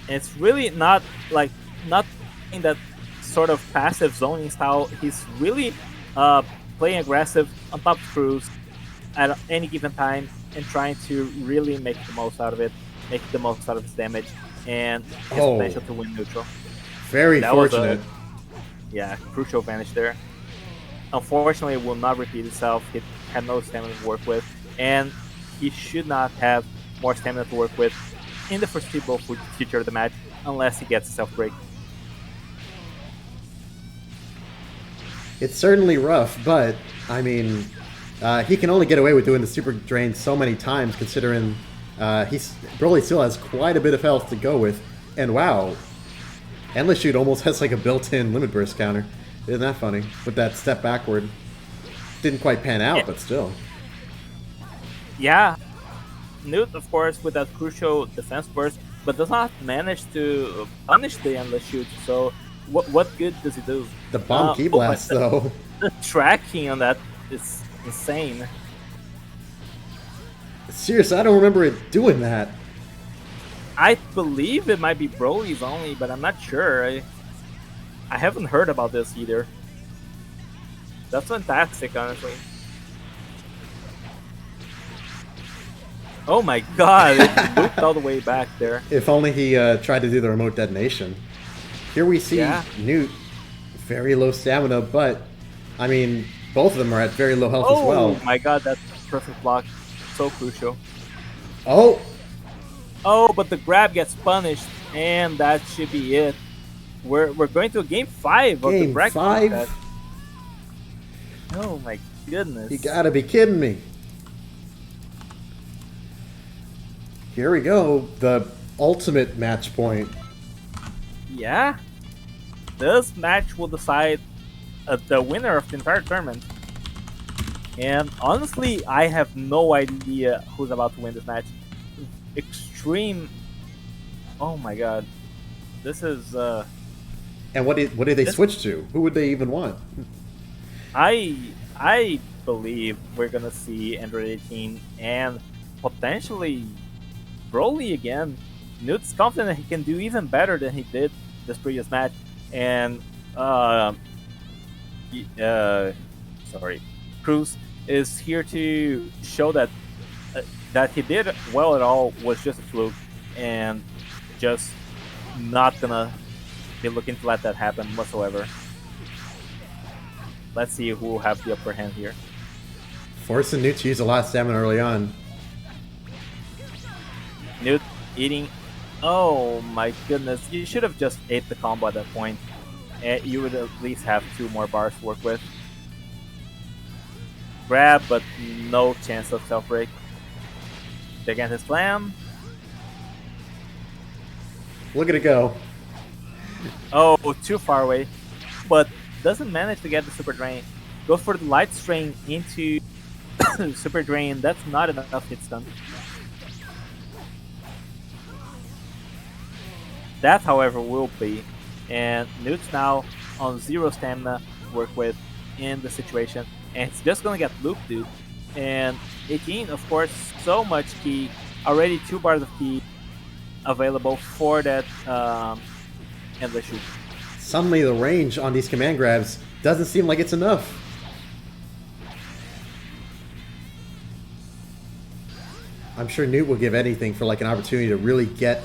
It's really not in that sort of passive zoning style. He's really playing aggressive on top of Cruz at any given time and trying to really make the most out of it, make the most out of his damage and his Oh. potential to win neutral. Very That was fortunate. Crucial advantage there. Unfortunately, it will not repeat itself. He had no stamina to work with, and he should not have more stamina to work with in the foreseeable future of the match unless he gets a self-break. It's certainly rough, but I mean, he can only get away with doing the super drain so many times, considering Broly still has quite a bit of health to go with. And wow, Endless Shoot almost has like a built-in limit burst counter. Isn't that funny? With that step backward, didn't quite pan out, but still. Yeah, Newt, of course, with that crucial defense burst, but does not manage to punish the Endless Shoot. So, what good does he do? The bomb key blast, though. The tracking on that is insane. Seriously, I don't remember it doing that. I believe it might be Broly's only, but I'm not sure. I haven't heard about this either. That's fantastic, honestly. Oh my god, it looped all the way back there. If only he tried to do the remote detonation. Here we see Newt, very low stamina, but, I mean, both of them are at very low health as well. Oh my god, that's perfect block. So crucial. Oh! Oh, but the grab gets punished, and that should be it. We're going to a game 5 of the Game bracket. 5? Oh my goodness. You gotta be kidding me. Here we go, the ultimate match point. Yeah. This match will decide the winner of the entire tournament. And honestly, I have no idea who's about to win this match. Extreme. Oh my god. This is And what did they switch to? Who would they even want? I believe we're gonna see Android 18 and potentially Broly again. Newt's confident he can do even better than he did this previous match, and Cruz is here to show that that he did well at all was just a fluke, and just not gonna be looking to let that happen whatsoever. Let's see who will have the upper hand here. Forcing Newt to use a lot of stamina early on. Newt eating. Oh my goodness! You should have just ate the combo at that point. You would at least have 2 more bars to work with. Grab, but no chance of self break. Gigantic slam. Look at it go. Oh, too far away, but doesn't manage to get the super drain. Goes for the light strain into super drain. That's not enough hit stun. That, however, will be. And Newt's now on 0 stamina, work with in the situation, and it's just gonna get looped, dude. And 18, of course, so much key, already 2 bars of key available for that endless shoot. Suddenly the range on these command grabs doesn't seem like it's enough. I'm sure Newt will give anything for like an opportunity to really get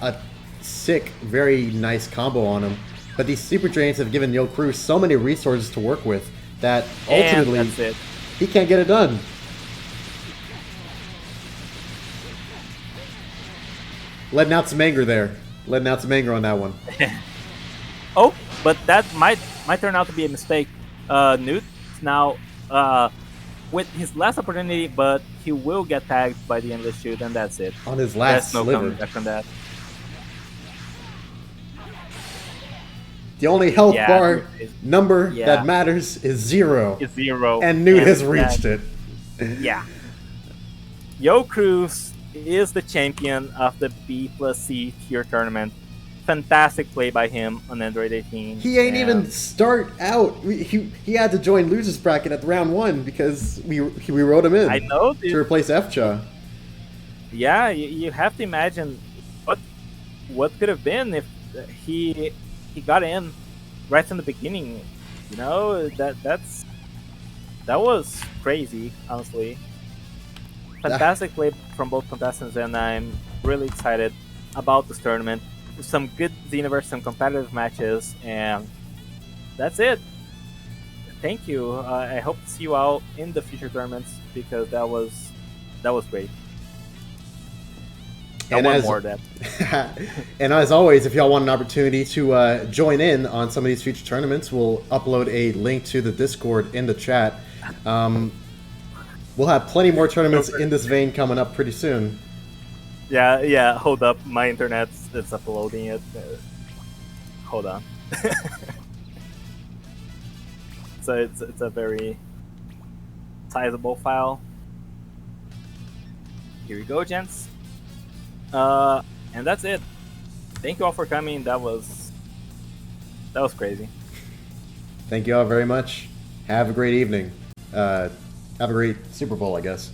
a sick, very nice combo on him. But these super drains have given Yo Crew so many resources to work with that ultimately And that's it. he can't get it done. Letting out some anger there. Letting out some anger on that one. Oh, but that might turn out to be a mistake. Newt now with his last opportunity, but he will get tagged by the endless shoot, and that's it. On his last There's no sliver. coming back from that. The only health Yeah, bar number yeah. that matters is 0. It's 0. And Newt has that- reached it. Yeah. Yo Cruz is the champion of the B+C Tier Tournament. Fantastic play by him on Android 18. He ain't and- even start out. He had to join losers bracket at round 1 because we wrote him in I know, to dude. replace Fcha. Yeah, you have to imagine what could have been if he got in right from the beginning. You know, that was crazy, honestly. Fantastic play from both contestants, and I'm really excited about this tournament. Some good Xenoverse, some competitive matches, and that's it. Thank you. I hope to see you out in the future tournaments because that was great. I want more of that. And as always, if y'all want an opportunity to join in on some of these future tournaments, we'll upload a link to the Discord in the chat. We'll have plenty more tournaments in this vein coming up pretty soon. Yeah. Hold up, my internet's uploading it. Hold on. So it's a very sizable file. Here we go, gents. And that's it. Thank you all for coming. That was crazy. Thank you all very much. Have a great evening. Have a great Super Bowl, I guess.